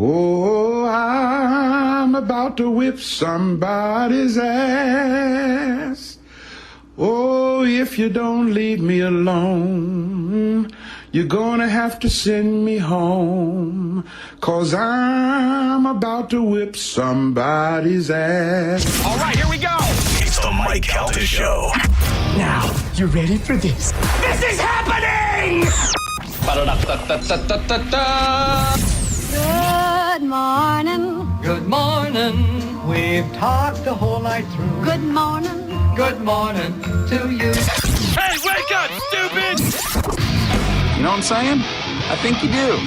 Oh, I'm about to whip somebody's ass. Oh, if you don't leave me alone, you're gonna have to send me home, 'cause I'm about to whip somebody's ass. All right, here we go. It's the Mike Calta Show. Now, you ready for this? This is happening! Ba-da-da-da-da-da-da-da. Good morning. Good morning. We've talked the whole night through. Good morning. Good morning to you. Hey, wake up, stupid! You know what I'm saying? I think you do.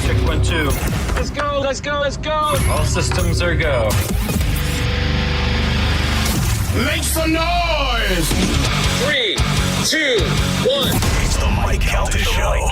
Check 1, 2. Let's go, let's go, let's go! All systems are go. Make some noise! 3, 2, 1. It's the Mike Calta Show.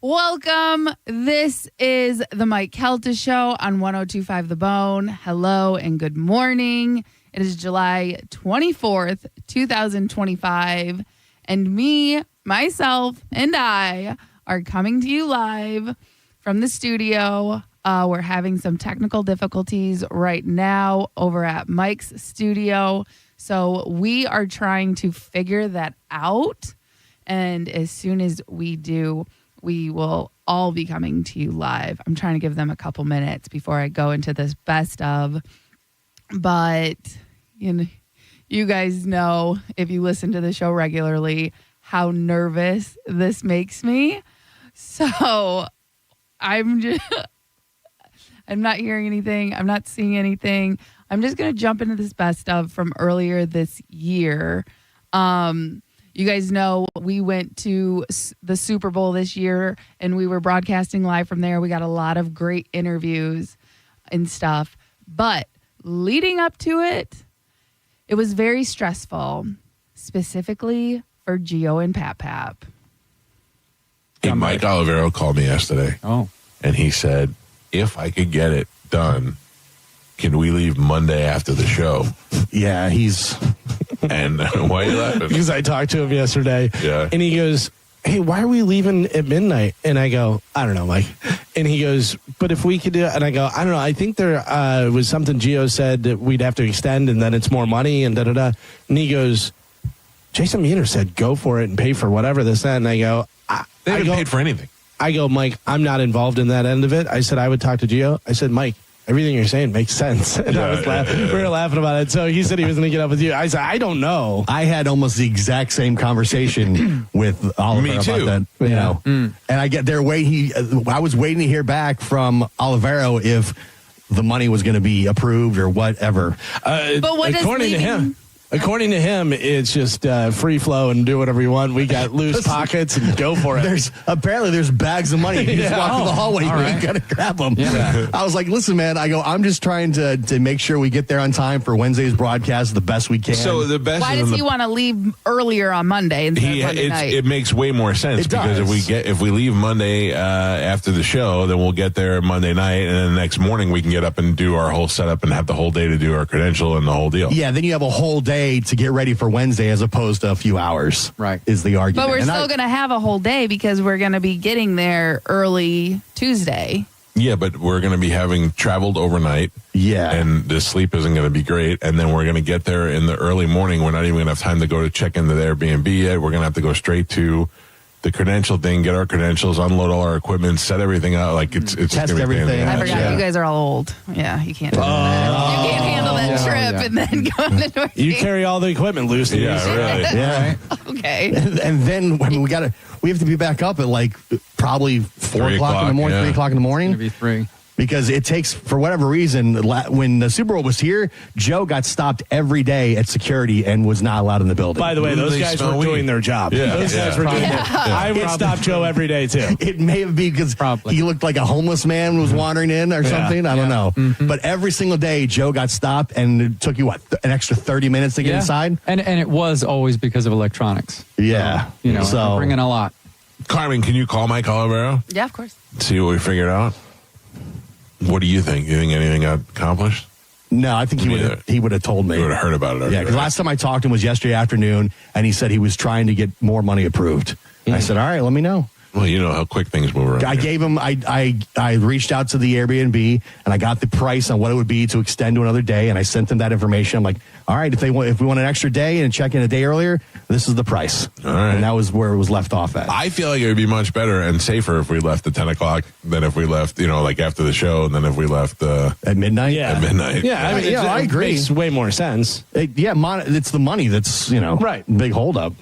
Welcome. This is the Mike Calta Show on 102.5 The Bone. Hello and good morning. It is July 24th, 2025. And me, myself, and I are coming to you live from the studio. We're having some technical difficulties right now over at Mike's studio. So we are trying to figure that out. And as soon as we do, we will all be coming to you live. I'm trying to give them a couple minutes before I go into this best of. But, you guys know, if you listen to the show regularly, how nervous this makes me. So I'm not hearing anything. I'm not seeing anything. I'm just going to jump into this best of from earlier this year. You guys know we went to the Super Bowl this year and we were broadcasting live from there. We got a lot of great interviews and stuff. But leading up to it, it was very stressful, specifically for Gio and Pap. Hey, Mike Olivero called me yesterday. Oh. And he said, if I could get it done, can we leave Monday after the show? Yeah, he's... And why are you laughing? Because I talked to him yesterday. Yeah. And he goes, hey, why are we leaving at midnight? And I go, I don't know, Mike. And he goes, but if we could do it. And I go, I don't know. I think there was something Gio said that we'd have to extend and then it's more money and da-da-da. And he goes, Jason Meaner said go for it and pay for whatever this, that. And I go, they haven't paid for anything. I go, Mike, I'm not involved in that end of it. I said, I would talk to Gio. I said, Mike, everything you're saying makes sense. And I was laughing. We were laughing about it. So he said he was going to get up with you. I said, I don't know. I had almost the exact same conversation with Oliver Me too. about that. You know, and I get their way. I was waiting to hear back from Olivero if the money was going to be approved or whatever. But what does according to him, According to him, it's just free flow and do whatever you want. We got loose pockets and go for it. There's bags of money. You just walk through the hallway. You got to grab them. Yeah. I was like, listen, man. I'm just trying to make sure we get there on time for Wednesday's broadcast the best we can. So the best. Why does he want to leave earlier on Monday instead of Monday night? It makes way more sense because if we leave Monday after the show, then we'll get there Monday night, and then the next morning we can get up and do our whole setup and have the whole day to do our credential and the whole deal. Yeah, then you have a whole day to get ready for Wednesday as opposed to a few hours. Right. Is the argument. But we're still going to have a whole day because we're going to be getting there early Tuesday. Yeah, but we're going to be having traveled overnight. Yeah. And the sleep isn't going to be great. And then we're going to get there in the early morning. We're not even going to have time to go to check into the Airbnb yet. We're going to have to go straight to the credential thing, get our credentials, unload all our equipment, set everything out. Like it's Test everything. I forgot you guys are all old. Yeah, you can't do that. You can't handle that trip and then go in the Northeast. You carry all the equipment, Lucy. Yeah, really. Yeah. Okay. And then we have to be back up at like probably 4 o'clock in the morning, 3 o'clock in the morning. Maybe 3. Because it takes, for whatever reason, when the Super Bowl was here, Joe got stopped every day at security and was not allowed in the building. By the way, those guys were doing their job. Yeah. Those guys were doing their job. I would stop Joe every day, too. It may have been because he looked like a homeless man was wandering in or something. I don't know. Mm-hmm. But every single day, Joe got stopped, and it took you, an extra 30 minutes to get inside? And it was always because of electronics. Yeah. So bringing a lot. Carmen, can you call Mike Olivero? Yeah, of course. See what we figured out? What do you think? You think anything got accomplished? No, I think he would have told me. You would have heard about it already. Yeah, because last time I talked to him was yesterday afternoon, and he said he was trying to get more money approved. I said, all right, let me know. Well, you know how quick things move around. I gave him, I reached out to the Airbnb, and I got the price on what it would be to extend to another day, and I sent them that information. I'm like, all right, if we want an extra day and check in a day earlier, this is the price. All right. And that was where it was left off at. I feel like it would be much better and safer if we left at 10 o'clock than if we left, like after the show, and then if we left at midnight. Yeah. At midnight. Yeah, I mean, I agree. It makes way more sense. It's the money that's right. Big holdup.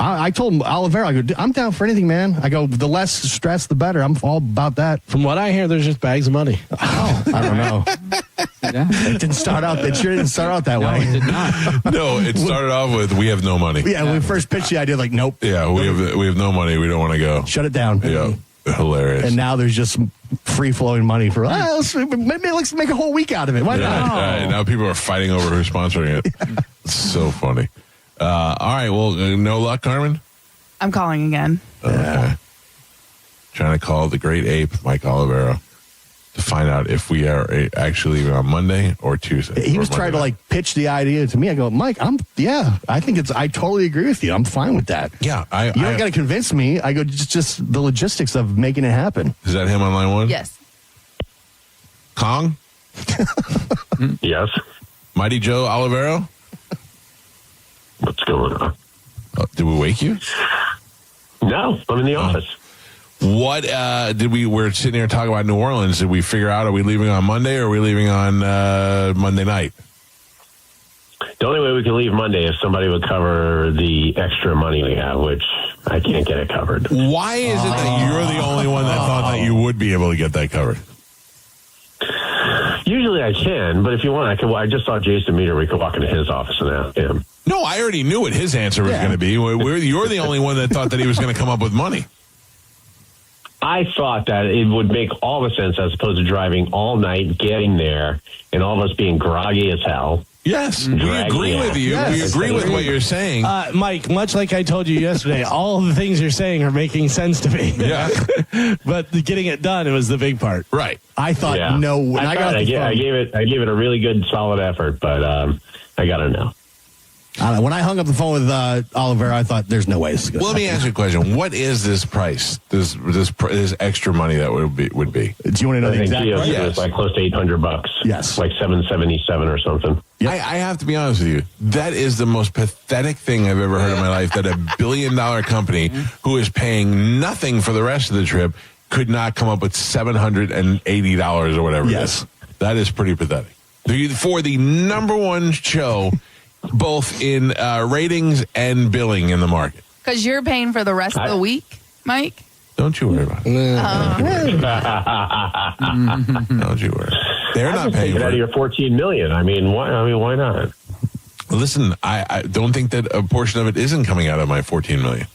I told Olivero, I go, I'm down for anything, man. I go, the less stress, the better. I'm all about that. From what I hear, there's just bags of money. Oh, I don't know. Yeah. It didn't start out. It sure didn't start out that way. It did not. No, it started off with, we have no money. Yeah, when we first pitched the idea, like, nope. Yeah, we have no money. We don't want to go. Shut it down. Yeah, hilarious. And now there's just free-flowing money for, maybe let's make a whole week out of it. Why not? Now people are fighting over who's sponsoring it. It's so funny. All right, well, no luck, Carmen? I'm calling again. Okay. Trying to call the great ape, Mike Olivero, to find out if we are actually leaving on Monday or Tuesday. He was trying to pitch the idea to me. I go, Mike, I think I totally agree with you. I'm fine with that. Yeah. You don't got to convince me. I go, just the logistics of making it happen. Is that him on line one? Yes. Kong? Yes. Mighty Joe Olivero? What's going on? Did we wake you? No, I'm in the office. What we're sitting here talking about New Orleans. Did we figure out, are we leaving on Monday or are we leaving on Monday night? The only way we can leave Monday is somebody would cover the extra money we have, which I can't get it covered. Why is it that you're the only one that thought that you would be able to get that covered? Usually I can, but if you want, I just saw Jason Meter. We could walk into his office and ask him. No, I already knew what his answer was going to be. You're the only one that thought that he was going to come up with money. I thought that it would make all the sense as opposed to driving all night, getting there, and all of us being groggy as hell. Yes, we agree with you. Yes. We agree with what you're saying. Mike, much like I told you yesterday, all the things you're saying are making sense to me. Yeah. But getting it done, it was the big part. Right. I thought, when I got I gave it a really good, solid effort, but I got to know. I don't know. When I hung up the phone with Olivero, I thought, there's no way this is going to Well, let me ask you a question. What is this price, this extra money that would be? Do you want to know the I think exact price? it was like close to $800. Yes. Like $777 or something. Yep. I have to be honest with you. That is the most pathetic thing I've ever heard in my life, that a $1 billion company who is paying nothing for the rest of the trip could not come up with $780 or whatever Yes. it is. That is pretty pathetic. For the number one show, both in ratings and billing in the market. Because you're paying for the rest of the week, Mike? Don't you worry about it. Don't you worry. They're not paying Take it for out of it. your $14 million. I mean, why not? Listen, I don't think that a portion of it isn't coming out of my $14 million.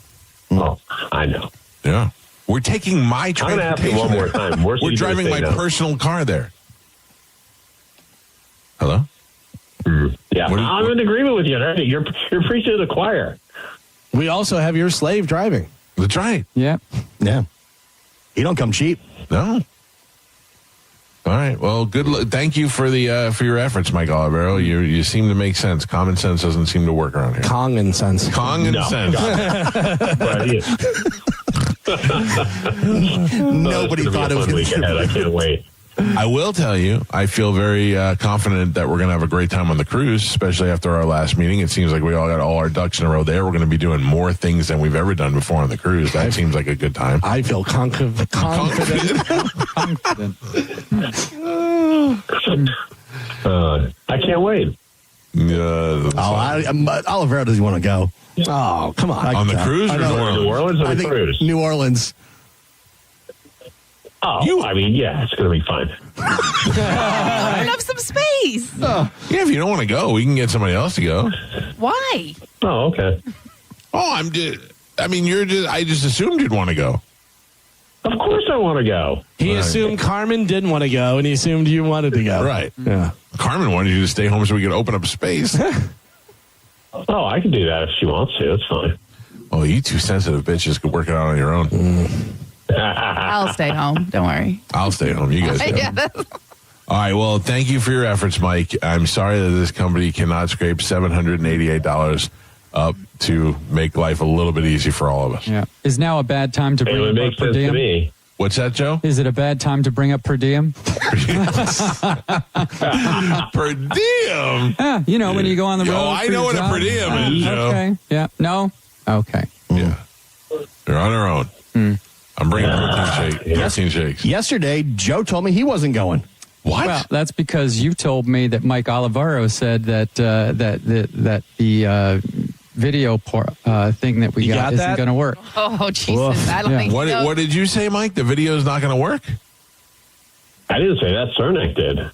Oh, I know. Yeah. We're taking my I'm going to ask you transportation one more there. time. Worst We're you driving gonna my say no. personal car there. Hello? Yeah, What do you- I'm in agreement with you. Already. You're preaching to the choir. We also have your slave driving. That's right. Yeah. Yeah. He don't come cheap. No. All right. Well, thank you for your efforts, Mike Olivero. You seem to make sense. Common sense doesn't seem to work around here. Common sense. Common sense. Right. Nobody thought it was going week ahead. I can't wait. I will tell you, I feel very confident that we're going to have a great time on the cruise, especially after our last meeting. It seems like we all got all our ducks in a row there. We're going to be doing more things than we've ever done before on the cruise. That seems like a good time. I feel confident. I can't wait. Olivero doesn't want to go. Oh, come on. On the cruise or I know. New New Orleans or I the think cruise? New Orleans. Oh, I mean, yeah, it's going to be fine. I don't have some space. Yeah, if you don't want to go, we can get somebody else to go. Why? Oh, okay. Oh, I just assumed you'd want to go. Of course I want to go. He Right. assumed Carmen didn't want to go, and he assumed you wanted to go. Right. Yeah. Carmen wanted you to stay home so we could open up space. Oh, I can do that if she wants to. That's fine. Oh, you two sensitive bitches could work it out on your own. I'll stay home. Don't worry. I'll stay home. You guys go. Yeah, All right. Well, thank you for your efforts, Mike. I'm sorry that this company cannot scrape $788 up to make life a little bit easy for all of us. Yeah. Is now a bad time to It bring would up make per sense to diem? me. What's that, Joe? Is it a bad time to bring up per diem? Per diem. Yeah, you know, when you go on the road. Oh, I for know your what a job. per diem is, Joe. Okay. Yeah. No? Okay. Yeah. They're on their own. I'm bringing protein shakes. Yesterday, Joe told me he wasn't going. What? Well, that's because you told me that Mike Olivero said that the video thing that we You got got isn't that? going to work. Oh, Jesus. I don't Yeah. think so. What did you say, Mike? The video's not going to work? I didn't say that. Cernac did.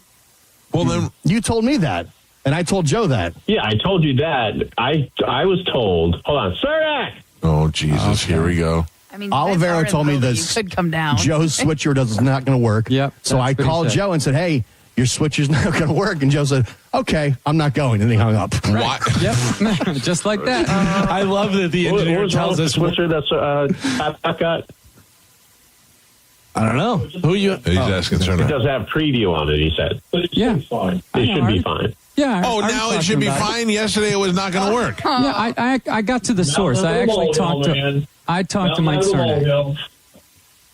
Well, then. You told me that, and I told Joe that. Yeah, I told you that. I was told. Hold on. Cernac! Oh, Jesus. Here we go. I mean, Olivero told me this this. could come down. Joe's switcher is not going to work. Yep, So that's I what he called said. Joe and said, "Hey, your switcher's not going to work." And Joe said, "Okay, I'm not going." And he hung up. Why? Yep. Just like that. I love that the What engineer was wrong tells with us. the switcher that's I've got? I don't know. Who you? He's asking It Cernac. does have preview on it, he said. Yeah. It should know, be right? fine. Yeah. Oh, I was now it talking should be about fine. Yesterday it was not going to work. Yeah, I got to the source. I actually talked to Mike Cernac.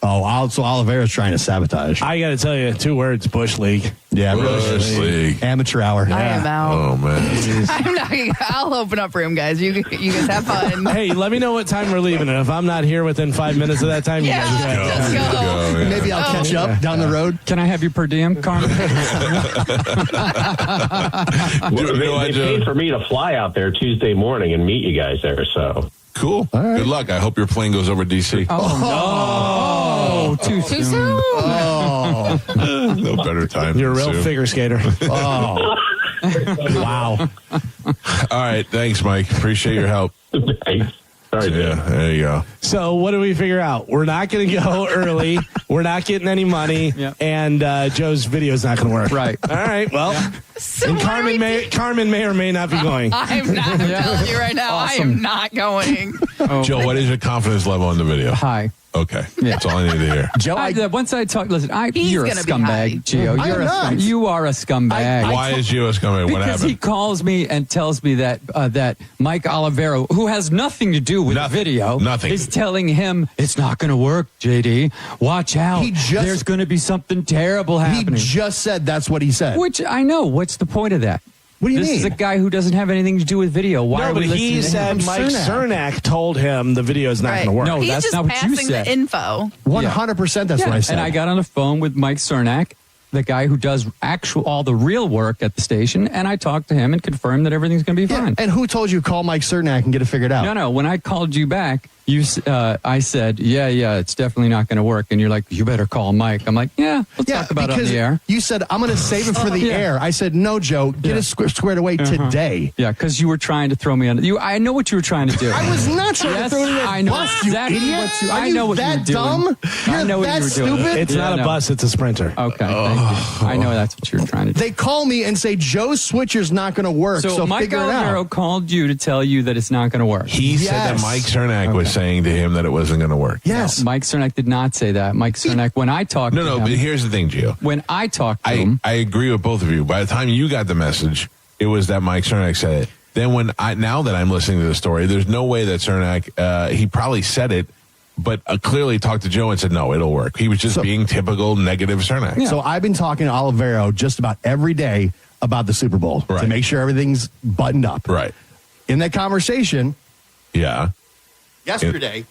Oh, so Oliveira's trying to sabotage. I got to tell you, 2 words: Bush League. Yeah, Bush League. Amateur hour. I am out. Oh, man. I'm not. I'll open up for him, guys. You guys have fun. Hey, let me know what time we're leaving, and if I'm not here within 5 minutes of that time, you guys Yeah, go. let's go. Go, yeah. Maybe I'll catch up down the road. Can I have your per diem, Carmen? Do They paid for me to fly out there Tuesday morning and meet you guys there, so. Cool. right. Good luck. I hope your plane goes over D.C. Oh, too Too soon. soon. Oh, No better time. You're a than real soon. figure skater. oh. Wow. All right. Thanks, Mike. Appreciate your help. Thanks. Sorry, Yeah, Dave. there you go. So what do we figure out? We're not going to go early. We're not getting any money, Yep. and Joe's video's not going to work. Right. All right. Well, So and what are we Carmen may or may not be going. I'm not. I'm telling you right now, I am not going. Joe, what is your confidence level on the video? Hi. Okay. That's all I need to hear. Joe, Once I talk, listen, He's you're a gonna be high. scumbag, Gio. I am not. You are a scumbag. Why is U.S. coming? What Because he happened? calls me and tells me that that Mike Olivero, who has nothing to do with Nothing. the video, Nothing. is telling him it's not going to work. JD, watch out. He just- There's going to be something terrible he happening. just said that's what he said. Which I know. What's the point of that? What do you this mean? is a guy who doesn't have anything to do with video. Why No, are but we listening he to said him? Mike Cernac told him the video's not going to work. No, He's that's just not what you passing said. the info. 100%. That's Yeah, what I said. And I got on the phone with Mike Cernac, the guy who does all the real work at the station, and I talked to him and confirmed that everything's going to be Yeah, fine. and who told you to call Mike Cernac and get it figured out? No. When I called you back, I said, yeah, it's definitely not going to work. And you're like, you better call Mike. I'm like, yeah, we'll talk about it on the air. You said, I'm going to save it for the air. I said, no, Joe, get it squared away today. Yeah, because you were trying to throw me under. I know what you were trying to do. I was not trying to throw you under. I know bus, exactly you idiot. what you. Are I know what you were that doing. dumb? I know what that you were doing. stupid? It's not a bus, it's a Sprinter. Okay, thank you. I know that's what you were trying to do. They call me and say Joe's switcher's not going to work, so Mike figure it out. Olivero called you to tell you that it's not going to work. He said that Mike Cernac was saying to him that it wasn't going to work. Yes. No, Mike Cernac did not say that. Mike Cernac, when I talked to him. No, but here's the thing, Gio. When I talked to him. I agree with both of you. By the time you got the message, it was that Mike Cernac said it. Then now that I'm listening to the story, there's no way that Cernac, he probably said it, but clearly talked to Joe and said, no, it'll work. He was just being typical negative Cernac. Yeah. So I've been talking to Olivero just about every day about the Super Bowl to make sure everything's buttoned up. Right. In that conversation, yesterday,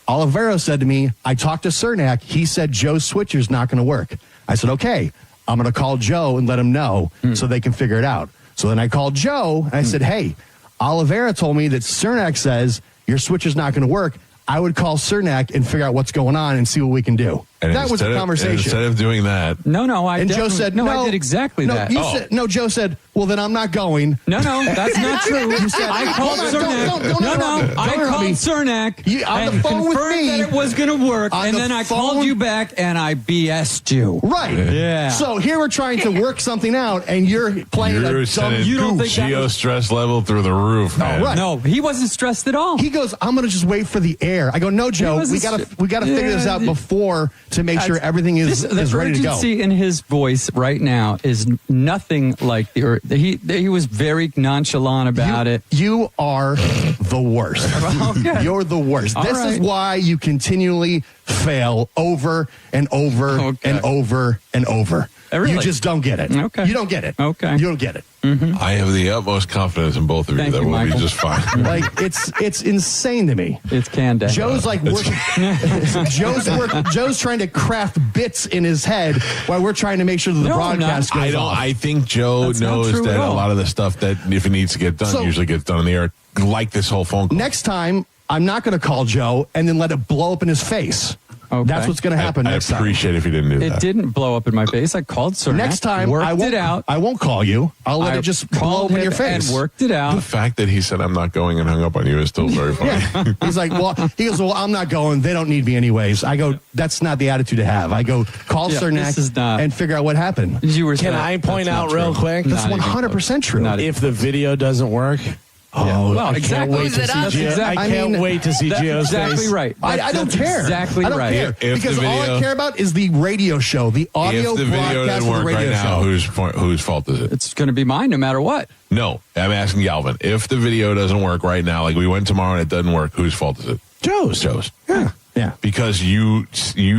Olivero said to me, I talked to Cernac. He said Joe's switcher's not going to work. I said, okay, I'm going to call Joe and let him know so they can figure it out. So then I called Joe and I said, hey, Olivero told me that Cernac says your switcher's not going to work. I would call Cernac and figure out what's going on and see what we can do. And that was the conversation. Instead of doing that. No, Joe said, no, I did exactly that. Joe said, well, then I'm not going. No, that's not true. You said, I called Cernac. I called Cernac and confirmed that it was going to work, and then I called you back and I BS'd you. Right. Yeah. So here we're trying to work something out, and you're playing a dumb. You don't think Gio stress level through the roof, man. Right. No, he wasn't stressed at all. He goes, I'm going to just wait for the air. I go, no, Joe, we got to figure this out before to make sure everything is ready to go. The urgency in his voice right now is nothing like he was very nonchalant about it. You are the worst. Okay. You're the worst. All this right. is why you continually fail over and over and over and over. Really? You just don't get it. Okay. You don't get it. Okay. You don't get it. Mm-hmm. I have the utmost confidence in both of you Thank that you, we'll Michael. be just fine. Like it's insane to me. It's canned. Joe's like working. Joe's trying to craft bits in his head while we're trying to make sure that the broadcast goes off. I think Joe That's not knows true that at a all. lot of the stuff that if it needs to get done usually gets done on the air. Like this whole phone call. Next time, I'm not going to call Joe and then let it blow up in his face. Okay. That's what's going to happen next time. I appreciate if you didn't do that. It didn't blow up in my face. I called Cernac. Next time, I won't call you. I'll let it just blow up in your face. And worked it out. The fact that he said I'm not going and hung up on you is still very funny. Yeah. He's like, well, I'm not going. They don't need me anyways. I go, that's not the attitude to have. I go, call Cernac and figure out what happened. Can I point out real quick? That's 100% true. If the video doesn't work, well, I can't wait to see Gio. I can't wait to see Gio's exactly face. right. I don't care. Exactly I don't right. care. If Because the all I video- care about is the radio show, the audio If the video broadcast doesn't of the work radio right now, show. whose fault is it? It's going to be mine no matter what. No, I'm asking Galvin. If the video doesn't work right now, like we went tomorrow and it doesn't work, whose fault is it? Joe's. Yeah. Because you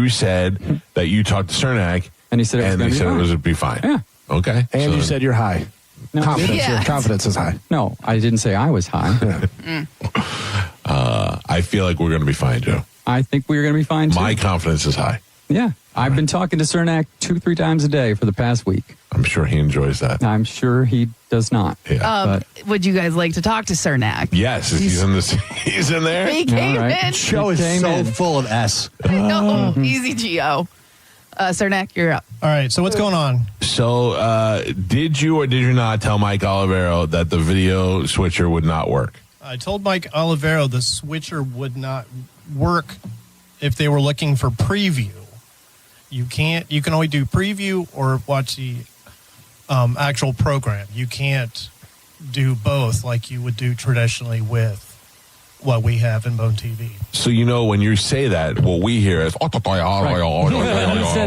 said that you talked to Cernac and he said it would be fine. Yeah. Okay. And you said you're high. No, Confidence. Your confidence is high. No, I didn't say I was high. I feel like we're going to be fine, Joe. I think we're going to be fine too. My confidence is high. Yeah. I've been talking to Cernac 2-3 times a day for the past week. I'm sure he enjoys that. I'm sure he does not. Yeah. Would you guys like to talk to Cernac? Yes, he's in this. He's in there. He came in. Show is so full of S. No, easy, Gio. Cernac, you're up. All right, so what's going on? So, did you or did you not tell Mike Olivero that the video switcher would not work? I told Mike Olivero the switcher would not work if they were looking for preview. You can only do preview or watch the actual program. You can't do both like you would do traditionally with what we have in Bone TV. So, when you say that, what we hear is... He said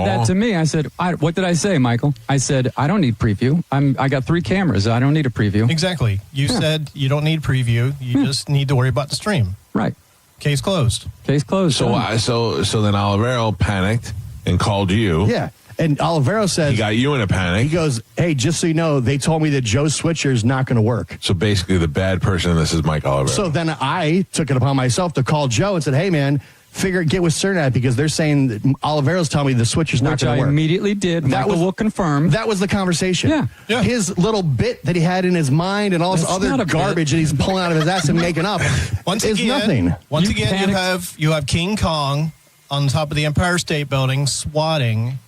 that to me. I said, what did I say, Michael? I said, I don't need preview. I got 3 cameras. I don't need a preview. Exactly. You said you don't need preview. You just need to worry about the stream. Right. Case closed. Case closed. So then Olivero panicked and called you. Yeah. And Olivero says... He got you in a panic. He goes, hey, just so you know, they told me that Joe's switcher is not going to work. So basically the bad person in this is Mike Olivero. So then I took it upon myself to call Joe and said, hey, man, get with Cernac because they're saying that Olivero's telling me the switcher's not going to work. Which I immediately did. Michael will confirm. That was the conversation. Yeah. His little bit that he had in his mind and all this other garbage that he's pulling out of his ass and making up is nothing. Once again, you have King Kong on top of the Empire State Building swatting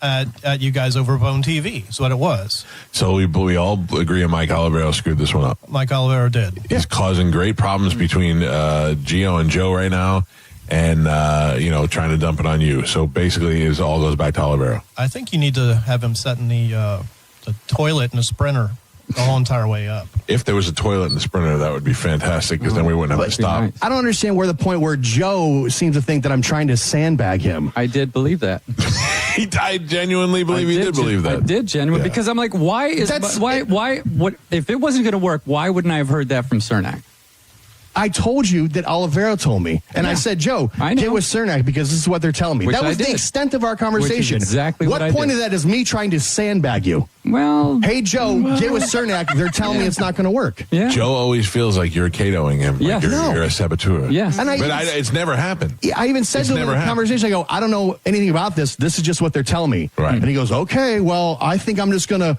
at you guys over Bone TV. That's what it was. So we all agree Mike Olivero screwed this one up. Mike Olivero did. He's causing great problems between Gio and Joe right now, and trying to dump it on you. So basically, it all goes back to Olivero. I think you need to have him set in the toilet in a Sprinter the whole entire way up. If there was a toilet in the Sprinter, that would be fantastic because then we wouldn't have to stop. I don't understand where the point where Joe seems to think that I'm trying to sandbag him. I did believe that. I genuinely believe he did believe that. I did genuinely because I'm like, why what if it wasn't going to work? Why wouldn't I have heard that from Cernac? I told you that Olivero told me. And I said, Joe, get with Cernac because this is what they're telling me. Which that was I did. the extent of our conversation. Which is exactly what I point did. of that is me trying to sandbag you? Well, hey, Joe, get with Cernac. They're telling me it's not going to work. Yeah. Joe always feels like you're Catoing him. Like you're a saboteur. Yes. And it's never happened. I even said to him in the conversation, I go, I don't know anything about this. This is just what they're telling me. Right. And he goes, okay, well, I think I'm just going to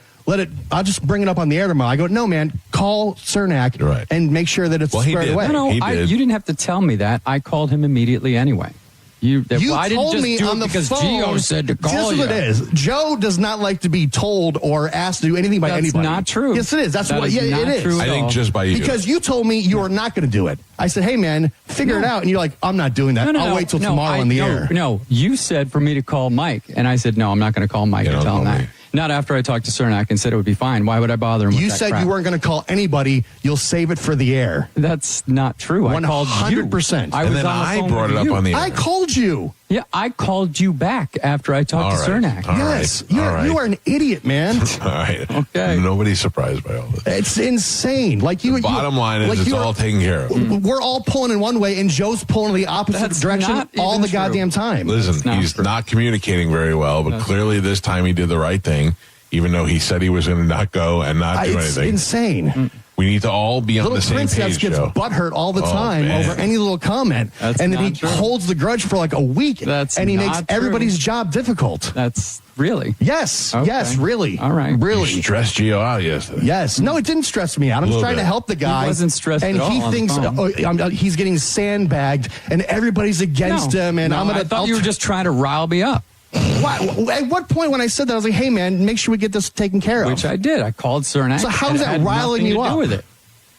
I'll just bring it up on the air tomorrow. I go, no, man, call Cernac and make sure that it's squared away. No, you didn't have to tell me that. I called him immediately anyway. I didn't just do it because Gio said to call you. This is what it is. Joe does not like to be told or asked to do anything by anybody. That's not true. Yes, it is. That's what it is. I think just by you. Because you told me you are not going to do it. I said, hey, man, figure it out. And you're like, I'm not doing that. I'll wait till tomorrow on the air. No, you said for me to call Mike. And I said, no, I'm not going to call Mike and tell him that. Not after I talked to Cernac and said it would be fine. Why would I bother him with that You said crap? you weren't going to call anybody. You'll save it for the air. That's not true. I called you. 100%. I brought it up on the air. I called you. Yeah, I called you back after I talked to Cernac. Yes. You are an idiot, man. All right. Okay. Nobody's surprised by all this. It's insane. Bottom line is it's all taken care of. We're all pulling in one way, and Joe's pulling in the opposite direction all the goddamn time. Listen, he's not communicating very well, but clearly this time he did the right thing, even though he said he was going to not go and not do anything. It's insane. We need to all be on the same Princess page, gets Joe. butthurt all the time over any little comment, and then he holds the grudge for like a week, and he makes everybody's job difficult. That's really? Yes, Okay. yes, really. All right. Really. You stressed Gio out yesterday. Yes. No, it didn't stress me out. I'm just trying to help the guy. He wasn't stressed and at all he on the thinks phone. he's getting sandbagged, and everybody's against him. And I thought you were just trying to rile me up. At what point when I said that, I was like, hey, man, make sure we get this taken care of. Which I did. I called Cernac. So how's that riling you up? With it.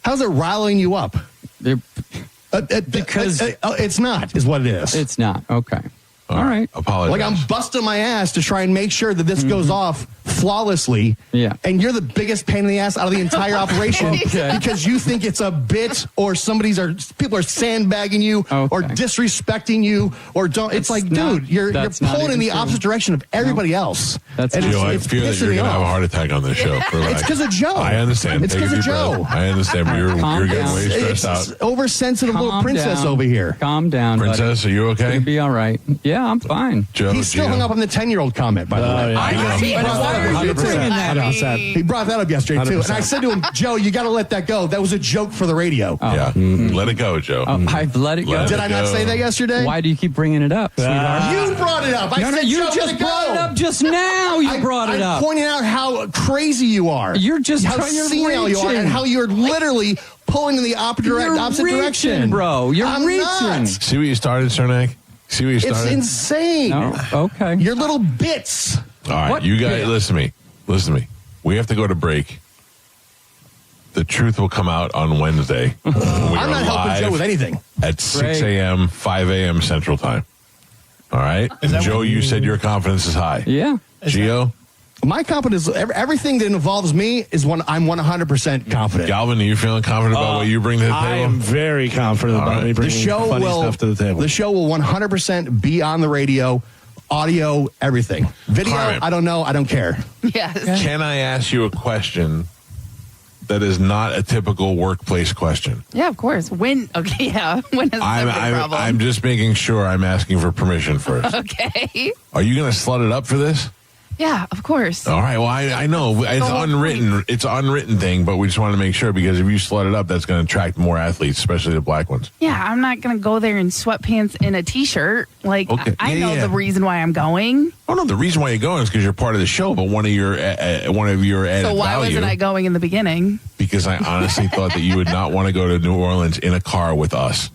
How's it riling you up? Because it's not, is what it is. It's not. Okay. All right. Apologize. Like I'm busting my ass to try and make sure that this goes off flawlessly. Yeah. And you're the biggest pain in the ass out of the entire operation because you think it's a bit or people are sandbagging you or disrespecting you or don't. It's like, dude, you're pulling in the opposite direction of everybody else. That's Joe, I fear that you're going to have a heart attack on this show. It's because of Joe. I understand. It's because of Joe. I understand, but you're getting way stressed out. It's oversensitive little princess over here. Calm down, Princess, buddy. are you okay? It'll be all right. Yeah, I'm fine. Joe, He's still hung up on the 10-year-old comment, by the way. He brought that up yesterday, too. And I said to him, Joe, you got to let that go. That was a joke for the radio. Yeah. Let it go, Joe. I've let it go. Did I not say that yesterday? Why do you keep bringing it up, sweetheart? You brought it up. I said, you Joe, just let it go. brought it up just now. You brought it up. I'm pointing out how crazy you are. You're just how senile you are and how you're literally pulling in the opposite direction. Bro. You're reaching. Not. See what you started, Cernac? See what you started? It's insane. No? Okay. Your little bits. All right, you guys, listen to me. Listen to me. We have to go to break. The truth will come out on Wednesday. I'm not helping Joe with anything. At 6 a.m., 5 a.m. Central Time. All right? Joe, you said your confidence is high. Yeah. Gio? My confidence, everything that involves me is when I'm 100% confident. Galvin, are you feeling confident about what you bring to the table? I am very confident about me bringing funny stuff to the table. The show will 100% be on the radio, audio, everything. Video, Carmen. I don't know. I don't care. Yes. Can I ask you a question that is not a typical workplace question? Yeah, of course. When? Okay, yeah. When is the problem? I'm just making sure I'm asking for permission first. Okay. Are you going to slut it up for this? Yeah, of course. All right. Well, I know it's unwritten. It's an unwritten thing, but we just want to make sure because if you slut it up, that's going to attract more athletes, especially the black ones. Yeah, I'm not going to go there in sweatpants and a T-shirt. Like, Okay. I know the reason why I'm going. Oh no, the reason why you're going is because you're part of the show, but one of your added So why value, wasn't I going in the beginning? Because I honestly thought that you would not want to go to New Orleans in a car with us.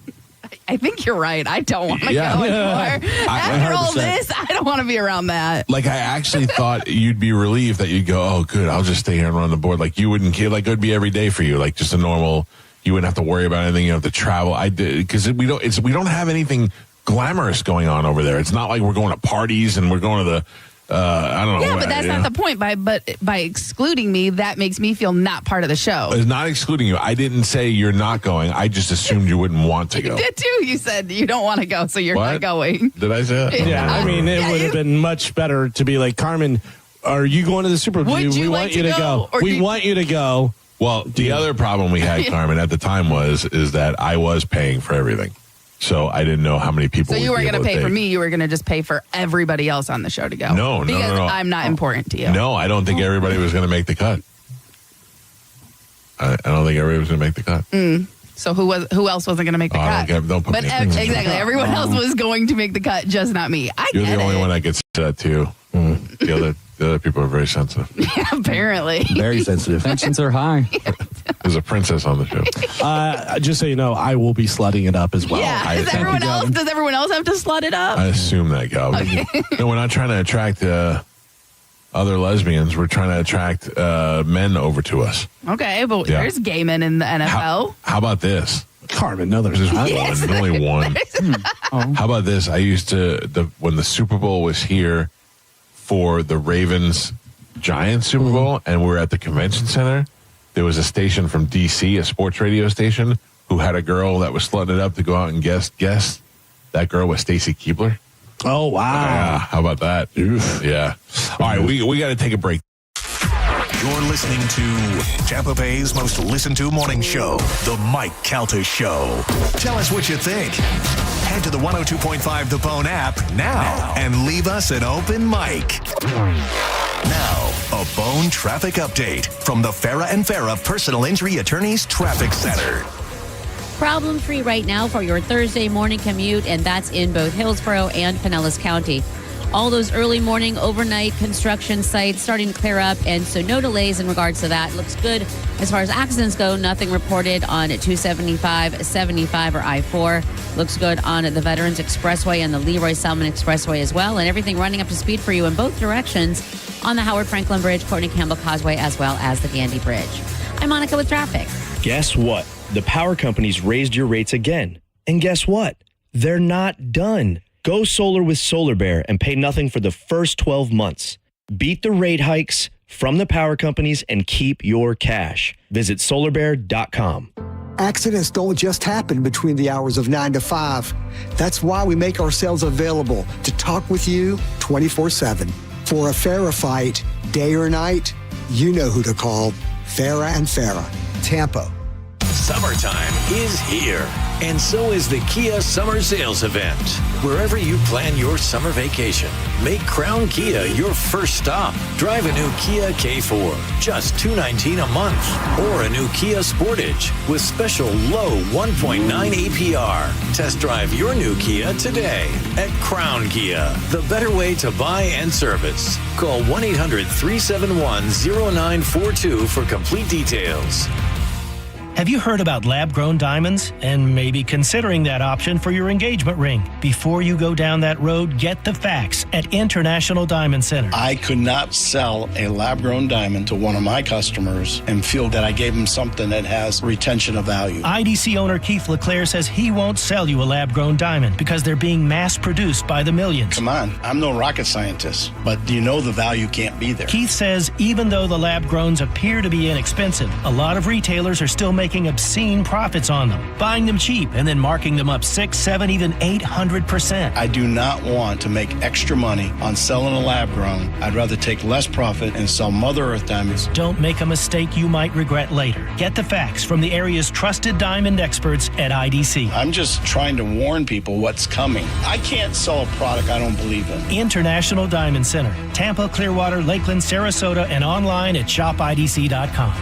I think you're right. I don't want to go anymore. After all this, I don't want to be around that. Like, I actually thought you'd be relieved that you'd go, oh, good, I'll just stay here and run the board. Like, you wouldn't care. Like, it would be every day for you. Like, just a normal, you wouldn't have to worry about anything. You don't have to travel. I did, because we don't have anything glamorous going on over there. It's not like we're going to parties and we're going to the, I don't know. Yeah, but that's not the point. By excluding me, that makes me feel not part of the show. It's not excluding you. I didn't say you're not going. I just assumed you wouldn't want to go. You did too. You said you don't want to go, so you're not going. Did I say that? Yeah, I mean, it would have been much better to be like, Carmen, are you going to the Super Bowl? We want you to go. We want you to go. Well, the other problem we had, Carmen, at the time is that I was paying for everything. So I didn't know how many people. So you weren't going to pay for me. You were going to just pay for everybody else on the show to go. No. Because I'm not important to you. No, I don't think everybody was going to make the cut. I don't think everybody was going to make the cut. So who else wasn't going to make the cut? Don't put me in exactly, everyone else was going to make the cut, just not me. You're the only one that gets that too. The other people are very sensitive. Yeah, apparently. Very sensitive. Tensions are high. There's a princess on the show. Just so you know, I will be slutting it up as well. Yeah, does everyone else have to slut it up? I assume that, Galvin. Okay. No, we're not trying to attract other lesbians. We're trying to attract men over to us. Okay, but there's gay men in the NFL. How about this? Carmen, no, there's not Yes. one. Only one. How about this? I used to, when the Super Bowl was here for the Ravens Giants Super Bowl, and we were at the convention center, there was a station from D.C., a sports radio station, who had a girl that was slutting it up to go out and guess. That girl was Stacy Keibler. Oh, wow. Yeah, how about that? Oof. Yeah. All right, we got to take a break. You're listening to Tampa Bay's most listened to morning show, The Mike Calta Show. Tell us what you think. Head to the 102.5 The Bone app now and leave us an open mic. Now, a Bone traffic update from the Farah and Farah Personal Injury Attorneys Traffic Center. Problem-free right now for your Thursday morning commute, and that's in both Hillsborough and Pinellas County. All those early morning, overnight construction sites starting to clear up, and so no delays in regards to that. Looks good as far as accidents go. Nothing reported on 275, 75, or I-4. Looks good on the Veterans Expressway and the Leroy Selman Expressway as well, and everything running up to speed for you in both directions on the Howard Franklin Bridge, Courtney Campbell Causeway, as well as the Gandy Bridge. I'm Monica with traffic. Guess what? The power companies raised your rates again. And guess what? They're not done. Go solar with Solar Bear and pay nothing for the first 12 months. Beat the rate hikes from the power companies and keep your cash. Visit solarbear.com. Accidents don't just happen between the hours of 9 to 5. That's why we make ourselves available to talk with you 24/7. For a Farah fight, day or night, you know who to call. Farah and Farah, Tampa. Summertime is here, and so is the Kia Summer Sales Event. Wherever you plan your summer vacation, make Crown Kia your first stop. Drive a new Kia K4, just $219 a month, or a new Kia Sportage with special low 1.9 APR. Test drive your new Kia today at Crown Kia, the better way to buy and service. Call 1-800-371-0942 for complete details. Have you heard about lab-grown diamonds and maybe considering that option for your engagement ring? Before you go down that road, get the facts at International Diamond Center. I could not sell a lab-grown diamond to one of my customers and feel that I gave them something that has retention of value. IDC owner Keith LeClaire says he won't sell you a lab-grown diamond because they're being mass-produced by the millions. Come on, I'm no rocket scientist, but you know the value can't be there. Keith says even though the lab-growns appear to be inexpensive, a lot of retailers are still making making obscene profits on them, buying them cheap and then marking them up 6, 7, even 800%. I do not want to make extra money on selling a lab grown. I'd rather take less profit and sell Mother Earth diamonds. Don't make a mistake you might regret later. Get the facts from the area's trusted diamond experts at IDC. I'm just trying to warn people what's coming. I can't sell a product I don't believe in. International Diamond Center, Tampa, Clearwater, Lakeland, Sarasota, and online at shopidc.com.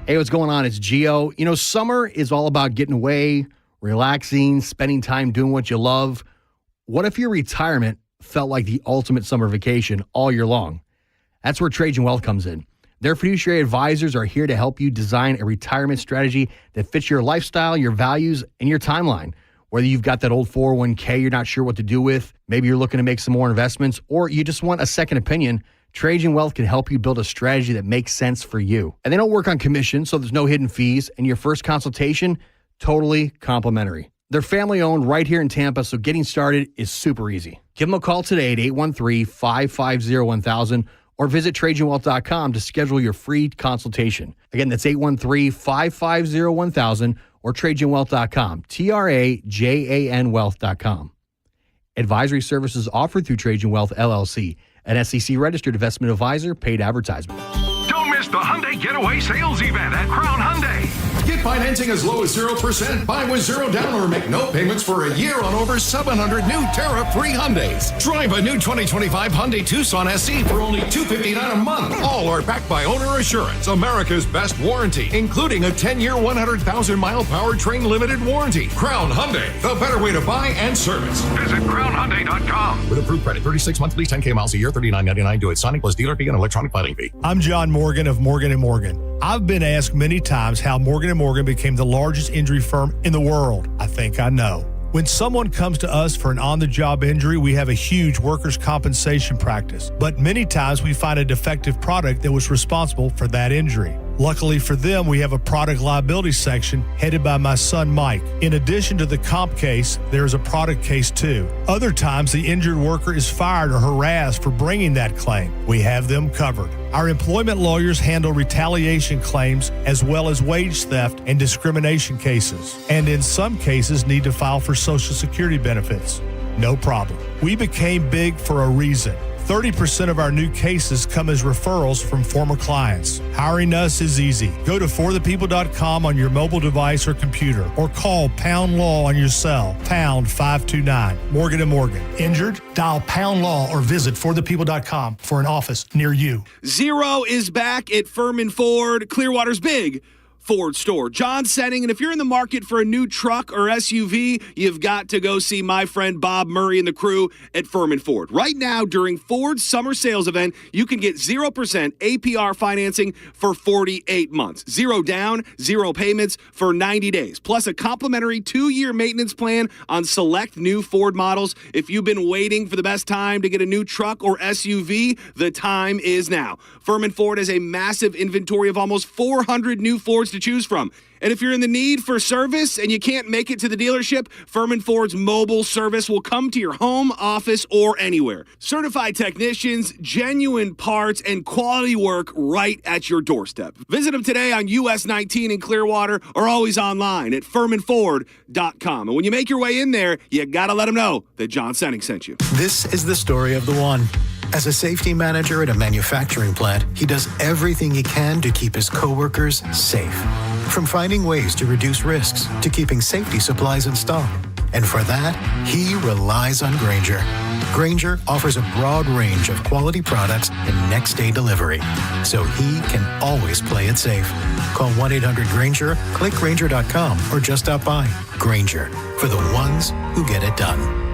Hey, what's going on? It's Gio. You know, summer is all about getting away, relaxing, spending time doing what you love. What if your retirement felt like the ultimate summer vacation all year long? That's where Trajan Wealth comes in. Their fiduciary advisors are here to help you design a retirement strategy that fits your lifestyle, your values, and your timeline. Whether you've got that old 401k you're not sure what to do with, maybe you're looking to make some more investments, or you just want a second opinion, Trajan Wealth can help you build a strategy that makes sense for you. And they don't work on commission, so there's no hidden fees, and your first consultation, totally complimentary. They're family-owned right here in Tampa, so getting started is super easy. Give them a call today at 813-550-1000 or visit TrajanWealth.com to schedule your free consultation. Again, that's 813-550-1000 or TrajanWealth.com, TRAJAN Wealth.com. Advisory services offered through Trajan Wealth, LLC, an SEC-registered investment advisor, paid advertisement. Don't miss the Hyundai Getaway Sales Event at Crown Hyundai. Get financing as low as 0%, buy with zero down, or make no payments for a year on over 700 new tariff-free Hyundais. Drive a new 2025 Hyundai Tucson SE for only $259 a month. All are backed by Owner Assurance, America's best warranty, including a 10-year, 100,000-mile powertrain limited warranty. Crown Hyundai, the better way to buy and service. Visit crownhyundai.com. With approved credit, 36 monthly, 10K miles a year, $39.99 due at signing plus dealer fee and electronic filing fee. I'm John Morgan of Morgan & Morgan. I've been asked many times how Morgan & Morgan became the largest injury firm in the world. I think I know. When someone comes to us for an on-the-job injury, we have a huge workers' compensation practice. But many times we find a defective product that was responsible for that injury. Luckily for them, we have a product liability section headed by my son, Mike. In addition to the comp case, there is a product case too. Other times, the injured worker is fired or harassed for bringing that claim. We have them covered. Our employment lawyers handle retaliation claims as well as wage theft and discrimination cases, and in some cases need to file for Social Security benefits. No problem. We became big for a reason. 30% of our new cases come as referrals from former clients. Hiring us is easy. Go to forthepeople.com on your mobile device or computer, or call Pound Law on your cell, pound 529. Morgan & Morgan. Injured? Dial Pound Law or visit forthepeople.com for an office near you. Zero is back at Furman Ford, Clearwater's big Ford store. John Senning, and if you're in the market for a new truck or SUV, you've got to go see my friend Bob Murray and the crew at Furman Ford. Right now, during Ford's summer sales event, you can get 0% APR financing for 48 months. Zero down, zero payments for 90 days. Plus a complimentary 2-year maintenance plan on select new Ford models. If you've been waiting for the best time to get a new truck or SUV, the time is now. Furman Ford has a massive inventory of almost 400 new Fords to choose from. And if you're in the need for service and you can't make it to the dealership, Furman Ford's mobile service will come to your home, office, or anywhere. Certified technicians, genuine parts, and quality work right at your doorstep. Visit them today on US 19 in Clearwater or always online at FurmanFord.com. And when you make your way in there, you got to let them know that John Senning sent you. This is the story of the one. As a safety manager at a manufacturing plant, he does everything he can to keep his coworkers safe. From finding ways to reduce risks to keeping safety supplies in stock. And for that, he relies on Grainger. Grainger offers a broad range of quality products and next-day delivery, so he can always play it safe. Call 1-800-GRAINGER, click Grainger.com, or just stop by. Grainger, for the ones who get it done.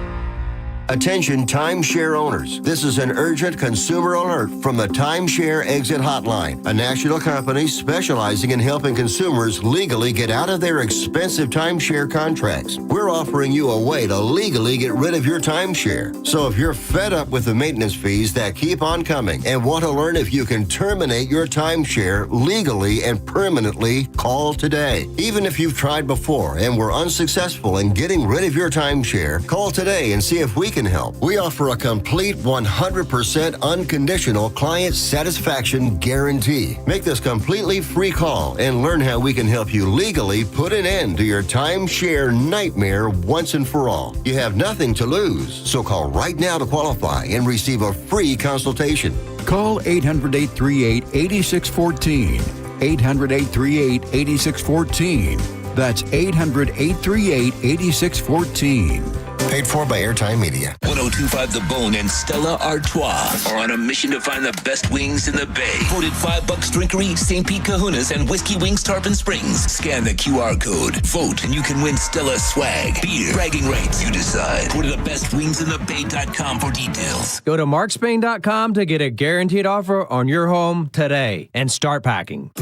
Attention timeshare owners. This is an urgent consumer alert from the Timeshare Exit Hotline, a national company specializing in helping consumers legally get out of their expensive timeshare contracts. We're offering you a way to legally get rid of your timeshare. So if you're fed up with the maintenance fees that keep on coming and want to learn if you can terminate your timeshare legally and permanently, call today. Even if you've tried before and were unsuccessful in getting rid of your timeshare, call today and see if we can help. We offer a complete 100% unconditional client satisfaction guarantee. Make this completely free call and learn how we can help you legally put an end to your timeshare nightmare once and for all. You have nothing to lose, so call right now to qualify and receive a free consultation. Call 800-838-8614. 800-838-8614. That's 800-838-8614. Paid for by Airtime Media. 102.5 The Bone and Stella Artois are on a mission to find the best wings in the Bay. Voted $5 drinkery, St. Pete Kahunas, and Whiskey Wings Tarpon Springs. Scan the QR code, vote, and you can win Stella swag, beer, bragging rights. You decide. Go to thebestwingsinthebay.com for details. Go to markspain.com to get a guaranteed offer on your home today and start packing.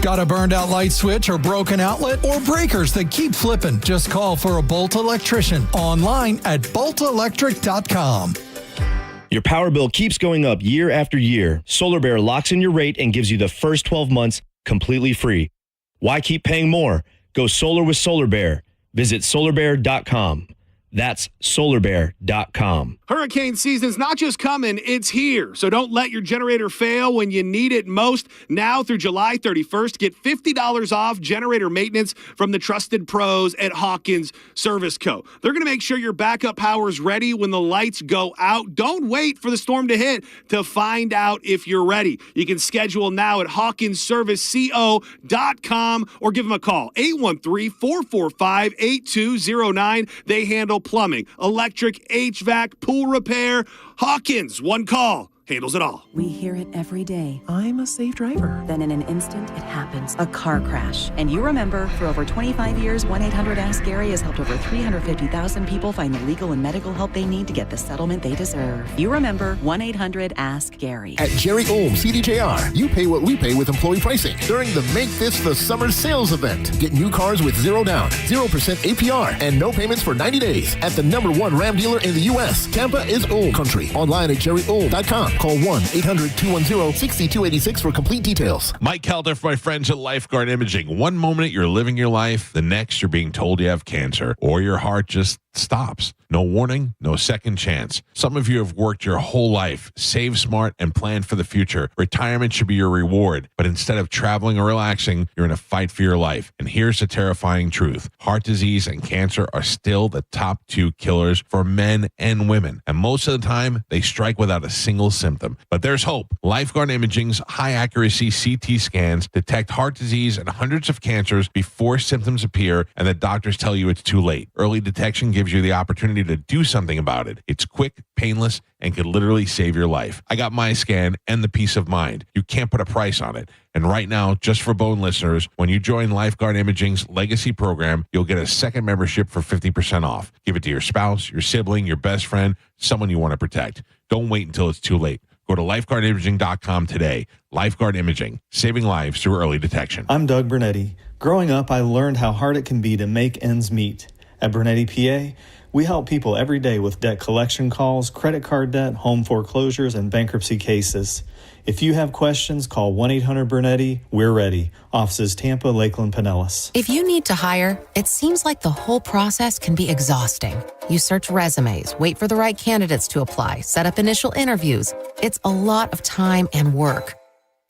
Got a burned out light switch or broken outlet or breakers that keep flipping? Just call for a Bolt electrician online at boltelectric.com. Your power bill keeps going up year after year. Solar Bear locks in your rate and gives you the first 12 months completely free. Why keep paying more? Go solar with Solar Bear. Visit solarbear.com. That's solarbear.com. Hurricane season's not just coming, it's here. So don't let your generator fail when you need it most. Now through July 31st, get $50 off generator maintenance from the trusted pros at Hawkins Service Co. They're going to make sure your backup power is ready when the lights go out. Don't wait for the storm to hit to find out if you're ready. You can schedule now at hawkinsserviceco.com or give them a call, 813-445-8209. They handle plumbing, electric, HVAC, pool repair. Hawkins, one call, handles it all. We hear it every day. I'm a safe driver. Then in an instant, it happens. A car crash. And you remember, for over 25 years, 1-800-ASK-GARY has helped over 350,000 people find the legal and medical help they need to get the settlement they deserve. You remember 1-800-ASK-GARY. At Jerry Ohm CDJR, you pay what we pay with employee pricing during the Make This the Summer Sales Event. Get new cars with 0 down, 0% APR, and no payments for 90 days at the #1 Ram dealer in the U.S. Tampa is Ohm Country. Online at jerryohm.com. Call 1-800-210-6286 for complete details. Mike Calta for my friends at Lifeguard Imaging. One moment you're living your life, the next you're being told you have cancer, or your heart just stops. No warning, no second chance. Some of you have worked your whole life, saved smart, and planned for the future. Retirement should be your reward, but instead of traveling or relaxing, you're in a fight for your life. And here's the terrifying truth. Heart disease and cancer are still the top 2 killers for men and women, and most of the time, they strike without a single symptom. But there's hope. Lifeguard Imaging's high-accuracy CT scans detect heart disease and hundreds of cancers before symptoms appear, and the doctors tell you it's too late. Early detection gives you the opportunity to do something about it. It's quick, painless, and could literally save your life. I got my scan and the peace of mind. You can't put a price on it. And right now, just for Bone listeners, when you join Lifeguard Imaging's Legacy program, you'll get a second membership for 50% off. Give it to your spouse, your sibling, your best friend, someone you want to protect. Don't wait until it's too late. Go to lifeguardimaging.com today. Lifeguard Imaging, saving lives through early detection. I'm Doug Bernetti. Growing up, I learned how hard it can be to make ends meet. At Bernetti PA, we help people every day with debt collection calls, credit card debt, home foreclosures, and bankruptcy cases. If you have questions, call 1-800-BERNETTI. We're ready. Offices Tampa, Lakeland, Pinellas. If you need to hire, it seems like the whole process can be exhausting. You search resumes, wait for the right candidates to apply, set up initial interviews. It's a lot of time and work.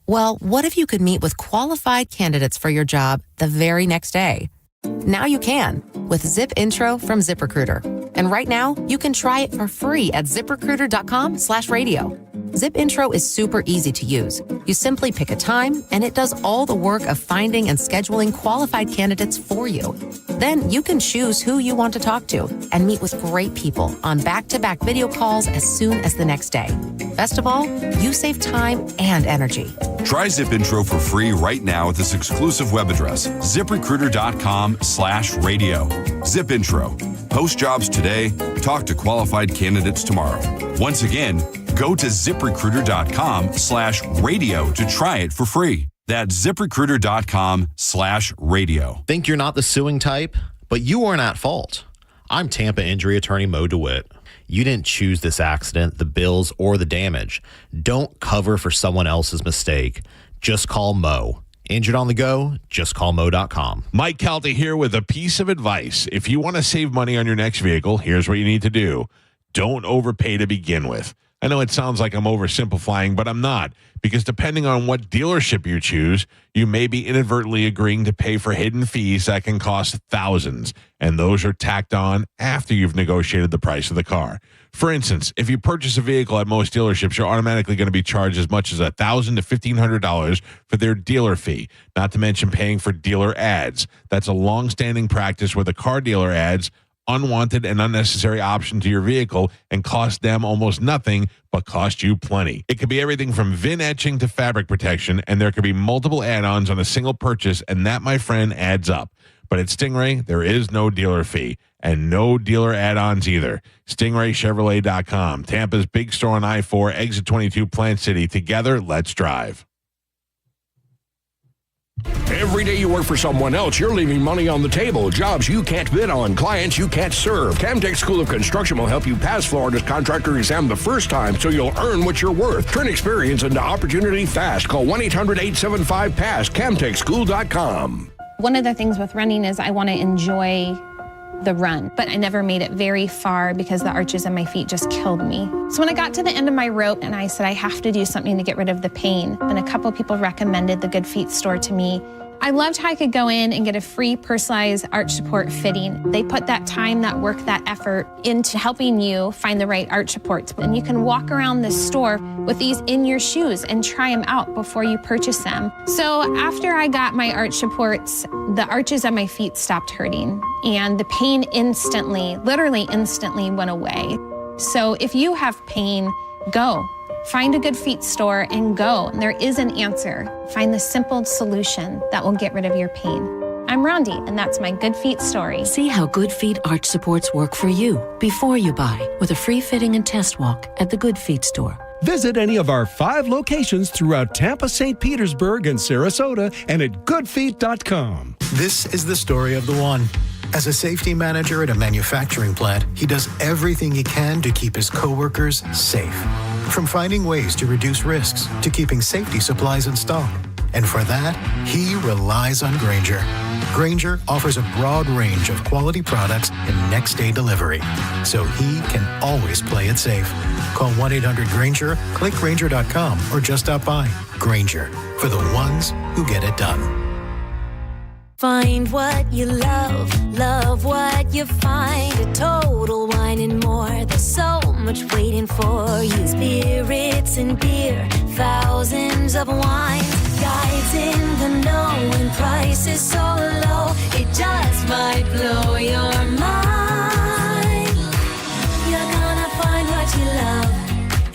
Well, what if you could meet with qualified candidates for your job the very next day? Now you can with Zip Intro from ZipRecruiter. And right now, you can try it for free at ZipRecruiter.com/radio. Zip Intro is super easy to use. You simply pick a time, and it does all the work of finding and scheduling qualified candidates for you. Then you can choose who you want to talk to and meet with great people on back-to-back video calls as soon as the next day. Best of all, you save time and energy. Try Zip Intro for free right now at this exclusive web address, ZipRecruiter.com/radio. Zip Intro. Post jobs today. Talk to qualified candidates tomorrow. Once again, go to ZipRecruiter.com/radio to try it for free. That's ZipRecruiter.com/radio. Think you're not the suing type, but you weren't at fault. I'm Tampa injury attorney Mo DeWitt. You didn't choose this accident, the bills, or the damage. Don't cover for someone else's mistake. Just call Mo. Injured on the go? Just call Mo.com. Mike Calta here with a piece of advice. If you want to save money on your next vehicle, here's what you need to do. don't overpay to begin with. I know it sounds like I'm oversimplifying, but I'm not, because depending on what dealership you choose, you may be inadvertently agreeing to pay for hidden fees that can cost thousands, and those are tacked on after you've negotiated the price of the car. For instance, if you purchase a vehicle at most dealerships, you're automatically going to be charged as much as $1,000 to $1,500 for their dealer fee, not to mention paying for dealer ads. That's a long-standing practice where the car dealer adds unwanted and unnecessary option to your vehicle and cost them almost nothing, but cost you plenty. It could be everything from VIN etching to fabric protection, and there could be multiple add-ons on a single purchase, and that, my friend, adds up. But at Stingray, there is no dealer fee and no dealer add-ons either. StingrayChevrolet.com, Tampa's big store on I-4, exit 22, Plant City. Together, let's drive. Every day you work for someone else, you're leaving money on the table. Jobs you can't bid on, clients you can't serve. Camtech School of Construction will help you pass Florida's contractor exam the first time so you'll earn what you're worth. Turn experience into opportunity fast. Call 1-800-875-PASS, camtechschool.com. One of the things with running is I want to enjoy the run, but I never made it very far because the arches in my feet just killed me. So when I got to the end of my rope and I said I have to do something to get rid of the pain, and a couple people recommended the Good Feet store to me. I loved how I could go in and get a free personalized arch support fitting. They put that time, that work, that effort into helping you find the right arch supports. And you can walk around this store with these in your shoes and try them out before you purchase them. So after I got my arch supports, the arches on my feet stopped hurting and the pain instantly, literally instantly went away. So if you have pain, go. Find a Good Feet store and go. There is an answer. Find the simple solution that will get rid of your pain. I'm Rondi, and that's my Good Feet story. See how Good Feet arch supports work for you before you buy with a free fitting and test walk at the Good Feet store. Visit any of our 5 locations throughout Tampa, St. Petersburg, and Sarasota, and at goodfeet.com. This is the story of the one. As a safety manager at a manufacturing plant, he does everything he can to keep his coworkers safe. From finding ways to reduce risks to keeping safety supplies in stock. And for that, he relies on Grainger. Grainger offers a broad range of quality products and next-day delivery, so he can always play it safe. Call 1-800-GRAINGER, click Grainger.com, or just stop by. Grainger, for the ones who get it done. Find what you love, love what you find. A Total Wine and More. There's so much waiting for you. Spirits and beer, thousands of wines. Guides in the know and prices so low. It just might blow your mind. You're gonna find what you love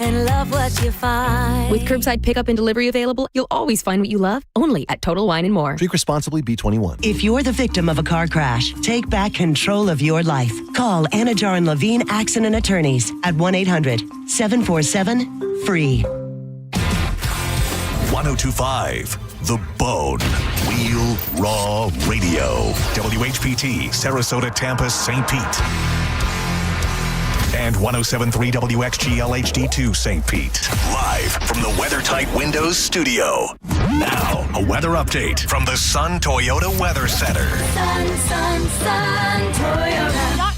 and love what you find. With curbside pickup and delivery available, you'll always find what you love, only at Total Wine & More. Drink responsibly, B21. If you're the victim of a car crash, take back control of your life. Call Anajar and Levine Accident Attorneys at 1-800-747-FREE. 1025 The Bone. Real Raw Radio. WHPT, Sarasota, Tampa, St. Pete. And 107.3 WXGL HD2 St. Pete. Live from the WeatherTight Windows studio. Now, a weather update from the Sun Toyota Weather Center. Sun, Toyota.com.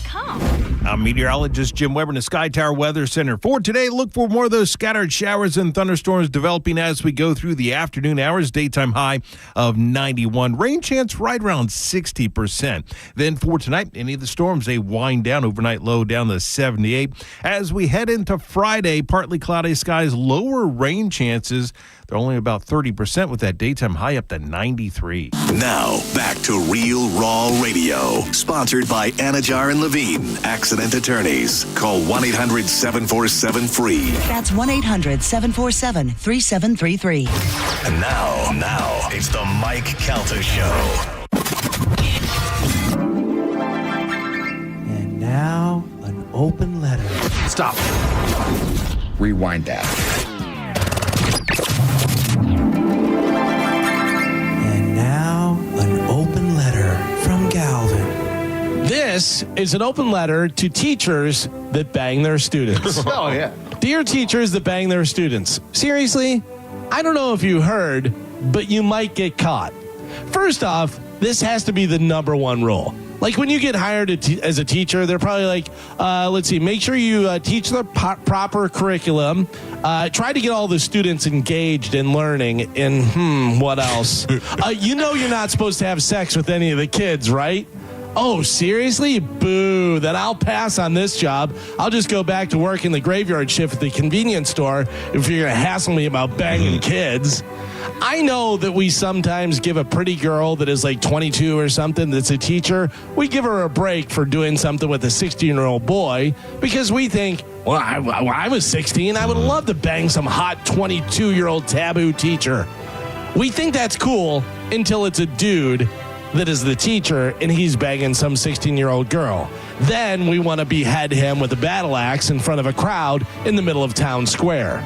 I'm meteorologist Jim Weber in the Sky Tower Weather Center. For today, look for more of those scattered showers and thunderstorms developing as we go through the afternoon hours. Daytime high of 91. Rain chance right around 60%. Then for tonight, any of the storms, they wind down. Overnight low down to 78. As we head into Friday, partly cloudy skies, lower rain chances. They're only about 30% with that daytime high up to 93. Now, back to Real Raw Radio. Sponsored by Anajar and Levine, Accident Attorneys. Call 1-800-747-FREE. That's 1-800-747-3733. And now, it's the Mike Calta Show. And now, an open letter. Stop. Rewind that. And now, an open letter from Galvin. This is an open letter to teachers that bang their students. Oh, yeah. Dear teachers that bang their students, seriously, I don't know if you heard, but you might get caught. First off, this has to be the number one rule. Like when you get hired as a teacher, they're probably like, let's see, make sure you teach the proper curriculum. Try to get all the students engaged in learning. And what else? You know you're not supposed to have sex with any of the kids, right? Oh, seriously? Boo. Then I'll pass on this job. I'll just go back to work in the graveyard shift at the convenience store if you're going to hassle me about banging kids. I know that we sometimes give a pretty girl that is like 22 or something that's a teacher, we give her a break for doing something with a 16-year-old boy because we think, well, when I was 16, I would love to bang some hot 22-year-old taboo teacher. We think that's cool until it's a dude that is the teacher and he's banging some 16-year-old girl. Then we want to behead him with a battle axe in front of a crowd in the middle of town square.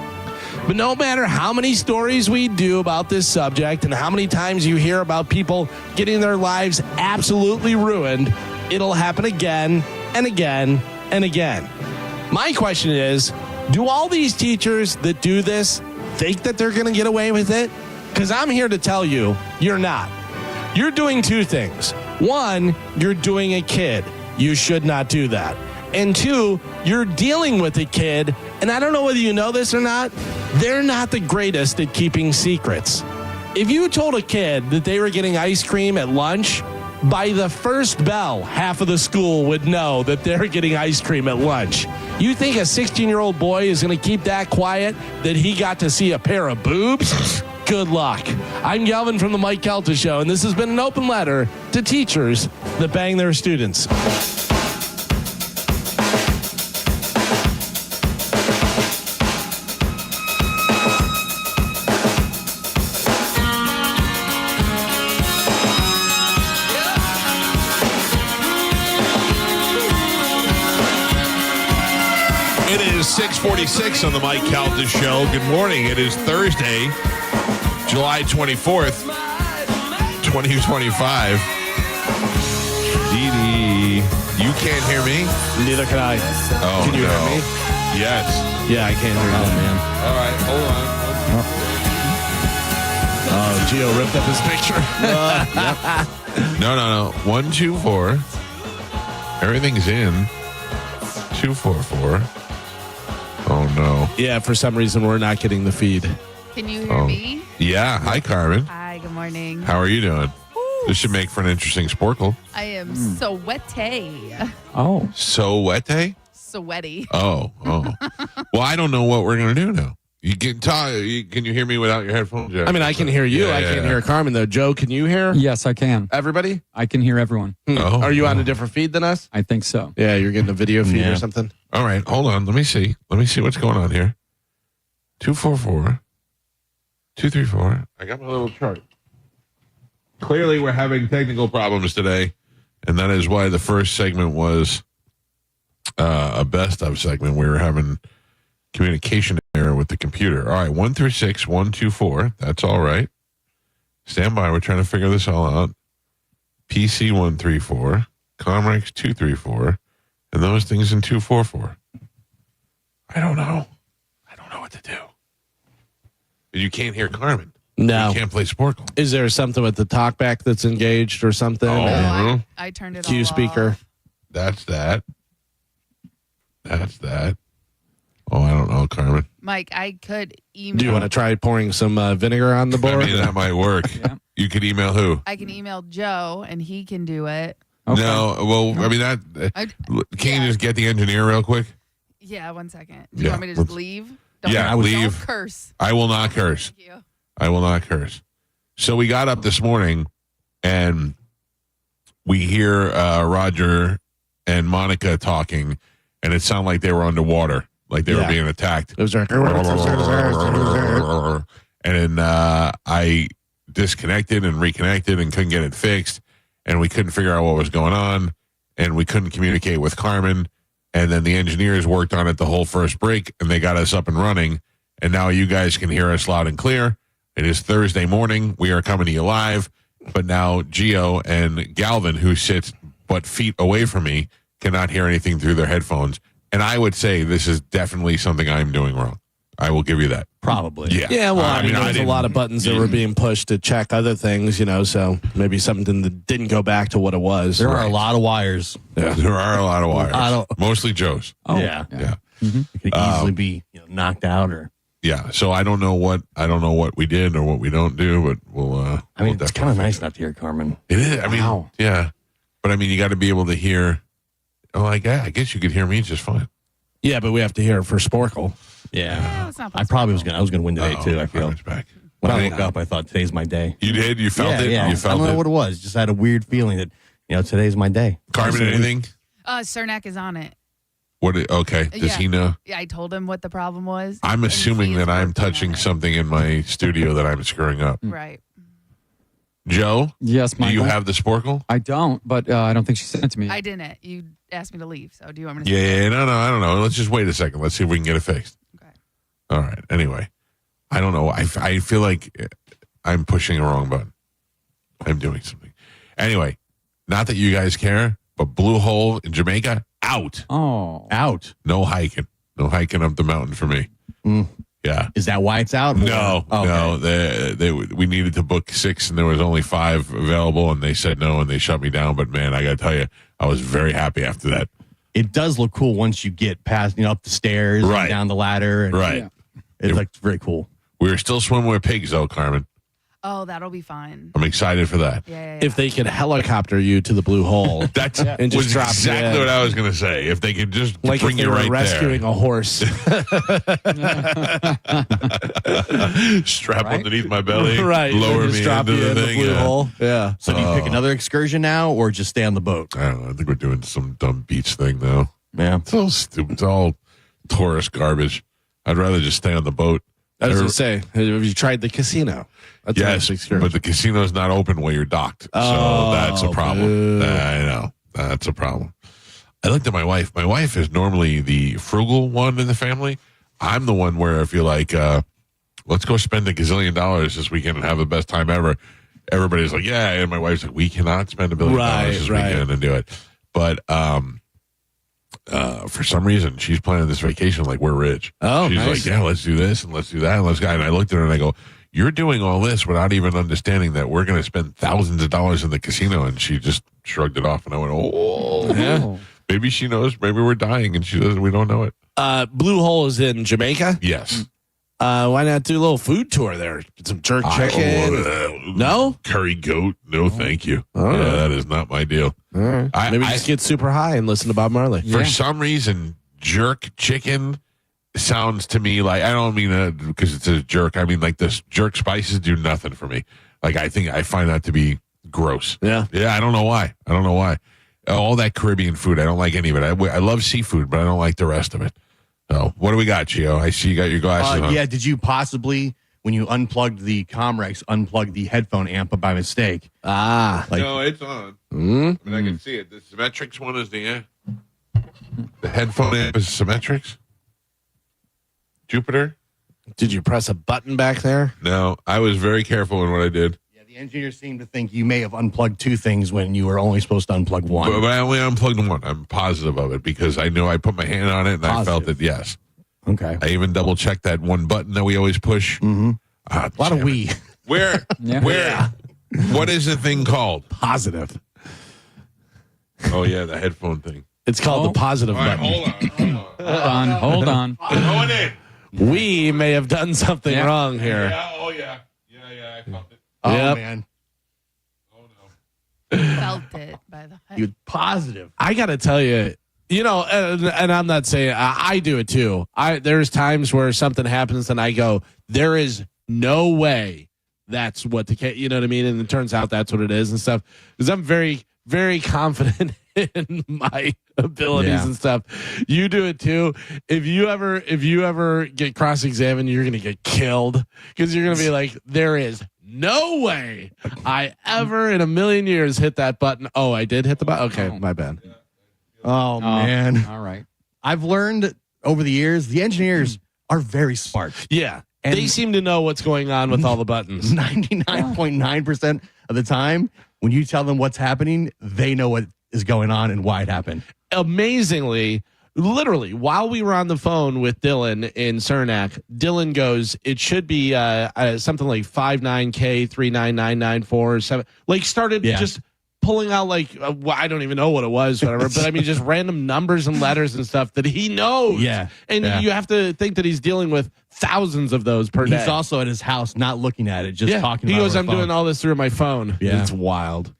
But no matter how many stories we do about this subject and how many times you hear about people getting their lives absolutely ruined, it'll happen again and again and again. My question is, do all these teachers that do this think that they're going to get away with it? Because I'm here to tell you, you're not. You're doing two things. One, you're doing a kid. You should not do that. And two, you're dealing with a kid, and I don't know whether you know this or not, they're not the greatest at keeping secrets. If you told a kid that they were getting ice cream at lunch, by the first bell, half of the school would know that they're getting ice cream at lunch. You think a 16-year-old boy is going to keep that quiet that he got to see a pair of boobs? Good luck. I'm Galvin from the Mike Calta Show, and this has been an open letter to teachers that bang their students. It is 6:46 on the Mike Calta Show. Good morning. It is Thursday, July 24th, 2025. Dee, you can't hear me? Neither can I. Oh, can you no. hear me? Yes. Yeah, I can't hear you. Man. All right, hold on. Oh, Gio ripped up his picture. Yep. No. 1, 2, 4. Everything's in. 2, 4, 4. Oh, no. Yeah, for some reason, we're not getting the feed. Can you hear me? Yeah. Hi, Carmen. Hi, good morning. How are you doing? Woo. This should make for an interesting sporkle. I am sweaty. Oh. So wet-ay? Sweaty. Oh. Well, I don't know what we're going to do now. You can talk. Can you hear me without your headphones? I mean, I can hear you. I can't hear Carmen, though. Joe, can you hear? Yes, I can. Everybody? I can hear everyone. Oh, are you on a different feed than us? I think so. Yeah, you're getting a video feed or something? All right, hold on. Let me see what's going on here. 244, 234. I got my little chart. Clearly, we're having technical problems today, and that is why the first segment was a best of segment. We were having communication error with the computer. All right, 1 through 6, 1, 2, 4. That's all right. Stand by. We're trying to figure this all out. PC 1, 3, 4. Comrex 2, 3, 4. And those things in 2, 4, 4. I don't know what to do. You can't hear Carmen. No. You can't play Sporkle. Is there something with the talkback that's engaged or something? Oh, I turned it Q all speaker. off. That's that. Oh, I don't know, Carmen. Mike, I could email. Do you want to try pouring some vinegar on the board? I mean, that might work. Yeah. You could email who? I can email Joe, and he can do it. Okay. No, well, I mean, can you just get the engineer real quick? Yeah, 1 second. Do you want me to just leave? Leave. Don't curse. I will not curse. Thank you. I will not curse. So we got up this morning, and we hear Roger and Monica talking, and it sounded like they were underwater, like they were being attacked. It was like, and then I disconnected and reconnected and couldn't get it fixed, and we couldn't figure out what was going on, and we couldn't communicate with Carmen. And then the engineers worked on it the whole first break, and they got us up and running. And now you guys can hear us loud and clear. It is Thursday morning. We are coming to you live. But now Gio and Galvin, who sits but feet away from me, cannot hear anything through their headphones. And I would say this is definitely something I'm doing wrong. I will give you that. Probably. Yeah. Yeah, well, I mean, I there's a didn't- lot of buttons that were being pushed to check other things, so maybe something that didn't go back to what it was. There are a lot of wires. Yeah. There are a lot of wires. Mostly Joe's. Oh, yeah. It could easily be knocked out or. Yeah. So I don't know what we did or what we don't do, but we'll. I mean, it's kind of nice not to hear Carmen. It is. I mean, yeah. But I mean, you got to be able to hear. Oh, I guess you could hear me just fine. Yeah, but we have to hear it for Sporkle. Yeah. I probably was gonna win today too. I feel. Back. When I woke up, I thought today's my day. You did? You felt it? Yeah. You felt I don't know it? what it was. Just had a weird feeling that today's my day. Carmen, anything? Cernac is on it. Okay. Does he know? Yeah, I told him what the problem was. I'm assuming that I'm touching something in my studio that I'm screwing up. Right. Joe? Yes, Michael. Do you have the Sporkle? I don't, but I don't think she sent it to me. I didn't. You asked me to leave, so do you want me to? Yeah, no, I don't know. Let's just wait a second. Let's see if we can get it fixed. Okay. All right. Anyway, I don't know. I feel like I'm pushing the wrong button. I'm doing something. Anyway, not that you guys care, but Blue Hole in Jamaica, out. Oh. Out. No hiking. No hiking up the mountain for me. Yeah. Is that why it's out? No. We needed to book 6 and there was only 5 available and they said no and they shut me down. But man, I got to tell you, I was very happy after that. It does look cool once you get past, up the stairs and down the ladder. And Right. It looks very cool. We were still swimming with pigs though, Carmen. Oh, that'll be fine. I'm excited for that. Yeah. If they could helicopter you to the Blue Hole, That's and just was drop exactly you what in. I was going to say. If they could just Like bring if they you were right rescuing there. a horse. Strap underneath my belly. Right. Lower Just me drop into you the in the thing. Blue yeah. Hole. Yeah. So do you pick another excursion now or just stay on the boat? I don't know. I think we're doing some dumb beach thing now. Yeah. It's all stupid. It's all tourist garbage. I'd rather just stay on the boat. I was going to say, have you tried the casino? That's a Yes, nice excursion. but the casino's not open while you're docked. So that's a problem. I know. That's a problem. I looked at my wife. My wife is normally the frugal one in the family. I'm the one where I feel like, let's go spend $1 gazillion this weekend and have the best time ever. Everybody's like, yeah. And my wife's like, we cannot spend $1 billion this weekend and do it. But for some reason, she's planning this vacation like we're rich. Oh, she's nice. like, yeah, let's do this and let's do that and let's go. And I looked at her and I go, you're doing all this without even understanding that we're going to spend thousands of dollars in the casino. And she just shrugged it off. And I went, oh, yeah. Maybe she knows. Maybe we're dying and she doesn't. We don't know it. Blue Hole is in Jamaica? Yes. Why not do a little food tour there? Some jerk chicken? No? Curry goat. No, thank you. All right. That is not my deal. All right. Maybe just get super high and listen to Bob Marley. For some reason, jerk chicken sounds to me like, I don't mean because it's a jerk. I mean, like this jerk spices do nothing for me. Like, I find that to be gross. Yeah. Yeah, I don't know why. All that Caribbean food, I don't like any of it. I love seafood, but I don't like the rest of it. So, what do we got, Gio? I see you got your glasses on. Yeah, did you possibly, when you unplugged the Comrex, unplug the headphone amp by mistake? No, it's on. I mean, I can see it. The Symmetrics one is the headphone amp is Symmetrics? Jupiter? Did you press a button back there? No, I was very careful in what I did. Yeah, the engineers seem to think you may have unplugged 2 things when you were only supposed to unplug 1. But I only unplugged one. I'm positive of it because I know I put my hand on it and I felt it, yes. Okay. I even double checked that one button that we always push. Mm-hmm. A lot of we. Where? What is the thing called? Positive. Oh, yeah, the headphone thing. It's called the positive All right, button. Hold on. I'm going in. We may have done something wrong here. Yeah, oh, yeah. Yeah, I felt it. Oh, Yep. man. Felt it by the You're positive. I got to tell you, and I'm not saying I do it too. There's times where something happens and I go, there is no way that's what you know what I mean? And it turns out that's what it is and stuff. Because I'm very, very confident in my abilities and stuff. You do it too. If you ever get cross-examined, you're going to get killed because you're going to be like, there is no way I ever in a million years hit that button. Oh, I did hit the button. Okay, my bad. Oh, man. All right. I've learned over the years, the engineers are very smart. Yeah. And they seem to know what's going on with all the buttons. 99.9% of the time, when you tell them what's happening, they know what is going on and why it happened. Amazingly, Literally, while we were on the phone with Dylan in Cernac, Dylan goes, it should be something like 59K 39994 like started just pulling out like I don't even know what it was, whatever. But I mean, just random numbers and letters and stuff that he knows. Yeah, and you have to think that he's dealing with thousands of those per day. He's also at his house, not looking at it, just talking. He about goes, I'm doing all this through my phone. Yeah, it's wild.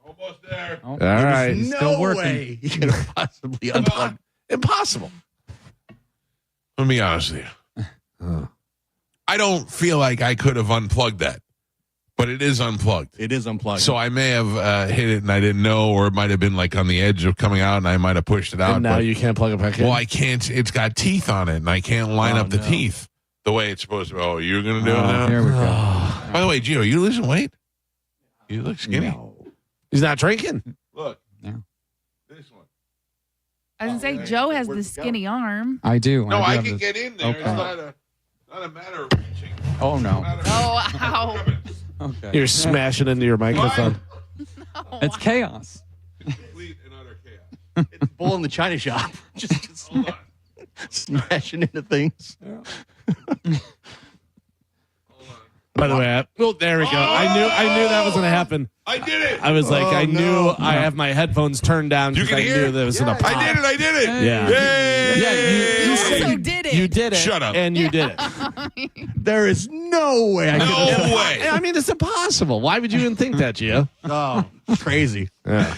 Almost there. All right, no still working. way he could have possibly unplugged. Impossible. Let me be honest with you. I don't feel like I could have unplugged that, but it is unplugged. It is unplugged. So I may have hit it and I didn't know, or it might have been like on the edge of coming out and I might have pushed it out. And now you can't plug it back in? Well, I can't. It's got teeth on it and I can't line up the teeth the way it's supposed to. Oh, you're going to do it now? Here we go. By the way, Gio, you losing weight? You look skinny. No. He's not drinking. Look. No. This one. I was going to say, Joe has the skinny arm. I do. No, I have can this. get in there. Okay. It's not a matter of reaching. Oh, no. Oh, ow. Okay. You're smashing into your microphone. It's chaos. Complete and utter chaos. It's bull in the china shop. Just Hold on. smashing into things. By the way, there we go. I knew that was going to happen. I did it. I was like, I knew I have my headphones turned down because I knew there was in a pot. I did it. Yeah. Yay. You also did it. You did it. Shut up. And you did it. There is no way I could have done No that. way. I mean, it's impossible. Why would you even think that, Gio? Oh, crazy. Yeah.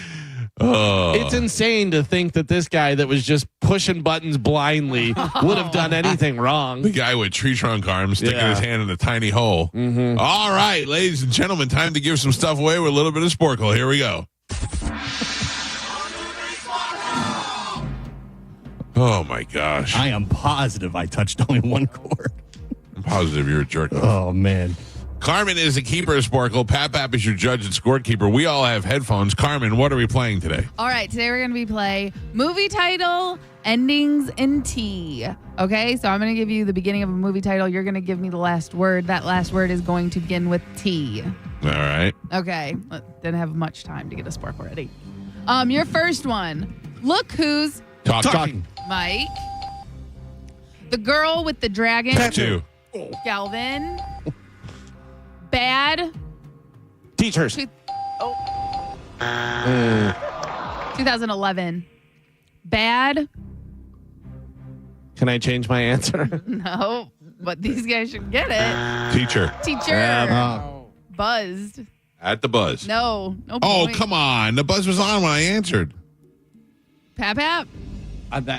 It's insane to think that this guy that was just pushing buttons blindly would have done anything wrong. The guy with tree trunk arms sticking his hand in a tiny hole. Mm-hmm. All right, ladies and gentlemen, time to give some stuff away with a little bit of Sporkle. Here we go. Oh, my gosh. I am positive I touched only one chord. I'm positive you're a jerk. Oh, man. Carmen is the keeper of Sporkle. Pap is your judge and scorekeeper. We all have headphones. Carmen, what are we playing today? All right, today we're going to be playing movie title endings in T. Okay, so I'm going to give you the beginning of a movie title. You're going to give me the last word. That last word is going to begin with T. All right. Okay, didn't have much time to get a spark already. Your first one. Look who's Talking. Mike. The girl with the dragon. Two. Galvin. Bad. Teachers. 2011. Bad. Can I change my answer? No, but these guys should get it. Teacher. Buzzed. At the buzz. No Oh, point. come on. The buzz was on when I answered. Pap.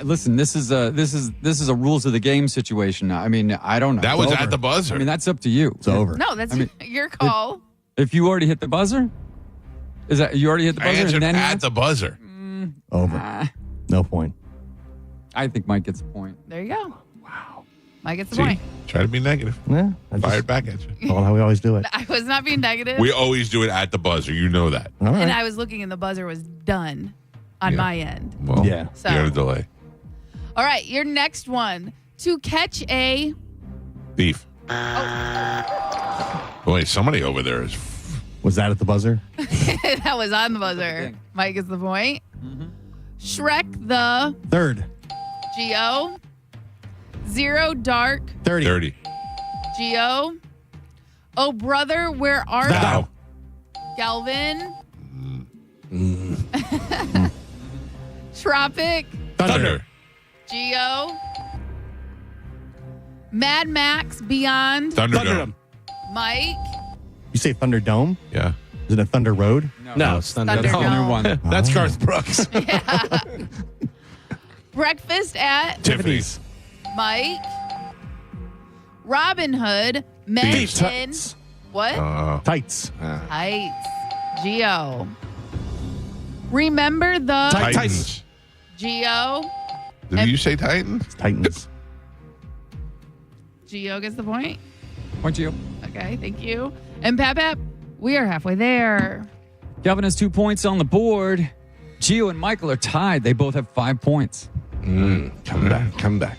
Listen, this is a rules of the game situation. I mean, I don't know. That was It's at over. the buzzer. I mean, that's up to you. It's over. No, that's your call. If you already hit the buzzer, is that you already hit the I buzzer? answered and then at the buzzer. Over. No point. I think Mike gets a point. There you go. Wow. Mike gets the See, point. try to be negative. Yeah. Fired back at you. Well, how we always do it. I was not being negative. We always do it at the buzzer. You know that. All right. And I was looking and the buzzer was done on my end. Well, Yeah. So- you had a delay. All right, your next one. To catch a... Beef. Wait, somebody over there is. Was that at the buzzer? that was on the buzzer. Mike gets the point. Shrek the... Third. Geo. Zero Dark. 30. Geo. Oh, brother, where are Thou. Galvin. Tropic. Thunder. Geo. Mad Max Beyond. Thunderdome. Mike. You say Thunderdome? Yeah. Is it a Thunder Road? No, it's Thunderdome. That's the new one. That's Garth Brooks. Breakfast at Tiffany's. Mike. Robin Hood. Men Beef. in what? Tights. Heights. Geo. Remember the Titans. Geo. Did you say Titans? It's Titans. Geo gets the point. Point you. Okay, thank you. And Pap, we are halfway there. Galvin has 2 points on the board. Gio and Michael are tied. They both have 5 points. Come back.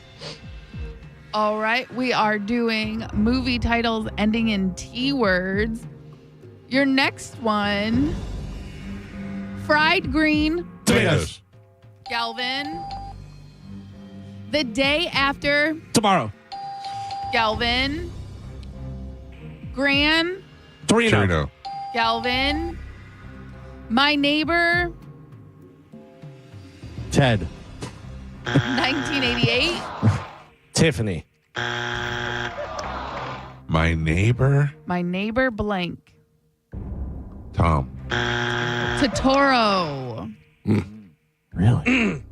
All right, we are doing movie titles ending in T words. Your next one, fried green, Tomatoes. Galvin, The day after Tomorrow. Galvin. Gran. Torino. Galvin. My neighbor. Ted. 1988. Tiffany. My neighbor. My neighbor blank. Tom. Totoro. Really?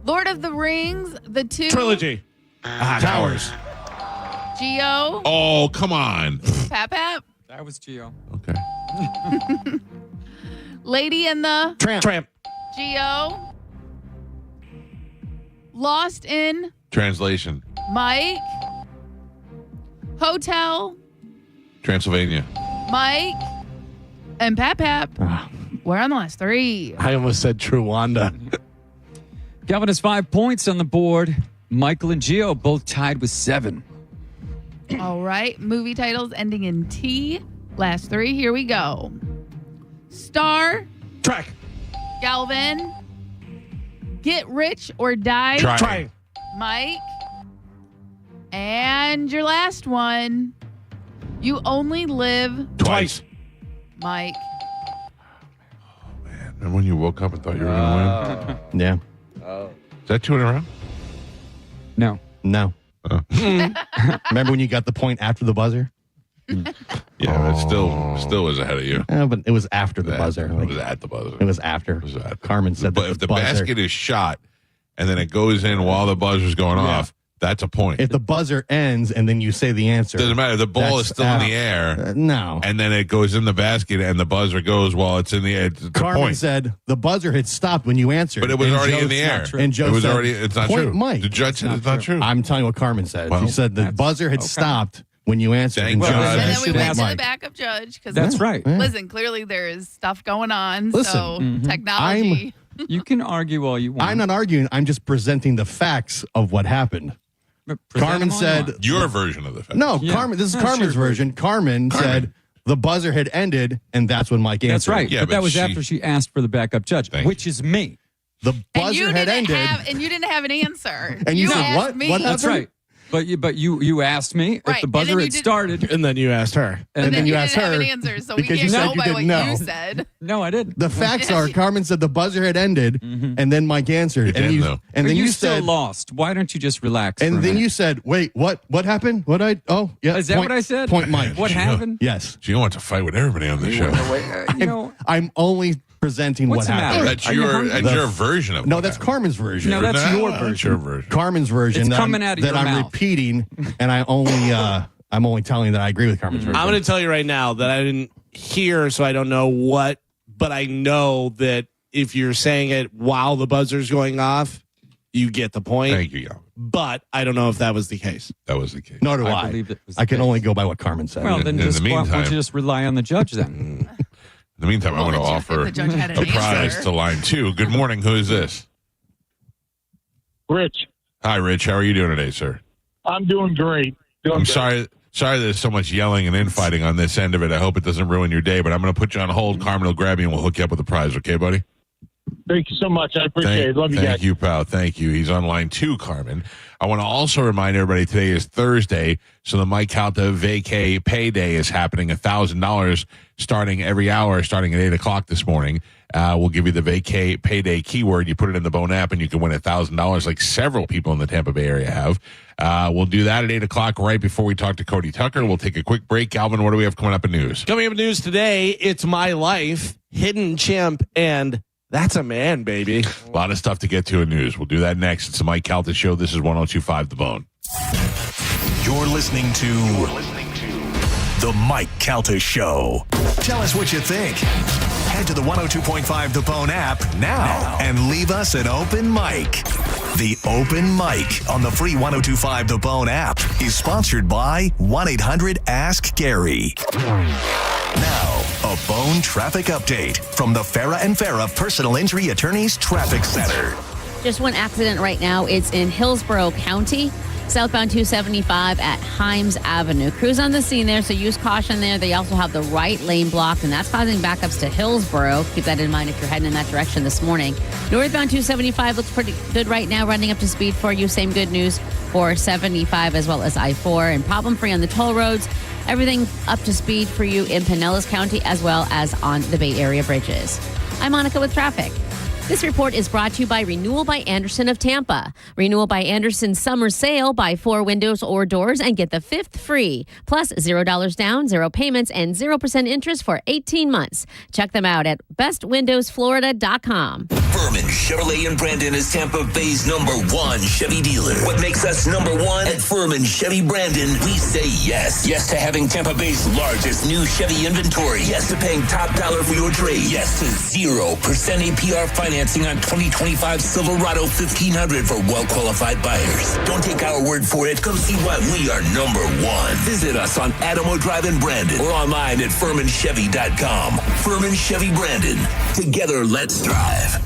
Lord of the Rings, the two. Trilogy. Towers. Geo. Oh, come on. Pap. That was Geo. Okay. Lady and the Tramp. Geo. Lost in Translation. Mike. Hotel. Transylvania. Mike. And Pap. We're on the last three. I almost said True Wanda. Galvin has 5 points on the board. Michael and Geo both tied with 7. All right. Movie titles ending in T. Last three. Here we go. Star. Track. Galvin. Get Rich or Die. Try. Mike. And your last one. You Only Live Twice. Mike. And when you woke up and thought you were going to win? Yeah. Is that 2 in a row? No. Remember when you got the point after the buzzer? Yeah, but still was ahead of you. But it was after the buzzer. It was at the buzzer. It was after. Carmen said But that if the buzzer, basket is shot and then it goes in while the buzzer's going off, that's a point. if the buzzer ends and then you say the answer, Doesn't matter. The ball is that's still in out. the air. No. And then it goes in the basket and the buzzer goes while it's in the air. It's a Carmen point. said the buzzer had stopped when you answered. But it was And already Joe- in the air. And Joe It was said, already- it's not point true. Mike. The judge said it's not true. I'm telling you what Carmen said. Well, she said the buzzer had stopped when you answered. Thank And Joe God. said, And then we should went ask to the Mike. backup judge. Because That's right. Yeah. Listen, clearly there is stuff going on. Listen, so technology. You can argue all you want. I'm not arguing. I'm just presenting the facts of what happened. Carmen said Your version of the fact. no. Yeah. Carmen. This is No, Carmen's sure. version. Carmen said the buzzer had ended, and that's when Mike answered. That's right. Yeah, but that but was she- after she asked for the backup judge, Thank which is me. The And buzzer you had didn't ended. and you didn't have an answer. And you said, asked what? Me. What That's right. But you asked me Right, if the and buzzer then you had did- started. And then you asked her. And then you you asked didn't have her an answer, so we because can't you said go you by didn't what know. you said. No, I didn't. The facts are Carmen said the buzzer had ended, and then Mike answered, did, and though. and then you you still said, lost. Why don't you just relax? and for a then minute? you said, wait, what? What happened? What I? Oh, yeah. Is that point- what I said? Point Mike. What happened? Yes, She wants to fight with everybody on the show. You know, I'm only presenting What's what the happened. matter? That's Are you hungry? your version of No, what that's happened. Carmen's version. No, that's your That's version. your version. Carmen's version. It's that coming I'm, out of that your I'm mouth. repeating, and I'm only telling that I agree with Carmen's version. I'm going to tell you right now that I didn't hear, so I don't know what, but I know that if you're saying it while the buzzer's going off, you get the point. Thank you, Galvin. But I don't know if that was the case. That was the case. Nor do I I. believe it was I can the only go by what Carmen said. well, then in just the why don't meantime- you just rely on the judge then? In the meantime, I want to if offer the judge had an a prize answer. to line 2. Good morning. Who is this? Rich, Hi, Rich. How are you doing today, sir? I'm doing great. I'm sorry there's so much yelling and infighting on this end of it. I hope it doesn't ruin your day, but I'm going to put you on hold. Carmen will grab you and we'll hook you up with the prize. Okay, buddy? Thank you so much. I appreciate it. Love you guys. Thank you, pal. Thank you. He's on line 2, Carmen. I want to also remind everybody today is Thursday, so the Mike Calta Vacay Payday is happening. $1,000 starting every hour, starting at 8 o'clock this morning. We'll give you the Vacay Payday keyword. You put it in the Bone app, and you can win $1,000 like several people in the Tampa Bay area have. We'll do that at 8 o'clock right before we talk to Cody Tucker. We'll take a quick break. Galvin, what do we have coming up in news? Coming up in news today, It's My Life, Hidden Chimp, and That's a Man, baby. A lot of stuff to get to in news. We'll do that next. It's the Mike Calta Show. This is 102.5 The Bone. You're listening to The Mike Calta Show. Tell us what you think. Head to the 102.5 The Bone app now and leave us an open mic. The Open Mic on the free 102.5 The Bone app is sponsored by 1-800-ASK-GARY. Now, a Bone traffic update from the Farah and Farah Personal Injury Attorneys Traffic Center. Just one accident right now. It's in Hillsborough County. Southbound 275 at Himes Avenue. Crews on the scene there, so use caution there. They also have the right lane blocked, and that's causing backups to Hillsborough. Keep that in mind if you're heading in that direction this morning. Northbound 275 looks pretty good right now, running up to speed for you. Same good news for 75 as well as I-4, and problem-free on the toll roads. Everything up to speed for you in Pinellas County as well as on the Bay Area bridges. I'm Monica with traffic. This report is brought to you by Renewal by Andersen of Tampa. Renewal by Andersen summer sale. Buy 4 windows or doors and get the 5th free. Plus $0 down, 0 payments, and 0% interest for 18 months. Check them out at bestwindowsflorida.com. Furman Chevrolet in Brandon is Tampa Bay's #1 Chevy dealer. What makes us #1? At Furman Chevy Brandon, we say yes. Yes to having Tampa Bay's largest new Chevy inventory. Yes to paying top dollar for your trade. Yes to 0% APR financing on 2025 Silverado 1500 for well-qualified buyers. Don't take our word for it. Come see why we are #1. Visit us on Adamo Drive in Brandon or online at FurmanChevy.com. Furman Chevy Brandon. Together, let's drive.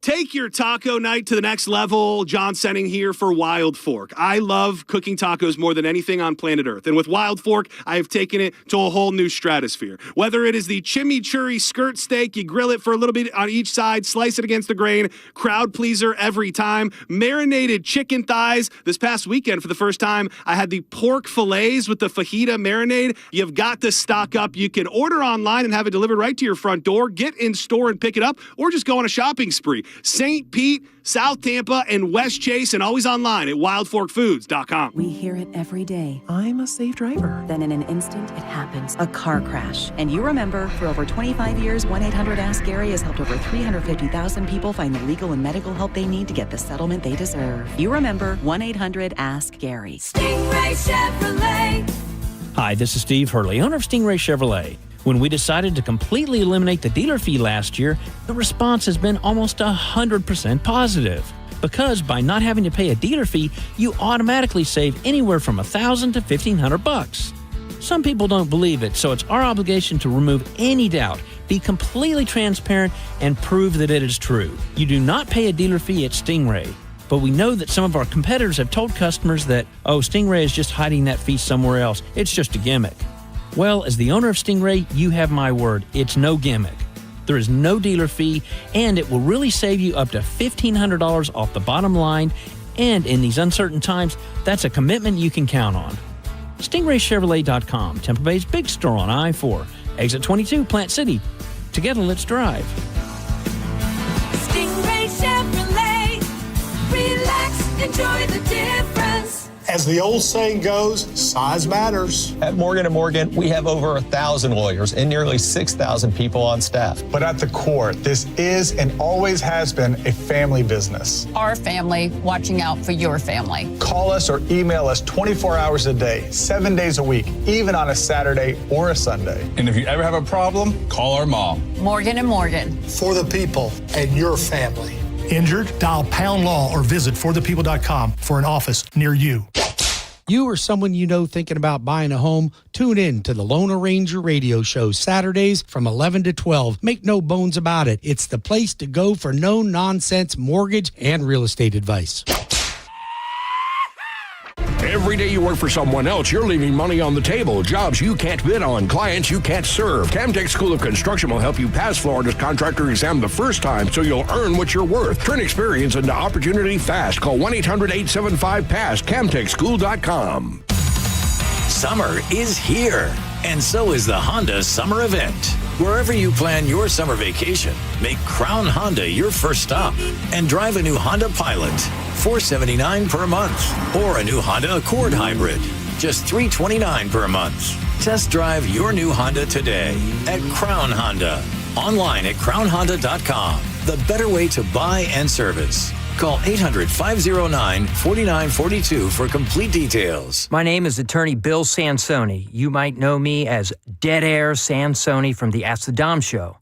Take your taco night to the next level. John Senning here for Wild Fork. I love cooking tacos more than anything on planet Earth. And with Wild Fork, I have taken it to a whole new stratosphere. Whether it is the chimichurri skirt steak, you grill it for a little bit on each side, slice it against the grain, crowd pleaser every time. Marinated chicken thighs. This past weekend, for the first time, I had the pork fillets with the fajita marinade. You've got to stock up. You can order online and have it delivered right to your front door. Get in store and pick it up, or just go on a shopping spree. St. Pete, South Tampa, and West Chase, and always online at wildforkfoods.com. We hear it every day. I'm a safe driver. Then in an instant, it happens. A car crash. And you remember, for over 25 years, 1-800-ASK-GARY has helped over 350,000 people find the legal and medical help they need to get the settlement they deserve. You remember 1-800-ASK-GARY. Stingray Chevrolet. Hi, this is Steve Hurley, owner of Stingray Chevrolet. When we decided to completely eliminate the dealer fee last year, the response has been almost 100% positive. Because by not having to pay a dealer fee, you automatically save anywhere from $1,000 to $1,500. Some people don't believe it, so it's our obligation to remove any doubt, be completely transparent, and prove that it is true. You do not pay a dealer fee at Stingray. But we know that some of our competitors have told customers that, oh, Stingray is just hiding that fee somewhere else. It's just a gimmick. Well, as the owner of Stingray, you have my word. It's no gimmick. There is no dealer fee, and it will really save you up to $1,500 off the bottom line. And in these uncertain times, that's a commitment you can count on. StingrayChevrolet.com, Tampa Bay's big store on I-4, exit 22, Plant City. Together, let's drive. Stingray Chevrolet. Relax, enjoy the difference. As the old saying goes, size matters. At Morgan & Morgan, we have over 1,000 lawyers and nearly 6,000 people on staff. But at the core, this is and always has been a family business. Our family watching out for your family. Call us or email us 24 hours a day, 7 days a week, even on a Saturday or a Sunday. And if you ever have a problem, call our mom. Morgan & Morgan. For the people and your family. Injured? Dial Pound Law or visit forthepeople.com for an office near you. You or someone you know thinking about buying a home, tune in to the Lone Ranger radio show Saturdays from 11 to 12. Make no bones about it. It's the place to go for no-nonsense mortgage and real estate advice. Every day you work for someone else, you're leaving money on the table. Jobs you can't bid on, clients you can't serve. Camtech School of Construction will help you pass Florida's contractor exam the first time so you'll earn what you're worth. Turn experience into opportunity fast. Call 1-800-875-PASS, camtechschool.com. Summer is here, and so is the Honda Summer Event. Wherever you plan your summer vacation, make Crown Honda your first stop and drive a new Honda Pilot, $479 per month, or a new Honda Accord Hybrid, just $329 per month. Test drive your new Honda today at Crown Honda. Online at crownhonda.com. The better way to buy and service. Call 800-509-4942 for complete details. My name is attorney Bill Sansoni. You might know me as Dead Air Sansoni from the Ask the Dom show.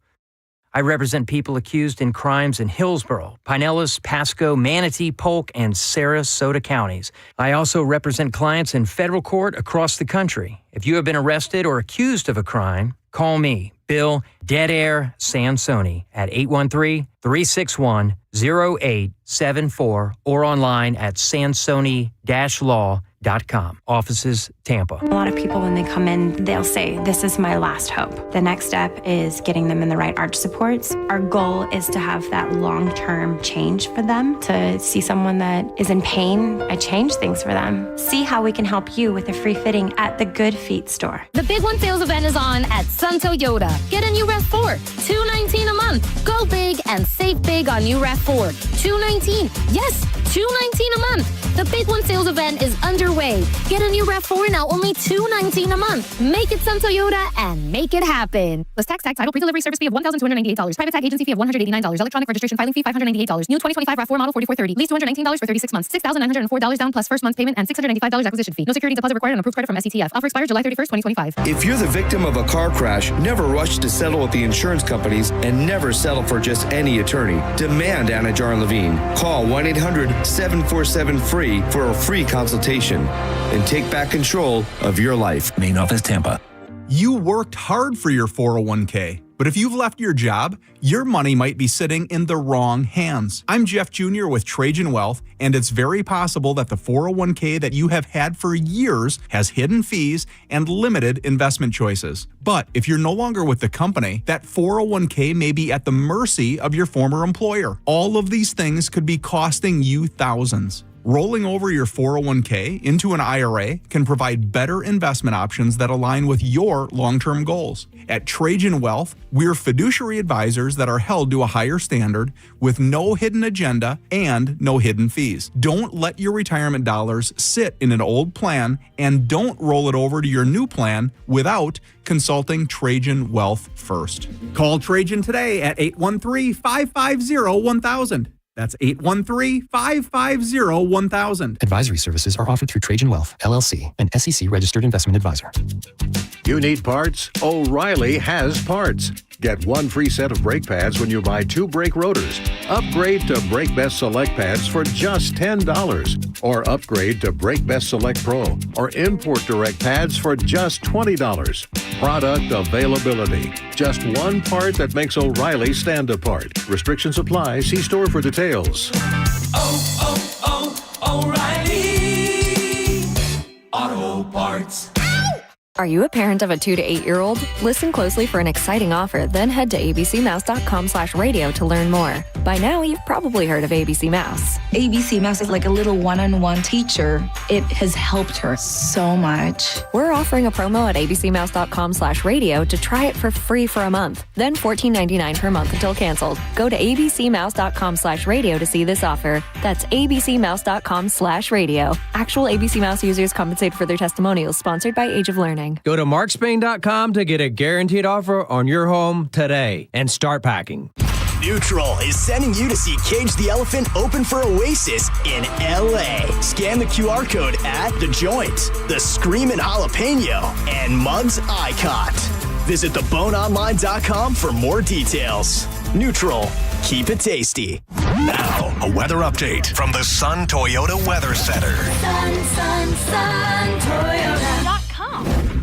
I represent people accused in crimes in Hillsborough, Pinellas, Pasco, Manatee, Polk, and Sarasota counties. I also represent clients in federal court across the country. If you have been arrested or accused of a crime, Call me, Bill Dead Air Sansoni, at 813-361-0874 or online at sansoni-law.com. Offices, Tampa. A lot of people, when they come in, they'll say, this is my last hope. The next step is getting them in the right arch supports. Our goal is to have that long-term change for them, to see someone that is in pain. I change things for them. See how we can help you with a free fitting at the Good Feet store. The Big One sales event is on at Sun Toyota. Get a new RAV4, $219 a month. Go big and save big on new RAV4, $219. Yes, $219 a month. The Big One sales event is underway. Get a new RAV4 now, only $219 a month. Make it Sun Toyota and make it happen. List tax, title, pre-delivery service fee of $1,298. Private tag agency fee of $189. Electronic registration filing fee $588. New 2025 RAV4 model $4,430. Lease $219 for 36 months. $6,904 down plus first month payment and $695 acquisition fee. No security deposit required on approved credit from SETF. Offer expires July 31st, 2025. If you're the victim of a car crash, never rush to settle with the insurance companies and never settle for just any attorney. Demand Anajar and Levine. Call 1-800-747-FREE for a free consultation and take back control of your life. Main office, Tampa. You worked hard for your 401k, but if you've left your job, your money might be sitting in the wrong hands. I'm Jeff Jr. with Trajan Wealth, and it's very possible that the 401k that you have had for years has hidden fees and limited investment choices. But if you're no longer with the company, that 401k may be at the mercy of your former employer. All of these things could be costing you thousands. Rolling over your 401k into an IRA can provide better investment options that align with your long-term goals. At Trajan Wealth, we're fiduciary advisors that are held to a higher standard with no hidden agenda and no hidden fees. Don't let your retirement dollars sit in an old plan, and don't roll it over to your new plan without consulting Trajan Wealth first. Call Trajan today at 813-550-1000. That's 813-550-1000. Advisory services are offered through Trajan Wealth, LLC, an SEC-registered investment advisor. You need parts? O'Reilly has parts. Get one free set of brake pads when you buy 2 brake rotors. Upgrade to Brake Best Select pads for just $10. Or upgrade to Brake Best Select Pro or Import Direct pads for just $20. Product availability. Just one part that makes O'Reilly stand apart. Restrictions apply. See store for details. O'Reilly Auto Parts. Are you a parent of a 2 to 8-year-old? Listen closely for an exciting offer, then head to abcmouse.com/radio to learn more. By now, you've probably heard of ABC Mouse. ABC Mouse is like a little one-on-one teacher. It has helped her so much. We're offering a promo at abcmouse.com/radio to try it for free for a month, then $14.99 per month until canceled. Go to abcmouse.com/radio to see this offer. That's abcmouse.com/radio. Actual ABC Mouse users compensate for their testimonials, sponsored by Age of Learning. Go to markspain.com to get a guaranteed offer on your home today and start packing. Neutral is sending you to see Cage the Elephant open for Oasis in LA. Scan the QR code at The Joint, The Screamin' Jalapeno, and Muggs Icot. Visit theboneonline.com for more details. Neutral, keep it tasty. Now, a weather update from the Sun Toyota Weather Center. Sun Toyota.com.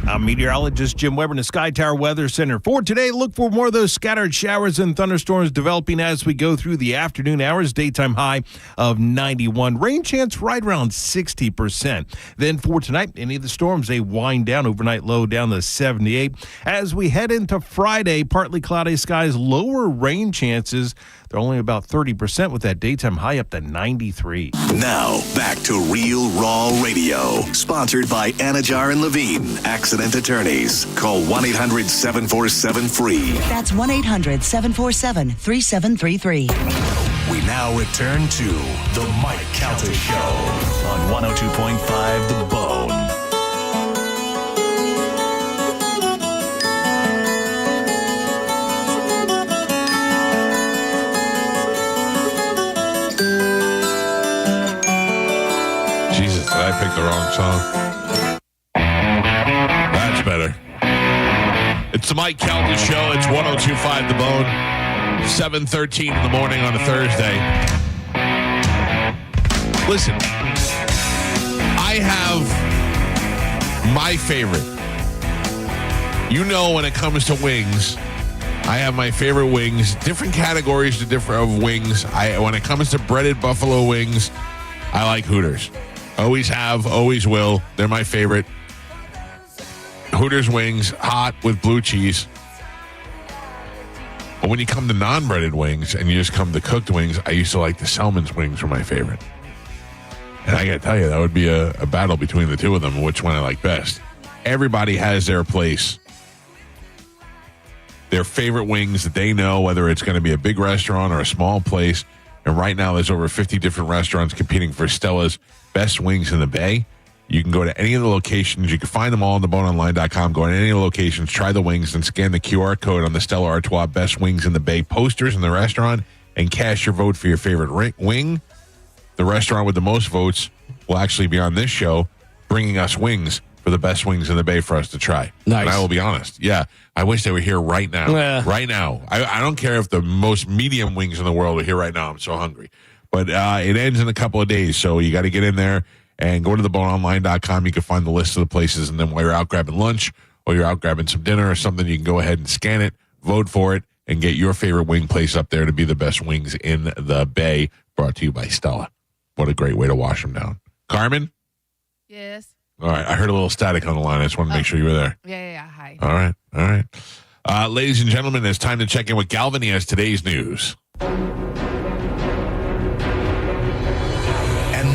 I'm meteorologist Jim Weber in the Sky Tower Weather Center. For today, look for more of those scattered showers and thunderstorms developing as we go through the afternoon hours. Daytime high of 91. Rain chance right around 60%. Then for tonight, any of the storms, they wind down. Overnight low down to 78. As we head into Friday, partly cloudy skies, lower rain chances. They're only about 30% with that daytime high up to 93. Now, back to Real Raw Radio. Sponsored by Anajar and Levine, accident attorneys. Call 1-800-747-FREE. That's 1-800-747-3733. We now return to The Mike Calta Show on 102.5 The Bone. I picked the wrong song. That's better. It's the Mike Calta Show. It's 102.5 The Bone. 7:13 in the morning on a Thursday. Listen, I have my favorite You know, when it comes to wings, I have my favorite wings, different categories of wings. When it comes to breaded buffalo wings, I like Hooters. Always have, always will. They're my favorite. Hooters wings, hot with blue cheese. But when you come to non-breaded wings and you just come to cooked wings, I used to like the Selman's wings were my favorite. And I got to tell you, that would be a battle between the two of them, which one I like best. Everybody has their place. Their favorite wings that they know, whether it's going to be a big restaurant or a small place. And right now, there's over 50 different restaurants competing for Stella's best wings in the Bay. You can go to any of the locations. You can find them all on theboneonline.com. Go to any of the locations, try the wings, and scan the QR code on the Stella Artois Best Wings in the Bay posters in the restaurant and cast your vote for your favorite wing. The restaurant with the most votes will actually be on this show, bringing us wings for the best wings in the Bay for us to try. Nice. And I will be honest. Yeah, I wish they were here right now. Yeah. Right now. I don't care if the most medium wings in the world are here right now. I'm so hungry. But it ends in a couple of days, so you got to get in there and go to theboneonline.com. You can find the list of the places, and then while you're out grabbing lunch or you're out grabbing some dinner or something, you can go ahead and scan it, vote for it, and get your favorite wing place up there to be the best wings in the Bay, brought to you by Stella. What a great way to wash them down. Carmen? Yes. All right. I heard a little static on the line. I just wanted to make sure you were there. Yeah. Hi. All right. Ladies and gentlemen, it's time to check in with Galvin. He has today's news. And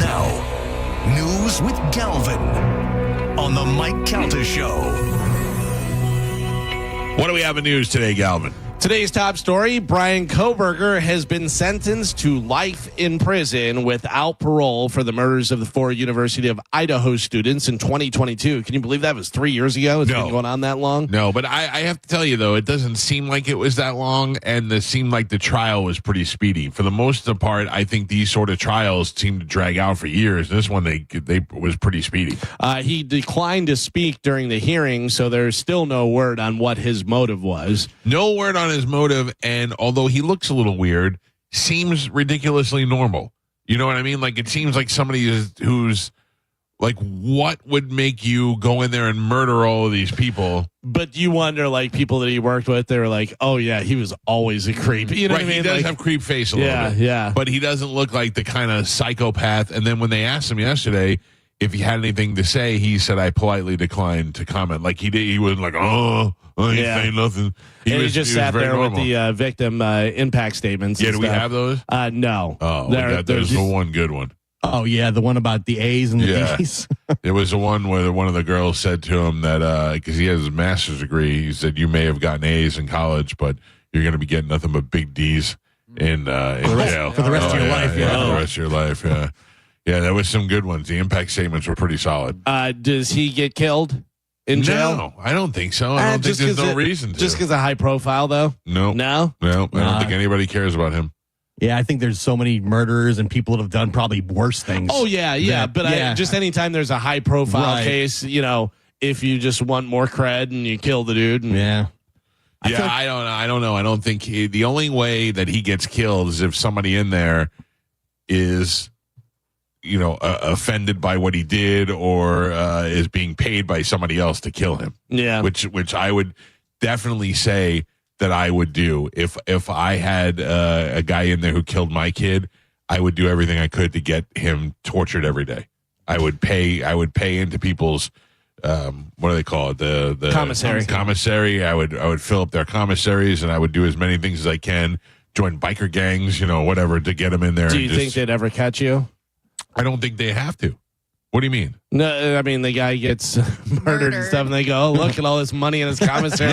now, news with Galvin on the Mike Calta Show. What do we have in news today, Galvin? Today's top story, Brian Koberger has been sentenced to life in prison without parole for the murders of the 4 University of Idaho students in 2022. Can you believe that was 3 years ago? It's been going on that long? No, but I have to tell you, though, it doesn't seem like it was that long, and it seemed like the trial was pretty speedy. For the most of the part, I think these sort of trials seem to drag out for years. This one, they was pretty speedy. He declined to speak during the hearing, so there's still no word on what his motive was. No word on his motive, and although he looks a little weird, seems ridiculously normal. You know what I mean? Like, it seems like somebody who's like, what would make you go in there and murder all of these people? But you wonder, like, people that he worked with, they were like, oh yeah, he was always a creep. You know what I mean? He does have creep face a little bit. Yeah. But he doesn't look like the kind of psychopath. And then when they asked him yesterday if he had anything to say, he said, I politely declined to comment. Like, he wasn't like, I ain't saying nothing. He just sat there normal. with the victim impact statements. Yeah, do we have those? No. Oh, there's the one good one. Oh, yeah, the one about the A's and the D's. It was the one where one of the girls said to him that, because he has his master's degree, he said, you may have gotten A's in college, but you're going to be getting nothing but big D's in jail. For the rest of your life, For the rest of your life, yeah. Yeah, there was some good ones. The impact statements were pretty solid. Does he get killed in jail? No, I don't think so. I don't think there's no reason to. Just because of high profile, though? No. I don't think anybody cares about him. Yeah, I think there's so many murderers and people that have done probably worse things. Oh, yeah. But just anytime there's a high profile case, if you just want more cred and you kill the dude. I don't know. I don't think the only way that he gets killed is if somebody in there is, offended by what he did or is being paid by somebody else to kill him. Yeah. Which I would definitely say that I would do. If I had a guy in there who killed my kid, I would do everything I could to get him tortured every day. I would pay into people's what do they call it? The commissary. I would fill up their commissaries, and I would do as many things as I can. Join biker gangs, whatever, to get them in there. Do you think they'd ever catch you? I don't think they have to. What do you mean? No, I mean, the guy gets murdered and stuff, and they go, oh, look at all this money in his commissary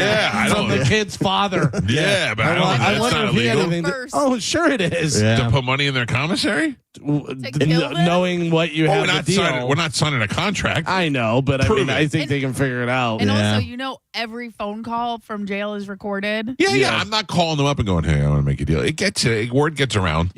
from the kid's father. Yeah, but I wonder if he had anything oh, sure it is. To put money in their commissary? Knowing what you have to deal. We're not signing a contract. I know, but I think they can figure it out. And also, every phone call from jail is recorded. Yeah. I'm not calling them up and going, hey, I want to make a deal. Word gets around.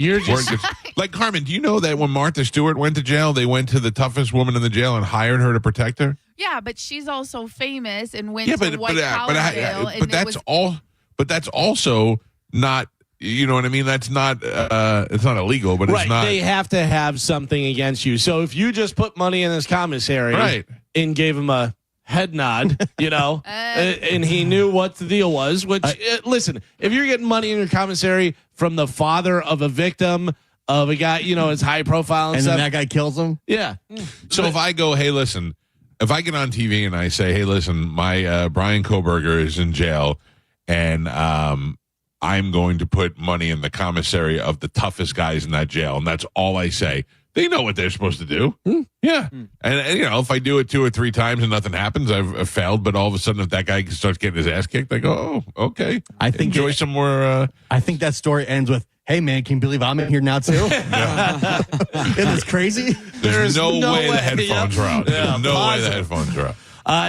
Like, Carmen, do you know that when Martha Stewart went to jail, they went to the toughest woman in the jail and hired her to protect her? Yeah, but she's also famous and went to white collar jail. But that's also not. You know what I mean? That's not. It's not illegal, but it's not. They have to have something against you. So if you just put money in his commissary, and gave him a head nod, and he knew what the deal was. Which, listen, if you're getting money in your commissary from the father of a victim of a guy, is high profile and stuff, then that guy kills him. Yeah. So if I go, hey, listen, if I get on TV and I say, hey, listen, my Brian Koberger is in jail, and I'm going to put money in the commissary of the toughest guys in that jail, and that's all I say, they know what they're supposed to do. Yeah. And, if I do it 2 or 3 times and nothing happens, I've failed. But all of a sudden, if that guy starts getting his ass kicked, I go, oh, okay. I think enjoy some more. I think that story ends with, hey, man, can you believe I'm in here now, too? Isn't this crazy? There's no way the headphones are out. Yeah, There's no way the headphones are out.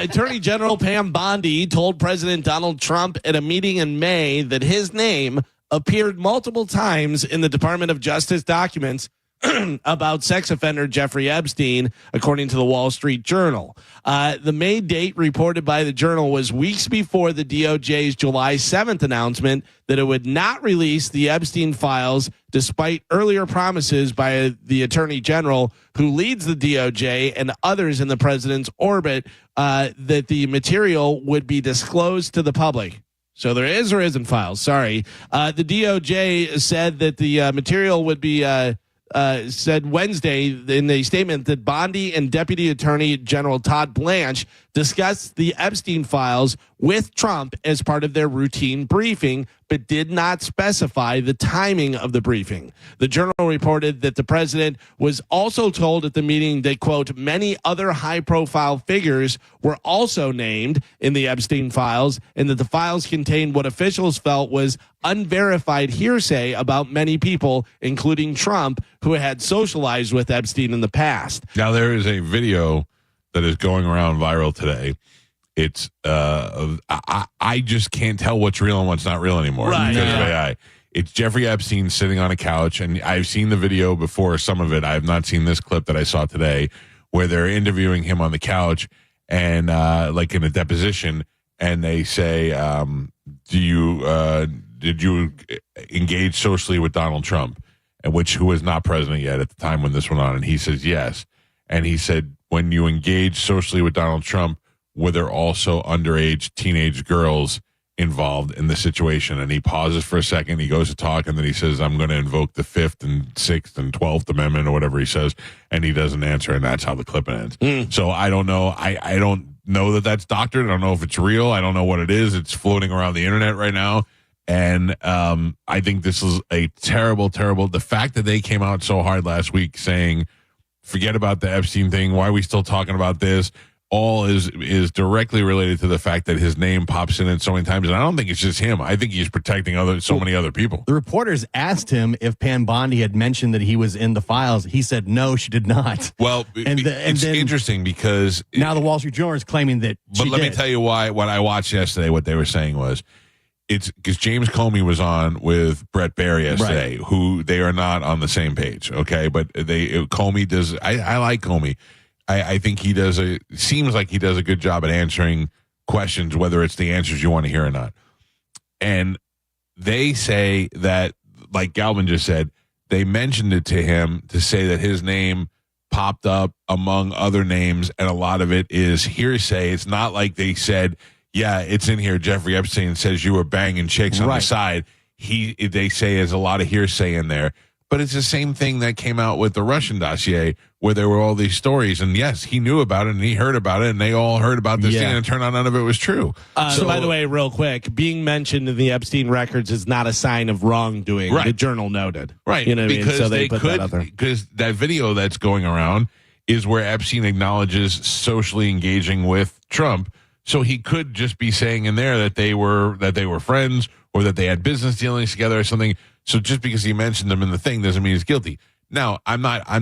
Attorney General Pam Bondi told President Donald Trump at a meeting in May that his name appeared multiple times in the Department of Justice documents about sex offender Jeffrey Epstein, according to the Wall Street Journal. The May date reported by the Journal was weeks before the DOJ's July 7th announcement that it would not release the Epstein files, despite earlier promises by the Attorney General, who leads the DOJ and others in the president's orbit, that the material would be disclosed to the public. So there is or isn't files. Sorry. The DOJ said that the material would be said Wednesday in a statement that Bondi and Deputy Attorney General Todd Blanche discussed the Epstein files with Trump as part of their routine briefing, but did not specify the timing of the briefing. The Journal reported that the president was also told at the meeting that, quote, many other high-profile figures were also named in the Epstein files, and that the files contained what officials felt was unverified hearsay about many people, including Trump, who had socialized with Epstein in the past. Now, there is a video that is going around viral today. It's I just can't tell what's real and what's not real anymore because of AI. It's Jeffrey Epstein sitting on a couch, and I've seen the video before, some of it. I have not seen this clip that I saw today, where they're interviewing him on the couch and like in a deposition, and they say, did you engage socially with Donald Trump, and who was not president yet at the time when this went on? And he says yes. And he said, when you engage socially with Donald Trump, were there also underage teenage girls involved in the situation? And he pauses for a second, he goes to talk, and then he says, I'm going to invoke the 5th and 6th and 12th Amendment or whatever he says, and he doesn't answer, and that's how the clip ends. So I don't know. I don't know that that's doctored. I don't know if it's real. I don't know what it is. It's floating around the internet right now. And I think this is a terrible, the fact that they came out so hard last week saying, forget about the Epstein thing. Why are we still talking about this? All is directly related to the fact that his name pops in it so many times. And I don't think it's just him. I think he's protecting so many other people. The reporters asked him if Pam Bondi had mentioned that he was in the files. He said, no, she did not. Well, it's interesting because now the Wall Street Journal is claiming that she But let did. me tell you why. What I watched yesterday, what they were saying was, it's because James Comey was on with Brett Baer yesterday, who they are not on the same page. Okay. But Comey does, I like Comey. I think he seems like he does a good job at answering questions, whether it's the answers you want to hear or not. And they say that, like Galvin just said, they mentioned it to him to say that his name popped up among other names, and a lot of it is hearsay. It's not like they said, yeah, it's in here. Jeffrey Epstein says you were banging chicks on the side. They say there's a lot of hearsay in there. But it's the same thing that came out with the Russian dossier, where there were all these stories. And yes, he knew about it and he heard about it, and they all heard about this thing, and it turned out none of it was true. So by the way, real quick, being mentioned in the Epstein records is not a sign of wrongdoing. Right. The Journal noted. Right. You know what I mean? So they put that out there. Because that video that's going around is where Epstein acknowledges socially engaging with Trump. So he could just be saying in there that they were friends, or that they had business dealings together or something. So just because he mentioned them in the thing doesn't mean he's guilty. Now, I'm not, I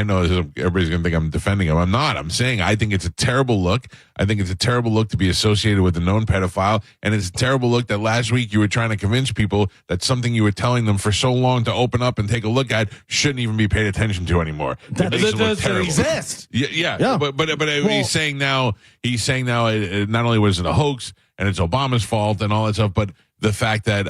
know everybody's going to think I'm defending him. I'm not. I'm saying I think it's a terrible look. I think it's a terrible look to be associated with a known pedophile. And it's a terrible look that last week you were trying to convince people that something you were telling them for so long to open up and take a look at shouldn't even be paid attention to anymore. That doesn't exist. Yeah. But he's saying now, not only was it a hoax and it's Obama's fault and all that stuff, but the fact that,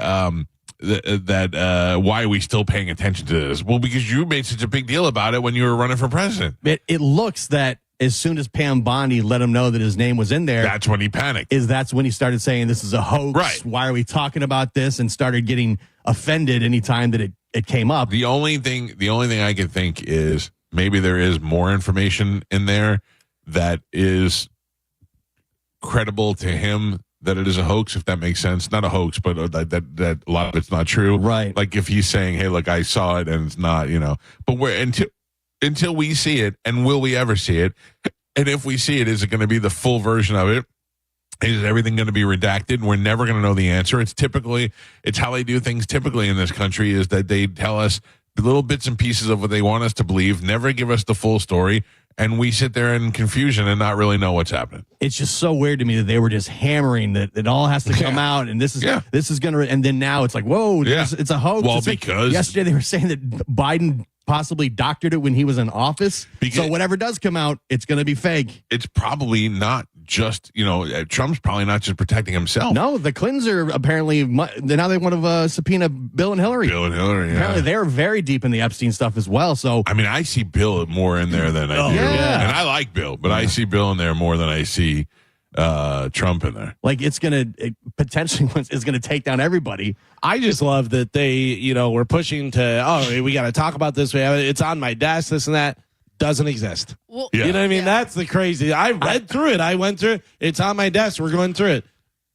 why are we still paying attention to this? Well, because you made such a big deal about it when you were running for president. It looks that as soon as Pam Bondi let him know that his name was in there, that's when he panicked. That's when he started saying this is a hoax. Right. Why are we talking about this? And started getting offended anytime that it came up. The only thing I can think is maybe there is more information in there that is credible to him that it is a hoax, if that makes sense. Not a hoax, but that a lot of it's not true. Right. Like if he's saying, hey, look, I saw it and it's not, but we're until we see it, and will we ever see it? And if we see it, is it going to be the full version of it? Is everything going to be redacted? We're never going to know the answer. It's how they do things typically in this country, is that they tell us little bits and pieces of what they want us to believe, never give us the full story, and we sit there in confusion and not really know what's happening. It's just so weird to me that they were just hammering that it all has to come out, and this is going to, and then now it's like, whoa, it's a hoax. Well, it's because yesterday they were saying that Biden possibly doctored it when he was in office. So whatever does come out, it's going to be fake. It's probably not just, Trump's probably not just protecting himself. No, the Clintons are apparently, now they want to subpoena Bill and Hillary. Apparently they're very deep in the Epstein stuff as well. So I mean, I see Bill more in there than I do. Yeah. And I like Bill, but I see Bill in there more than I see Trump in there. Like it potentially is going to take down everybody. I just love that they, we're pushing to, we got to talk about this. It's on my desk, this and that. Doesn't exist. Well, you know what I mean? That's the crazy. I read through it. I went through it. It's on my desk. We're going through it.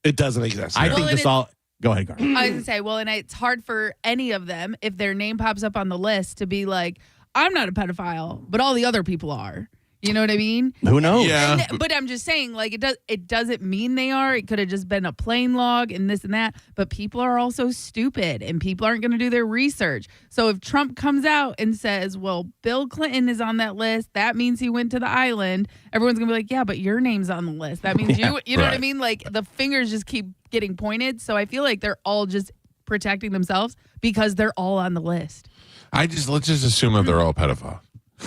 It doesn't exist. I think this all. Go ahead, Gar. I was going to say, and it's hard for any of them, if their name pops up on the list, to be like, I'm not a pedophile, but all the other people are. You know what I mean? Who knows? Yeah. But I'm just saying, like, it doesn't mean they are. It could have just been a plain log and this and that. But people are also stupid, and people aren't going to do their research. So if Trump comes out and says, well, Bill Clinton is on that list, that means he went to the island, everyone's going to be like, yeah, but your name's on the list. That means you know what I mean? Like, the fingers just keep getting pointed. So I feel like they're all just protecting themselves because they're all on the list. Let's just assume that they're all pedophiles.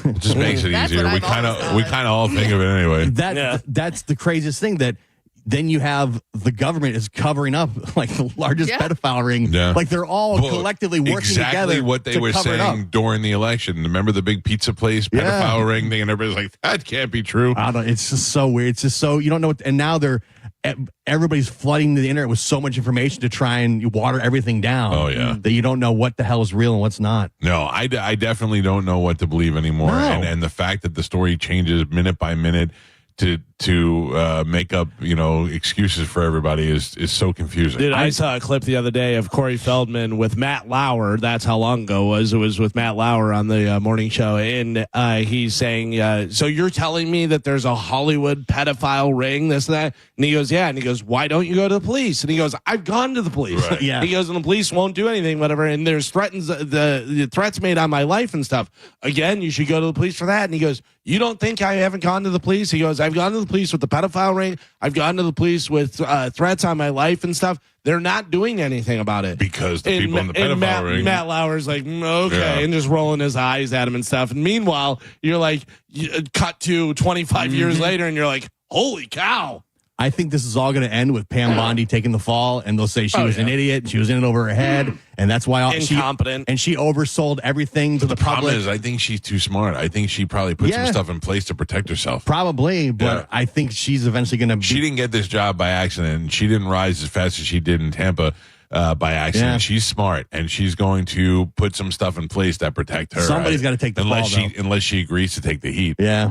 It just makes it easier. We kind of all think of it anyway. That's the craziest thing, that then you have the government is covering up like the largest pedophile ring. Yeah. Like they're all collectively working together. Exactly what they were saying during the election. Remember the big pizza place pedophile ring thing, and everybody's like, that can't be true. I don't. It's just so weird. It's just so you don't know what. And now everybody's flooding the internet with so much information to try and water everything down. Oh yeah, that you don't know what the hell is real and what's not. No, I definitely don't know what to believe anymore. No. And the fact that the story changes minute by minute to make up excuses for everybody is so confusing. Dude, I saw a clip the other day of Corey Feldman with Matt Lauer. That's how long ago it was. It was with Matt Lauer on the morning show, and he's saying, so you're telling me that there's a Hollywood pedophile ring, this and that? And he goes, yeah. And he goes, why don't you go to the police? And he goes, I've gone to the police. Right. Yeah. He goes, and the police won't do anything, whatever. And there's the threats made on my life and stuff. Again, you should go to the police for that. And he goes, you don't think I haven't gone to the police? He goes, I've gone to the police with the pedophile ring. I've gone to the police with threats on my life and stuff. They're not doing anything about it. Because the people in the pedophile ring. Matt Lauer's like, okay, and just rolling his eyes at him and stuff. And meanwhile, you're like, cut to 25 years later, and you're like, holy cow. I think this is all going to end with Pam Bondi taking the fall, and they'll say she was an idiot, she was in it over her head, and that's why incompetent. She oversold everything to the public. Problem is, I think she's too smart. I think she probably put some stuff in place to protect herself. Probably, but I think she's eventually going to. She didn't get this job by accident, and she didn't rise as fast as she did in Tampa. By accident. Yeah. She's smart, and she's going to put some stuff in place that protect her. Somebody's got to take the fall, unless she agrees to take the heat. Yeah,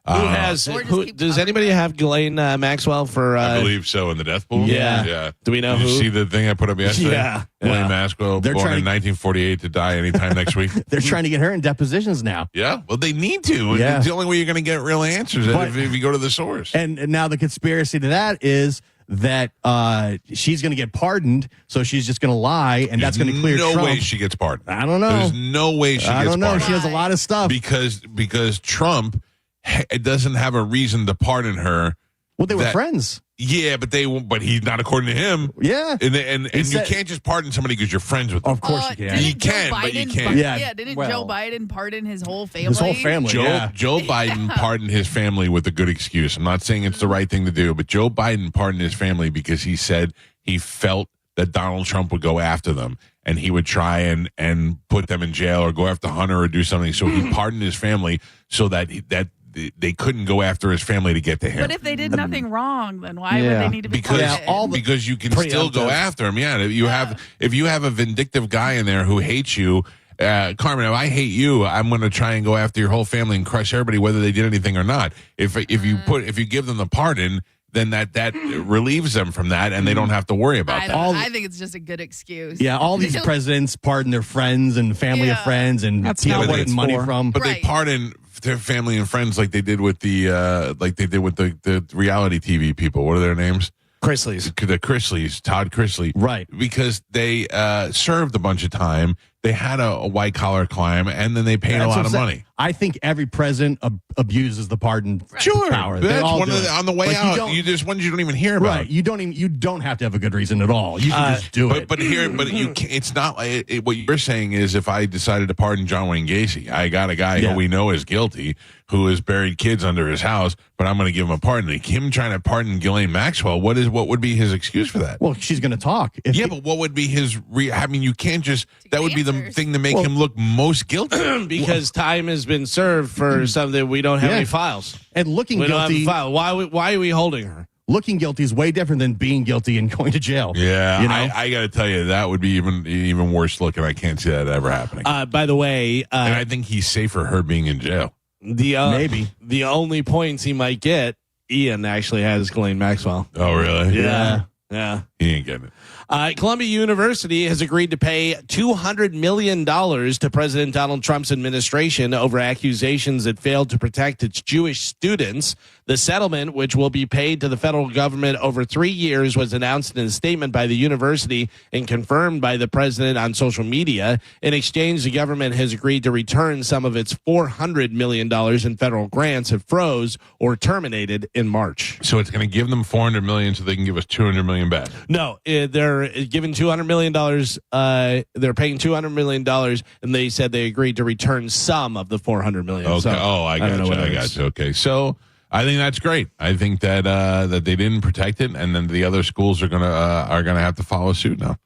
Does anybody have Ghislaine Maxwell for? I believe so in the death pool. Yeah. Do we know Did who? you see the thing I put up yesterday? Yeah. Ghislaine Maxwell, born in 1948, to die anytime next week. They're trying to get her in depositions now. Yeah, well, they need to. Yeah. It's the only way you're going to get real answers if you go to the source. And now the conspiracy to that is that she's going to get pardoned, so she's just going to lie, and that's going to clear Trump. No way she gets pardoned. I don't know. There's no way she gets pardoned. I don't know. She has a lot of stuff. Because Trump doesn't have a reason to pardon her. Well, they were friends. Yeah, but he's not according to him. Yeah. And you can't just pardon somebody because you're friends with them. Of course you can. You can, but you can't. Didn't Joe Biden pardon his whole family? His whole family, Joe Biden pardoned his family with a good excuse. I'm not saying it's the right thing to do, but Joe Biden pardoned his family because he said he felt that Donald Trump would go after them and he would try and put them in jail or go after Hunter or do something. So he pardoned his family so that they couldn't go after his family to get to him. But if they did nothing wrong, then why would they need to be because you can still go after him. Yeah, if you have a vindictive guy in there who hates you. Carmen, if I hate you, I'm going to try and go after your whole family and crush everybody, whether they did anything or not. If you give them the pardon, then that relieves them from that, and they don't have to worry about that. I think it's just a good excuse. Yeah, all these presidents pardon their friends and family of friends, and people getting money from. But they pardon their family and friends like they did with the reality TV people. What are their names? Chrisleys. The Chrisleys, Todd Chrisley. Right. Because they served a bunch of time. They had a white-collar crime, and then they paid a lot of money. I think every president abuses the pardon power. That's one on the way out. There's ones you don't even hear about. Right. You don't have to have a good reason at all. You can just do it. But you can't, it's not like what you're saying is if I decided to pardon John Wayne Gacy, I got a guy who we know is guilty, who has buried kids under his house, but I'm going to give him a pardon. Like him trying to pardon Ghislaine Maxwell, what would be his excuse for that? Well, she's going to talk. But what would be his? You can't just. That would be the thing to make him look most guilty because time has been served for something we don't have any files. And looking guilty. Don't have a file. Why are we holding her? Looking guilty is way different than being guilty and going to jail. Yeah, I got to tell you, that would be even worse looking. I can't see that ever happening. By the way, and I think he's safer her being in jail. Maybe the only points he might get, Ian actually has Ghislaine Maxwell. Oh, really? Yeah. He ain't getting it. Columbia University has agreed to pay $200 million to President Donald Trump's administration over accusations it failed to protect its Jewish students. The settlement, which will be paid to the federal government over 3 years, was announced in a statement by the university and confirmed by the president on social media. In exchange, the government has agreed to return some of its $400 million in federal grants it froze or terminated in March. So it's going to give them $400 million so they can give us $200 million back. No, they're giving $200 million. They're paying $200 million, and they said they agreed to return some of the $400 million. Okay. So, I got you. Okay. So I think that's great. I think that that they didn't protect it, and then the other schools are gonna have to follow suit now.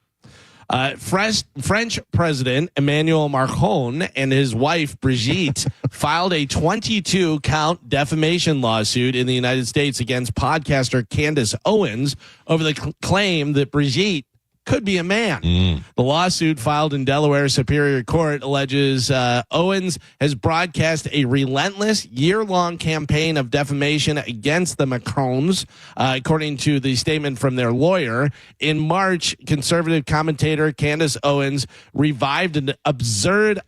French President Emmanuel Macron and his wife Brigitte filed a 22-count defamation lawsuit in the United States against podcaster Candace Owens over the claim that Brigitte could be a man. The lawsuit filed in Delaware Superior Court alleges Owens has broadcast a relentless year-long campaign of defamation against the Macrons, according to the statement from their lawyer. In March, conservative commentator Candace Owens revived an absurd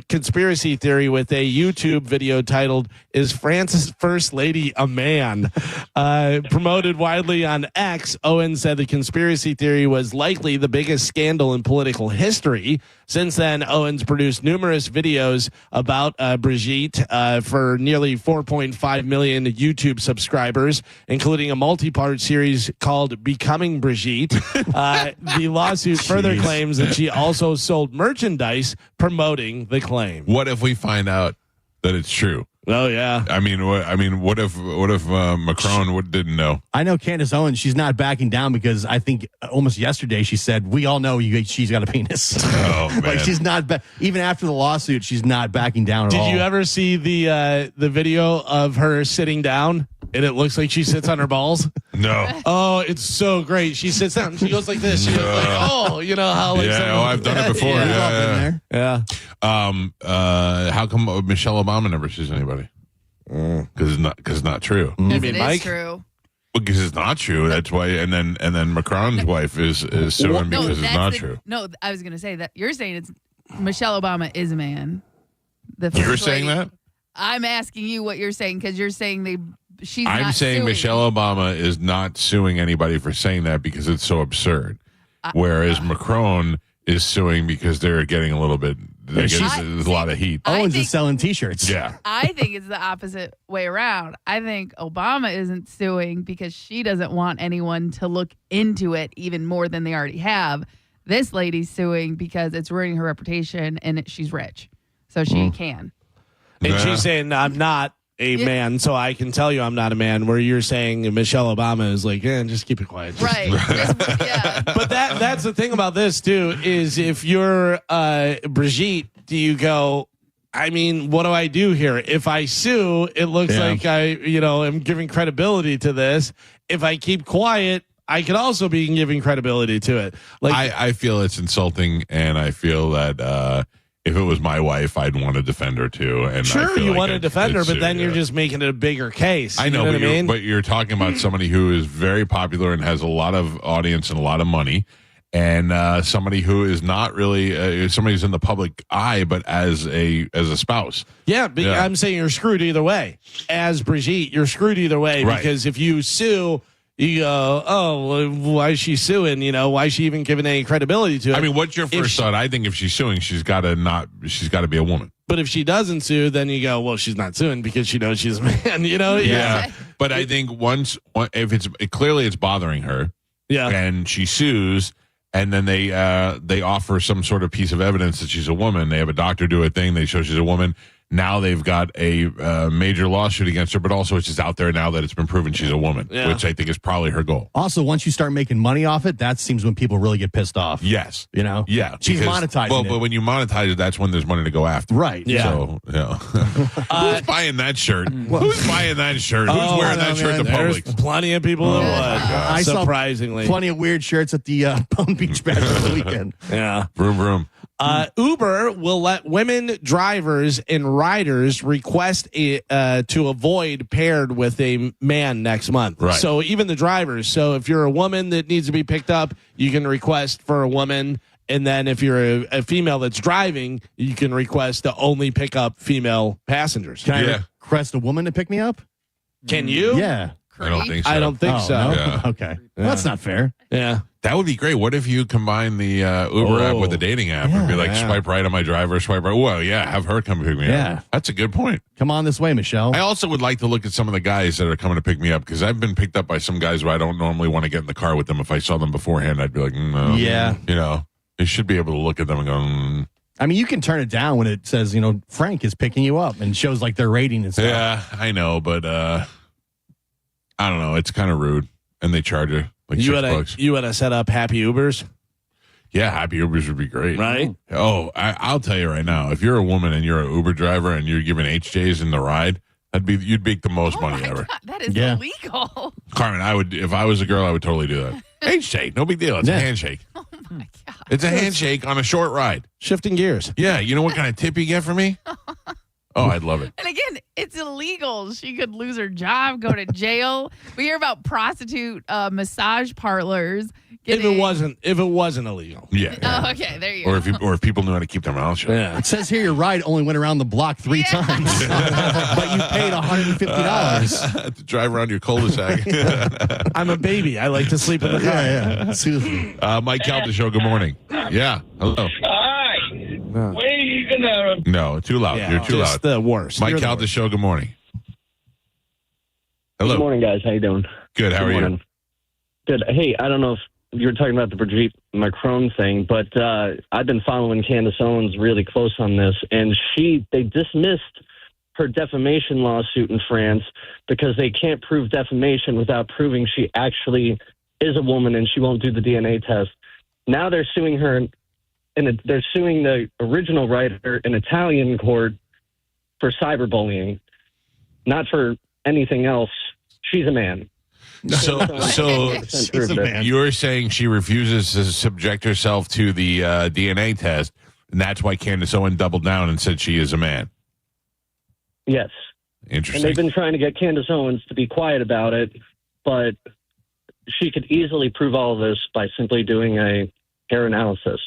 conspiracy theory with a YouTube video titled "Is France's First Lady a Man?" Promoted widely on X, Owens said the conspiracy theory was likely the biggest scandal in political history. Since then, Owens produced numerous videos about Brigitte for nearly 4.5 million YouTube subscribers, including a multi-part series called Becoming Brigitte. The lawsuit further claims that she also sold merchandise promoting the claim. What if we find out that it's true? Oh yeah. I mean, what if Macron didn't know? I know Candace Owens. She's not backing down because I think almost yesterday she said, "We all know she's got a penis." Oh man. Like she's not even after the lawsuit, she's not backing down at all. Did you ever see the video of her sitting down? And it looks like she sits on her balls. No. Oh, it's so great. She sits down. She goes like this. She goes like, how like. Yeah, I've done it before. Yeah. How come Michelle Obama never sees anybody? Because it's not true. You mean Mike? It's true. Because it's not true. That's why. And then Macron's wife is suing because it's not true. No, I was going to say that you're saying it's Michelle Obama is a man. You're saying that? I'm asking you what you're saying because you're saying she's. I'm not saying suing. Michelle Obama is not suing anybody for saying that because it's so absurd. Whereas Macron is suing because they're getting a little bit. There's a lot of heat. Owens is selling T-shirts. Yeah. I think it's the opposite way around. I think Obama isn't suing because she doesn't want anyone to look into it even more than they already have. This lady's suing because it's ruining her reputation and she's rich. So she can. And she's saying, I'm not a man, so I can tell you I'm not a man, where you're saying Michelle Obama is like, just keep it quiet. Right. Yeah. But that's the thing about this, too, is if you're Brigitte, do you go, I mean, what do I do here? If I sue, it looks like I, am giving credibility to this. If I keep quiet, I could also be giving credibility to it. Like, I feel it's insulting, and I feel that if it was my wife, I'd want to defend her too. And sure, you want to I'd defend her, but sue, then you're just making it a bigger case. I know, what I mean? But you're talking about somebody who is very popular and has a lot of audience and a lot of money, and somebody who is not really somebody who's in the public eye, but as a spouse. Yeah, but I'm saying you're screwed either way. As Brigitte, you're screwed either way because if you sue, you go, oh, why is she suing? Why is she even giving any credibility to it? I mean, what's your first thought? I think if she's suing, she's got to be a woman. But if she doesn't sue, then you go, well, she's not suing because she knows she's a man. Yeah. But I think if it's clearly it's bothering her, and she sues, and then they offer some sort of piece of evidence that she's a woman. They have a doctor do a thing. They show she's a woman. Now they've got a major lawsuit against her, but also it's just out there now that it's been proven she's a woman, which I think is probably her goal. Also, once you start making money off it, that seems when people really get pissed off. Yes. Yeah. She's monetizing it. But when you monetize it, that's when there's money to go after. Right. Yeah. So, who's buying that shirt? Who's buying that shirt? Who's wearing that shirt in the public? There's plenty of people that would. I surprisingly. saw plenty of weird shirts at the Palm Beach Bash over the weekend. Yeah. Vroom, vroom. Uber will let women drivers and riders request to avoid paired with a man next month. Right. So even the drivers. So if you're a woman that needs to be picked up, you can request for a woman. And then if you're a female that's driving, you can request to only pick up female passengers. Can I request a woman to pick me up? Can you? Yeah. I don't think so. I don't think so. No? Yeah. Okay. Well, that's not fair. Yeah. That would be great. What if you combine the Uber app with the dating app and be like, swipe right on my driver, swipe right? Well, have her come pick me up. That's a good point. Come on this way, Michelle. I also would like to look at some of the guys that are coming to pick me up because I've been picked up by some guys where I don't normally want to get in the car with them. If I saw them beforehand, I'd be like, no. Yeah. You should be able to look at them and go, I mean, you can turn it down when it says, Frank is picking you up and shows like their rating and stuff. Yeah, I know, but I don't know. It's kind of rude. And they charge you like $6. You want to set up Happy Ubers? Yeah, Happy Ubers would be great. Right? Oh, I'll tell you right now. If you're a woman and you're an Uber driver and you're giving HJs in the ride, you'd make the most money ever. God, that is illegal. Carmen, if I was a girl, I would totally do that. HJ, no big deal. It's a handshake. Oh my God. It's a handshake on a short ride. Shifting gears. Yeah, you know what kind of tip you get from me? Oh, I'd love it. And again, it's illegal. She could lose her job, go to jail. We hear about prostitute massage parlors. If it wasn't illegal. Yeah. Oh, okay. There you go. Or if people knew how to keep their mouths shut. Yeah. It says here your ride only went around the block 3 times, but you paid $150 to drive around your cul-de-sac. I'm a baby. I like to sleep in the car. Yeah. Seriously. Mike Calta Show. Good morning. Yeah. Hello. Hi. When are you gonna? No, too loud. Yeah, You're too loud. The worst. Mike Calta Show. Good morning. Hello. Good morning, guys. How you doing? Good. How are you? Good. Hey, I don't know if you were talking about the Brigitte Macron thing, but I've been following Candace Owens really close on this, and they dismissed her defamation lawsuit in France because they can't prove defamation without proving she actually is a woman and she won't do the DNA test. Now they're suing her, and they're suing the original writer in Italian court for cyberbullying, not for anything else. She's a man. So you're saying she refuses to subject herself to the DNA test, and that's why Candace Owens doubled down and said she is a man. Yes. Interesting. And they've been trying to get Candace Owens to be quiet about it, but she could easily prove all of this by simply doing a hair analysis.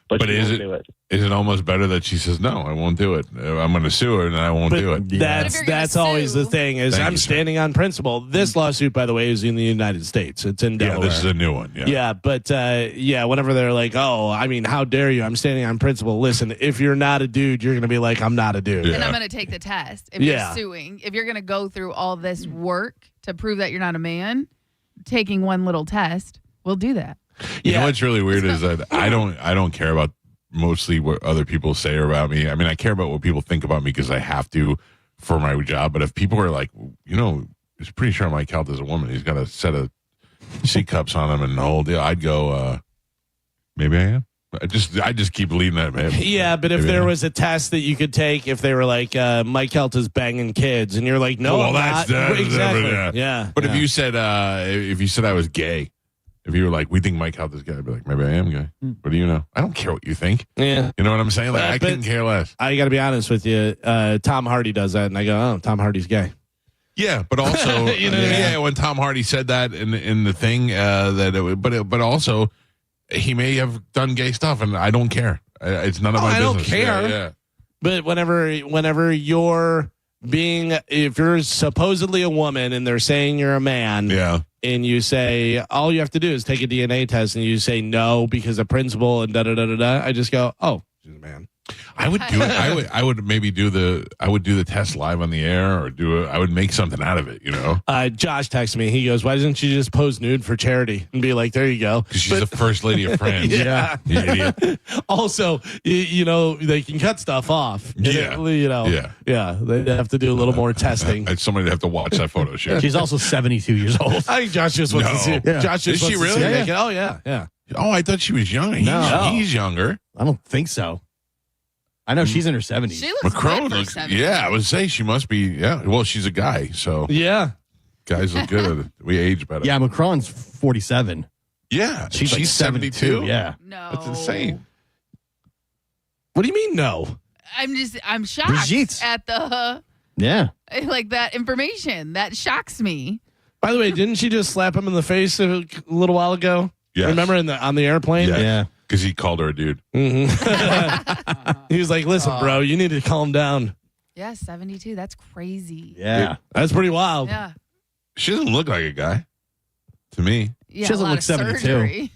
But she won't do it. Is it almost better that she says, no, I won't do it? I'm going to sue her and I won't do it. That's always the thing is I'm standing on principle. This lawsuit, by the way, is in the United States. It's in Delaware. Yeah, this is a new one. Yeah, but whenever they're like, oh, I mean, how dare you? I'm standing on principle. Listen, if you're not a dude, you're going to be like, I'm not a dude. And I'm going to take the test. If you're suing, if you're going to go through all this work to prove that you're not a man, taking one little test, we'll do that. You know what's really weird is that I don't care about mostly what other people say about me. I mean, I care about what people think about me because I have to for my job. But if people are like, he's pretty sure Mike Calta is a woman. He's got a set of C cups on him and the whole deal. I'd go, maybe I am. I just keep leading that, man. Yeah, but if there was a test that you could take, if they were like, Mike Calta's banging kids, and you're like, no, well, I'm that's not. Exactly. Yeah. Yeah. But if you said I was gay, if you were like, we think Mike Calta's gay, I'd be like, maybe I am gay. What do you know? I don't care what you think. Yeah. You know what I'm saying? Like, I couldn't care less. I got to be honest with you. Tom Hardy does that, and I go, oh, Tom Hardy's gay. Yeah, but also, when Tom Hardy said that in the thing, but also, he may have done gay stuff, and I don't care. It's none of my business. I don't care. Yeah. But whenever you're if you're supposedly a woman and they're saying you're a man, and you say all you have to do is take a DNA test, and you say no because the principal and I just go, oh, she's a man. I would do it. I would maybe do the test live on the air, or I would make something out of it, you know. Josh texted me. He goes, "Why doesn't you just pose nude for charity and be like, there you go?" Because she's the first lady of France. Yeah. You idiot. Also, you know, they can cut stuff off. Yeah. Yeah. They have to do a little more testing. Somebody would have to watch that photo shoot. She's also 72 years old. I think Josh just wants to see. Yeah. Josh just Is she wants to really? see. Yeah. Oh yeah. Oh, I thought she was young. He's younger. I don't think so. I know she's in her 70s. She looks Macron good for looks. 70. Yeah, I would say she must be. Yeah. Well, she's a guy, so Yeah. guys look good at it. We age better. Yeah, Macron's 47. Yeah. She's like 72. Yeah. No. That's insane. What do you mean no? I'm shocked Brigitte. at the like that information. That shocks me. By the way, didn't she just slap him in the face a little while ago? Yes. Remember on the airplane? Yeah. Because he called her a dude. Mm-hmm. He was like, listen, bro, you need to calm down. Yeah, 72. That's crazy. Yeah. That's pretty wild. Yeah. She doesn't look like a guy to me. Yeah, She doesn't a lot look of 72. surgery.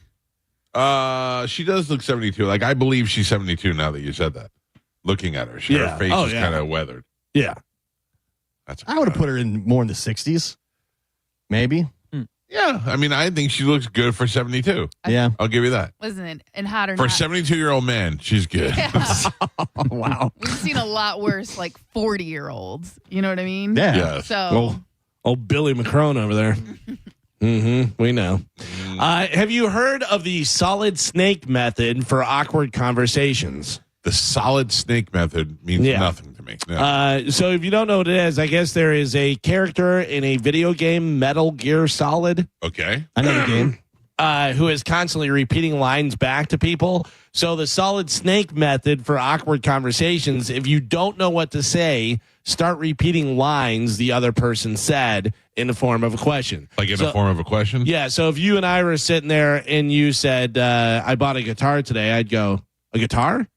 She does look 72. Like, I believe she's 72 now that you said that. Looking at her. Her face is kind of weathered. Yeah. I would have put her more in the 60s. Maybe. Yeah. I mean, I think she looks good for 72. Yeah. I'll give you that. Listen, and hot or For a not. 72-year-old man, she's good. Yeah. Wow. We've seen a lot worse, like 40-year-olds. You know what I mean? Yeah. Yes. So, Billy Macron over there. Mm-hmm. We know. Have you heard of the solid snake method for awkward conversations? The solid snake method means nothing to me. No. So if you don't know what it is, I guess there is a character in a video game, Metal Gear Solid. Okay. I know the game. Who is constantly repeating lines back to people. So the solid snake method for awkward conversations, if you don't know what to say, start repeating lines the other person said in the form of a question. Like in the form of a question? Yeah. So if you and I were sitting there and you said, I bought a guitar today, I'd go, a guitar?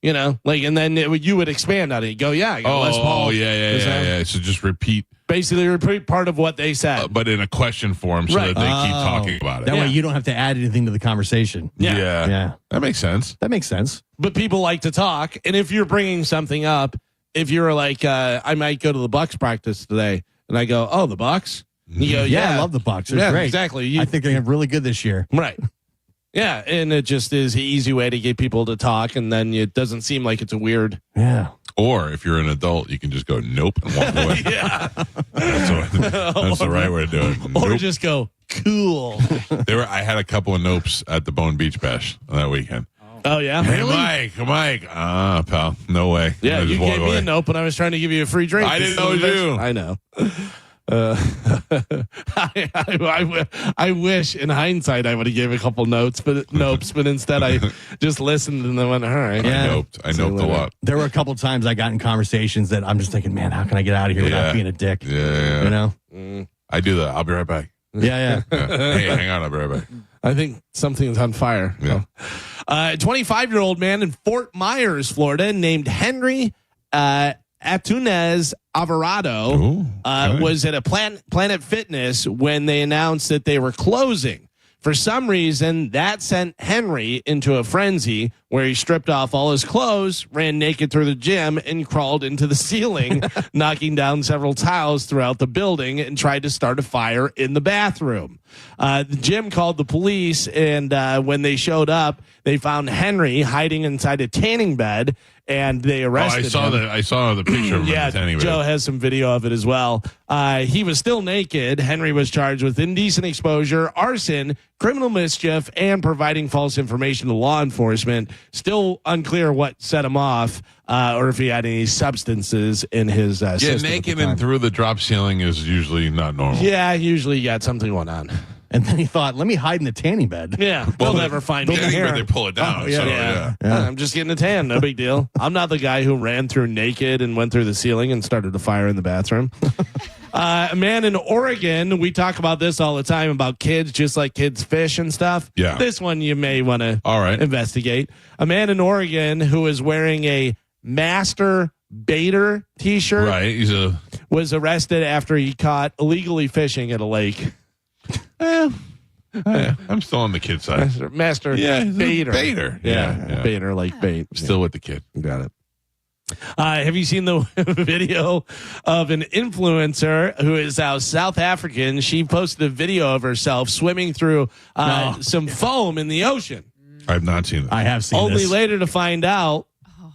You know, like, and then you would expand on it. You go, yeah, I got Les Paul. Oh, yeah. So just repeat. Basically, repeat part of what they said. But in a question form so that they keep talking about it. That way you don't have to add anything to the conversation. Yeah. That makes sense. But people like to talk. And if you're bringing something up, if you're like, I might go to the Bucks practice today. And I go, oh, the Bucks? You go, I love the Bucks. They're great. Exactly. I think they're really good this year. Right. Yeah, and it just is an easy way to get people to talk, and then it doesn't seem like it's a weird. Yeah. Or if you're an adult, you can just go, nope, and walk away. Yeah. That's the right way to do it. Or Nope. just go, cool. I had a couple of nopes at the Bone Beach Bash that weekend. Oh, yeah? Hey, Really? Mike. Pal, no way. Yeah, I just you walk gave me away. a nope when I was trying to give you a free drink. I didn't know it was you. I know. I wish in hindsight I would have gave a couple nopes, but instead I just listened and then went, all right. I noped a lot. There were a couple times I got in conversations that I'm just thinking, man, how can I get out of here without being a dick? Yeah. You know? I do that. I'll be right back. Yeah. Hey, hang on. I'll be right back. I think something's on fire. Yeah. A 25-year-old man in Fort Myers, Florida, named Henry Atunez Alvarado was at a Planet Fitness when they announced that they were closing. For some reason, that sent Henry into a frenzy where he stripped off all his clothes, ran naked through the gym, and crawled into the ceiling, knocking down several tiles throughout the building and tried to start a fire in the bathroom. The gym called the police, and when they showed up, they found Henry hiding inside a tanning bed and they arrested him. I saw the picture of him. Yeah, in the tanning bed. Joe has some video of it as well. He was still naked. Henry was charged with indecent exposure, arson, criminal mischief, and providing false information to law enforcement. Still unclear what set him off, or if he had any substances in his system. Naked and through the drop ceiling is usually not normal. Yeah, usually you got something going on. And then he thought, let me hide in the tanning bed. Yeah, they'll never find me here. They pull it down. Yeah. I'm just getting a tan. No big deal. I'm not the guy who ran through naked and went through the ceiling and started a fire in the bathroom. A man in Oregon, we talk about this all the time about kids, just like kids fish and stuff. Yeah. This one you may want to investigate. A man in Oregon who is wearing a Master Baiter t-shirt was arrested after he caught illegally fishing at a lake. I'm still on the kid side. Master Baiter. Baiter. Yeah. Baiter like bait. Still with the kid. Got it. Have you seen the video of an influencer who is South African? She posted a video of herself swimming through some foam in the ocean. I have not seen it. I have seen Only this. later to find out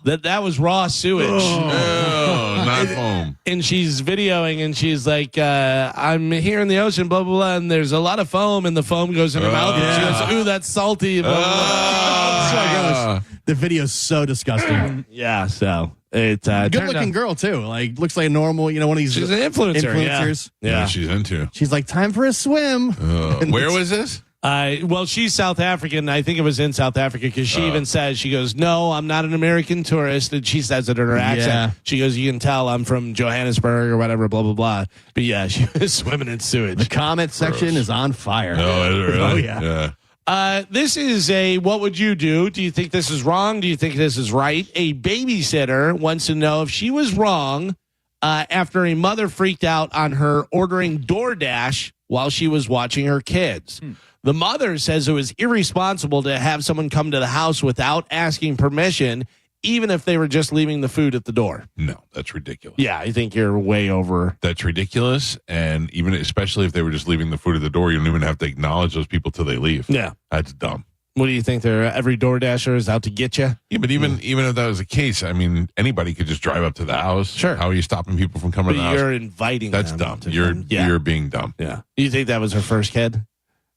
that was raw sewage. Oh, not foam. And she's videoing and she's like, I'm here in the ocean, blah, blah, blah. And there's a lot of foam and the foam goes in her mouth. And she goes, ooh, that's salty. Blah, blah, blah. The video's so disgusting. Yeah, so it's good looking girl too. Like looks like a normal, one of these. She's an influencers. Yeah, she's into. She's like, time for a swim. Where was this? Well, she's South African. I think it was in South Africa because she even says, she goes, no, I'm not an American tourist. And she says it in her accent. Yeah. She goes, you can tell I'm from Johannesburg or whatever, blah, blah, blah. But yeah, she was swimming in sewage. The comment section is on fire. Oh, is it really? Oh, yeah. This is a what would you do? Do you think this is wrong? Do you think this is right? A babysitter wants to know if she was wrong after a mother freaked out on her ordering DoorDash while she was watching her kids. The mother says it was irresponsible to have someone come to the house without asking permission, even if they were just leaving the food at the door. No, that's ridiculous. Yeah, I think you're way over. That's ridiculous. And even especially if they were just leaving the food at the door, you don't even have to acknowledge those people till they leave. Yeah. That's dumb. What do you think? Every DoorDasher is out to get you? Yeah, but even if that was the case, I mean, anybody could just drive up to the house. Sure. How are you stopping people from coming to the house? You're inviting That's them. dumb. You're being dumb. Yeah. Do you think that was her first kid?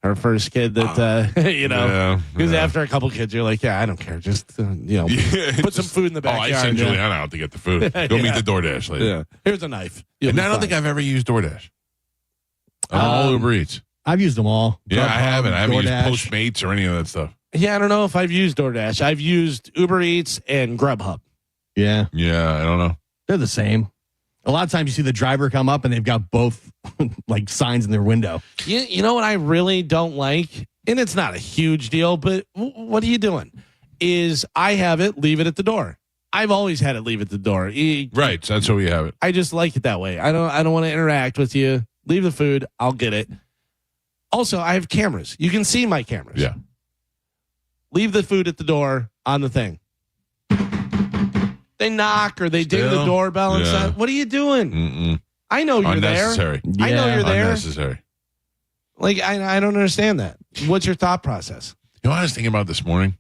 Her first kid that, because after a couple kids, you're like, yeah, I don't care. Just, put some food in the backyard. I send Juliana out to get the food. Go meet the DoorDash lady. Yeah. Here's a knife. And I don't think I've ever used DoorDash. All Uber Eats. I've used them all. Yeah, I haven't. I haven't DoorDash. used Postmates or any of that stuff. Yeah, I don't know if I've used DoorDash. I've used Uber Eats and Grubhub. Yeah. Yeah, I don't know. They're the same. A lot of times you see the driver come up and they've got both like signs in their window. You know what I really don't like? And it's not a huge deal, but what are you doing? Is I have it, leave it at the door. I've always had it leave it at the door. Right. So that's how we have it. I just like it that way. I don't want to interact with you. Leave the food. I'll get it. Also, I have cameras. You can see my cameras. Yeah. Leave the food at the door on the thing. They knock or they ding the doorbell and stuff. What are you doing? Mm-mm. I know you're Unnecessary. there. I know you're there. Unnecessary. Like, I don't understand that. What's your thought process? You know what I was thinking about this morning?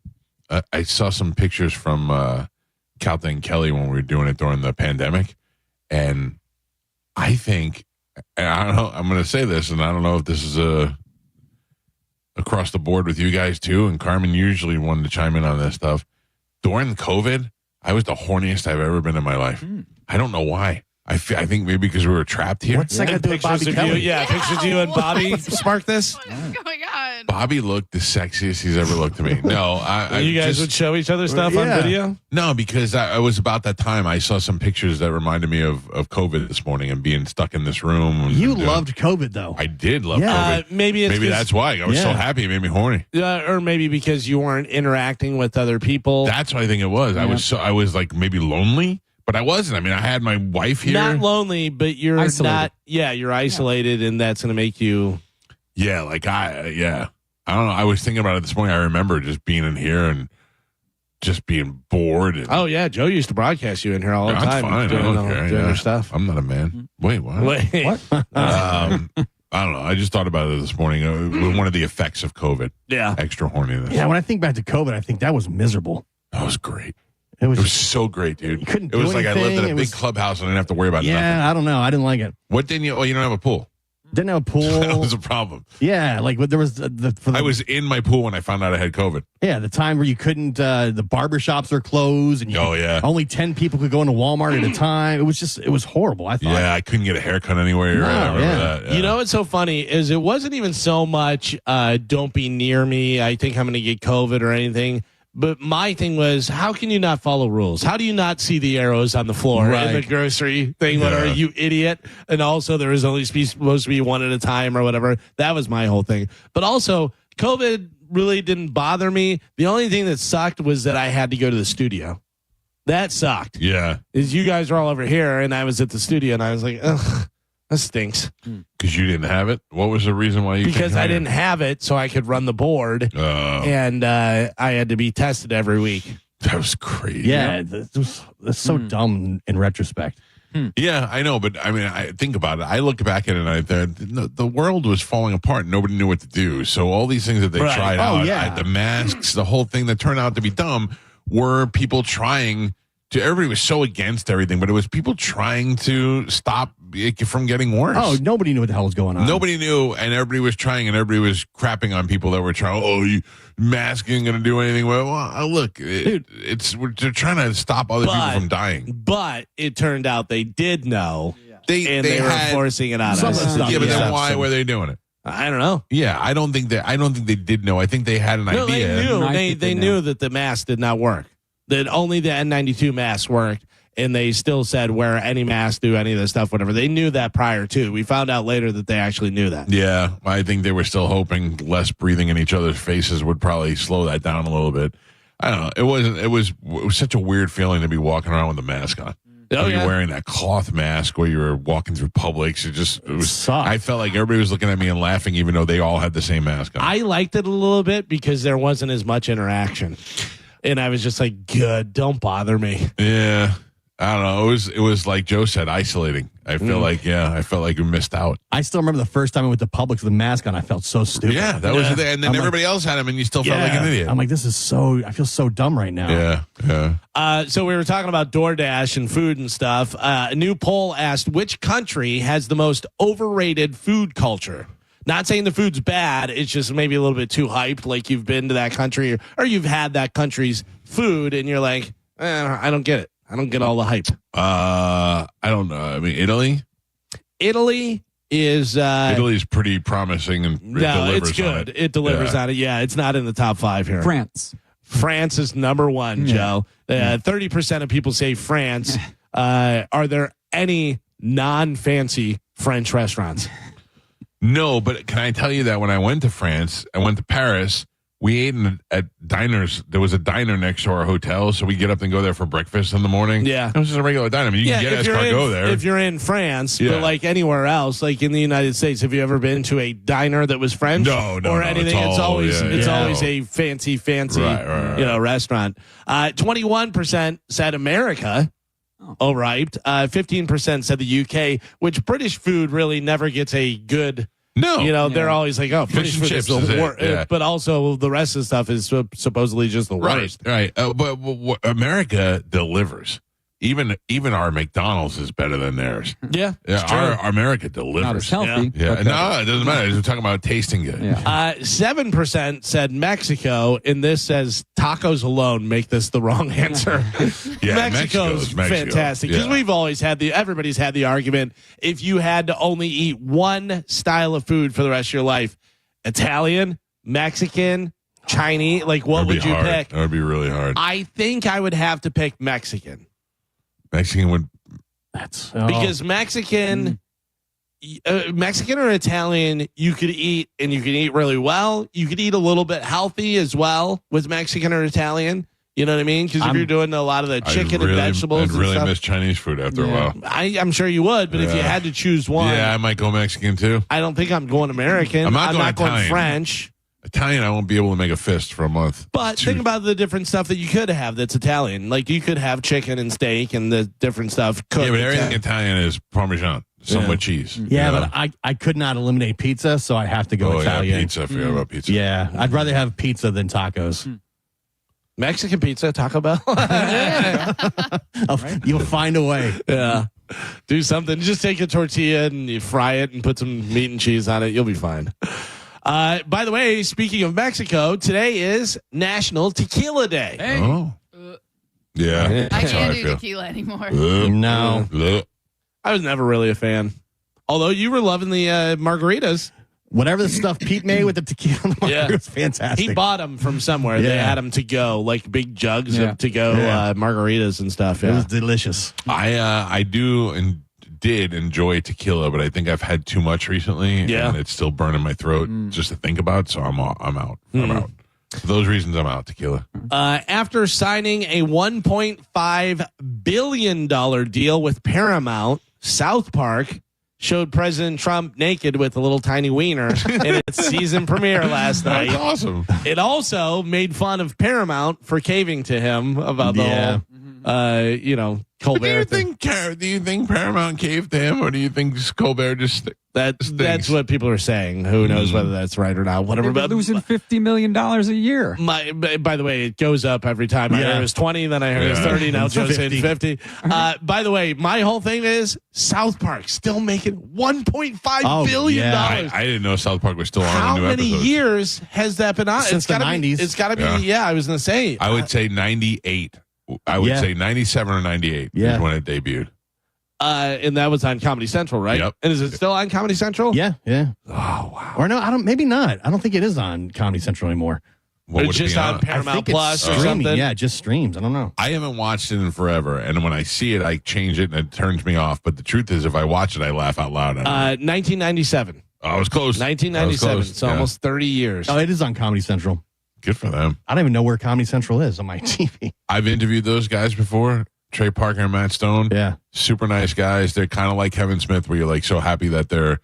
I saw some pictures from Calta and Kelly when we were doing it during the pandemic. And I think, and I don't know, I'm going to say this, and I don't know if this is across the board with you guys too. And Carmen usually wanted to chime in on this stuff. During COVID, I was the horniest I've ever been in my life. I don't know why. I think maybe because we were trapped here. What's that got to do with Bobby Kelly? Pictures of you and Bobby sparked this. What is going on? Bobby looked the sexiest he's ever looked to me. No, you guys would show each other stuff on video? No, because I was about that time. I saw some pictures that reminded me of COVID this morning and being stuck in this room. You loved COVID, though. I did love COVID. Maybe that's why. I was so happy. It made me horny. Or maybe because you weren't interacting with other people. That's what I think it was. Yeah. I was like maybe lonely. But I wasn't. I mean, I had my wife here. Not lonely, but you're isolated. not. Yeah, you're isolated, and that's going to make you. Yeah, I don't know. I was thinking about it this morning. I remember just being in here and just being bored. And, oh yeah, Joe used to broadcast you in here all the time. Fine. Doing, I don't care. Doing your stuff. I'm not a man. Wait, what? What? I don't know. I just thought about it this morning. One of the effects of COVID. Yeah. Extra horniness. Yeah, when I think back to COVID, I think that was miserable. That was great. It was so great, dude. couldn't It was do like I lived anything. in a big clubhouse and I didn't have to worry about nothing. Yeah, I don't know. I didn't like it. What didn't you? Oh, you don't have a pool. Didn't have a pool. That was a problem. Yeah, like there was I was in my pool when I found out I had COVID. Yeah, the time where you couldn't. The barber shops are closed, and only 10 people could go into Walmart at a time. It was horrible. I thought. Yeah, I couldn't get a haircut anywhere. I remember that. Yeah. You know what's so funny is it wasn't even so much don't be near me. I think I'm going to get COVID or anything. But my thing was, how can you not follow rules? How do you not see the arrows on the floor in the grocery thing? Whatever, you idiot. And also, there was only supposed to be one at a time or whatever. That was my whole thing. But also, COVID really didn't bother me. The only thing that sucked was that I had to go to the studio. That sucked. Yeah. Is you guys are all over here, and I was at the studio, and I was like, ugh. That stinks. Because you didn't have it? What was the reason why you Because I didn't have it, so I could run the board. And I had to be tested every week. That was crazy. Yeah, that's so dumb in retrospect. Yeah, I know. But I mean, I think about it. I look back at it and the world was falling apart. Nobody knew what to do. So all these things that they tried out, the masks, the whole thing that turned out to be dumb were people trying to, everybody was so against everything, but it was people trying to stop it from getting worse. Oh, nobody knew what the hell was going on. Nobody knew, and everybody was trying, and everybody was crapping on people that were trying. Oh, you mask ain't going to do anything. Well, look, they're trying to stop other people from dying. But it turned out they did know, they were forcing it on us. Yeah, but then why were they doing it? I don't know. Yeah, I don't think they did know. I think they had an idea. They knew that the mask did not work. That only the N92 mask worked. And they still said wear any mask, do any of this stuff, whatever. They knew that prior to. We found out later that they actually knew that. Yeah, I think they were still hoping less breathing in each other's faces would probably slow that down a little bit. I don't know. It was such a weird feeling to be walking around with a mask on. You're wearing that cloth mask where you were walking through Publix. It was. I felt like everybody was looking at me and laughing, even though they all had the same mask on. I liked it a little bit because there wasn't as much interaction, and I was just like, "Good, don't bother me." Yeah. I don't know. It was like Joe said, isolating. I feel like we missed out. I still remember the first time I went to Publix with a mask on. I felt so stupid. Yeah, that was the thing. And then everybody else had them, and you still felt like an idiot. I'm like, I feel so dumb right now. Yeah. So we were talking about DoorDash and food and stuff. A new poll asked which country has the most overrated food culture. Not saying the food's bad. It's just maybe a little bit too hyped. Like you've been to that country or you've had that country's food, and you're like, I don't get it. I don't get all the hype. I don't know. I mean, Italy is Italy's pretty promising and delivers it's good. on it. It delivers on it. Yeah, it's not in the top 5 here. France is number 1, Joe. 30% of people say France. Are there any non-fancy French restaurants? No, but can I tell you that when I went to France, I went to Paris. We ate at diners. There was a diner next to our hotel, so we get up and go there for breakfast in the morning. Yeah. It was just a regular diner. I mean, you can get escargot there. If you're in France, but like anywhere else, like in the United States, have you ever been to a diner that was French? No. Or anything? It's always a fancy, restaurant. 21% said America. Overhyped. 15% said the UK, which British food really never gets a good... No. They're always like, fish and chips is the worst. But also the rest of the stuff is supposedly just the worst. Right. But America delivers. Even our McDonald's is better than theirs. Yeah. Our America delivers. Not as healthy. Yeah. No, it doesn't matter. We're talking about tasting good. 7% said Mexico, and this says tacos alone make this the wrong answer. Mexico's fantastic because we've always had everybody's had the argument. If you had to only eat one style of food for the rest of your life, Italian, Mexican, Chinese, like what would you pick? That would be really hard. I think I would have to pick Mexican. Mexican would. Because Mexican or Italian, you could eat and you can eat really well. You could eat a little bit healthy as well with Mexican or Italian. You know what I mean? Because if you're doing a lot of the chicken and vegetables, I'd really miss Chinese food after a while. I'm sure you would, but if you had to choose one, I might go Mexican too. I don't think I'm going American. I'm not going French. Italian, I won't be able to make a fist for a month. But think about the different stuff that you could have that's Italian. Like you could have chicken and steak and the different stuff. Yeah, but everything Italian is Parmesan, some with cheese. Yeah, but I could not eliminate pizza, so I have to go Italian. Yeah, pizza. I forgot about pizza. Yeah, I'd rather have pizza than tacos. Mexican pizza, Taco Bell. You'll find a way. Yeah. Do something. Just take a tortilla and you fry it and put some meat and cheese on it. You'll be fine. By the way, speaking of Mexico, today is National Tequila Day. Hey. Oh. Yeah. I can't do tequila anymore. No. I was never really a fan. Although you were loving the margaritas. Whatever the stuff Pete made with the tequila, it was fantastic. He bought them from somewhere. They had them to go, like big jugs of to go margaritas and stuff. It was delicious. I do and did enjoy tequila, but I think I've had too much recently, and it's still burning my throat just to think about. So I'm out. I'm out. For those reasons, I'm out. Tequila. After signing a $1.5 billion deal with Paramount, South Park showed President Trump naked with a little tiny wiener in its season premiere last night. That's awesome. It also made fun of Paramount for caving to him about the whole, Colbert. Do you think Paramount caved to him, or do you think Colbert just that's what people are saying? Who knows whether that's right or not? Whatever. They're losing $50 million a year. By the way, it goes up every time. I heard it was 20, then I heard it was 30. Now Joe's saying 50. By the way, my whole thing is South Park still making $1.5 billion. I didn't know South Park was still on. How the new many episodes. years has that been on? Since the 90s. It's got to be. Yeah, I was going to say. I would say 98. I would say 97 or 98 is when it debuted. And that was on Comedy Central, right? Yep. And is it still on Comedy Central? Yeah. Oh wow. Or no, maybe not. I don't think it is on Comedy Central anymore. Or just on Paramount Plus or streaming. something? Yeah, just streams. I don't know. I haven't watched it in forever, and when I see it, I change it and it turns me off. But the truth is, if I watch it, I laugh out loud. 1997. I was close. 1997. It's almost 30 years. Oh, it is on Comedy Central. Good for them. I don't even know where Comedy Central is on my TV. I've interviewed those guys before, Trey Parker and Matt Stone. Yeah. Super nice guys. They're kind of like Kevin Smith, where you're like so happy that they're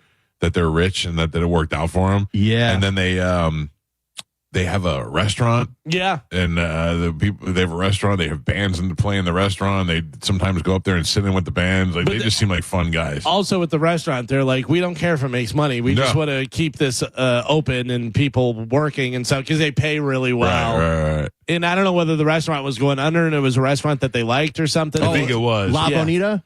rich and that it worked out for them. Yeah. And then they have a restaurant. Yeah. And they have a restaurant. They have bands to play in the restaurant. They sometimes go up there and sit in with the bands. Like, they just seem like fun guys. Also with the restaurant, they're like, we don't care if it makes money. We just want to keep this open and people working and stuff because they pay really well. Right. And I don't know whether the restaurant was going under and it was a restaurant that they liked or something. I think it was. La Bonita.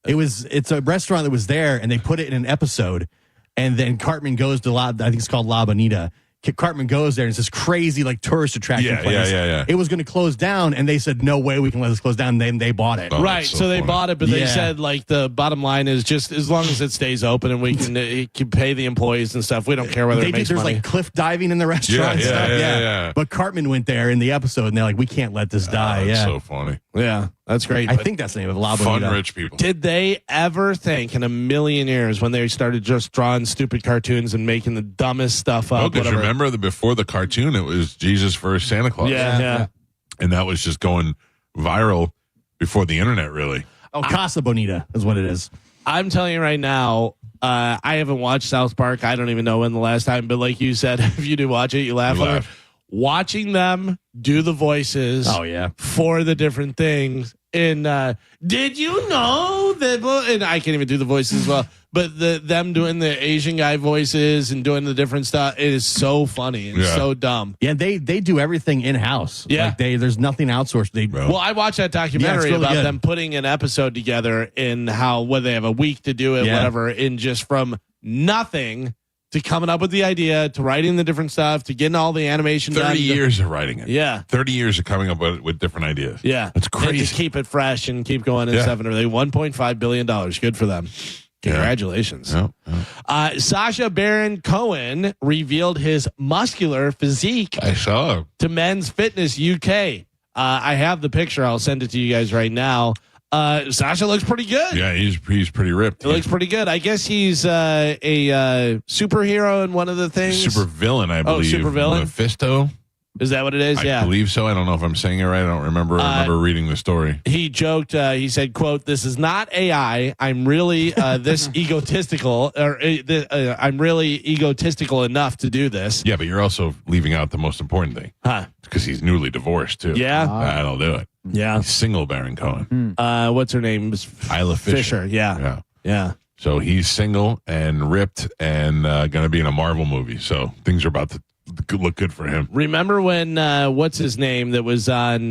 It's a restaurant that was there and they put it in an episode. And then Cartman goes to I think it's called La Bonita. Cartman goes there and it's this crazy like tourist attraction place. Yeah. It was going to close down and they said, no way we can let this close down. And then they bought it. Oh, right. So they bought it, but they said like the bottom line is just as long as it stays open and we can pay the employees and stuff. We don't care whether it makes there's money. like cliff diving in the restaurant and stuff. Yeah. But Cartman went there in the episode and they're like, we can't let this die. That's so funny. Yeah. That's great. I think that's the name of La Bonita. Fun rich people. Did they ever think in a million years when they started just drawing stupid cartoons and making the dumbest stuff up? Because remember before the cartoon, it was Jesus versus Santa Claus. Yeah. And that was just going viral before the internet, really. Oh, Casa Bonita is what it is. I'm telling you right now, I haven't watched South Park. I don't even know when the last time, but like you said, if you do watch it, you laugh. Watching them do the voices for the different things. And did you know that? And I can't even do the voices as well. But them doing the Asian guy voices and doing the different stuff, it is so funny and so dumb. Yeah, they do everything in-house. Yeah. Like there's nothing outsourced. Well, I watched that documentary really about good. them putting an episode together and whether they have a week to do it, whatever, and just from nothing to coming up with the idea, to writing the different stuff, to getting all the animation 30 done. 30 years of writing it. Yeah. 30 years of coming up with different ideas. Yeah. That's crazy. And to keep it fresh and keep going and stuff and everything. $1.5 billion. Good for them. Congratulations. Sacha Baron Cohen revealed his muscular physique. I saw him. To Men's Fitness UK. I have the picture. I'll send it to you guys right now. Sacha looks pretty good. Yeah, he's pretty ripped. He looks pretty good. I guess he's a superhero in one of the things. Super villain, I believe. Oh, super villain? Mephisto. Is that what it is? I believe so. I don't know if I'm saying it right. I don't remember. I remember reading the story. He joked. He said, "quote This is not AI. I'm really this egotistical, or I'm really egotistical enough to do this." Yeah, but you're also leaving out the most important thing, because he's newly divorced too. Yeah, that'll do it. Yeah, he's single Baron Cohen. What's her name? Isla Fisher. Yeah. So he's single and ripped and going to be in a Marvel movie. So things are about to look good for him. Remember when what's his name that was on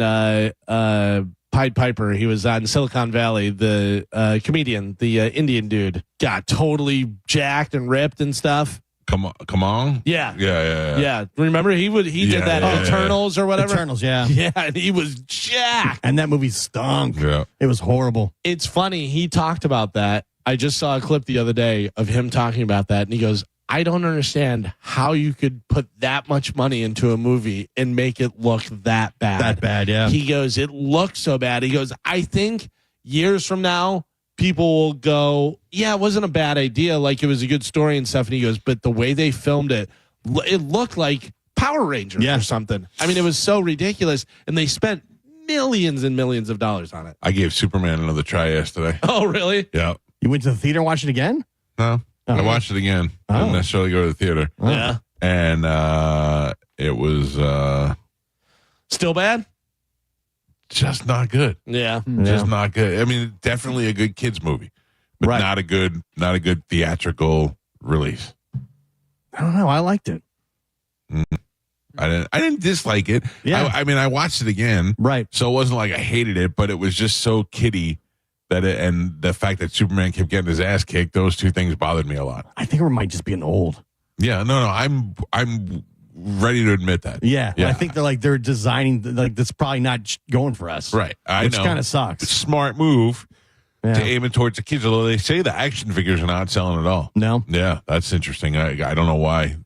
Pied Piper? He was on Silicon Valley. The comedian, the Indian dude, got totally jacked and ripped and stuff. Come on. Yeah. Remember he did that Eternals or whatever. Eternals, yeah. Yeah, and he was jacked. And that movie stunk. Yeah. It was horrible. It's funny. He talked about that. I just saw a clip the other day of him talking about that, and he goes, I don't understand how you could put that much money into a movie and make it look that bad. That bad, yeah. He goes, it looks so bad. He goes, I think years from now, people will go, yeah, it wasn't a bad idea. Like, it was a good story and stuff. And he goes, but the way they filmed it, it looked like Power Rangers or something. I mean, it was so ridiculous. And they spent millions and millions of dollars on it. I gave Superman another try yesterday. Oh, really? Yeah. You went to the theater and watched it again? No. I watched it again. I didn't necessarily go to the theater. Yeah. And it was still bad? Just not good. Yeah. Just not good. I mean, definitely a good kids movie, but not a good theatrical release. I don't know. I liked it. I didn't dislike it. Yeah. I mean, I watched it again. Right. So it wasn't like I hated it, but it was just so kiddie and the fact that Superman kept getting his ass kicked, those two things bothered me a lot. I think we might just be old. Yeah. No. I'm ready to admit that. Yeah. I think they're designing that's probably not going for us. Right. I know. Which kind of sucks. It's a smart move to aim it towards the kids, although they say the action figures are not selling at all. No. Yeah, that's interesting. I don't know why.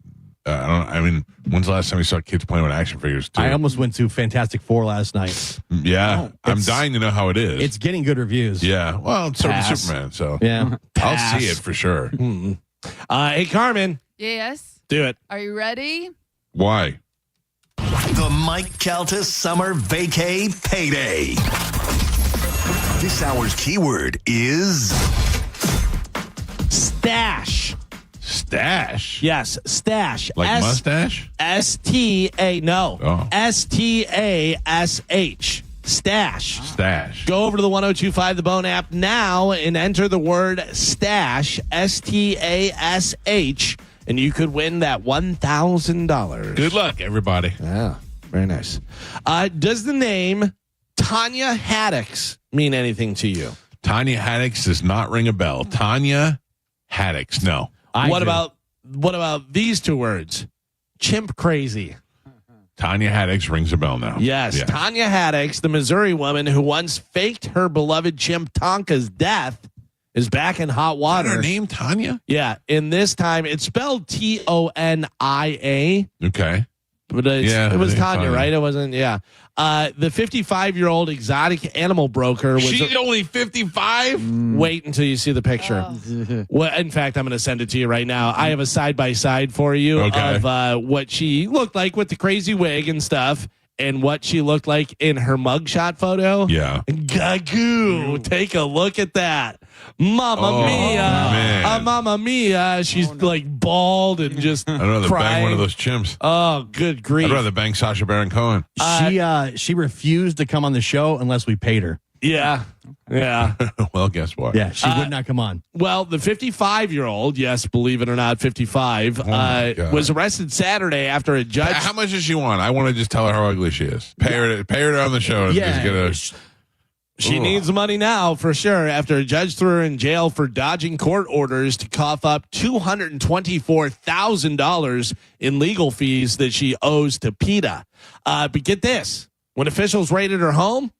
I mean, when's the last time you saw kids playing with action figures too? I almost went to Fantastic Four last night. Yeah. I'm dying to know how it is. It's getting good reviews. Yeah. Well, it's sort of Superman, so yeah. I'll see it for sure. Hey, Carmen. Yes. Do it. Are you ready? Why? The Mike Calta Summer Vacay Payday. This hour's keyword is stash. Stash? Yes, stash. Like mustache? S-T-A, no. Oh. S-T-A-S-H. Stash. Stash. Go over to the 102.5 The Bone app now and enter the word stash, S-T-A-S-H, and you could win that $1,000. Good luck, everybody. Yeah, very nice. Does the name Tanya Haddix mean anything to you? Tanya Haddix does not ring a bell. Tanya Haddix, no. What about these two words? Chimp crazy. Tanya Haddix rings a bell now. Yes, Tanya Haddix, the Missouri woman who once faked her beloved chimp Tonka's death, is back in hot water. Is that her name, Tanya? Yeah, and this time it's spelled Tonia. Okay. But it was Tanya, right? It wasn't, the 55-year-old exotic animal broker was... She's only 55? Wait until you see the picture. Well, in fact, I'm going to send it to you right now. I have a side-by-side for you of what she looked like with the crazy wig and stuff and what she looked like in her mugshot photo. Yeah. Gagoo. Take a look at that. Mamma mia. Man. Mamma mia. She's like bald and just I'd rather crying. bang one of those chimps. Oh, good grief. I'd rather bang Sacha Baron Cohen. She refused to come on the show unless we paid her. Yeah. Yeah. Well, guess what? Yeah, she would not come on. Well, the 55-year-old, yes, believe it or not, 55, was arrested Saturday after a judge. How much does she want? I want to just tell her how ugly she is. Pay her on the show. And just get a... She needs the money now for sure after a judge threw her in jail for dodging court orders to cough up $224,000 in legal fees that she owes to PETA. But get this, when officials raided her home,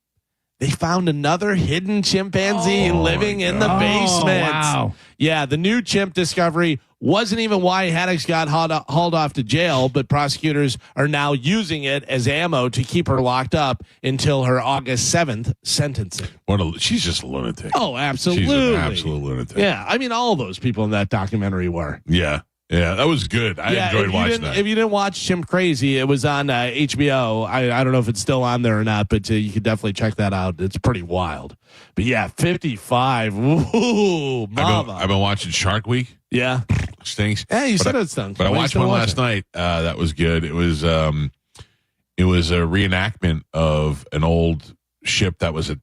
they found another hidden chimpanzee living in the basement. Wow. Yeah, the new chimp discovery wasn't even why Haddix got hauled off to jail, but prosecutors are now using it as ammo to keep her locked up until her August 7th sentencing. She's just a lunatic. Oh, absolutely. She's an absolute lunatic. Yeah, I mean, all those people in that documentary were. Yeah. Yeah, that was good. I enjoyed watching that. If you didn't watch Chimp Crazy, it was on HBO. I don't know if it's still on there or not, but you could definitely check that out. It's pretty wild. But yeah, 55. Ooh, mama. I've been watching Shark Week. Yeah. Stinks. Yeah, you said it stunk. But I watched one last night. That was good. It was a reenactment of an old ship that was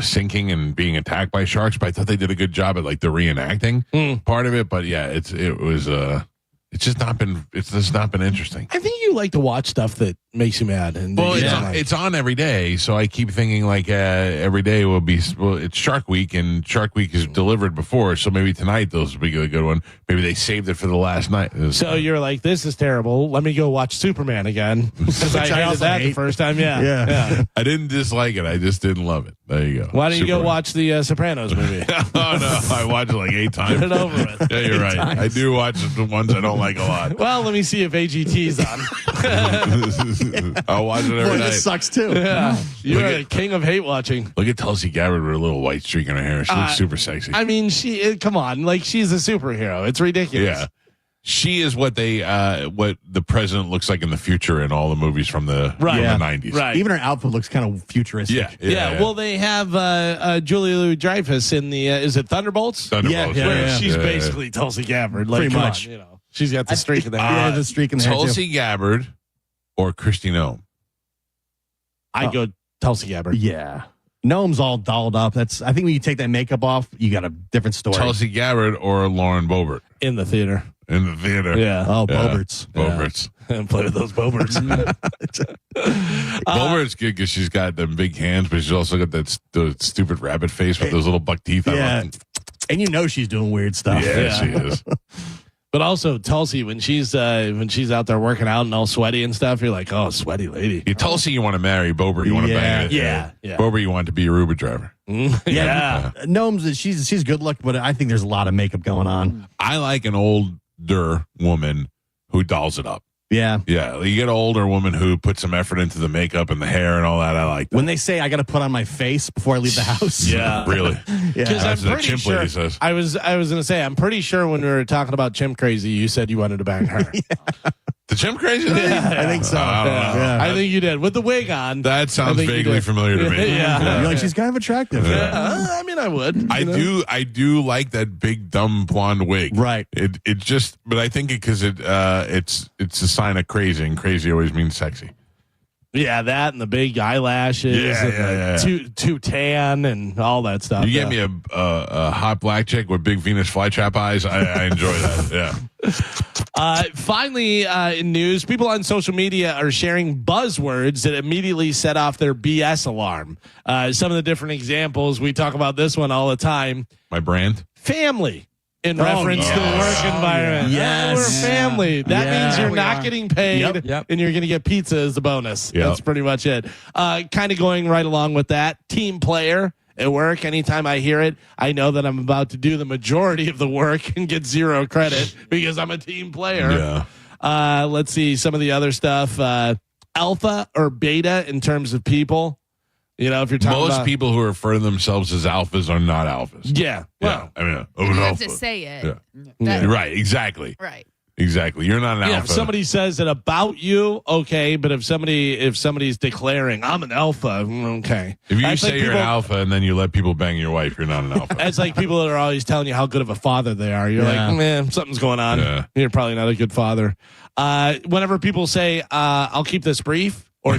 sinking and being attacked by sharks, but I thought they did a good job at like the reenacting part of it. But yeah, it It's just not been interesting. I think you like to watch stuff that makes you mad. And Well, it's on every day, so I keep thinking like every day will be. Well, it's Shark Week, and Shark Week is delivered before, so maybe tonight those will be a good one. Maybe they saved it for the last night. So you're like, this is terrible. Let me go watch Superman again because I hated that the first time. Yeah. I didn't dislike it. I just didn't love it. There you go. Why don't you go watch the Sopranos movie? Oh no, I watched it like 8 times. Get it over with. Yeah, you're right. Times. I do watch the ones I don't like a lot. Well, let me see if AGT's on. I'll watch it every night. This sucks too. Yeah, you're a king of hate watching. Look at Tulsi Gabbard with a little white streak in her hair. She looks super sexy. I mean, come on, like she's a superhero. It's ridiculous. Yeah, she is what what the president looks like in the future in all the movies from the 90s. Right. Even her outfit looks kind of futuristic. Yeah. Well, they have Julia Louis-Dreyfus in the is it Thunderbolts? Thunderbolts. Where she's basically Tulsi Gabbard. Like, pretty much. On, she's got the streak in the hair. The streak in the hair. Tulsi Gabbard or Kristi Noem. I go Tulsi Gabbard. Yeah. Gnome's all dolled up. I think when you take that makeup off, you got a different story. Tulsi Gabbard or Lauren Boebert in the theater. In the theater. Yeah. Oh, Boeberts. Boeberts. And play with those Boeberts. Boebert's good because she's got them big hands, but she's also got the stupid rabbit face with those little buck teeth. Yeah. And you know she's doing weird stuff. Yeah, she is. But also Tulsi, when she's out there working out and all sweaty and stuff, you're like, oh, sweaty lady. Yeah, Tulsi, you want to marry. Boebert, you want to bang it. Yeah. Boebert, you want to be a Uber driver. Yeah. Gnome's she's good look, but I think there's a lot of makeup going on. I like an older woman who dolls it up. Yeah. Yeah. You get an older woman who puts some effort into the makeup and the hair and all that. I like that. When they say I got to put on my face before I leave the house. Yeah. Really? Because I'm That's what pretty Chimp sure. Lady says. I was going to say, I'm pretty sure when we were talking about Chimp Crazy, you said you wanted to bang her. The Chimp Crazy lady? Yeah, I think so. I think you did. With the wig on. That sounds vaguely familiar to me. Yeah. You're like, she's kind of attractive. I mean, I would. I do like that big dumb blonde wig. Right. It just, but I think because it's a sign of crazy, and crazy always means sexy. Yeah, that and the big eyelashes and the too tan and all that stuff. You get me a hot black chick with big Venus flytrap eyes. I enjoy that. Yeah. Finally, in news, people on social media are sharing buzzwords that immediately set off their BS alarm. Some of the different examples, we talk about this one all the time. My brand? Family. In reference to the work environment. Yes. We're family. That means you're not getting paid and you're going to get pizza as the bonus. Yep. That's pretty much it. Kind of going right along with that. Team player at work. Anytime I hear it, I know that I'm about to do the majority of the work and get zero credit because I'm a team player. Yeah. Let's see some of the other stuff. Alpha or beta in terms of people. You know, if you're talking most about people who refer to themselves as alphas are not alphas. Yeah. Well, I mean, You an have alpha. to say it. Yeah. That- Right. Exactly. Right. Exactly. You're not an Yeah, alpha. if somebody says it about you, okay. But if somebody's declaring I'm an alpha, okay. if you That's say like you're an people- alpha and then you let people bang your wife, you're not an alpha. That's like people that are always telling you how good of a father they are. You're Yeah. like, man, something's going on. Yeah. You're probably not a good father. Whenever people say, I'll keep this brief or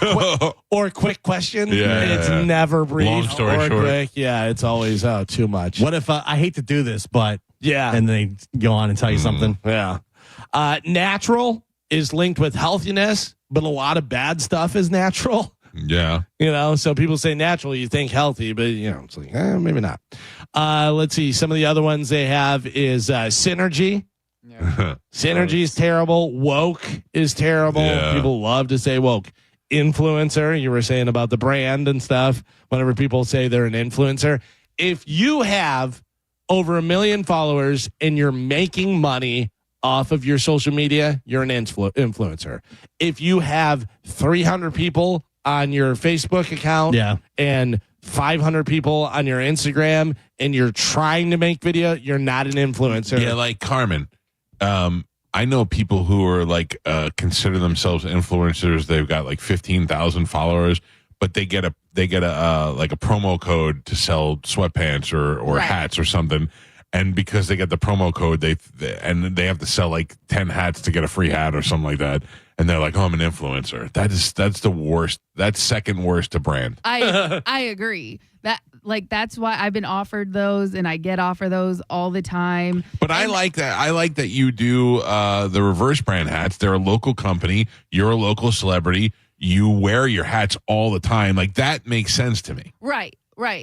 quick question, it's never brief Long story or short. quick. Yeah, it's always too much. What if I hate to do this, but Yeah. and they go on and tell you something? Yeah. Natural is linked with healthiness, but a lot of bad stuff is natural. Yeah. You know, so people say natural, you think healthy, but you know, it's like, maybe not. Let's see. Some of the other ones they have is synergy. Synergy is terrible. Woke is terrible. Yeah. People love to say woke. Influencer, you were saying about the brand and stuff. Whenever people say they're an influencer, if you have over 1 million followers and you're making money off of your social media, you're an influencer. If you have 300 people on your Facebook account and 500 people on your Instagram and you're trying to make video, you're not an influencer. Yeah, like Carmen. I know people who are like consider themselves influencers. They've got like 15,000 followers, but they get a like a promo code to sell sweatpants or hats or something. and because they get the promo code, they have to sell like 10 hats to get a free hat or something like that. And they're like, "Oh, I'm an influencer." That's the worst. That's second worst to brand. I agree. That's why I've been offered those, and I get offered those all the time. But I like that. I like that you do the reverse brand hats. They're a local company. You're a local celebrity. You wear your hats all the time. Like, that makes sense to me. Right.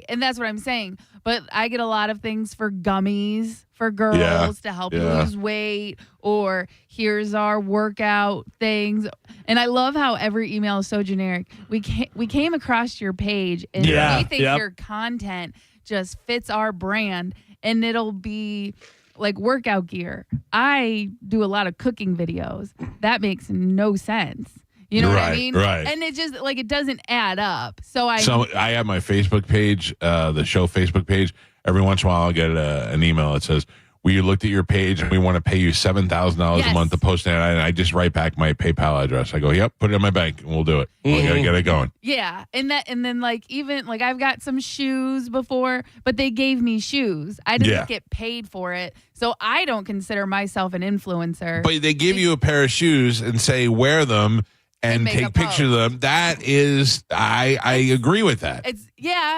And that's what I'm saying. But I get a lot of things for gummies for girls to help you lose weight, or here's our workout things. And I love how every email is so generic. We came across your page, and we think your content just fits our brand, and it'll be like workout gear. I do a lot of cooking videos. That makes no sense. You know what I mean? Right. And it just it doesn't add up. So I have my Facebook page, the show Facebook page. Every once in a while, I'll get an email that says, "We looked at your page and we want to pay you $7,000 a month to post an ad." And I just write back my PayPal address. I go, "Yep, put it in my bank and we'll do it. We gotta get it going." Yeah, and then even I've got some shoes before, but they gave me shoes. I didn't get paid for it, so I don't consider myself an influencer. But they give you a pair of shoes and say, "Wear them." And take pictures of them. That is, I agree with that.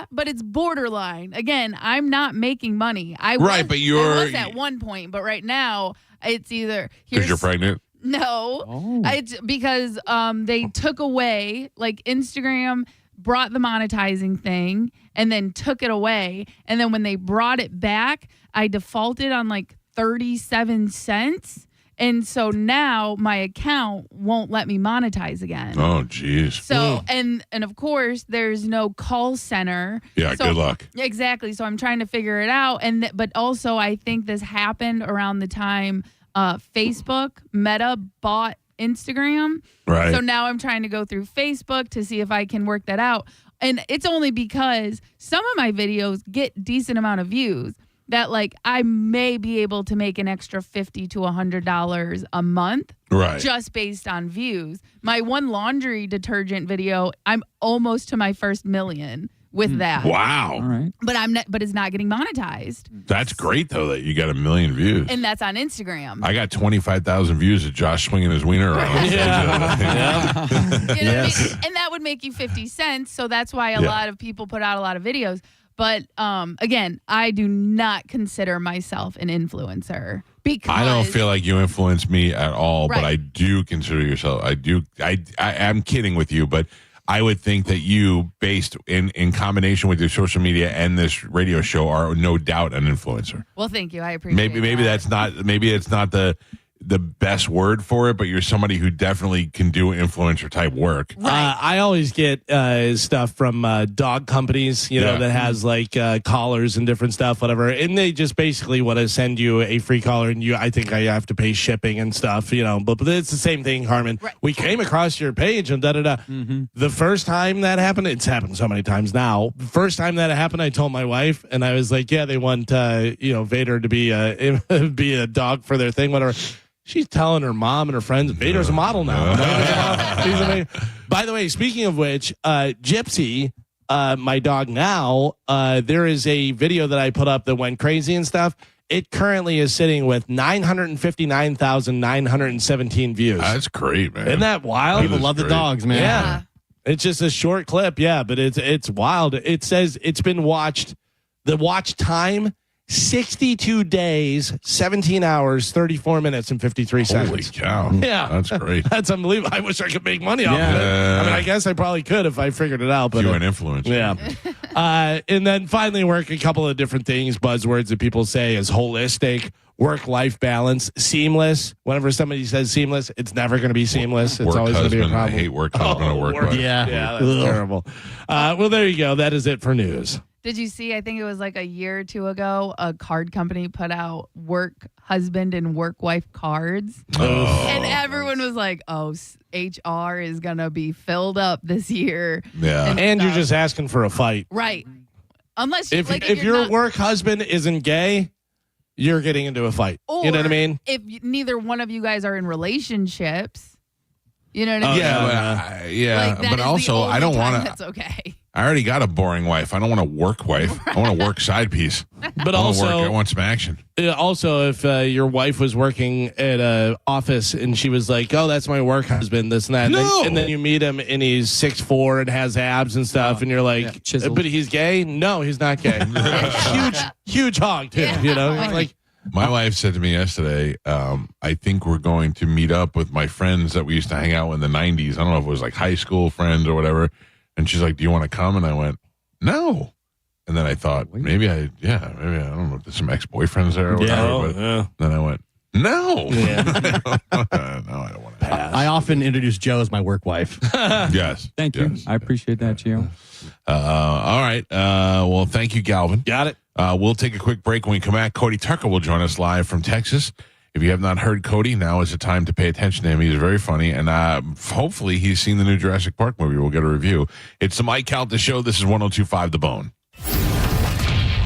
But it's borderline. Again, I'm not making money. I was at one point, but right now it's either because you're pregnant. No, it's because they took away, like, Instagram brought the monetizing thing and then took it away, and then when they brought it back, I defaulted on like 37 cents. And so now my account won't let me monetize again. Oh, geez. So, and of course, there's no call center. Yeah, so, good luck. Exactly. So I'm trying to figure it out. But also, I think this happened around the time Facebook, Meta, bought Instagram. Right. So now I'm trying to go through Facebook to see if I can work that out. And it's only because some of my videos get decent amount of views that, like, I may be able to make an extra $50 to $100 a month, just based on views. My one laundry detergent video, I'm almost to my first million with that. Wow! All right, but it's not getting monetized. That's great though that you got 1 million views, and that's on Instagram. I got 25,000 views of Josh swinging his wiener around. You know what I mean? And that would make you 50 cents. So that's why a lot of people put out a lot of videos. But again, I do not consider myself an influencer because I don't feel like you influence me at all. But I do consider yourself. I do. I am kidding with you, but I would think that you, based in combination with your social media and this radio show, are no doubt an influencer. Well, thank you. I appreciate. Maybe that's not. Maybe it's not the best word for it, but you're somebody who definitely can do influencer type work. I always get stuff from dog companies, that has like collars and different stuff, whatever. And they just basically want to send you a free collar, and I think I have to pay shipping and stuff, but it's the same thing, Harmon. Right. We came across your page and da-da-da. Mm-hmm. The first time that happened, it's happened so many times now. The first time that happened, I told my wife, and I was like, they want, Vader to be a dog for their thing, whatever. She's telling her mom and her friends, Vader's a model now. By the way, speaking of which, Gypsy, my dog now, there is a video that I put up that went crazy and stuff. It currently is sitting with 959,917 views. That's great, man. Isn't that wild? People love the dogs, man. Yeah. It's just a short clip, but it's wild. It says it's been watched, the watch time, 62 days, 17 hours, 34 minutes, and 53 seconds. Holy cow. Yeah. That's great. That's unbelievable. I wish I could make money off of it. I mean, I guess I probably could if I figured it out. But you're an influencer. Yeah. And then finally work a couple of different things, buzzwords that people say is holistic, work-life balance, seamless. Whenever somebody says seamless, it's never going to be seamless. It's always going to be a problem. I hate work husband or work wife. Yeah, that's terrible. Well, there you go. That is it for news. Did you see, I think it was like a year or two ago, a card company put out work husband and work wife cards. And everyone was like, HR is going to be filled up this year. Yeah. And you're just asking for a fight. Right. Unless if your work husband isn't gay, you're getting into a fight. Or you know what I mean? If neither one of you guys are in relationships, you know what I mean? But also I don't want to. That's okay. I already got a boring wife. I don't want a work wife. I want a work side piece. But I want some action. Also, if your wife was working at an office and she was like, "Oh, that's my work husband," this and that, and then you meet him and he's 6'4" and has abs and stuff, and you're like, "But he's gay?" No, he's not gay. huge hog too. You know, like. My wife said to me yesterday, I think we're going to meet up with my friends that we used to hang out with in the 90s. I don't know if it was like high school friends or whatever. And she's like, "Do you want to come?" And I went, "No." And then I thought, maybe I don't know if there's some ex-boyfriends there or whatever. But then I went, "No." Yeah. No, I don't want to pass. I often introduce Joe as my work wife. Yes. Thank you. I appreciate that, Gio. All right. Well, thank you, Galvin. Got it. We'll take a quick break. When we come back, Cody Tucker will join us live from Texas. If you have not heard Cody, now is the time to pay attention to him. He's very funny, and hopefully he's seen the new Jurassic Park movie. We'll get a review. It's the Mike Calta Show. This is 102.5 The Bone.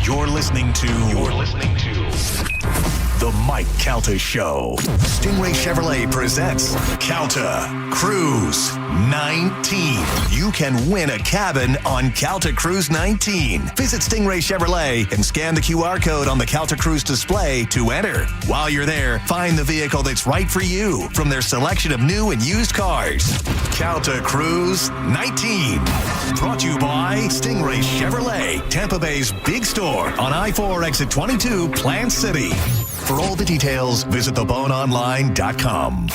You're listening to The Mike Calta Show. Stingray Chevrolet presents Calta Cruise 19. You can win a cabin on Calta Cruise 19. Visit Stingray Chevrolet and scan the QR code on the Calta Cruise display to enter. While you're there, find the vehicle that's right for you from their selection of new and used cars. Calta Cruise 19. Brought to you by Stingray Chevrolet, Tampa Bay's big store on I-4 exit 22, Plant City. For all the details, visit theboneonline.com.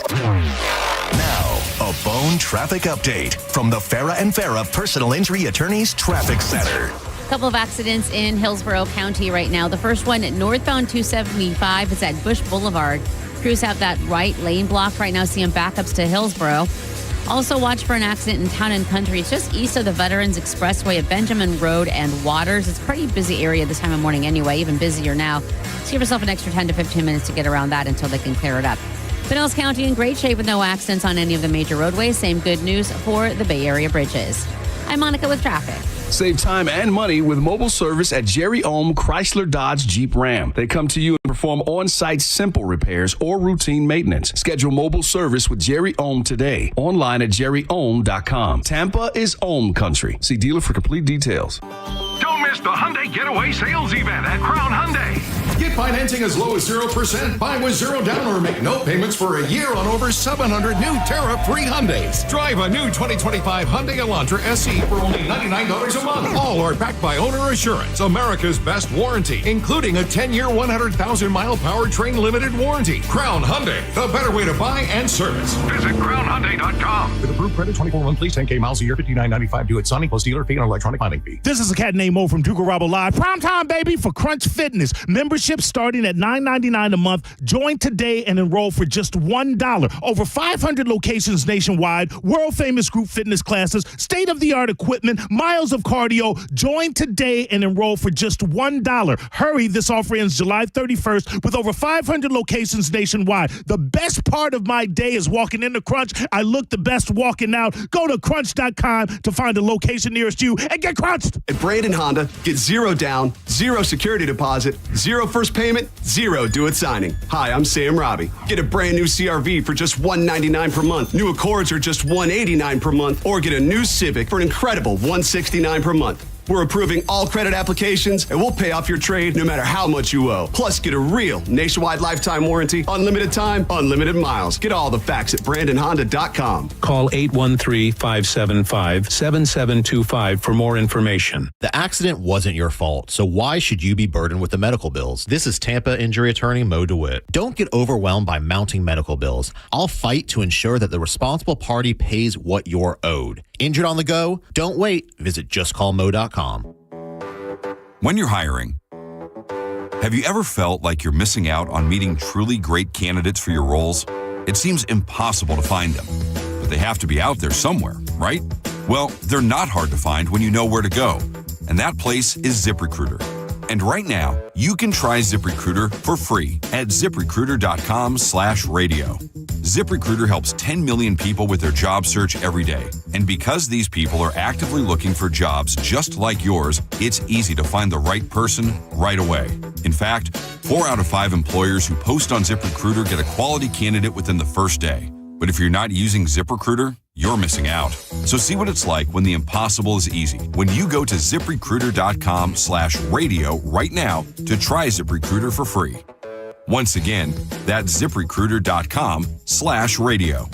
Now, a Bone traffic update from the Farah and Farah Personal Injury Attorneys Traffic Center. A couple of accidents in Hillsborough County right now. The first one at northbound 275 is at Bush Boulevard. Crews have that right lane blocked right now, seeing backups to Hillsborough. Also, watch for an accident in Town and Country. It's just east of the Veterans Expressway at Benjamin Road and Waters. It's a pretty busy area this time of morning anyway, even busier now. So give yourself an extra 10 to 15 minutes to get around that until they can clear it up. Pinellas County in great shape with no accidents on any of the major roadways. Same good news for the Bay Area bridges. I'm Monica with traffic. Save time and money with mobile service at Jerry Ohm Chrysler Dodge Jeep Ram. They come to you and perform on-site simple repairs or routine maintenance. Schedule mobile service with Jerry Ohm today. Online at jerryohm.com. Tampa is Ohm country. See dealer for complete details. Don't miss the Hyundai Getaway Sales Event at Crown Hyundai. Get financing as low as 0%, buy with zero down, or make no payments for a year on over 700 new tariff-free Hyundais. Drive a new 2025 Hyundai Elantra SE for only $99 a month. All are backed by Owner Assurance, America's best warranty, including a 10-year, 100,000-mile powertrain limited warranty. Crown Hyundai, the better way to buy and service. Visit crownhyundai.com. With approved credit, 24 monthly, 10K miles a year, $59.95 due at signing plus dealer fee and electronic filing fee. This is a cat named Mo from Duke Rabo Live. Prime time, baby, for Crunch Fitness. Membership starting at $9.99 a month. Join today and enroll for just $1. Over 500 locations nationwide, world-famous group fitness classes, state-of-the-art equipment, miles of cardio. Join today and enroll for just $1. Hurry, this offer ends July 31st with over 500 locations nationwide. The best part of my day is walking into Crunch. I look the best walking out. Go to crunch.com to find a location nearest you and get crunched. At Brandon Honda, get zero down, zero security deposit, zero first payment, zero due at signing. Hi, I'm Sam Robbie. Get a brand new CRV for just $199 per month. New Accords are just $189 per month, or get a new Civic for an incredible $169 per month. We're approving all credit applications, and we'll pay off your trade no matter how much you owe. Plus, get a real nationwide lifetime warranty, unlimited time, unlimited miles. Get all the facts at BrandonHonda.com. Call 813-575-7725 for more information. The accident wasn't your fault, so why should you be burdened with the medical bills? This is Tampa injury attorney Mo DeWitt. Don't get overwhelmed by mounting medical bills. I'll fight to ensure that the responsible party pays what you're owed. Injured on the go? Don't wait. Visit justcallmo.com. When you're hiring, have you ever felt like you're missing out on meeting truly great candidates for your roles? It seems impossible to find them, but they have to be out there somewhere, right? Well, they're not hard to find when you know where to go, and that place is ZipRecruiter. And right now, you can try ZipRecruiter for free at ZipRecruiter.com/radio. ZipRecruiter helps 10 million people with their job search every day. And because these people are actively looking for jobs just like yours, it's easy to find the right person right away. In fact, 4 out of 5 employers who post on ZipRecruiter get a quality candidate within the first day. But if you're not using ZipRecruiter, you're missing out. So see what it's like when the impossible is easy. When you go to ZipRecruiter.com/radio right now to try ZipRecruiter for free. Once again, that's ZipRecruiter.com/radio.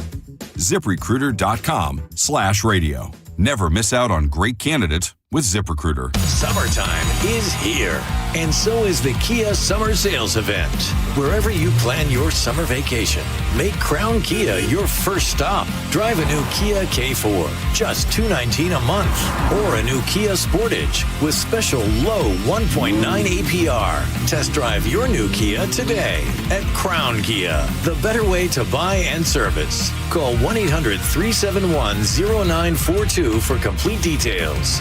ZipRecruiter.com/radio. Never miss out on great candidates with ZipRecruiter. Summertime is here, and so is the Kia Summer Sales Event. Wherever you plan your summer vacation, make Crown Kia your first stop. Drive a new Kia K4, just $219 a month, or a new Kia Sportage with special low 1.9 APR. Test drive your new Kia today at Crown Kia, the better way to buy and service. Call 1-800-371-0942 for complete details.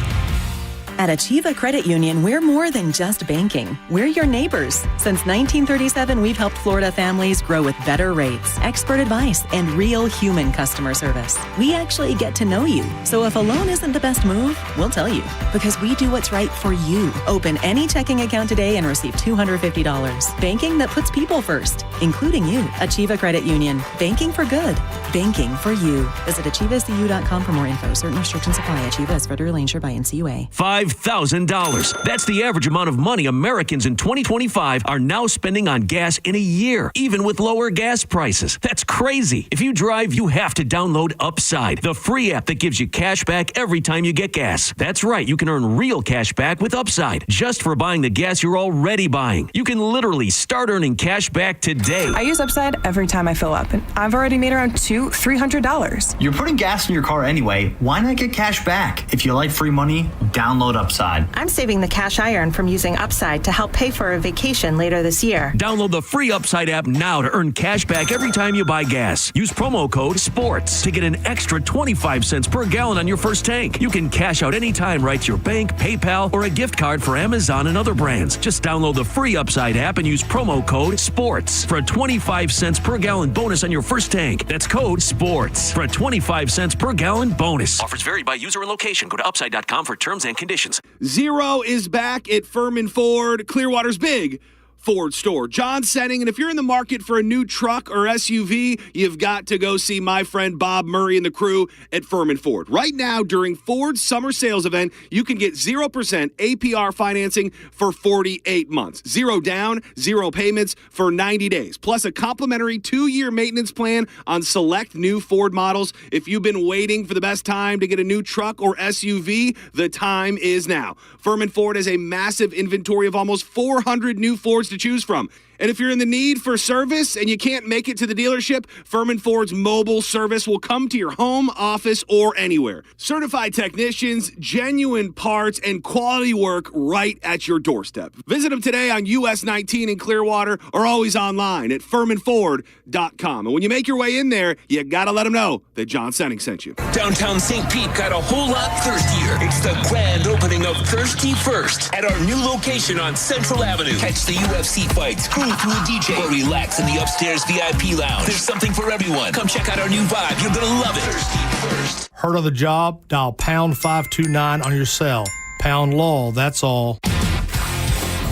At Achieva Credit Union, we're more than just banking. We're your neighbors. Since 1937, we've helped Florida families grow with better rates, expert advice, and real human customer service. We actually get to know you. So if a loan isn't the best move, we'll tell you. Because we do what's right for you. Open any checking account today and receive $250. Banking that puts people first, including you. Achieva Credit Union. Banking for good. Banking for you. Visit AchievaCU.com for more info. Certain restrictions apply. Achieva is federally insured by NCUA. $5,000. That's the average amount of money Americans in 2025 are now spending on gas in a year, even with lower gas prices. That's crazy. If you drive, you have to download Upside, the free app that gives you cash back every time you get gas. That's right. You can earn real cash back with Upside just for buying the gas you're already buying. You can literally start earning cash back today. I use Upside every time I fill up, and I've already made around $300. You're putting gas in your car anyway. Why not get cash back? If you like free money, download Upside. I'm saving the cash I earn from using Upside to help pay for a vacation later this year. Download the free Upside app now to earn cash back every time you buy gas. Use promo code SPORTS to get an extra 25 cents per gallon on your first tank. You can cash out anytime right to your bank, PayPal, or a gift card for Amazon and other brands. Just download the free Upside app and use promo code SPORTS for a 25 cents per gallon bonus on your first tank. That's code SPORTS for a 25 cents per gallon bonus. Offers vary by user and location. Go to upside.com for terms and conditions. Zero is back at Furman Ford, Clearwater's big Ford store. John Senning, and if you're in the market for a new truck or SUV, you've got to go see my friend Bob Murray and the crew at Furman Ford. Right now, during Ford's summer sales event, you can get 0% APR financing for 48 months. Zero down, zero payments for 90 days. Plus a complimentary 2-year maintenance plan on select new Ford models. If you've been waiting for the best time to get a new truck or SUV, the time is now. Furman Ford has a massive inventory of almost 400 new Fords to choose from. And if you're in the need for service and you can't make it to the dealership, Furman Ford's mobile service will come to your home, office, or anywhere. Certified technicians, genuine parts, and quality work right at your doorstep. Visit them today on US 19 in Clearwater or always online at FurmanFord.com. And when you make your way in there, you gotta let them know that John Senning sent you. Downtown St. Pete got a whole lot thirstier. It's the grand opening of Thirsty First at our new location on Central Avenue. Catch the UFC fights, through a DJ, or relax in the upstairs VIP lounge. There's something for everyone. Come check out our new vibe. You're gonna love it. Thirsty First. Heard of the job? Dial pound 529 on your cell. Pound law, that's all.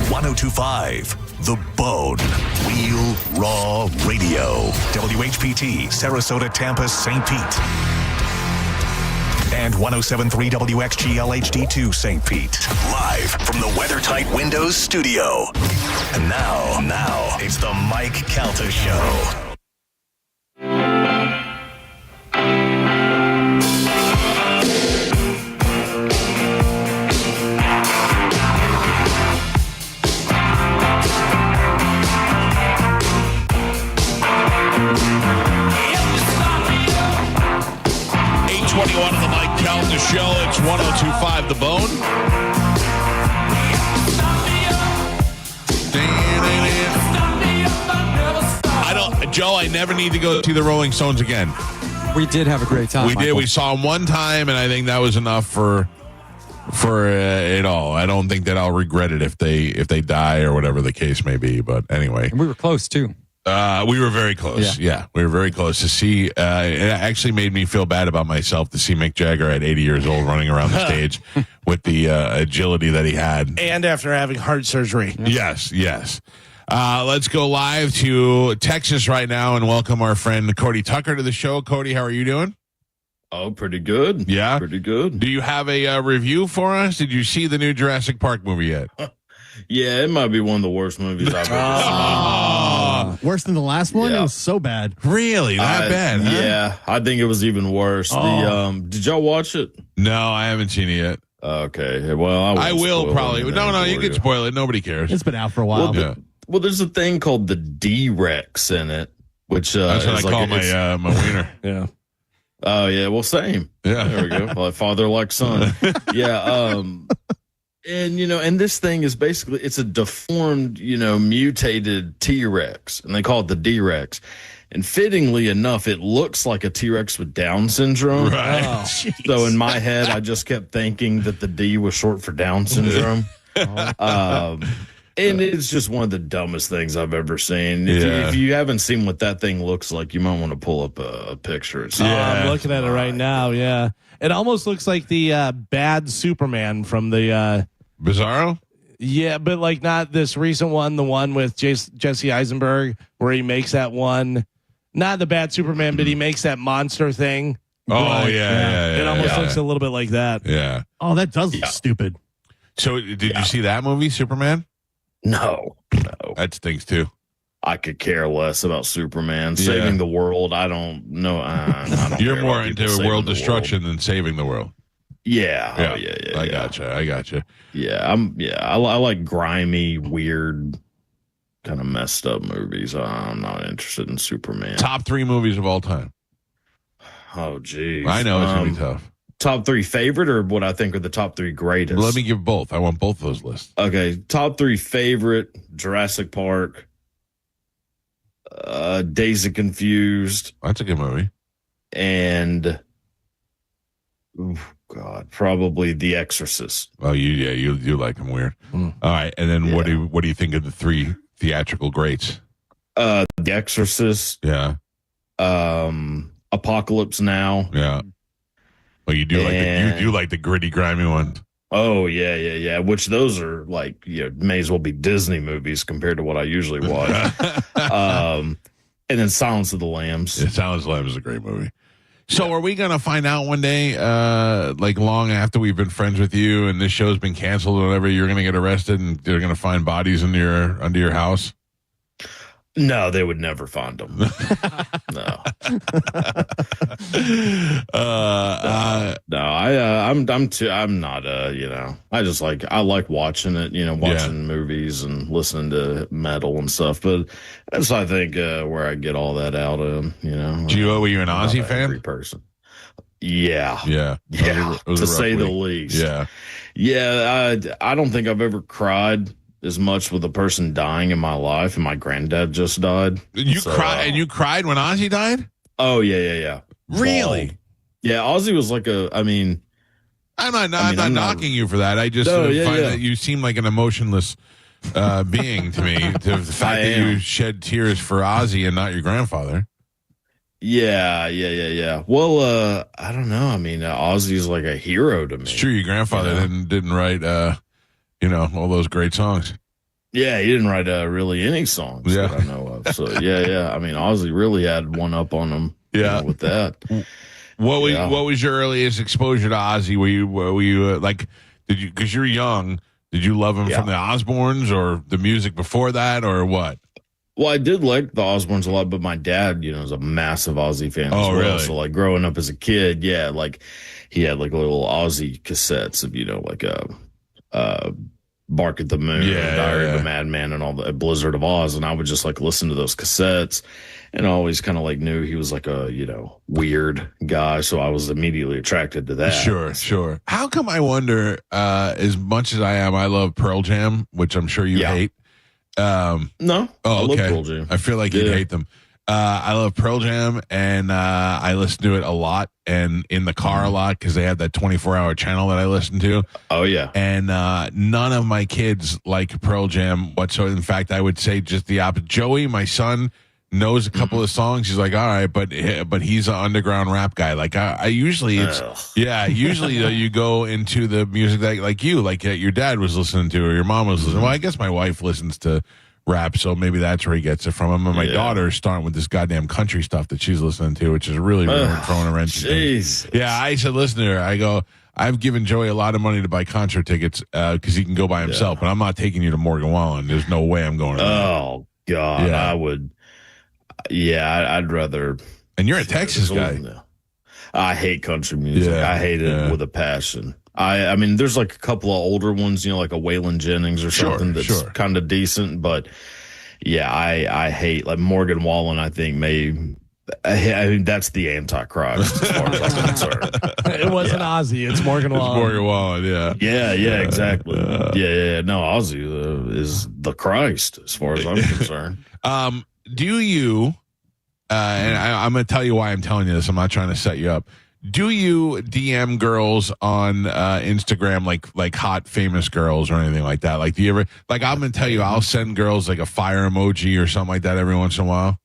1025 The Bone. Real Raw Radio. WHPT, Sarasota, Tampa, St. Pete. And 107.3 WXGL HD2 St. Pete. Live from the WeatherTight Windows studio. And now, it's the Mike Calta Show. On the Mike Calta Show. It's 1025 The Bone. Joe, I never need to go see the Rolling Stones again. We did have a great time. We did. We saw them one time, and I think that was enough for it all. I don't think that I'll regret it if they die or whatever the case may be. But anyway, and we were close too. We were very close. Yeah, we were very close to see. It actually made me feel bad about myself to see Mick Jagger at 80 years old running around the stage with the agility that he had. And after having heart surgery. Yes. Let's go live to Texas right now and welcome our friend Cody Tucker to the show. Cody, how are you doing? Oh, pretty good. Yeah? Pretty good. Do you have a review for us? Did you see the new Jurassic Park movie yet? Yeah, it might be one of the worst movies I've ever Worse than the last one? Yeah. It was so bad. Really? That bad? Huh? Yeah, I think it was even worse. Did y'all watch it? No, I haven't seen it yet. Okay. Well, I will probably. No, you can spoil it. Nobody cares. It's been out for a while. Well, there's a thing called the D-Rex in it, which that's what I call my wiener. Yeah. Oh, yeah. Well, same. Yeah. There we go. Like father, like son. Yeah. And this thing is basically, it's a deformed, mutated T-Rex, and they call it the D-Rex. And fittingly enough, it looks like a T-Rex with Down syndrome. Right. So in my head, I just kept thinking that the D was short for Down syndrome. And it's just one of the dumbest things I've ever seen. If you haven't seen what that thing looks like, you might want to pull up a picture. I'm looking at it right now. Yeah, it almost looks like the bad Superman from the Bizarro. Yeah, but like not this recent one, the one with Jesse Eisenberg, where he makes that one. Not the bad Superman, but he makes that monster thing. Oh, yeah. It almost looks a little bit like that. Yeah. Oh, that does look stupid. So, did you see that movie, Superman? No. That stinks too. I could care less about Superman saving the world. I don't know. I don't You're care more about into people saving world the destruction than saving the world. Yeah. Yeah. Oh, yeah. I gotcha. Yeah. I like grimy, weird, kind of messed up movies. I'm not interested in Superman. Top 3 movies of all time. Oh, geez. I know it's gonna be tough. Top 3 favorite, or what I think are the top 3 greatest? Let me give both. I want both those lists. Okay, top 3 favorite: Jurassic Park, Dazed and Confused. That's a good movie. And probably The Exorcist. Oh, you like them weird. All right, and then what do you think of the 3 theatrical greats? The Exorcist. Yeah. Apocalypse Now. Yeah. Well, you do like the gritty, grimy ones. Oh yeah. Which those are like may as well be Disney movies compared to what I usually watch. And then Silence of the Lambs. Yeah, Silence of the Lambs is a great movie. So are we gonna find out one day, like long after we've been friends with you and this show's been canceled or whatever, you're gonna get arrested and they're gonna find bodies under your house? No, they would never find them. No. I'm not I like watching it, watching movies and listening to metal and stuff, but that's I think where I get all that out of, Were you an Ozzy fan? Person. Yeah. To To say the least. Yeah. I don't think I've ever cried as much with a person dying in my life, and my granddad just died. You cried when Ozzy died? Oh yeah. Really? Bald. Yeah, Ozzy was like I'm not knocking you for that. I just find that you seem like an emotionless being to me. The fact that you shed tears for Ozzy and not your grandfather. Yeah. Well, I don't know. I mean, Ozzy's like a hero to me. It's true. Your grandfather didn't write, all those great songs. Yeah, he didn't write really any songs that I know of. So yeah. I mean, Ozzy really had one up on him. With that. What was your earliest exposure to Ozzy? Were you like, because you're young, did you love him from the Osbournes or the music before that or what? Well, I did like the Osbournes a lot, but my dad, was a massive Ozzy fan as well. Really? So like growing up as a kid, like he had like little Ozzy cassettes of, like Bark at the Moon, Diary of a Madman, and all the Blizzard of Oz, and I would just like listen to those cassettes, and I always kind of like knew he was like a weird guy, so I was immediately attracted to that. Sure. How come I wonder? As much as I love Pearl Jam, which I'm sure you hate. No. Oh, I love okay. Pearl Jam. I feel like you'd hate them. I love Pearl Jam, and I listen to it a lot and in the car a lot because they have that 24-hour channel that I listen to. Oh, yeah. And none of my kids like Pearl Jam whatsoever. In fact, I would say just the opposite. Joey, my son, knows a couple of songs. He's like, all right, but he's an underground rap guy. Like I usually you go into the music that like your dad was listening to or your mom was listening. Well, I guess my wife listens to rap, so maybe that's where he gets it from. And my daughter is starting with this goddamn country stuff that she's listening to, which is really throwing a wrench. Jeez. Yeah, I said, listen to her. I go, I've given Joey a lot of money to buy concert tickets because he can go by himself, but I'm not taking you to Morgan Wallen. There's no way I'm going to that. Oh, God. Yeah. I would. Yeah, I'd rather. And you're a Texas guy. I hate country music. Yeah, I hate it with a passion. I mean, there's like a couple of older ones, like a Waylon Jennings or something that's kind of decent. But yeah, I hate like Morgan Wallen. I think I mean, that's the Antichrist as far as I'm concerned. It wasn't Ozzy. It's Morgan Wallen. Morgan Wallen, Yeah, exactly. Yeah. No, Ozzy is the Christ as far as I'm concerned. Do you, and I'm going to tell you why I'm telling you this. I'm not trying to set you up. Do you DM girls on Instagram like hot famous girls or anything like that? Like, do you ever I'm gonna tell you, I'll send girls like a fire emoji or something like that every once in a while.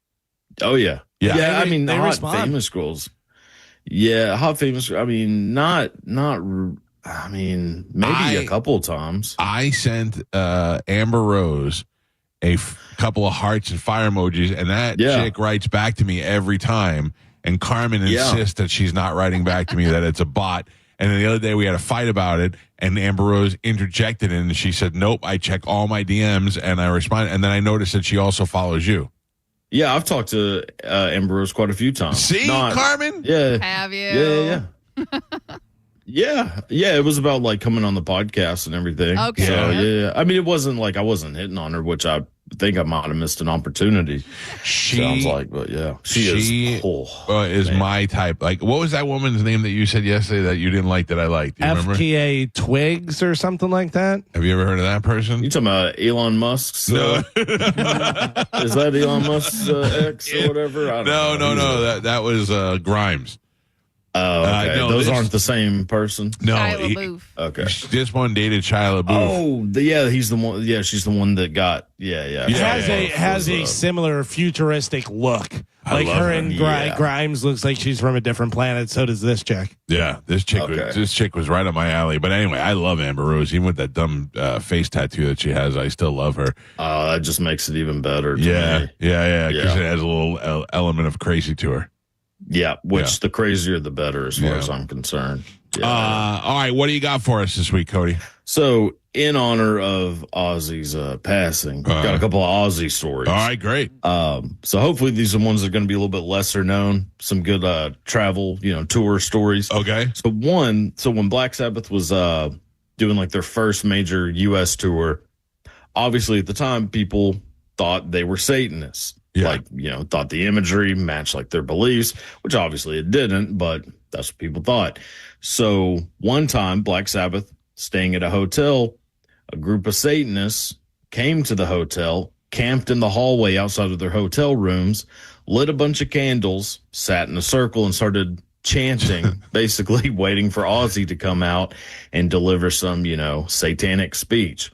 Oh yeah. I mean, they hot respond. famous girls. Yeah, hot famous. I mean, not. I mean, maybe a couple of times. I sent Amber Rose a couple of hearts and fire emojis, and that chick writes back to me every time. And Carmen insists that she's not writing back to me, that it's a bot. And then the other day we had a fight about it, and Amber Rose interjected and she said, nope, I check all my DMs, and I respond. And then I noticed that she also follows you. Yeah, I've talked to Amber Rose quite a few times. See, Carmen? Yeah. Have you? Yeah. Yeah, it was about like coming on the podcast and everything. Okay. So, yeah. I mean, it wasn't like I wasn't hitting on her, which I think I might have missed an opportunity. Sounds like, but yeah. She is my type. Like, what was that woman's name that you said yesterday that you didn't like that I liked? Do you remember? FKA Twigs or something like that. Have you ever heard of that person? You talking about Elon Musk's? No. Is that Elon Musk's ex or whatever? I don't know. No. That was Grimes. Oh, okay. Those aren't the same person. No. Shia LaBeouf. Okay. This one dated Shia LaBeouf. Oh, he's the one. Yeah, she's the one that got. Yeah. Has a similar futuristic look. Like love her her. and Grimes looks like she's from a different planet. So does this chick. Yeah, this chick was right up my alley. But anyway, I love Amber Rose. Even with that dumb face tattoo that she has, I still love her. Oh, that just makes it even better. Yeah. Because it has a little element of crazy to her. Yeah, the crazier the better as far as I'm concerned. Yeah. All right, what do you got for us this week, Cody? So, in honor of Ozzy's passing, got a couple of Ozzy stories. All right, great. So hopefully these are ones that are going to be a little bit lesser known. Some good travel, tour stories. Okay. So when Black Sabbath was doing like their first major U.S. tour, obviously at the time people thought they were Satanists. Yeah. Thought the imagery matched like their beliefs, which obviously it didn't, but that's what people thought. So one time, Black Sabbath, staying at a hotel, a group of Satanists came to the hotel, camped in the hallway outside of their hotel rooms, lit a bunch of candles, sat in a circle, and started chanting, basically waiting for Ozzy to come out and deliver some, satanic speech.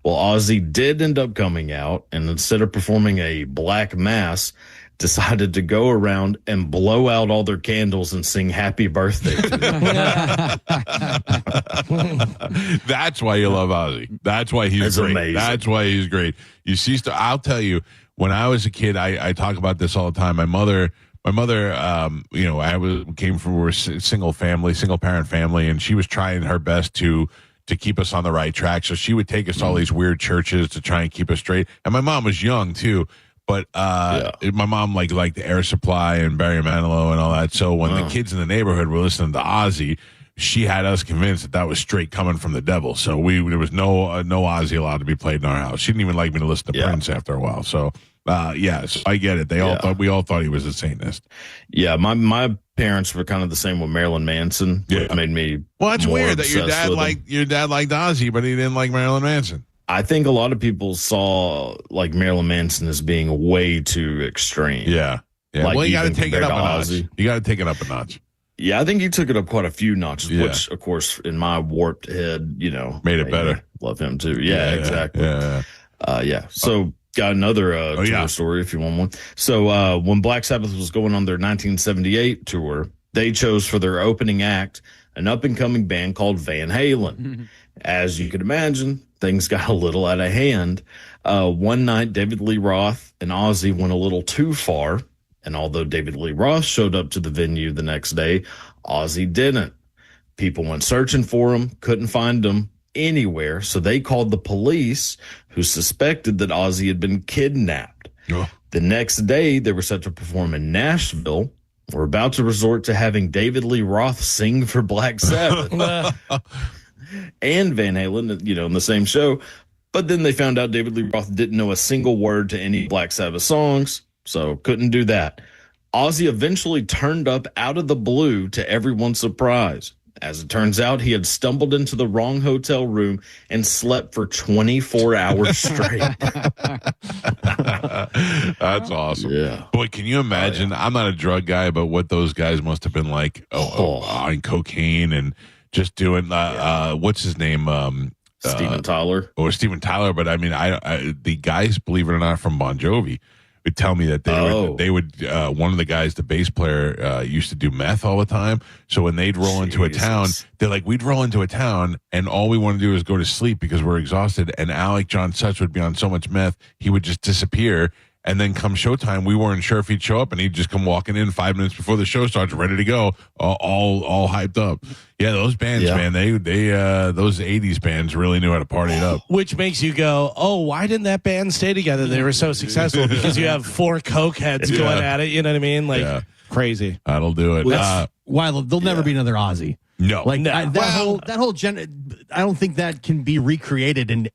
Well, Ozzy did end up coming out, and instead of performing a black mass, decided to go around and blow out all their candles and sing happy birthday to them. That's why you love Ozzy. That's why he's great. Amazing. That's why he's great. You see, I'll tell you, when I was a kid, I talk about this all the time. My mother, came from a single parent family, and she was trying her best to keep us on the right track. So she would take us to all these weird churches to try and keep us straight. And my mom was young too, but my mom liked the Air Supply and Barry Manilow and all that. So when the kids in the neighborhood were listening to Ozzy, she had us convinced that was straight coming from the devil. So there was no Ozzy allowed to be played in our house. She didn't even like me to listen to Prince after a while. So so I get it. We all thought he was a Satanist. Yeah, my parents were kind of the same with Marilyn Manson. Yeah, made me. Well, it's more weird that your dad obsessed liked Ozzy, but he didn't like Marilyn Manson. I think a lot of people saw like Marilyn Manson as being way too extreme. Yeah. Like, well, you got to even take it up a compared to notch. Ozzy. You got to take it up a notch. Yeah, I think he took it up quite a few notches, Yeah. which, of course, in my warped head, made it better. Love him too. Yeah, exactly. Yeah. So got another tour story if you want one. So when Black Sabbath was going on their 1978 tour, they chose for their opening act an up-and-coming band called Van Halen. As you could imagine, things got a little out of hand. One night, David Lee Roth and Ozzy went a little too far. And although David Lee Roth showed up to the venue the next day, Ozzy didn't. People went searching for him, couldn't find him anywhere. So they called the police, who suspected that Ozzy had been kidnapped. Oh. The next day, they were set to perform in Nashville. We're about to resort to having David Lee Roth sing for Black Sabbath and Van Halen, in the same show. But then they found out David Lee Roth didn't know a single word to any Black Sabbath songs, so couldn't do that. Ozzy eventually turned up out of the blue to everyone's surprise. As it turns out, he had stumbled into the wrong hotel room and slept for 24 hours straight. That's awesome. Yeah. Boy, can you imagine? I'm not a drug guy, but what those guys must have been like on cocaine and just doing, what's his name? Steven Tyler. Or Steven Tyler. But I mean, the guys, believe it or not, from Bon Jovi would tell me that they would one of the guys, the bass player, used to do meth all the time. So when they'd roll into a town, they're like, we'd roll into a town and all we want to do is go to sleep because we're exhausted. And Alec John Such would be on so much meth, he would just disappear. And then come showtime, we weren't sure if he'd show up, and he'd just come walking in 5 minutes before the show starts, ready to go, all hyped up. Yeah, those bands, man, they those 80s bands really knew how to party it up. Which makes you go, oh, why didn't that band stay together? They were so successful because you have 4 coke heads going at it. You know what I mean? Like crazy. That'll do it. Why there'll never be another Ozzy. No, like that whole I don't think that can be recreated and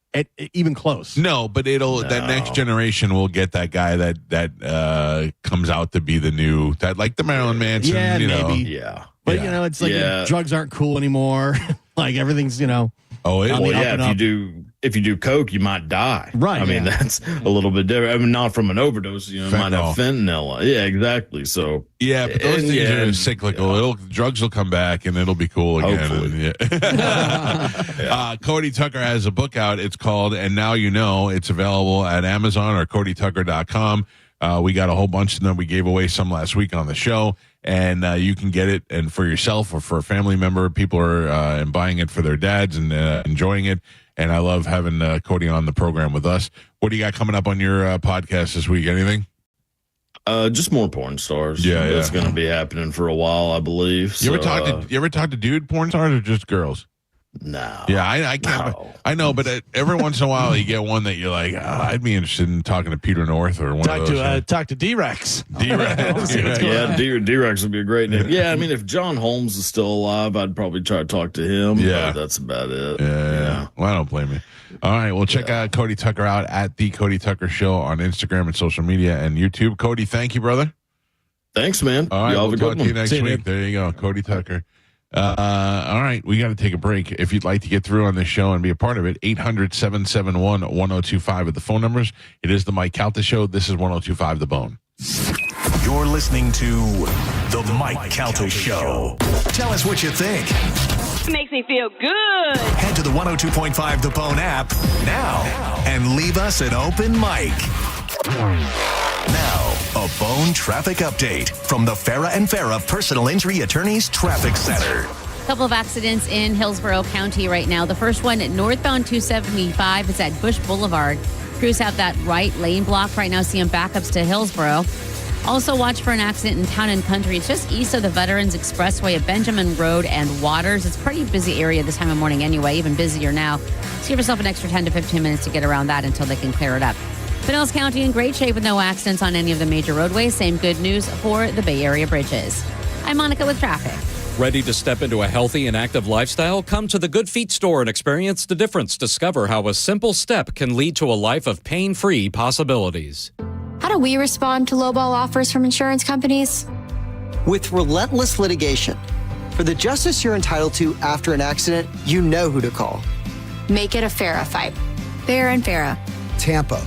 even close. No, but that next generation will get that guy that comes out to be the new like the Marilyn Manson. Yeah, maybe. Yeah, but it's like drugs aren't cool anymore. Like everything's if you do coke, you might die. Right. I mean, that's a little bit different. I mean, not from an overdose. You might have fentanyl. Yeah, exactly. So but those things are cyclical. Drugs will come back and it'll be cool again. Hopefully. Cody Tucker has a book out. It's called "And Now You Know." It's available at Amazon or CodyTucker.com. We got a whole bunch of them. We gave away some last week on the show. And you can get it and for yourself or for a family member. People are buying it for their dads and enjoying it. And I love having Cody on the program with us. What do you got coming up on your podcast this week? Anything? Just more porn stars. Yeah, That's going to be happening for a while, I believe. You ever talk to dude porn stars or just girls? No. Yeah, I can't. No. I know, but every once in a while you get one that you're like, I'd be interested in talking to Peter North or one of those. Talk to D-Rex. D-Rex. D-Rex would be a great name. Yeah, I mean, if John Holmes is still alive, I'd probably try to talk to him. Yeah. But that's about it. Yeah. Well, I don't blame you. All right, well, check out Cody Tucker out at The Cody Tucker Show on Instagram and social media and YouTube. Cody, thank you, brother. Thanks, man. All right, Y'all we'll talk to you next week. There you go, Cody Tucker. All right, we got to take a break. If you'd like to get through on this show and be a part of it, 800-771-1025 at the phone numbers. It is the Mike Calta Show. This is 102.5 The Bone. You're listening to the Mike Calta Show. Tell us what you think. It makes me feel good. Head to the 102.5 The Bone app now and leave us an open mic. Now, a Bone traffic update from the Farah and Farah Personal Injury Attorneys Traffic Center. A couple of accidents in Hillsborough County right now. The first one, northbound 275, is at Bush Boulevard. Crews have that right lane blocked right now, seeing backups to Hillsborough. Also, watch for an accident in Town and Country. It's just east of the Veterans Expressway at Benjamin Road and Waters. It's a pretty busy area this time of morning anyway, even busier now. So give yourself an extra 10 to 15 minutes to get around that until they can clear it up. Pinellas County in great shape with no accidents on any of the major roadways. Same good news for the Bay Area bridges. I'm Monica with traffic. Ready to step into a healthy and active lifestyle? Come to the Good Feet store and experience the difference. Discover how a simple step can lead to a life of pain-free possibilities. How do we respond to lowball offers from insurance companies? With relentless litigation. For the justice you're entitled to after an accident, you know who to call. Make it a Farah fight. Farah and Farah. Tampa.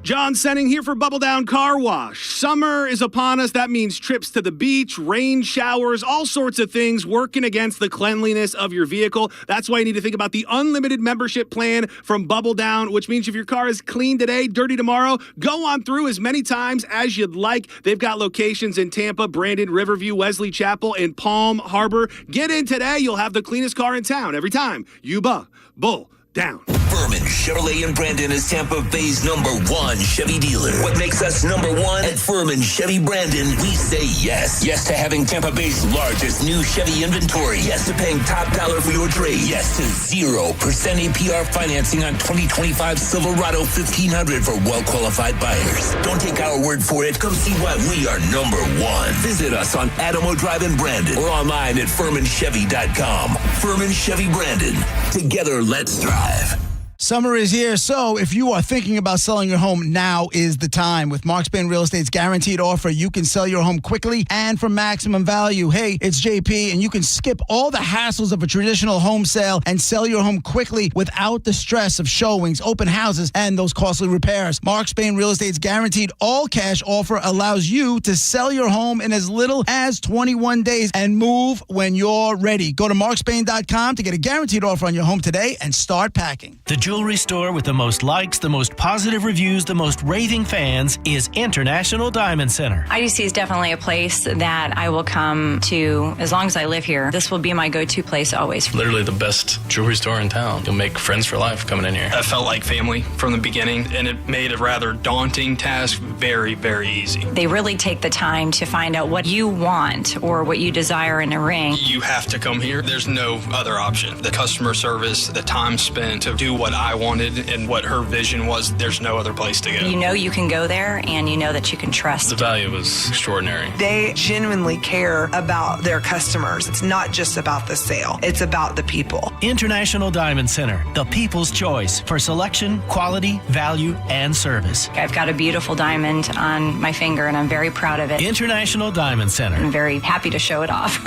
John Senning here for Bubble Down Car Wash. Summer is upon us. That means trips to the beach, rain showers, all sorts of things working against the cleanliness of your vehicle. That's why you need to think about the unlimited membership plan from Bubble Down, which means if your car is clean today, dirty tomorrow, go on through as many times as you'd like. They've got locations in Tampa, Brandon, Riverview, Wesley Chapel, and Palm Harbor. Get in today. You'll have the cleanest car in town every time. You bull down. Furman Chevrolet in Brandon is Tampa Bay's #1 Chevy dealer. What makes us #1 at Furman Chevy Brandon? We say yes. Yes to having Tampa Bay's largest new Chevy inventory. Yes to paying top dollar for your trade. Yes to 0% APR financing on 2025 Silverado 1500 for well-qualified buyers. Don't take our word for it. Come see why we are #1. Visit us on Adamo Drive in Brandon or online at FurmanChevy.com. Furman Chevy Brandon. Together, let's drive. Summer is here, so if you are thinking about selling your home, now is the time. With Mark Spain Real Estate's guaranteed offer, you can sell your home quickly and for maximum value. Hey, it's JP, and you can skip all the hassles of a traditional home sale and sell your home quickly without the stress of showings, open houses, and those costly repairs. Mark Spain Real Estate's guaranteed all-cash offer allows you to sell your home in as little as 21 days and move when you're ready. Go to markspain.com to get a guaranteed offer on your home today and start packing. The jewelry store with the most likes, the most positive reviews, the most raving fans is International Diamond Center. IDC is definitely a place that I will come to as long as I live here. This will be my go-to place always. Literally the best jewelry store in town. You'll make friends for life coming in here. I felt like family from the beginning, and it made a rather daunting task very, very easy. They really take the time to find out what you want or what you desire in a ring. You have to come here. There's no other option. The customer service, the time spent to do what I wanted and what her vision was, there's no other place to go. You know you can go there, and you know that you can trust. The value was extraordinary. They genuinely care about their customers. It's not just about the sale. It's about the people. International Diamond Center, the people's choice for selection, quality, value, and service. I've got a beautiful diamond on my finger, and I'm very proud of it. International Diamond Center. I'm very happy to show it off.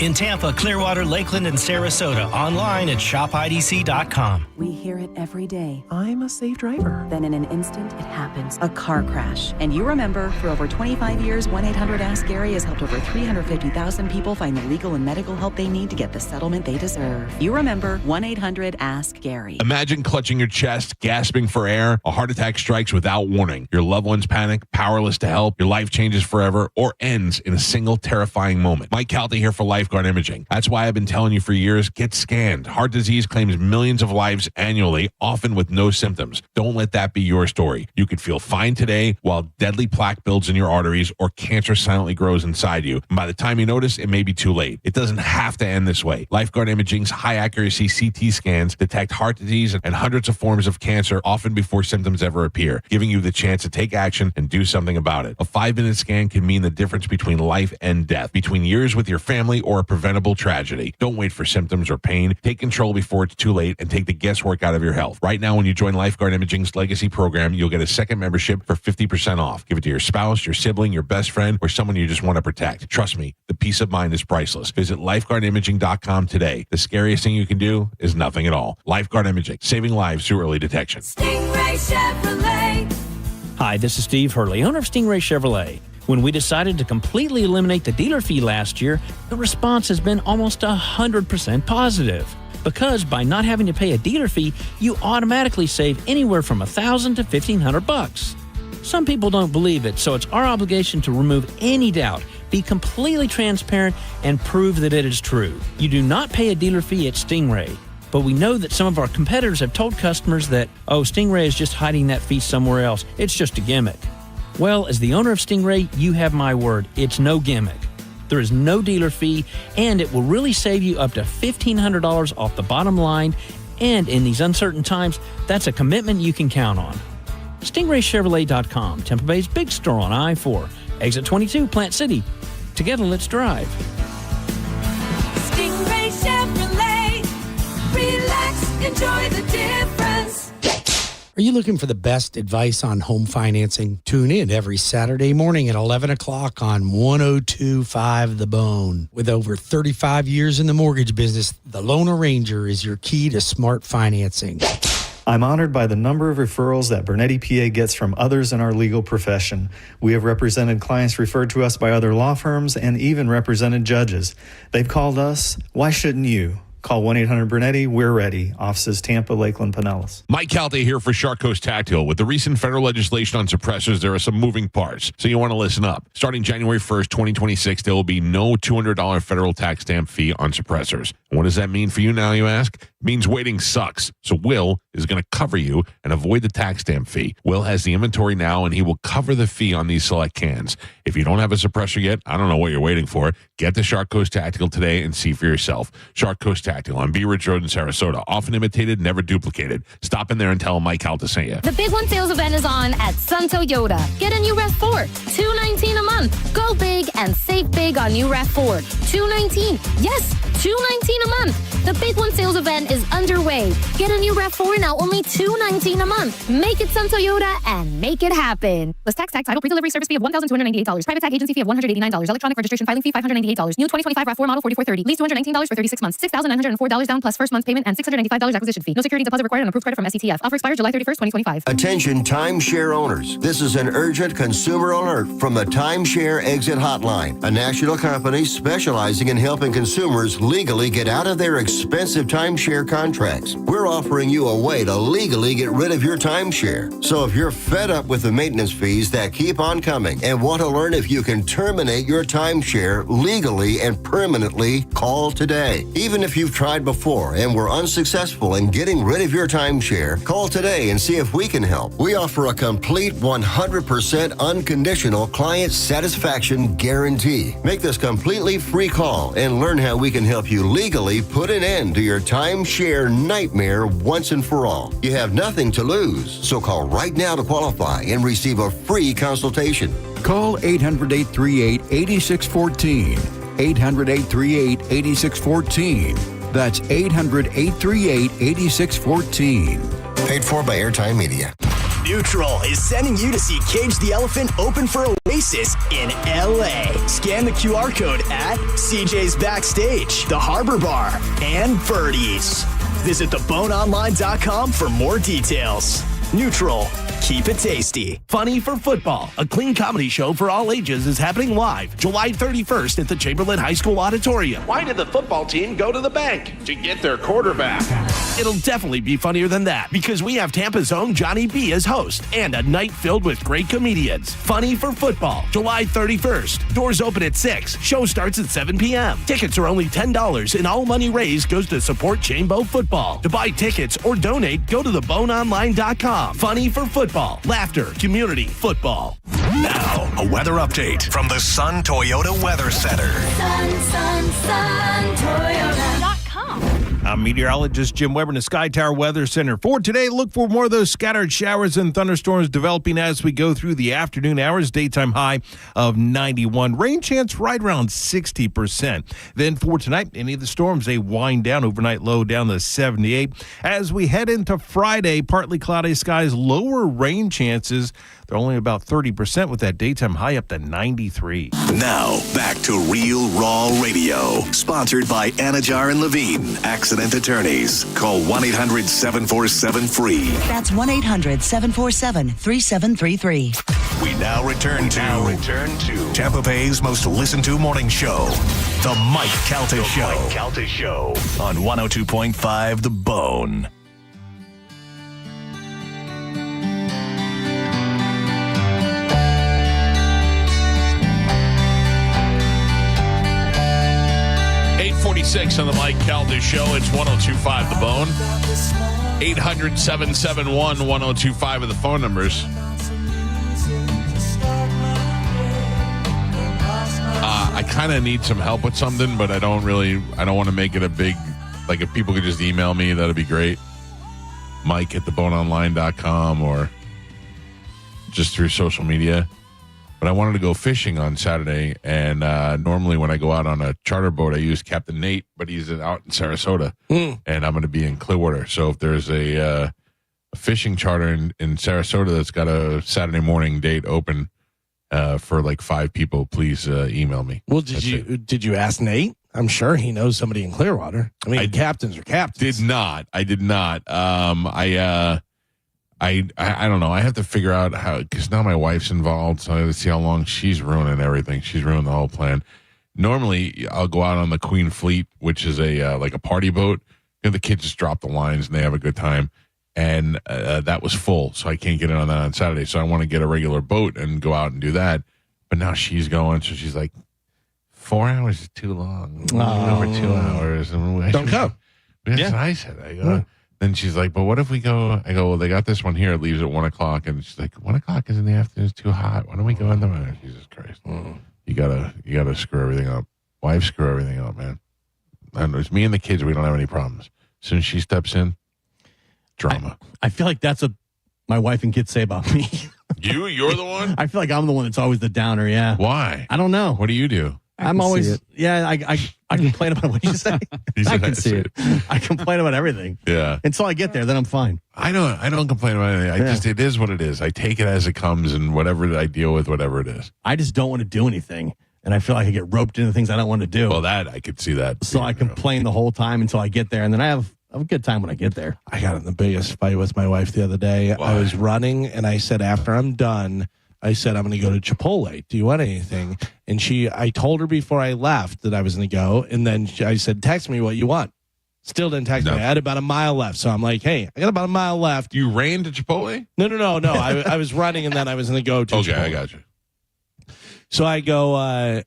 In Tampa, Clearwater, Lakeland, and Sarasota. Online at shopidc.com. We hear it every day. I'm a safe driver. Then in an instant, it happens. A car crash. And you remember, for over 25 years, 1-800-ASK-GARY has helped over 350,000 people find the legal and medical help they need to get the settlement they deserve. You remember 1-800-ASK-GARY. Imagine clutching your chest, gasping for air. A heart attack strikes without warning. Your loved ones panic, powerless to help. Your life changes forever or ends in a single terrifying moment. Mike Calta here for Lifeguard Imaging. That's why I've been telling you for years, get scanned. Heart disease claims millions of lives annually, often with no symptoms. Don't let that be your story. You could feel fine today while deadly plaque builds in your arteries or cancer silently grows inside you. And by the time you notice, it may be too late. It doesn't have to end this way. Lifeguard Imaging's high-accuracy CT scans detect heart disease and hundreds of forms of cancer often before symptoms ever appear, giving you the chance to take action and do something about it. A 5-minute scan can mean the difference between life and death, between years with your family or a preventable tragedy. Don't wait for symptoms or pain. Take control before it's too late and take the guesswork out of your health. Right now, when you join Lifeguard Imaging's Legacy program, you'll get a second membership for 50% off. Give it to your spouse, your sibling, your best friend, or someone you just want to protect. Trust me, the peace of mind is priceless. Visit lifeguardimaging.com today. The scariest thing you can do is nothing at all. Lifeguard Imaging, saving lives through early detection. Stingray Chevrolet. Hi, this is Steve Hurley, owner of Stingray Chevrolet. When we decided to completely eliminate the dealer fee last year, the response has been almost 100% positive. Because by not having to pay a dealer fee, you automatically save anywhere from $1,000 to $1,500. Some people don't believe it, so it's our obligation to remove any doubt, be completely transparent, and prove that it is true. You do not pay a dealer fee at Stingray. But we know that some of our competitors have told customers that, oh, Stingray is just hiding that fee somewhere else. It's just a gimmick. Well, as the owner of Stingray, you have my word. It's no gimmick. There is no dealer fee, and it will really save you up to $1,500 off the bottom line. And in these uncertain times, that's a commitment you can count on. StingrayChevrolet.com, Tampa Bay's big store on I-4, exit 22, Plant City. Together, let's drive. Stingray Chevrolet. Relax, enjoy the difference. Are you looking for the best advice on home financing? Tune in every Saturday morning at 11 o'clock on 102.5 The Bone. With over 35 years in the mortgage business, the Loan Arranger is your key to smart financing. I'm honored by the number of referrals that Bernetti PA gets from others in our legal profession. We have represented clients referred to us by other law firms and even represented judges. They've called us. Why shouldn't you? Call 1-800-BURNETTI. We're ready. Offices Tampa, Lakeland, Pinellas. Mike Calta here for Shark Coast Tactile. With the recent federal legislation on suppressors, there are some moving parts, so you want to listen up. Starting January 1st, 2026, there will be no $200 federal tax stamp fee on suppressors. What does that mean for you now, you ask? It means waiting sucks. So Will is going to cover you and avoid the tax stamp fee. Will has the inventory now, and he will cover the fee on these select cans. If you don't have a suppressor yet, I don't know what you're waiting for. Get the Shark Coast Tactical today and see for yourself. Shark Coast Tactical on Bee Ridge Road in Sarasota. Often imitated, never duplicated. Stop in there and tell Mike Calta sent you. The Big One sales event is on at Sun Toyota. Get a new RAV4, $219 a month. Go big and save big on new RAV4, $219. Yes, $219 a month. The Big One sales event is underway. Get a new RAV4 now, only $219 a month. Make it Sun Toyota and make it happen. List tax, title, pre-delivery service fee of $1,298. Private tag agency fee of $189. Electronic registration filing fee $598. New 2025 RAV4 model $4430. Lease $219 for 36 months. $6,904 down plus first month's payment and $695 acquisition fee. No security deposit required and approved credit from SCTF. Offer expires July 31st, 2025. Attention timeshare owners. This is an urgent consumer alert from the Timeshare Exit Hotline, a national company specializing in helping consumers legally get out of their expensive timeshare contracts. We're offering you a way to legally get rid of your timeshare. So if you're fed up with the maintenance fees that keep on coming and want to learn if you can terminate your timeshare legally and permanently, call today. Even if you've tried before and were unsuccessful in getting rid of your timeshare, call today and see if we can help. We offer a complete 100% unconditional client satisfaction guarantee. Make this completely free call and learn how we can help you legally put an end to your timeshare nightmare once and for all. You have nothing to lose, so call right now to qualify and receive a free consultation. Call 800-838-8614. 800-838-8614. That's 800-838-8614. Paid for by Airtime Media. Neutral is sending you to see Cage the Elephant open for Oasis in LA. Scan the QR code at CJ's Backstage, the Harbor Bar, and Birdie's. Visit theboneonline.com for more details. Neutral. Keep it tasty. Funny for Football, a clean comedy show for all ages, is happening live July 31st at the Chamberlain High School Auditorium. Why did the football team go to the bank? To get their quarterback. It'll definitely be funnier than that because we have Tampa's own Johnny B as host and a night filled with great comedians. Funny for Football, July 31st. Doors open at 6. Show starts at 7 p.m. Tickets are only $10 and all money raised goes to support Chambo Football. To buy tickets or donate, go to theboneonline.com. Funny for Football. Laughter, community, football. Now, a weather update from the Sun Toyota Weather Center. Sun, Toyota.com. I'm meteorologist Jim Weber in the Sky Tower Weather Center. For today, look for more of those scattered showers and thunderstorms developing as we go through the afternoon hours. Daytime high of 91. Rain chance right around 60%. Then for tonight, any of the storms, they wind down. Overnight low down to 78. As we head into Friday, partly cloudy skies, lower rain chances. They're only about 30% with that daytime high up to 93. Now, back to Real Raw Radio. Sponsored by Anajar and Levine, accident attorneys. Call 1-800-747-FREE. That's 1-800-747-3733. We now return to Tampa Bay's most listened to morning show, The Mike Calta Show. On 102.5 The Bone. On the Mike Calta Show. It's 102.5 The Bone. 800-771-1025 are the phone numbers. I kind of need some help with something, but I don't want to make it a big, like if people could just email me, that'd be great. Mike at theboneonline.com or just through social media. But I wanted to go fishing on Saturday, and normally when I go out on a charter boat, I use Captain Nate, but he's out in Sarasota, and I'm going to be in Clearwater. So if there's a fishing charter in Sarasota that's got a Saturday morning date open for like 5 people, please email me. Well, did you ask Nate? I'm sure he knows somebody in Clearwater. I mean, captains are captains. I did not. I don't know. I have to figure out how, because now my wife's involved, so I have to see how long she's ruining everything. She's ruined the whole plan. Normally, I'll go out on the Queen Fleet, which is a like a party boat. You know, the kids just drop the lines and they have a good time. And that was full, so I can't get in on that on Saturday. So I want to get a regular boat and go out and do that. But now she's going, so she's like, 4 hours is too long. Over 2 hours. And Don't go. That's what I said. I go. Then she's like, but what if we go? I go, well, they got this one here. It leaves at 1 o'clock. And she's like, 1 o'clock is in the afternoon. It's too hot. Why don't we go in the morning? Jesus Christ. You gotta screw everything up. Wives screw everything up, man. And it's me and the kids. We don't have any problems. As soon as she steps in, drama. I feel like that's what my wife and kids say about me. You're the one? I feel like I'm the one that's always the downer, yeah. Why? I don't know. What do you do? I'm always, I complain about what you say. I can see it. I complain about everything. Yeah. Until I get there, then I'm fine. I don't complain about anything. It is what it is. I take it as it comes, and whatever I deal with, whatever it is. I just don't want to do anything. And I feel like I get roped into things I don't want to do. Well, that, I could see that. So I complain the whole time until I get there. And then I have a good time when I get there. I got in the biggest fight with my wife the other day. Why? I was running, and I said, after I'm done, I said, I'm going to go to Chipotle. Do you want anything? And I told her before I left that I was going to go. And then I said, text me what you want. Still didn't text me. I had about a mile left. So I'm like, hey, I got about a mile left. You ran to Chipotle? No. I was running, and then I was going to go to Chipotle. Okay, I got you. So I go,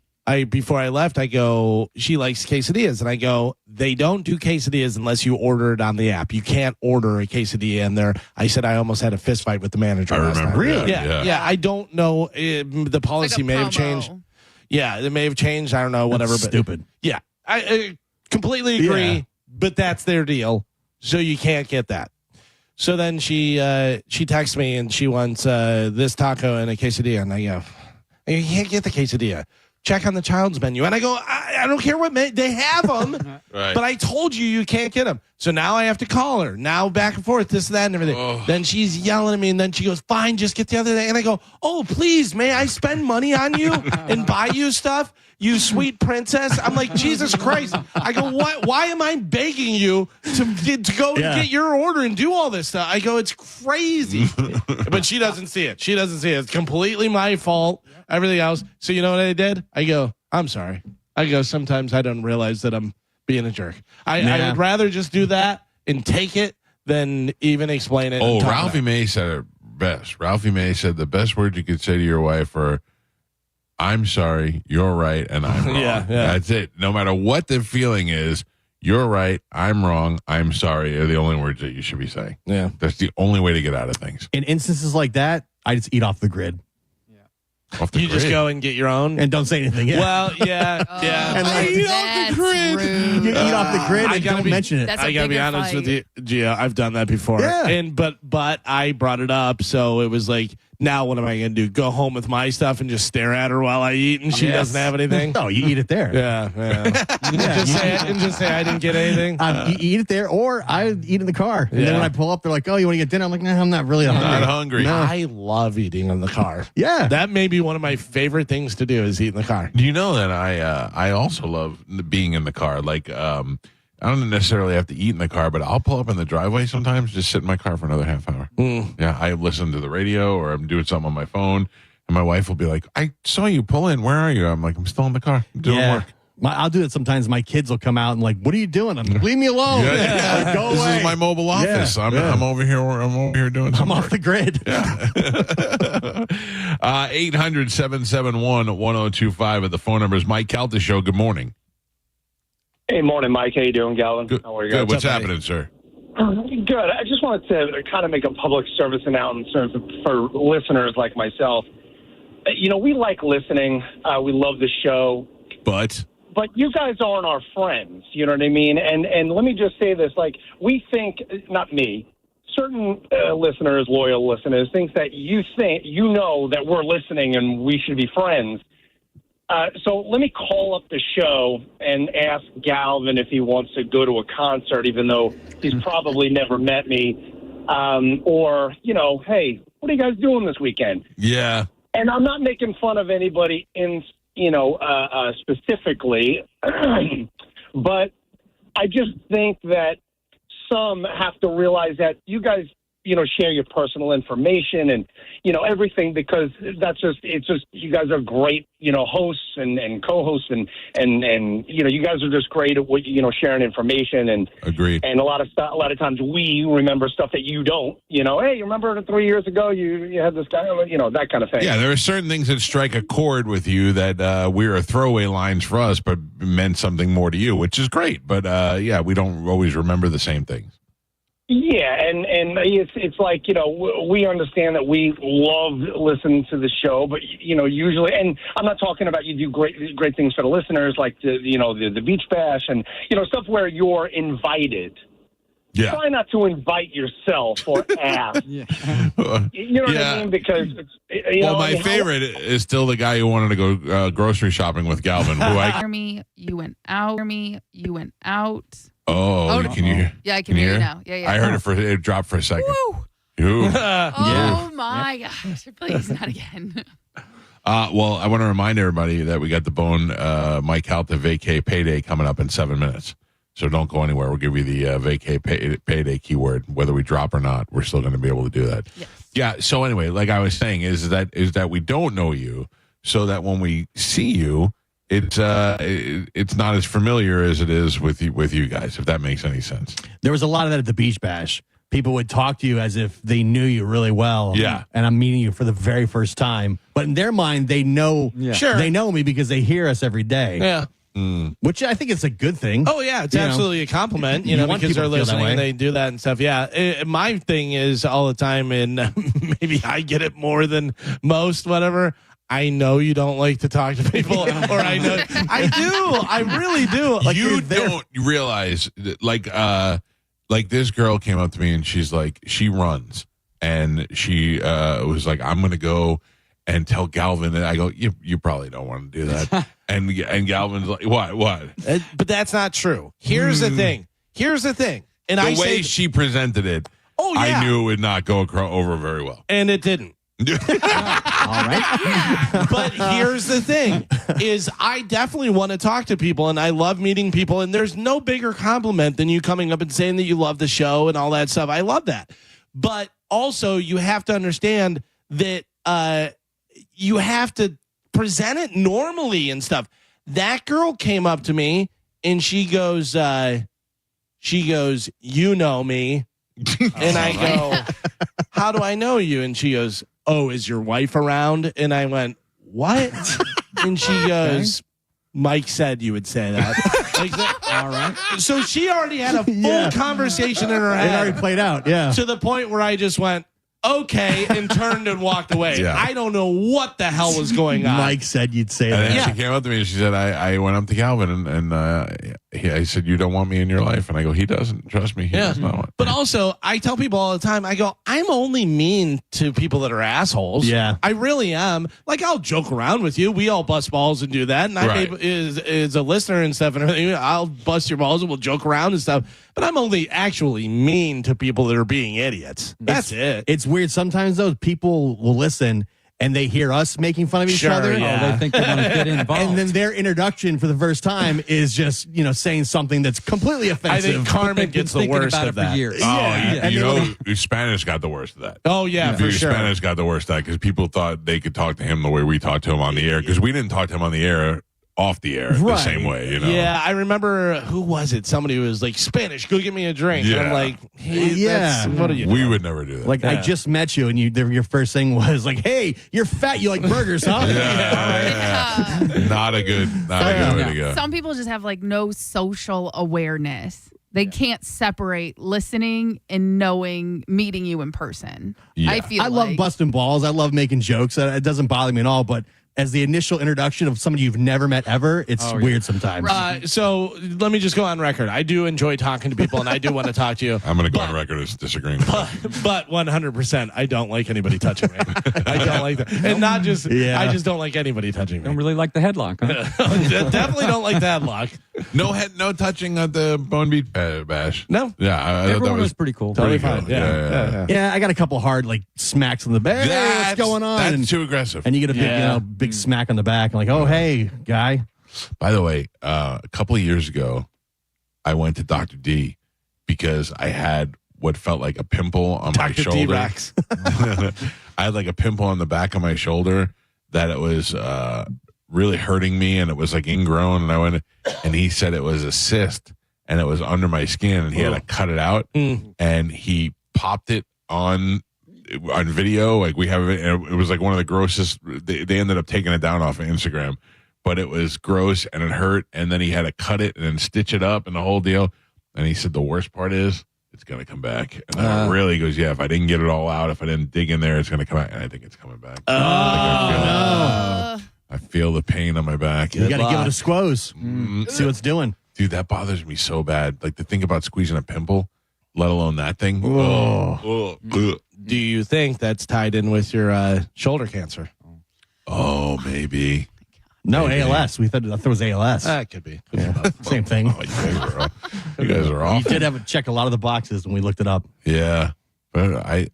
before I left, I go, she likes quesadillas. And I go, they don't do quesadillas unless you order it on the app. You can't order a quesadilla in there. I said I almost had a fist fight with the manager. I remember. Really? Yeah. I don't know. The policy may have changed. Yeah, it may have changed. I don't know, whatever. That's stupid. Yeah, I completely agree. Yeah. But that's their deal. So you can't get that. So then she texts me, and she wants this taco and a quesadilla. And I go, you can't get the quesadilla. Check on the child's menu. And I go, I don't care what they have them, right. But I told you can't get them. So now I have to call her. Now back and forth, this, that, and everything. Oh. Then she's yelling at me, and then she goes, fine, just get the other day. And I go, oh, please, may I spend money on you and buy you stuff? You sweet princess. I'm like, Jesus Christ. I go, what? Why am I begging you to go get your order and do all this stuff? I go, it's crazy. But she doesn't see it. It's completely my fault. Everything else. So you know what I did? I go, I'm sorry. I go, sometimes I don't realize that I'm being a jerk. I would rather just do that and take it than even explain it. Oh, Ralphie May said it best. Ralphie May said the best words you could say to your wife are, I'm sorry, you're right, and I'm wrong. Yeah. That's it. No matter what the feeling is, you're right, I'm wrong, I'm sorry are the only words that you should be saying. Yeah. That's the only way to get out of things. In instances like that, I just eat off the grid. Off the You grid. just go and get your own? And don't say anything. Yeah. Well, yeah. And then I eat off the grid. You eat off the grid and don't mention it. I gotta be honest with you, Gia. I've done that before. Yeah. But I brought it up, so it was like, now what am I gonna do? Go home with my stuff and just stare at her while I eat, and she doesn't have anything? No, you eat it there. Just say I didn't get anything. You eat it there, or I eat in the car. And then when I pull up, they're like, "Oh, you want to get dinner?" I'm like, "No, I'm not really hungry." Not hungry. No. I love eating in the car. Yeah, that may be one of my favorite things to do is eat in the car. Do you know that I also love being in the car? Like, I don't necessarily have to eat in the car, but I'll pull up in the driveway sometimes, just sit in my car for another half hour. Yeah, I listen to the radio or I'm doing something on my phone, and my wife will be like, I saw you pull in. Where are you? I'm like, I'm still in the car. I'm doing work. I'll do it sometimes. My kids will come out and like, what are you doing? I'm like, leave me alone. Like, go this away. is my mobile office. I'm over here. I'm over here doing some I'm work. off the grid. 800-771-1025 at the phone numbers. Mike Calta Show. Good morning. Hey, morning, Mike. How you doing, Galvin? Good. How are you guys? Good. What's happening, sir? Good. I just wanted to kind of make a public service announcement for listeners like myself. You know, we like listening. We love the show. But you guys aren't our friends. You know what I mean? And let me just say this. Like, we think, not me, certain listeners, loyal listeners, think that you know that we're listening and we should be friends. So let me call up the show and ask Galvin if he wants to go to a concert, even though he's probably never met me. Or, you know, hey, what are you guys doing this weekend? Yeah. And I'm not making fun of anybody specifically, but I just think that some have to realize that you guys, share your personal information and, everything, because it's just, you guys are great, hosts and co-hosts and you guys are just great at what, sharing information and agreed. And a lot of times we remember stuff that you don't, hey, you remember 3 years ago you had this guy, that kind of thing. Yeah, there are certain things that strike a chord with you that we're throwaway lines for us, but meant something more to you, which is great. But we don't always remember the same things. Yeah, and it's like, we understand that we love listening to the show, but, usually, and I'm not talking about you do great things for the listeners, like the Beach Bash and, stuff where you're invited. Yeah. Try not to invite yourself or ask. You know what I mean? Because my favorite is still the guy who wanted to go grocery shopping with Galvin. Who Hear me, you went out. Hear me, you went out. Oh, can you hear? Yeah, I can hear you now. Yeah. I heard it dropped for a second. Woo. Oh my gosh! Please, not again. Well, I want to remind everybody that we got the Bone Mike Calta vacay payday coming up in 7 minutes. So don't go anywhere. We'll give you the vacay payday keyword. Whether we drop or not, we're still going to be able to do that. Yes. Yeah. So anyway, like I was saying, is that we don't know you, so that when we see you, it's not as familiar as it is with you guys, if that makes any sense. There was a lot of that at the Beach Bash. People would talk to you as if they knew you really well. Yeah. And I'm meeting you for the very first time. But in their mind, they know they know me because they hear us every day. Yeah. Which I think is a good thing. Oh, yeah. It's absolutely a compliment, because they're listening and they do that and stuff. Yeah. My thing is all the time, and maybe I get it more than most, whatever. I know you don't like to talk to people, or I know I do. I really do. Like, you don't realize that, like this girl came up to me and she's like, she runs, and she was like, I'm going to go and tell Galvin. And I go, you probably don't want to do that. and Galvin's like, what? But that's not true. Here's the thing. And the way she presented it, I knew it would not go over very well. And it didn't. All right. But here's the thing is I definitely want to talk to people, and I love meeting people, and there's no bigger compliment than you coming up and saying that you love the show and all that stuff. I love that. But also you have to understand that you have to present it normally and stuff. That girl came up to me and she goes, you know me. And I go, how do I know you? And she goes, oh, is your wife around? And I went, what? And she goes, Mike said you would say that. Like that. All right. So she already had a full conversation in her head. It already played out, yeah. To the point where I just went, okay, and turned and walked away. Yeah. I don't know what the hell was going on. Mike said you'd say and that. Then she came up to me and she said, I went up to Calvin and I said, you don't want me in your life. And I go, he doesn't. Trust me. He does not want. But also, I tell people all the time, I go, I'm only mean to people that are assholes. Yeah. I really am. Like, I'll joke around with you. We all bust balls and do that. And I is a listener and stuff. And I'll bust your balls and we'll joke around and stuff. But I'm only actually mean to people that are being idiots. That's it. It's weird. Sometimes those people will listen and they hear us making fun of each other. Yeah. They think they're going to get involved. And then their introduction for the first time is just, saying something that's completely offensive. I think Carmen gets the worst of that. Spanish got the worst of that. Oh, yeah, for sure. Spanish got the worst of that because people thought they could talk to him the way we talked to him on the air, because we didn't talk to him on the air off the air the same way, Yeah, I remember, who was it? Somebody was like, Spanish, go get me a drink. Yeah. And I'm like, what are you We doing? would never do that. Like, I just met you, and your first thing was like, hey, you're fat, you like burgers, huh? Not a good way to go. Some people just have like no social awareness. They can't separate listening and meeting you in person. Yeah. I love busting balls. I love making jokes. It doesn't bother me at all, but as the initial introduction of somebody you've never met ever, it's weird sometimes. So let me just go on record. I do enjoy talking to people, and I do want to talk to you. I'm going to go on record as disagreeing. But 100%, I don't like anybody touching me. I don't like that. And not just, I just don't like anybody touching me. Don't really like the headlock, huh? Definitely don't like the headlock. No touching at the Bone Beach Bash. No. Yeah. Everyone was pretty cool. Totally Pretty fine. good. Yeah. Yeah, I got a couple hard smacks on the back. Hey, what's going on? That's too aggressive. And you get a big smack on the back. I'm like, oh, hey, guy. By the way, a couple of years ago, I went to Dr. D because I had what felt like a pimple on my Dr. shoulder. D-Rex. I had like a pimple on the back of my shoulder that it was really hurting me, and it was like ingrown. And I went, and he said it was a cyst, and it was under my skin, and he had to cut it out, and he popped it on video. Like, we have it, and it was like one of the grossest. They ended up taking it down off of Instagram, but it was gross and it hurt. And then he had to cut it and then stitch it up and the whole deal. And he said the worst part is it's going to come back. And then really goes, yeah, if I didn't get it all out, if I didn't dig in there, it's going to come back. And I think it's coming back. I feel the pain on my back. You got to give it a squoze. See what it's doing. Dude, that bothers me so bad. Like, to think about squeezing a pimple, let alone that thing. Do you think that's tied in with your shoulder cancer? Oh, maybe. No, ALS. I thought it was ALS. That could be. Same thing. Oh, you guys are off. You did have to check a lot of the boxes when we looked it up. Yeah. But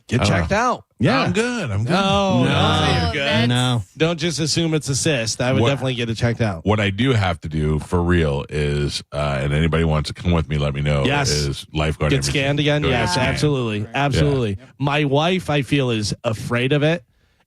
Get checked out. Yeah. I'm good. No, you're good. No. Don't just assume it's a cyst. I would definitely get it checked out. What I do have to do for real is, and anybody wants to come with me, let me know. Yes. Is lifeguard. Get scanned again? Yes, absolutely. Absolutely. My wife, I feel, is afraid of it.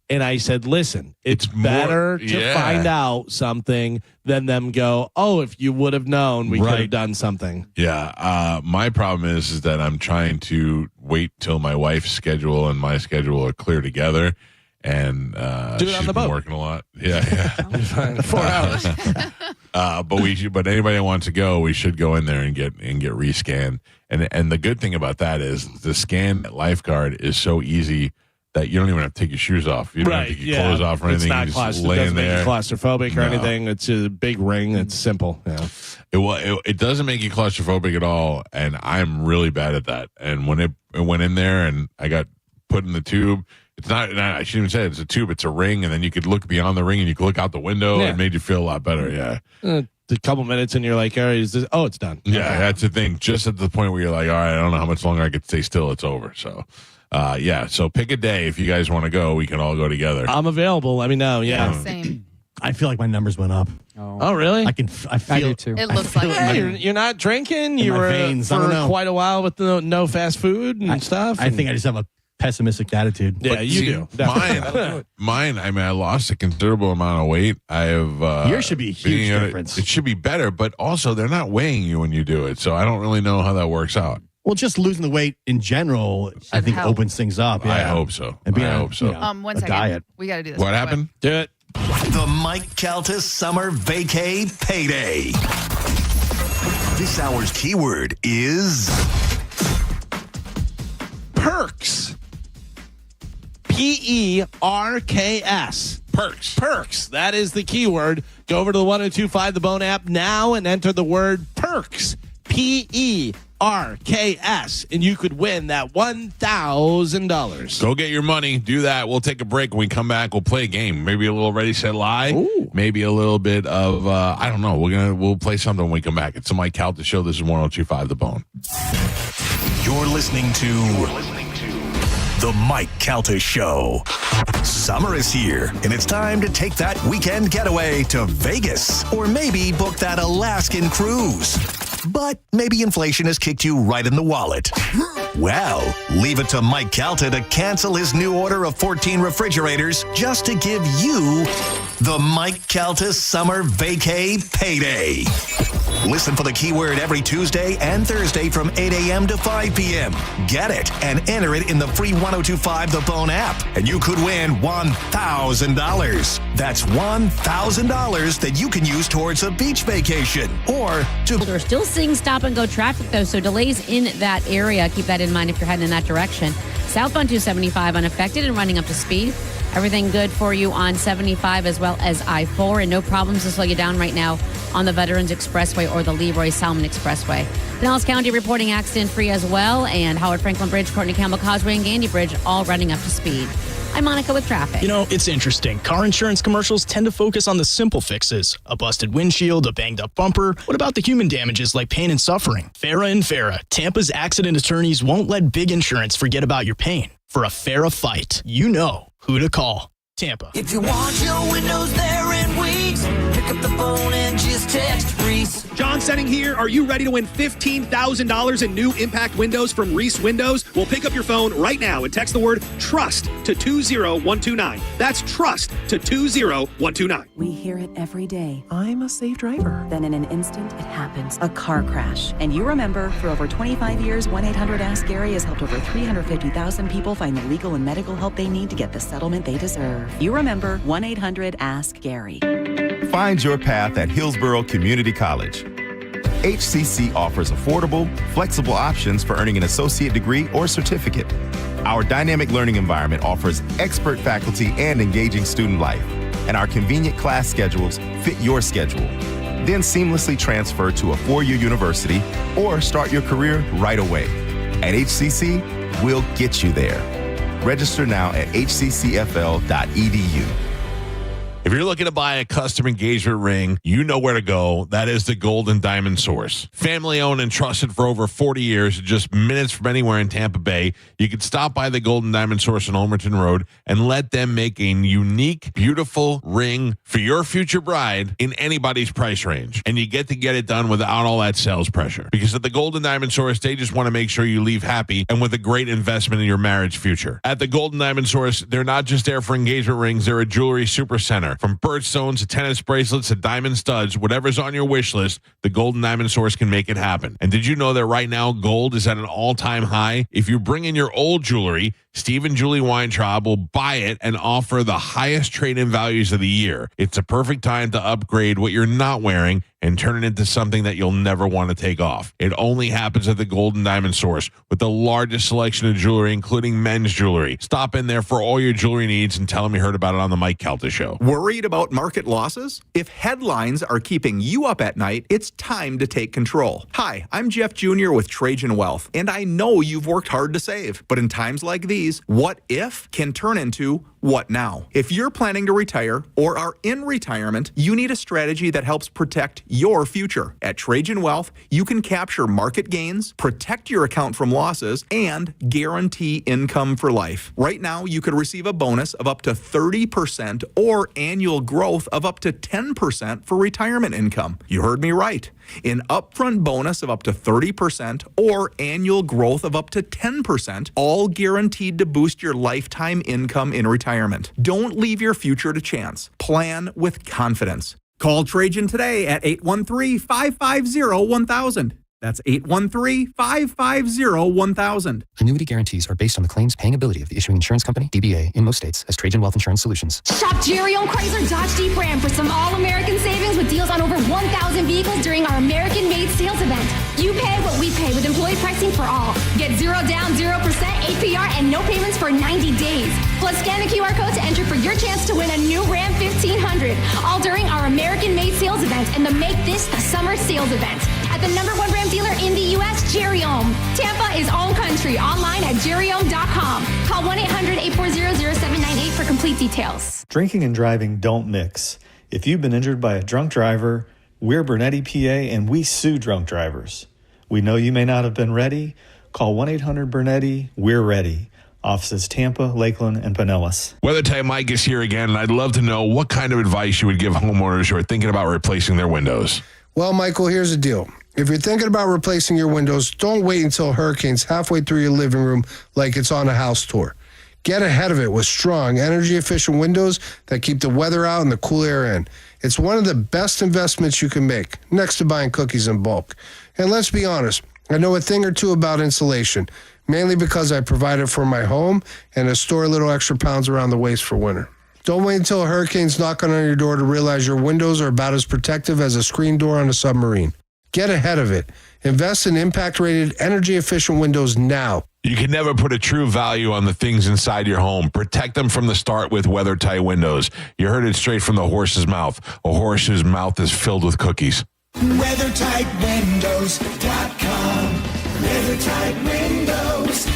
And I said, listen, it's better to find out something than them go, oh, if you would have known, we could have done something. Yeah. My problem is that I'm trying to wait till my wife's schedule and my schedule are clear together. And do it on the boat. Working a lot. Yeah. 4 hours. But anybody that wants to go, we should go in there and get rescanned. And the good thing about that is the scan at lifeguard is so easy that you don't even have to take your shoes off. You don't have to take your clothes off or anything. It's not you just lay in there. Make you claustrophobic or anything. It's a big ring. It's simple. Yeah. It doesn't make you claustrophobic at all, and I'm really bad at that. And when it went in there and I got put in the tube, it's not, I shouldn't even say it's a tube, it's a ring, and then you could look beyond the ring and you could look out the window. It made you feel a lot better, yeah. A couple minutes and you're like, all right, it's done. Yeah, that's the thing. Just at the point where you're like, all right, I don't know how much longer I could stay still, it's over. So so pick a day if you guys want to go. We can all go together. I'm available. Let me know. Yeah. Same. I feel like my numbers went up. Oh, really? I feel I do too. It looks like you're not drinking. You were veins. I don't for know. quite a while with the no fast food and stuff. I think I just have a pessimistic attitude. Yeah, But you see, do. Mine. I mean, I lost a considerable amount of weight. I have. Yours should be a huge difference. It should be better, but also they're not weighing you when you do it, so I don't really know how that works out. Well, just losing the weight in general, I think, help. opens things up. Yeah. I hope so. And being I hope so. One a second. diet. We got to do this. What real happened? Do it. The Mike Calta Summer Vacay Payday. This hour's keyword is Perks. PERKS. Perks. Perks. That is the keyword. Go over to the 1025 The Bone app now and enter the word perks. PERKS. And you could win that $1,000. Go get your money. Do that. We'll take a break. When we come back, we'll play a game. Maybe a little Ready, Set, Lie. Ooh. Maybe a little bit of, I don't know. We'll play something when we come back. It's the Mike Calta Show. This is 1025 The Bone. You're listening to The Mike Calta Show. Summer is here, and it's time to take that weekend getaway to Vegas, or maybe book that Alaskan cruise. But maybe inflation has kicked you right in the wallet. Well, leave it to Mike Calta to cancel his new order of 14 refrigerators just to give you the Mike Calta Summer Vacay Payday. Listen for the keyword every Tuesday and Thursday from 8 a.m. to 5 p.m. Get it and enter it in the free 1025 The Bone app, and you could win $1,000. That's $1,000 that you can use towards a beach vacation or to... We're still seeing stop-and-go traffic, though, so delays in that area. Keep that in mind if you're heading in that direction. Southbound 275 unaffected and running up to speed. Everything good for you on 75 as well as I-4, and no problems to slow you down right now on the Veterans Expressway or the Leroy Salmon Expressway. Pinellas County reporting accident-free as well, and Howard Franklin Bridge, Courtney Campbell Causeway, and Gandy Bridge all running up to speed. I'm Monica with traffic. You know, it's interesting. Car insurance commercials tend to focus on the simple fixes. A busted windshield, a banged up bumper. What about the human damages like pain and suffering? Farah and Farah, Tampa's accident attorneys won't let big insurance forget about your pain. For a Farah fight, you know who to call. Tampa. If you want your windows there in weeks, pick up the phone and just text Reese. John Senning here. Are you ready to win $15,000 in new impact windows from Reese Windows? Well, pick up your phone right now and text the word TRUST to 20129. That's TRUST to 20129. We hear it every day. I'm a safe driver. Then in an instant, it happens. A car crash. And you remember, for over 25 years, 1-800-ASK-GARY has helped over 350,000 people find the legal and medical help they need to get the settlement they deserve. You remember 1-800-ASK-GARY. Find your path at Hillsborough Community College. HCC offers affordable, flexible options for earning an associate degree or certificate. Our dynamic learning environment offers expert faculty and engaging student life, and our convenient class schedules fit your schedule. Then seamlessly transfer to a four-year university or start your career right away. At HCC, we'll get you there. Register now at hccfl.edu. If you're looking to buy a custom engagement ring, you know where to go. That is the Golden Diamond Source. Family owned and trusted for over 40 years, just minutes from anywhere in Tampa Bay. You can stop by the Golden Diamond Source on Ulmerton Road and let them make a unique, beautiful ring for your future bride in anybody's price range. And you get to get it done without all that sales pressure. Because at the Golden Diamond Source, they just want to make sure you leave happy and with a great investment in your marriage future. At the Golden Diamond Source, they're not just there for engagement rings, they're a jewelry super center. From birthstones to tennis bracelets to diamond studs, whatever's on your wish list, the Golden Diamond Source can make it happen. And did you know that right now gold is at an all-time high? If you bring in your old jewelry, Steve and Julie Weintraub will buy it and offer the highest trade-in values of the year. It's a perfect time to upgrade what you're not wearing and turn it into something that you'll never want to take off. It only happens at the Golden Diamond Source with the largest selection of jewelry, including men's jewelry. Stop in there for all your jewelry needs and tell them you heard about it on the Mike Calta Show. Worried about market losses? If headlines are keeping you up at night, it's time to take control. Hi, I'm Jeff Jr. with Trajan Wealth, and I know you've worked hard to save. But in times like these, what if can turn into what now? If you're planning to retire or are in retirement, you need a strategy that helps protect your future. At Trajan Wealth, you can capture market gains, protect your account from losses, and guarantee income for life. Right now, you could receive a bonus of up to 30% or annual growth of up to 10% for retirement income. You heard me right. An upfront bonus of up to 30% or annual growth of up to 10%, all guaranteed to boost your lifetime income in retirement. Don't leave your future to chance. Plan with confidence. Call Trajan today at 813-550-1000. That's 813-550-1000. Annuity guarantees are based on the claims paying ability of the issuing insurance company, DBA, in most states as Trajan Wealth Insurance Solutions. Shop Jerry on Chrysler Dodge Jeep Ram for some all-American savings with deals on over 1,000 vehicles during our American-made sales event. You pay what we pay with employee pricing for all. Get 0 down, 0% APR, and no payments for 90 days. Plus, scan the QR code to enter for your chance to win a new Ram 1500, all during our American-made sales event and the Make This the Summer sales event. At the #1 Ram dealer in the U.S., Jerry Ohm. Tampa is all country. Online at jerryohm.com. Call 1-800-840-0798 for complete details. Drinking and driving don't mix. If you've been injured by a drunk driver, we're Bernetti, PA, and we sue drunk drivers. We know you may not have been ready. Call 1-800-BERNETTI. We're ready. Offices Tampa, Lakeland, and Pinellas. Weather Type Mike is here again, and I'd love to know what kind of advice you would give homeowners who are thinking about replacing their windows. Well, Michael, here's the deal. If you're thinking about replacing your windows, don't wait until a hurricane's halfway through your living room like it's on a house tour. Get ahead of it with strong, energy-efficient windows that keep the weather out and the cool air in. It's one of the best investments you can make, next to buying cookies in bulk. And let's be honest, I know a thing or two about insulation, mainly because I provide it for my home and I store a little extra pounds around the waist for winter. Don't wait until a hurricane's knocking on your door to realize your windows are about as protective as a screen door on a submarine. Get ahead of it. Invest in impact-rated, energy-efficient windows now. You can never put a true value on the things inside your home. Protect them from the start with weather-tight windows. You heard it straight from the horse's mouth. A horse whose mouth is filled with cookies. WeatherTightWindows.com. WeatherTight Windows.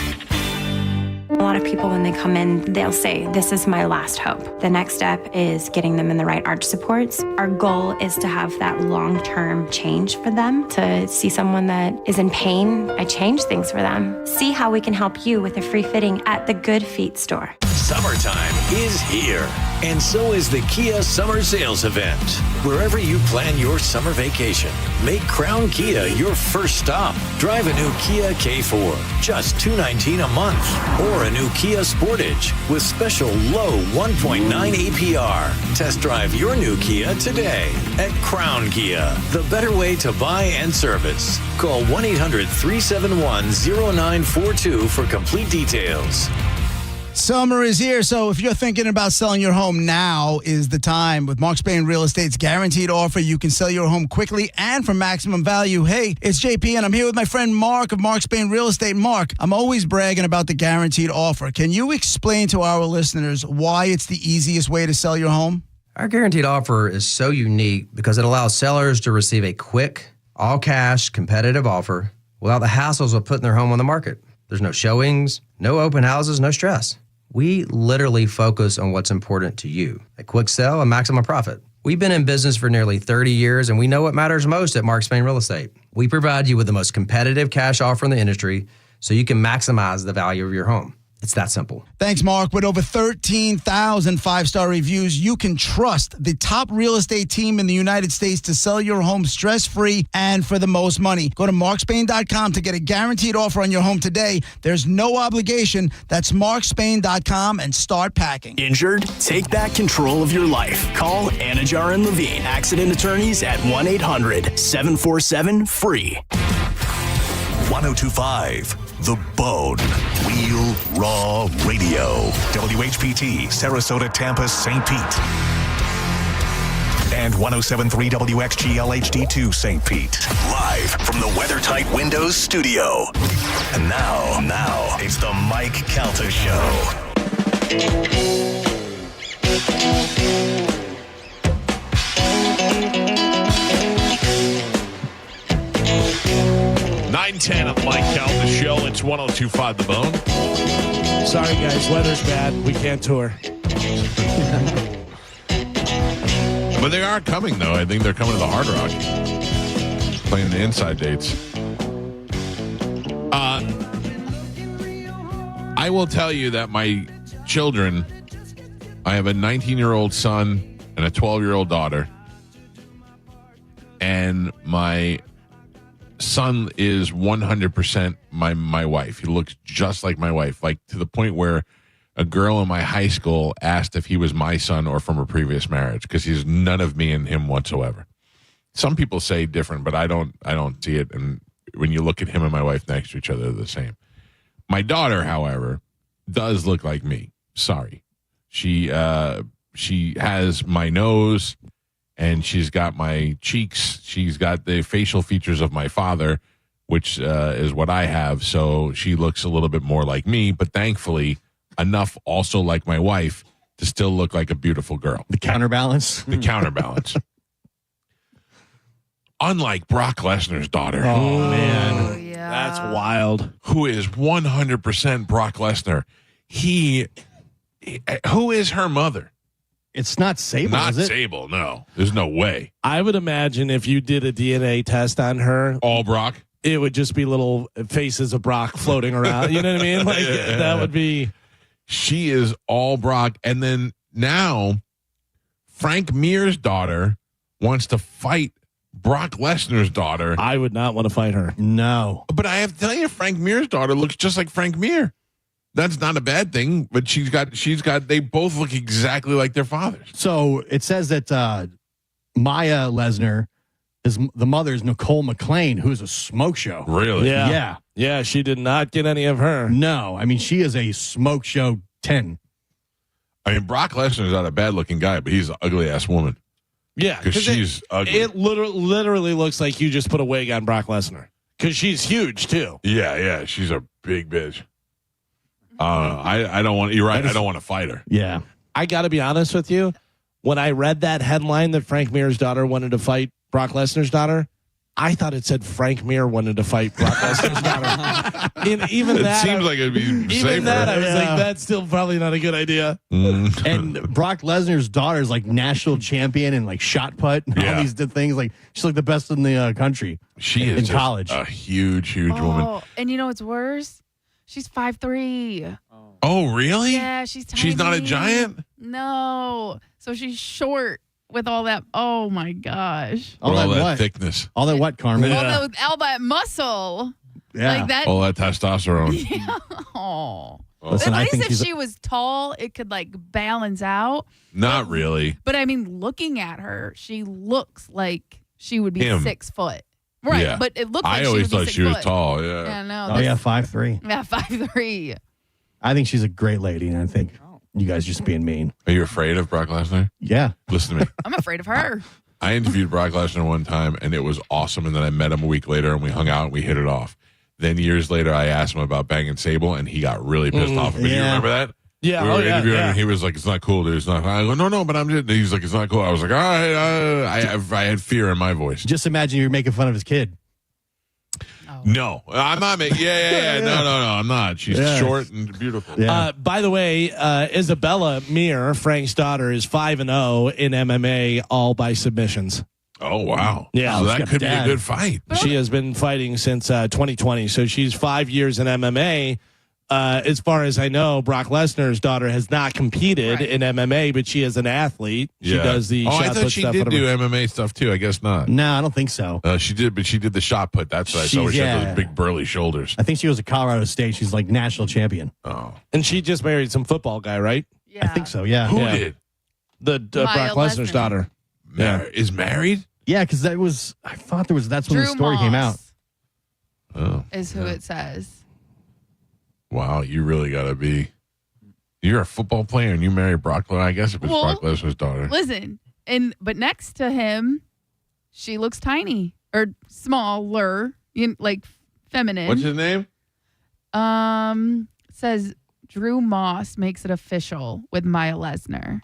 A lot of people, when they come in, they'll say, this is my last hope. The next step is getting them in the right arch supports. Our goal is to have that long-term change for them. To see someone that is in pain, I change things for them. See how we can help you with a free fitting at the Good Feet store. Summertime is here, and so is the Kia Summer Sales Event. Wherever you plan your summer vacation, make Crown Kia your first stop. Drive a new Kia K4, just $219 a month, or a new Kia Sportage with special low 1.9 APR. Test drive your new Kia today at Crown Kia, the better way to buy and service. Call 1-800-371-0942 for complete details. Summer is here, so if you're thinking about selling your home, now is the time. With Mark Spain Real Estate's guaranteed offer, you can sell your home quickly and for maximum value. Hey, it's JP, and I'm here with my friend Mark of Mark Spain Real Estate. Mark, I'm always bragging about the guaranteed offer. Can you explain to our listeners why it's the easiest way to sell your home? Our guaranteed offer is so unique because it allows sellers to receive a quick, all-cash, competitive offer without the hassles of putting their home on the market. There's no showings, no open houses, no stress. We literally focus on what's important to you, a quick sell and maximum profit. We've been in business for nearly 30 years, and we know what matters most at Mark Spain Real Estate. We provide you with the most competitive cash offer in the industry so you can maximize the value of your home. It's that simple. Thanks, Mark. With over 13,000 five-star reviews, you can trust the top real estate team in the United States to sell your home stress-free and for the most money. Go to markspain.com to get a guaranteed offer on your home today. There's no obligation. That's markspain.com and start packing. Injured? Take back control of your life. Call Anajar and Levine, accident attorneys at 1-800-747-FREE. 1025 The Bone. Real Raw Radio. WHPT, Sarasota, Tampa, St. Pete. And 1073 WXGL HD2 St. Pete. Live from the WeatherTight Windows studio. And now, it's the Mike Calta Show. 9:10 on the Mike Calta Show. It's 1025 The Bone. Sorry, guys. Weather's bad. We can't tour. But they are coming, though. I think they're coming to the Hard Rock. Playing the inside dates. I will tell you that my children, I have a 19-year-old son and a 12-year-old daughter. And my son is 100% my wife. He looks just like my wife, like to the point where a girl in my high school asked if he was my son or from a previous marriage, because he's none of me and him whatsoever. Some people say different, but I don't see it. And when you look at him and my wife next to each other, they're the same. My daughter, however, does look like me. Sorry. She has my nose, and she's got my cheeks. She's got the facial features of my father, which is what I have. So she looks a little bit more like me, but thankfully enough also like my wife to still look like a beautiful girl. The counterbalance. The counterbalance. Unlike Brock Lesnar's daughter. Oh, man. Yeah. That's wild. Who is 100% Brock Lesnar. Who is her mother? It's not Sable, Not is it? Sable, no. There's no way. I would imagine if you did a DNA test on her, all Brock, it would just be little faces of Brock floating around. You know what I mean? Like that would be. She is all Brock. And then now Frank Mir's daughter wants to fight Brock Lesnar's daughter. I would not want to fight her. No. But I have to tell you, Frank Mir's daughter looks just like Frank Mir. That's not a bad thing, but they both look exactly like their fathers. So it says that Maya Lesnar, the mother is Nicole McLean, who's a smoke show. Really? Yeah. Yeah, she did not get any of her. No, I mean, she is a smoke show 10. I mean, Brock Lesnar's not a bad-looking guy, but he's an ugly-ass woman. Yeah. Because she's ugly. It literally looks like you just put a wig on Brock Lesnar. Because she's huge, too. Yeah. She's a big bitch. I don't want. You're right. I don't want to fight her. Yeah. I got to be honest with you. When I read that headline that Frank Mir's daughter wanted to fight Brock Lesnar's daughter, I thought it said Frank Mir wanted to fight Brock Lesnar's daughter. And even it seems like it'd be safer. Even that, I was like, that's still probably not a good idea. And Brock Lesnar's daughter is like national champion and like shot put and all these things. Like she's like the best in the country. She is in college. A huge woman. And you know what's worse? She's 5'3". Oh, really? Yeah, she's tiny. She's not a giant? No. So she's short with all that. Oh, my gosh. All that what? thickness. All that what, Carmen? All that muscle. Yeah. Like that. All that testosterone. Yeah. Oh. Listen, At I least think if she was tall, it could like balance out. Not really. But I mean, looking at her, she looks like she would be Him. 6 foot. Right. Yeah. But it looked like I always she would thought be 6 she was foot. tall. Yeah. Yeah, no. Oh, yeah, 5'3". Yeah, 5'3". I think she's a great lady, and I think you guys just being mean. Are you afraid of Brock Lesnar? Yeah. Listen to me. I'm afraid of her. I interviewed Brock Lesnar one time, and it was awesome. And then I met him a week later, and we hung out, and we hit it off. Then years later, I asked him about banging Sable, and he got really pissed off. But you remember that? Yeah. We were interviewing him, and he was like, "It's not cool, dude. It's not." I go, "No, but I'm just." He's like, "It's not cool." I was like, "All right." I had fear in my voice. Just imagine you're making fun of his kid. No, I'm not making. Yeah. No, I'm not. She's short and beautiful. Yeah. By the way, Isabella Mir, Frank's daughter, is 5-0 in MMA, all by submissions. Oh, wow. Yeah. So that could be a good fight. She has been fighting since 2020, so she's 5 years in MMA. As far as I know, Brock Lesnar's daughter has not competed in MMA, but she is an athlete. She does the shot I put thought she stuff. did do whatever. MMA stuff too. I guess not. No, I don't think so. She did, but she did the shot put. That's what I saw. Where she had those big burly shoulders. I think she was at Colorado State. She's like national champion. Oh. And she just married some football guy, right? I think so, yeah. Who did? The Maya Brock Lesnar's Lesnar. daughter. Is married? Yeah, because that's when Drew the story came out. Moss Oh. is who it says. Wow, you really got to be. You're a football player and you marry Brock Lesnar. I guess it was Well, Brock Lesnar's daughter. Listen, but next to him, she looks tiny or smaller, like feminine. What's his name? Says Drew Moss makes it official with Maya Lesnar.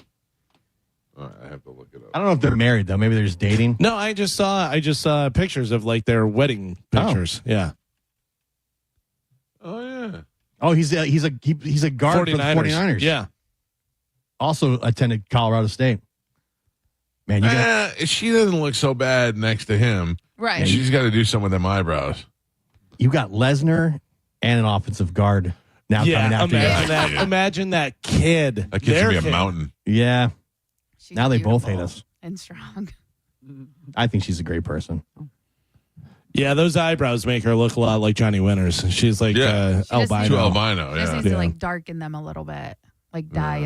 All right, I have to look it up. I don't know if they're married though. Maybe they're just dating. No, I just saw pictures of like their wedding pictures. Yeah. Oh yeah. Oh, he's a guard for the 49ers. Yeah. Also attended Colorado State. Man, you got she doesn't look so bad next to him. Right. She's got to do something with them eyebrows. you got Lesnar and an offensive guard now coming after you. Imagine that kid. That kid's gonna be a mountain. Yeah. She's now they both hate beautiful us. and strong. I think she's a great person. Yeah, those eyebrows make her look a lot like Johnny Winters. She's like albino. Too albino, Just yeah. needs to like darken them a little bit, like dye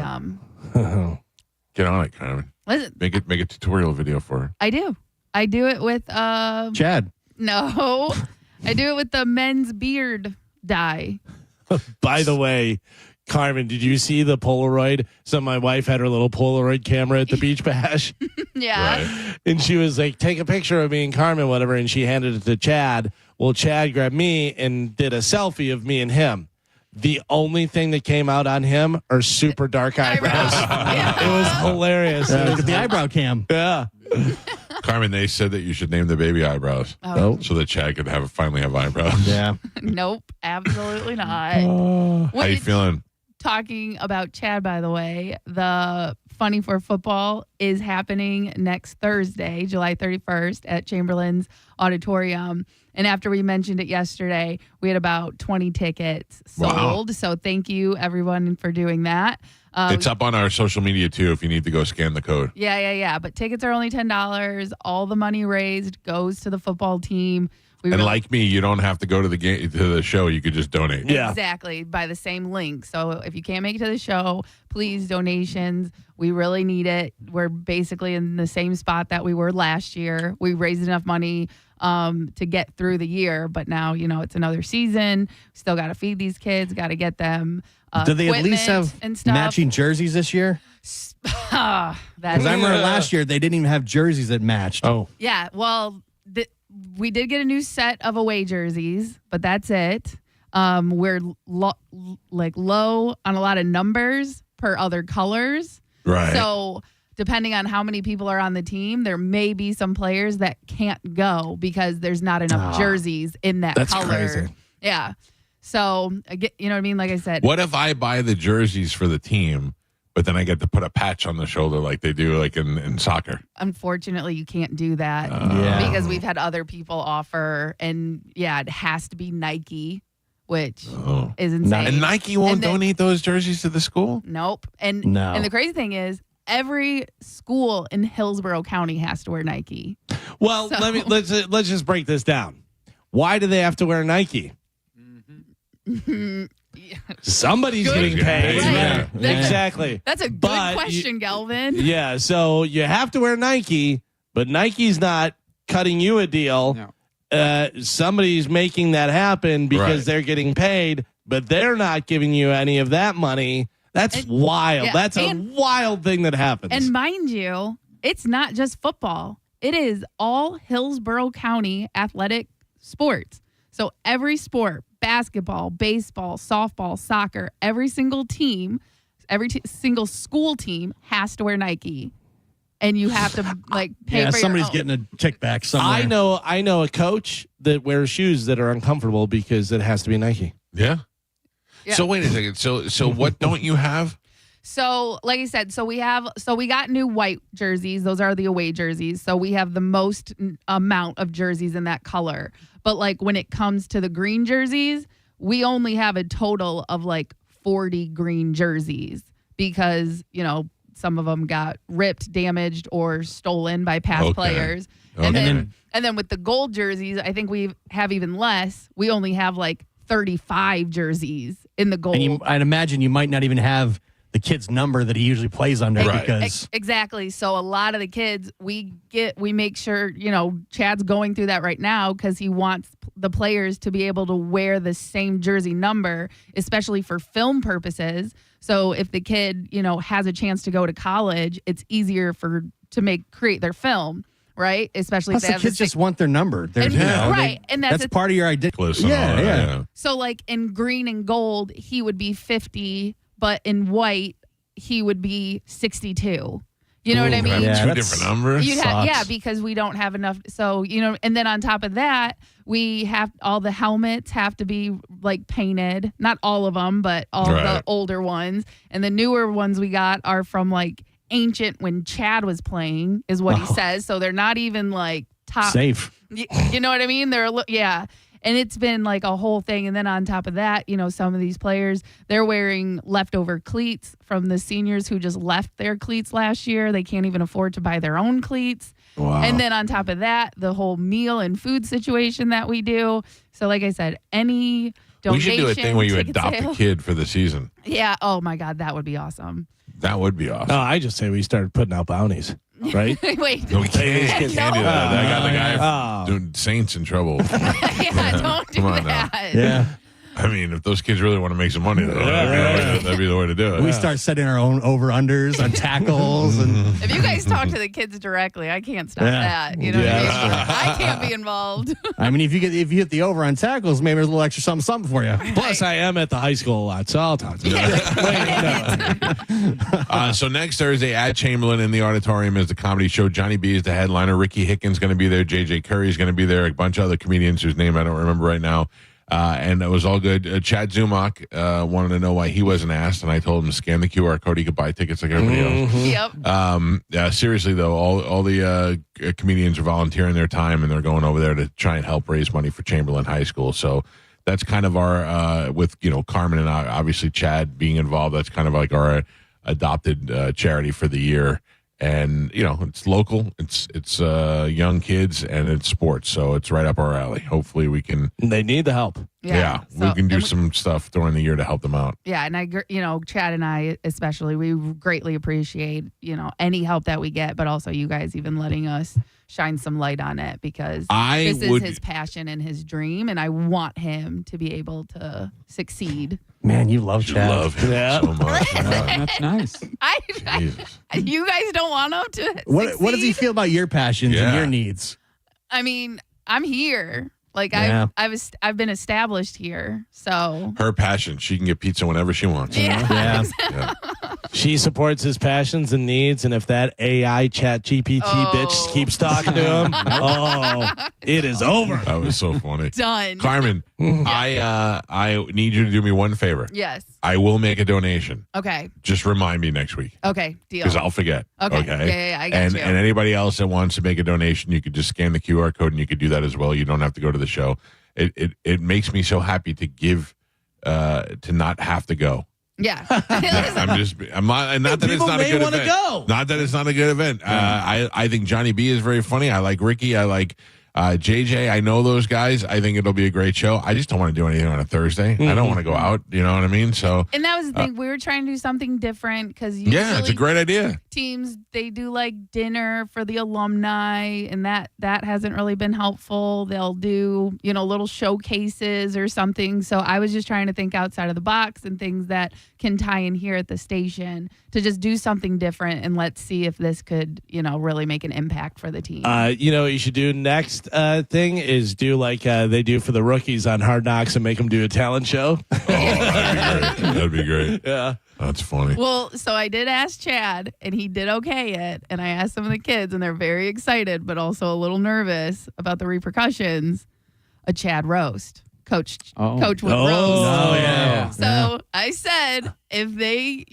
Get on it, Carmen. Listen, Make a tutorial video for her. I do it with Chad. No, I do it with the men's beard dye. By the way, Carmen, did you see the Polaroid? So my wife had her little Polaroid camera at the beach bash. Yeah. And she was like, take a picture of me and Carmen, whatever. And she handed it to Chad. Well, Chad grabbed me and did a selfie of me and him. The only thing that came out on him are super dark eyebrows. It was hilarious. Look at the eyebrow cam. Yeah. Carmen, they said that you should name the baby eyebrows. Oh. So that Chad could finally have eyebrows. Yeah. Nope, absolutely not. How you feeling? Talking about Chad, by the way, the Funny for Football is happening next Thursday, July 31st at Chamberlain's Auditorium. And after we mentioned it yesterday, we had about 20 tickets sold. Wow. So thank you, everyone, for doing that. It's up on our social media, too, if you need to go scan the code. Yeah. But tickets are only $10. All the money raised goes to the football team. And like me, you don't have to go to the game to the show. You could just donate. Yeah. Exactly, by the same link. So if you can't make it to the show, please, donations. We really need it. We're basically in the same spot that we were last year. We raised enough money to get through the year, but now, it's another season. Still got to feed these kids, got to get them Do they at least have and stuff. matching jerseys this year? Because I remember last year they didn't even have jerseys that matched. Oh. Yeah, well, we did get a new set of away jerseys, but that's it. We're low on a lot of numbers per other colors. Right. So depending on how many people are on the team, there may be some players that can't go because there's not enough jerseys in that That's color. crazy. Yeah. So, you know what I mean? Like I said. What if I buy the jerseys for the team, but then I get to put a patch on the shoulder like they do like in soccer? Unfortunately, you can't do that Yeah. because we've had other people offer, and it has to be Nike which is insane. And Nike won't And then- donate those jerseys to the school? Nope. And the crazy thing is, every school in Hillsborough County has to wear Nike. Well, So- let's just break this down. Why do they have to wear Nike? Somebody's getting paid. Right. Yeah, exactly. That's a good But question, Galvin. Yeah, so you have to wear Nike, but Nike's not cutting you a deal. Somebody's making that happen because they're getting paid, but they're not giving you any of that money. That's wild. yeah, That's a wild thing that happens. And mind you, it's not just football. It is all Hillsborough County athletic sports. So every sport, basketball, baseball, softball, soccer, every single team, single school team has to wear Nike. And you have to pay for somebody's your own. getting a kickback somewhere. I know a coach that wears shoes that are uncomfortable because it has to be Nike. Yeah. Yeah. So wait a second. So what don't you have? So, like I said, we got new white jerseys. Those are the away jerseys. So we have the most amount of jerseys in that color. But when it comes to the green jerseys, we only have a total of 40 green jerseys because, some of them got ripped, damaged, or stolen by past players. And then with the gold jerseys, I think we have even less. We only have 35 jerseys in the gold. And I'd imagine you might not even have the kid's number that he usually plays under because Exactly. So a lot of the kids, we make sure, Chad's going through that right now because he wants the players to be able to wear the same jersey number, especially for film purposes. So if the kid, has a chance to go to college, it's easier to create their film. Right, especially plus if they the have kids just want their number. And that's part of your identity. Yeah. So in green and gold, he would be 50, but in white, he would be 62. You know what I mean? Two different numbers. Because we don't have enough. So and then on top of that, we have all the helmets have to be painted. Not all of them, but all the older ones, and the newer ones we got are from ancient when Chad was playing is what he says. So they're not even top safe. You know what I mean? And it's been a whole thing. And then on top of that, some of these players, they're wearing leftover cleats from the seniors who just left their cleats last year. They can't even afford to buy their own cleats. Wow. And then on top of that, the whole meal and food situation that we do. So like I said, any donation. We should do a thing where you ticket adopt sale. a kid for the season. Yeah. Oh my God, that would be awesome. That would be awesome. No, I just say we started putting out bounties, right? Wait. No, we can't do that. That got the guy Oh. doing Saints in trouble. Don't do Come on that. now. Yeah. I mean, if those kids really want to make some money, that'd be the way to do it. We start setting our own over-unders on tackles. and If you guys talk to the kids directly, I can't stop that. You know what I mean? I can't be involved. I mean, if you hit the over on tackles, maybe there's a little extra something for you. Plus, I am at the high school a lot, so I'll talk to you. So next Thursday at Chamberlain in the auditorium is the comedy show. Johnny B is the headliner. Ricky Hickens going to be there. JJ Curry is going to be there. A bunch of other comedians whose name I don't remember right now. And it was all good. Chad Zumach wanted to know why he wasn't asked, and I told him to scan the QR code. He could buy tickets like everybody else. Yep. Seriously, though, all the comedians are volunteering their time, and they're going over there to try and help raise money for Chamberlain High School. So that's kind of our, with, Carmen and obviously Chad being involved, that's kind of like our adopted charity for the year. And, it's local, it's young kids, and it's sports. So it's right up our alley. Hopefully we can. They need the help. Yeah. We can do some stuff during the year to help them out. Yeah, and Chad and I especially, we greatly appreciate, any help that we get, but also you guys even letting us shine some light on it because this is his passion and his dream, and I want him to be able to succeed. Man, you love Chad. You love him so much. That's nice. You guys don't want him to What does he feel about your passions and your needs? I mean, I'm here. Yeah. I've been established here, so Her passion. She can get pizza whenever she wants. Yeah. She supports his passions and needs, and if that AI chat GPT bitch keeps talking to him, it is over. That was so funny. Done. Carmen, I need you to do me one favor. Yes. I will make a donation. Okay. Just remind me next week. Okay. Deal. Because I'll forget. Okay. Yeah, I got you. And anybody else that wants to make a donation, you could just scan the QR code and you could do that as well. You don't have to go to the show. it makes me so happy to give to not have to go. Yeah. I'm not that it's not a good event. Not that it's not a good event. I think Johnny B is very funny. I like Ricky. I like JJ. I know those guys. I think it'll be a great show. I just don't want to do anything on a Thursday. I don't want to go out. You know what I mean? So. And that was the thing. We were trying to do something different because usually it's a great idea. Teams, they do like dinner for the alumni, and that hasn't really been helpful. They'll do, little showcases or something. So I was just trying to think outside of the box and things that can tie in here at the station to just do something different, and let's see if this could, really make an impact for the team. What you should do next thing is do like they do for the rookies on Hard Knocks and make them do a talent show. That'd be great. Yeah. That's funny. Well, so I did ask Chad, and he did okay it. And I asked some of the kids, and they're very excited, but also a little nervous about the repercussions. A Chad roast. Coach would roast. Oh, yeah. So I said, if they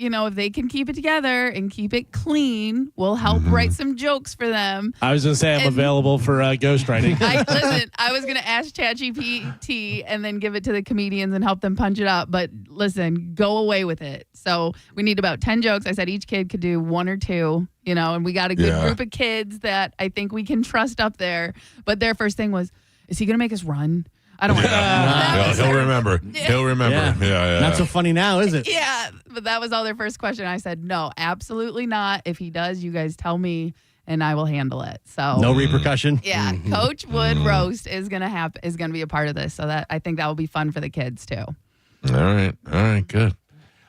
can keep it together and keep it clean, we'll help write some jokes for them. I was going to say I'm available for ghostwriting. I was going to ask ChatGPT and then give it to the comedians and help them punch it up. But listen, go away with it. So we need about 10 jokes. I said each kid could do one or two, and we got a good group of kids that I think we can trust up there. But their first thing was, is he going to make us run? I don't want to. He'll remember. He'll remember. Yeah. Not so funny now, is it? Yeah, but that was all their first question. I said, no, absolutely not. If he does, you guys tell me, and I will handle it. So no repercussion. Yeah, Coach Wood roast is gonna be a part of this. So that I think that will be fun for the kids too. All right, good.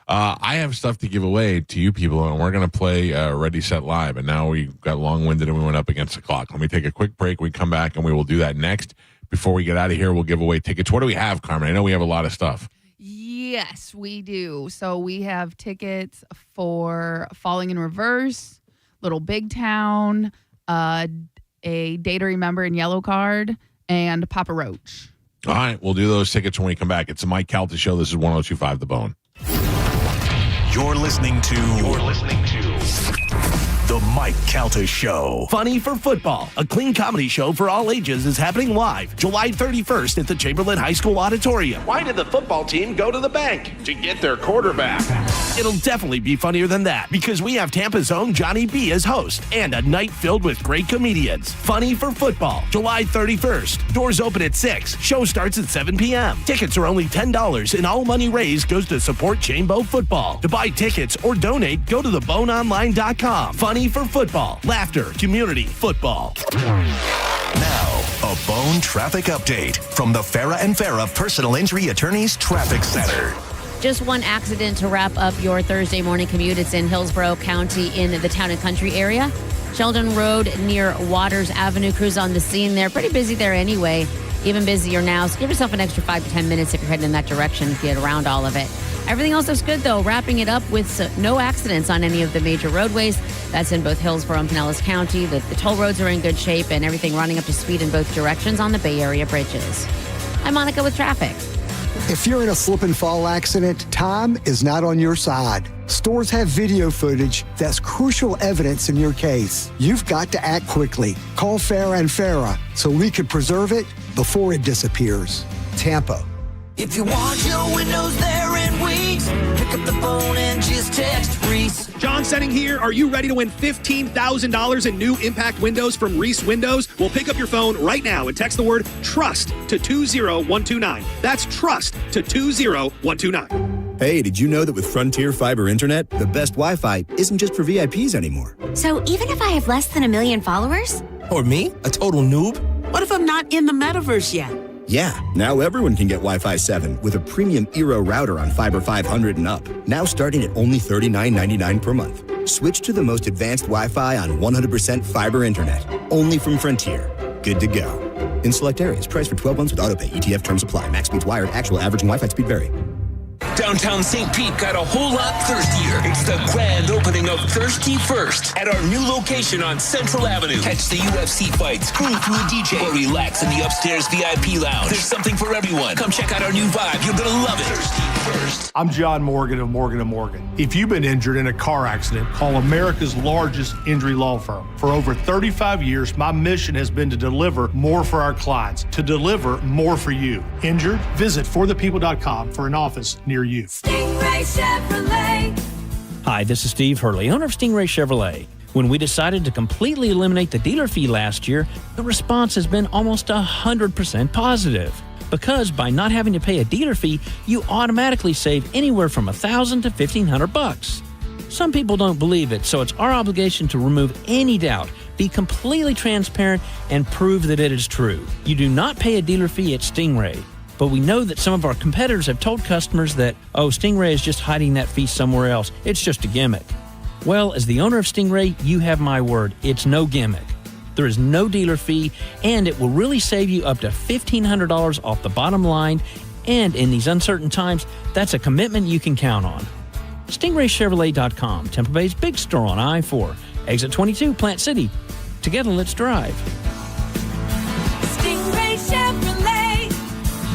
I have stuff to give away to you people, and we're going to play Ready, Set, Live. And now we got long-winded and we went up against the clock. Let me take a quick break. We come back and we will do that next. Before we get out of here, we'll give away tickets. What do we have, Carmen? I know we have a lot of stuff. Yes, we do. So we have tickets for Falling in Reverse, Little Big Town, a Day to Remember in Yellow Card, and Papa Roach. All right, we'll do those tickets when we come back. It's the Mike Calta Show. This is 102.5 The Bone. You're listening to The Mike Calta Show. Funny for Football, a clean comedy show for all ages, is happening live July 31st at the Chamberlain High School Auditorium. Why did the football team go to the bank? To get their quarterback. It'll definitely be funnier than that because we have Tampa's own Johnny B as host and a night filled with great comedians. Funny for Football, July 31st. Doors open at 6. Show starts at 7 p.m. Tickets are only $10 and all money raised goes to support Chambo football. To buy tickets or donate, go to theboneonline.com. Funny for Football, laughter, community, football. Now, a Bone traffic update from the Farah and Farah Personal Injury Attorneys Traffic Center. Just one accident to wrap up your Thursday morning commute. It's in Hillsborough County in the Town and Country area. Sheldon Road near Waters Avenue. Crews on the scene there. Pretty busy there anyway. Even busier now. So give yourself an extra 5 to 10 minutes if you're heading in that direction to get around all of it. Everything else looks good, though. Wrapping it up with no accidents on any of the major roadways. That's in both Hillsborough and Pinellas County. The toll roads are in good shape and everything running up to speed in both directions on the Bay Area bridges. I'm Monica with traffic. If you're in a slip and fall accident, time is not on your side. Stores have video footage that's crucial evidence in your case. You've got to act quickly. Call Farah and Farah so we can preserve it before it disappears. Tampa. If you want your windows there in weeks, pick up the phone and just text Reese. John Setting here. Are you ready to win $15,000 in new impact windows from Reese Windows? Well, pick up your phone right now and text the word TRUST to 20129. That's TRUST to 20129. Hey, did you know that with Frontier Fiber Internet, the best Wi-Fi isn't just for VIPs anymore? So even if I have less than 1 million followers? Or me, a total noob? What if I'm not in the metaverse yet? Yeah, now everyone can get Wi-Fi 7 with a premium Eero router on Fiber 500 and up. Now starting at only $39.99 per month. Switch to the most advanced Wi-Fi on 100% fiber internet. Only from Frontier. Good to go. In select areas, price for 12 months with autopay. ETF terms apply. Max speeds wired. Actual average and Wi-Fi speed vary. Downtown St. Pete got a whole lot thirstier. It's the grand opening of Thirsty First at our new location on Central Avenue. Catch the UFC fights, groove to a DJ, or relax in the upstairs VIP lounge. There's something for everyone. Come check out our new vibe. You're gonna love it. Thirsty First. I'm John Morgan of Morgan & Morgan. If you've been injured in a car accident, call America's largest injury law firm. For over 35 years, my mission has been to deliver more for our clients, to deliver more for you. Injured? Visit forthepeople.com for an office near you. Stingray Chevrolet. Hi, this is Steve Hurley, owner of Stingray Chevrolet. When we decided to completely eliminate the dealer fee last year, the response has been almost 100% positive. Because by not having to pay a dealer fee, you automatically save anywhere from $1,000 to $1,500. Some people don't believe it, so it's our obligation to remove any doubt, be completely transparent, and prove that it is true. You do not pay a dealer fee at Stingray. But we know that some of our competitors have told customers that, oh, Stingray is just hiding that fee somewhere else. It's just a gimmick. Well, as the owner of Stingray, you have my word. It's no gimmick. There is no dealer fee, and it will really save you up to $1,500 off the bottom line. And in these uncertain times, that's a commitment you can count on. StingrayChevrolet.com, Tampa Bay's big store on I-4, exit 22, Plant City. Together, let's drive. Stingray Chevrolet.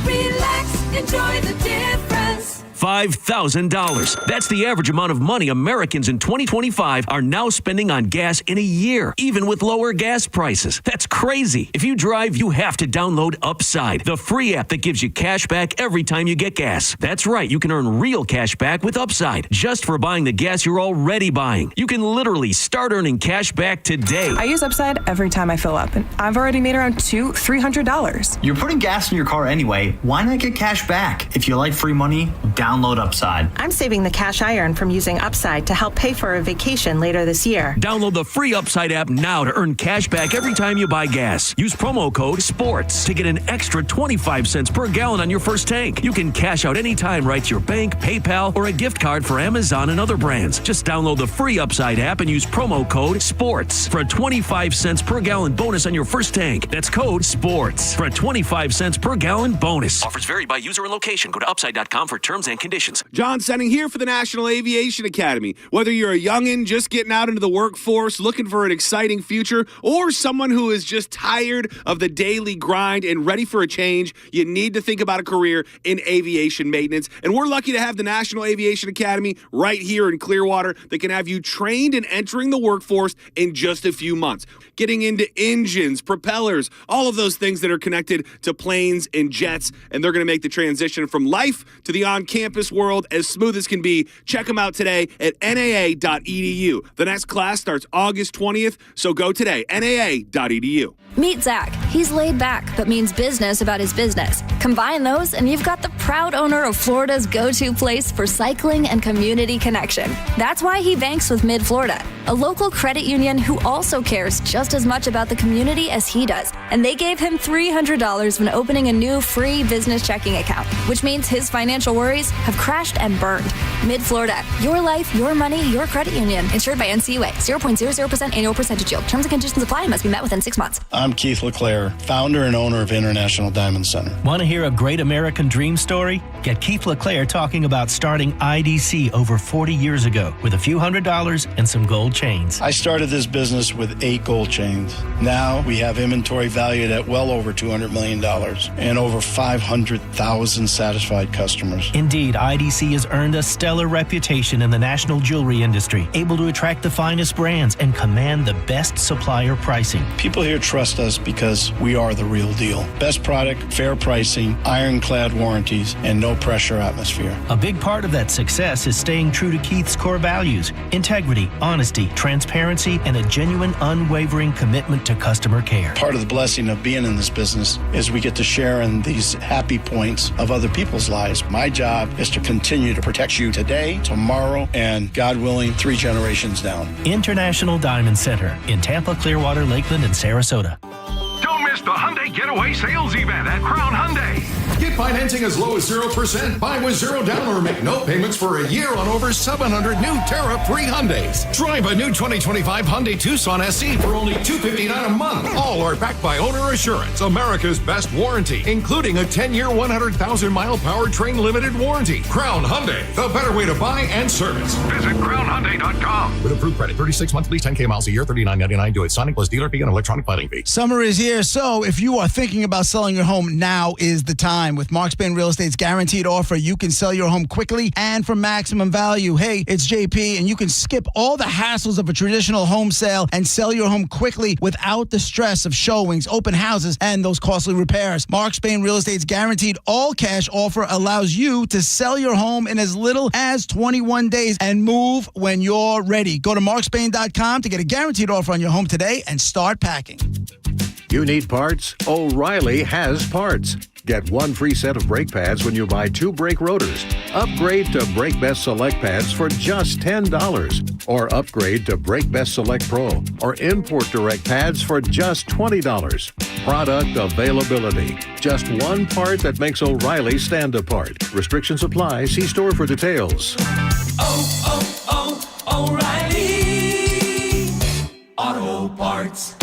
Relax, enjoy the difference. $5,000. That's the average amount of money Americans in 2025 are now spending on gas in a year, even with lower gas prices. That's crazy. If you drive, you have to download Upside, the free app that gives you cash back every time you get gas. That's right, you can earn real cash back with Upside, just for buying the gas you're already buying. You can literally start earning cash back today. I use Upside every time I fill up, and I've already made around $300. You're putting gas in your car anyway. Why not get cash back? If you like free money, download Upside. I'm saving the cash I earn from using Upside to help pay for a vacation later this year. Download the free Upside app now to earn cash back every time you buy gas. Use promo code SPORTS to get an extra 25 cents per gallon on your first tank. You can cash out anytime right to your bank, PayPal, or a gift card for Amazon and other brands. Just download the free Upside app and use promo code SPORTS for a 25 cents per gallon bonus on your first tank. That's code SPORTS for a 25 cents per gallon bonus. Offers vary by user and location. Go to upside.com for terms and conditions. John Senning here for the National Aviation Academy. Whether you're a youngin' just getting out into the workforce, looking for an exciting future, or someone who is just tired of the daily grind and ready for a change, you need to think about a career in aviation maintenance. And we're lucky to have the National Aviation Academy right here in Clearwater that can have you trained and entering the workforce in just a few months. Getting into engines, propellers, all of those things that are connected to planes and jets, and they're going to make the transition from life to the on-campus world as smooth as can be. Check them out today at naa.edu. The next class starts August 20th, so go today, naa.edu. Meet Zach. He's laid back, but means business about his business. Combine those, and you've got the proud owner of Florida's go-to place for cycling and community connection. That's why he banks with Mid-Florida, a local credit union who also cares just as much about the community as he does. And they gave him $300 when opening a new free business checking account, which means his financial worries have crashed and burned. Mid-Florida, your life, your money, your credit union. Insured by NCUA. 0.00% annual percentage yield. Terms and conditions apply and must be met within 6 months. I'm Keith LeClaire, founder and owner of International Diamond Center. Want to hear a great American dream story? Get Keith LeClaire talking about starting IDC over 40 years ago with a few $100s and some gold chains. I started this business with 8 gold chains. Now we have inventory valued at well over $200 million and over 500,000 satisfied customers. Indeed, IDC has earned a stellar reputation in the national jewelry industry, able to attract the finest brands and command the best supplier pricing. People here trust us because we are the real deal. Best product, fair pricing, ironclad warranties, and no pressure atmosphere. A big part of that success is staying true to Keith's core values: integrity, honesty, transparency, and a genuine, unwavering commitment to customer care. Part of the blessing of being in this business is we get to share in these happy points of other people's lives. My job is to continue to protect you today, tomorrow, and God willing, 3 generations down. International Diamond Center in Tampa, Clearwater, Lakeland, and Sarasota. Don't miss the Hyundai Getaway Sales Event at Crown Hyundai. Get financing as low as 0%. Buy with zero down or make no payments for a year on over 700 new tariff-free Hyundais. Drive a new 2025 Hyundai Tucson SE for only $259 a month. All are backed by Owner Assurance, America's best warranty, including a 10-year, 100,000-mile powertrain limited warranty. Crown Hyundai, the better way to buy and service. Visit crownhyundai.com. With approved credit, 36 monthly, 10K miles a year, $39.99. Do it. Signing plus dealer fee and electronic filing fee. Summer is here, so if you are thinking about selling your home, now is the time. With Mark Spain Real Estate's guaranteed offer, you can sell your home quickly and for maximum value. Hey, it's JP, and you can skip all the hassles of a traditional home sale and sell your home quickly without the stress of showings, open houses, and those costly repairs. Mark Spain Real Estate's guaranteed all-cash offer allows you to sell your home in as little as 21 days and move when you're ready. Go to markspain.com to get a guaranteed offer on your home today and start packing. You need parts? O'Reilly has parts. Get one free set of brake pads when you buy 2 brake rotors. Upgrade to Brake Best Select pads for just $10. Or upgrade to Brake Best Select Pro or Import Direct pads for just $20. Product availability. Just one part that makes O'Reilly stand apart. Restrictions apply. See store for details. O'Reilly Auto Parts.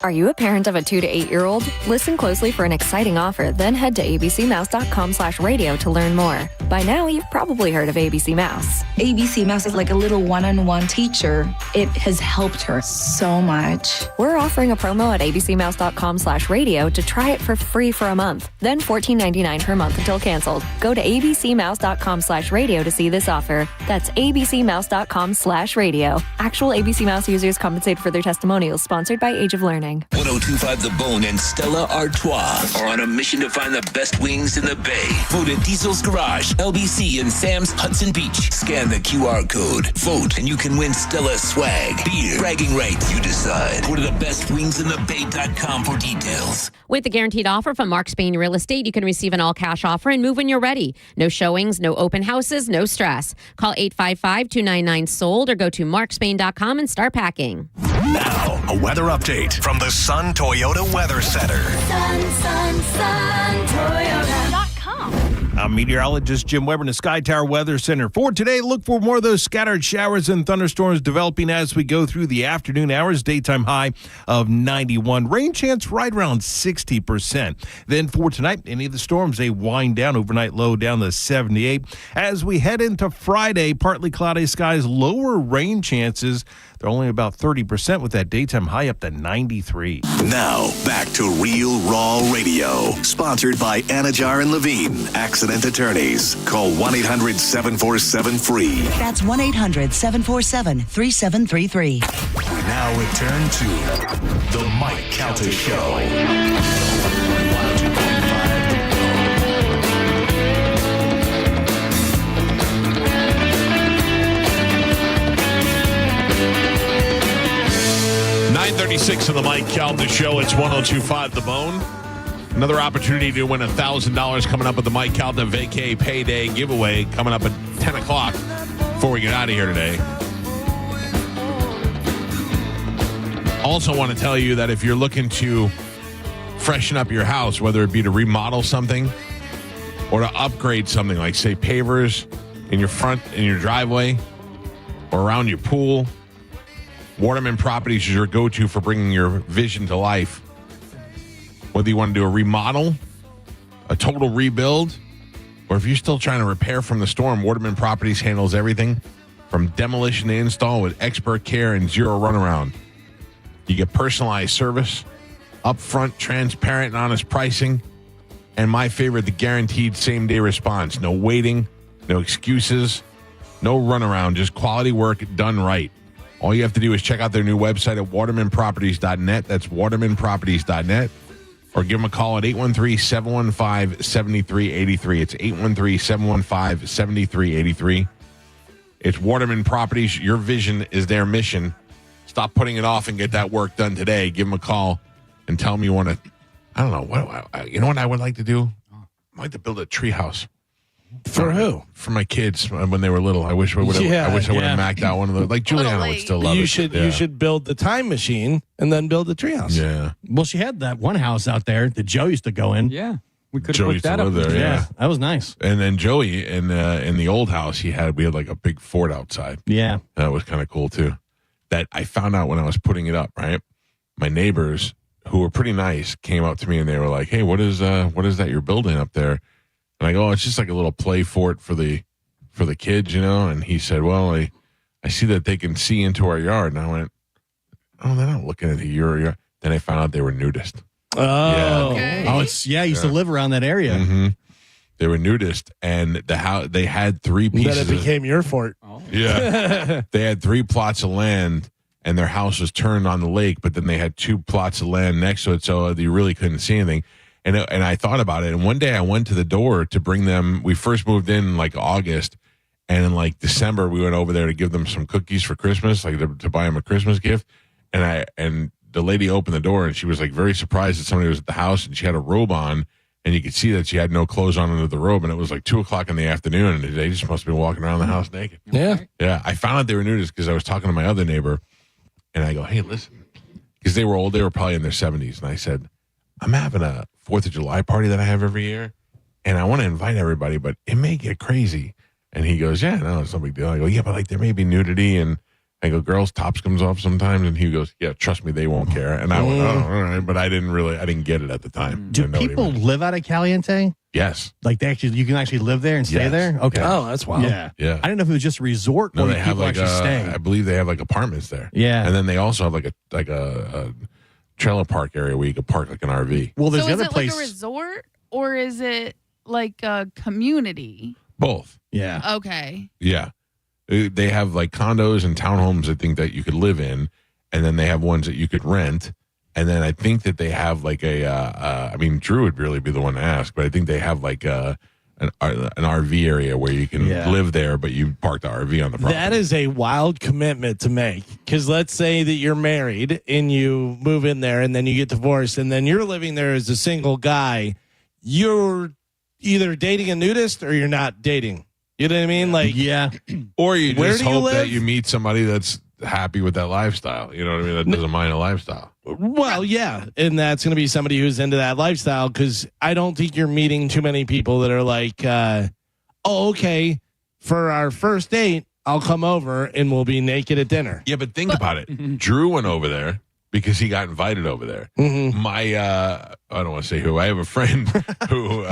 Are you a parent of a 2 to 8-year-old? Listen closely for an exciting offer, then head to abcmouse.com/radio to learn more. By now, you've probably heard of ABC Mouse. ABC Mouse is like a little one-on-one teacher. It has helped her so much. We're offering a promo at abcmouse.com/radio to try it for free for a month, then $14.99 per month until canceled. Go to abcmouse.com/radio to see this offer. That's abcmouse.com/radio. Actual ABC Mouse users compensated for their testimonials, sponsored by Age of Learning. 1025 The Bone and Stella Artois are on a mission to find the best wings in the Bay. Vote at Diesel's Garage, LBC, and Sam's Hudson Beach. Scan the QR code. Vote, and you can win Stella swag, beer, bragging rights. You decide. Go to thebestwingsinthebay.com for details. With the guaranteed offer from Mark Spain Real Estate, you can receive an all-cash offer and move when you're ready. No showings, no open houses, no stress. Call 855-299-SOLD or go to markspain.com and start packing. Now, a weather update from the Sun Toyota Weather Center. Sun, Toyota.com. I'm meteorologist Jim Weber in the Sky Tower Weather Center. For today, look for more of those scattered showers and thunderstorms developing as we go through the afternoon hours. Daytime high of 91. Rain chance right around 60%. Then for tonight, any of the storms, they wind down. Overnight low down to 78. As we head into Friday, partly cloudy skies, lower rain chances. They're only about 30% with that daytime high up to 93. Now, back to Real Raw Radio. Sponsored by Anajar and Levine, accident attorneys. Call 1-800-747-FREE. That's 1-800-747-3733. We now return to The Mike Calta Show. 9:36 on the Mike Calta Show. It's 102.5 The Bone. Another opportunity to win $1,000 coming up at the Mike Calta Vacay Payday giveaway coming up at 10 o'clock before we get out of here today. Also want to tell you that if you're looking to freshen up your house, whether it be to remodel something or to upgrade something like, say, pavers in your front, in your driveway, or around your pool, Waterman Properties is your go-to for bringing your vision to life. Whether you want to do a remodel, a total rebuild, or if you're still trying to repair from the storm, Waterman Properties handles everything from demolition to install with expert care and zero runaround. You get personalized service, upfront, transparent, and honest pricing, and my favorite, the guaranteed same-day response. No waiting, no excuses, no runaround, just quality work done right. All you have to do is check out their new website at watermanproperties.net. That's watermanproperties.net. Or give them a call at 813-715-7383. It's 813-715-7383. It's Waterman Properties. Your vision is their mission. Stop putting it off and get that work done today. Give them a call and tell them you want to, I don't know, you know what I would like to do? I'd like to build a treehouse. For who? For my kids when they were little. I wish I would have macked out one of those. Like Juliana would still love it. You should build the time machine and then build the treehouse. Yeah. Well, she had that one house out there that Joe used to go in. Yeah. We could Joey put that used to up. live there. Yeah, that was nice. And then Joey in the old house, we had like a big fort outside. Yeah, that was kind of cool too. That I found out when I was putting it up. Right, my neighbors, who were pretty nice, came up to me and they were like, "Hey, what is that you're building up there?" And I go, "Oh, it's just like a little play fort for the kids, you know." And he said, "Well, I see that they can see into our yard." And I went, "Oh, they're not looking at your yard." Then I found out they were nudist. Oh, yeah. I used to live around that area. Mm-hmm. They were nudist, and the house they had 3 pieces. Then it became your fort. Yeah, they had 3 plots of land, and their house was turned on the lake. But then they had 2 plots of land next to it, so you really couldn't see anything. And I thought about it, and one day I went to the door to bring them. We first moved in like August, and in like December we went over there to give them some cookies for Christmas, like to buy them a Christmas gift. And the lady opened the door, and she was like very surprised that somebody was at the house, and she had a robe on, and you could see that she had no clothes on under the robe, and it was like 2:00 in the afternoon, and they just must have been walking around the house naked. Yeah. Yeah. I found out they were nudists because I was talking to my other neighbor, and I go, "Hey, listen," because they were old. They were probably in their 70s. And I said, "I'm having a 4th of July party that I have every year, and I want to invite everybody, but it may get crazy." And he goes, "Yeah, no, it's no big deal." I go, "Yeah, but like there may be nudity." And I go, "Girls' tops comes off sometimes." And he goes, "Yeah, trust me, they won't care." And I went, "Oh, all right." But I didn't get it at the time. Do people live out of Caliente? Yes. Like you can actually live there and stay Yes. there? Okay. Yeah. Oh, that's wild. Yeah. Yeah. I didn't know if it was just a resort No, or they people have like actually stay. I believe they have like apartments there. Yeah. And then they also have like a trailer park area where you could park like an RV. Well, there's so the is other it place. like a resort or is it like a community? Both. Yeah. Okay. Yeah. They have like condos and townhomes, I think, that you could live in. And then they have ones that you could rent. And then I think that they have like I mean, Drew would really be the one to ask, but I think they have like an RV area where you can live there, but you park the RV on the property. That is a wild commitment to make. Because let's say that you're married and you move in there and then you get divorced and then you're living there as a single guy. You're either dating a nudist or you're not dating. You know what I mean? Like, yeah. Or you Where just do you hope live? that you meet somebody that's happy with that lifestyle. You know what I mean? That doesn't mind a lifestyle. Well, yeah. And that's going to be somebody who's into that lifestyle because I don't think you're meeting too many people that are like, oh, okay, for our first date, I'll come over and we'll be naked at dinner. Yeah, but think about it. Drew went over there because he got invited over there. Mm-hmm. My, I don't want to say who. I have a friend who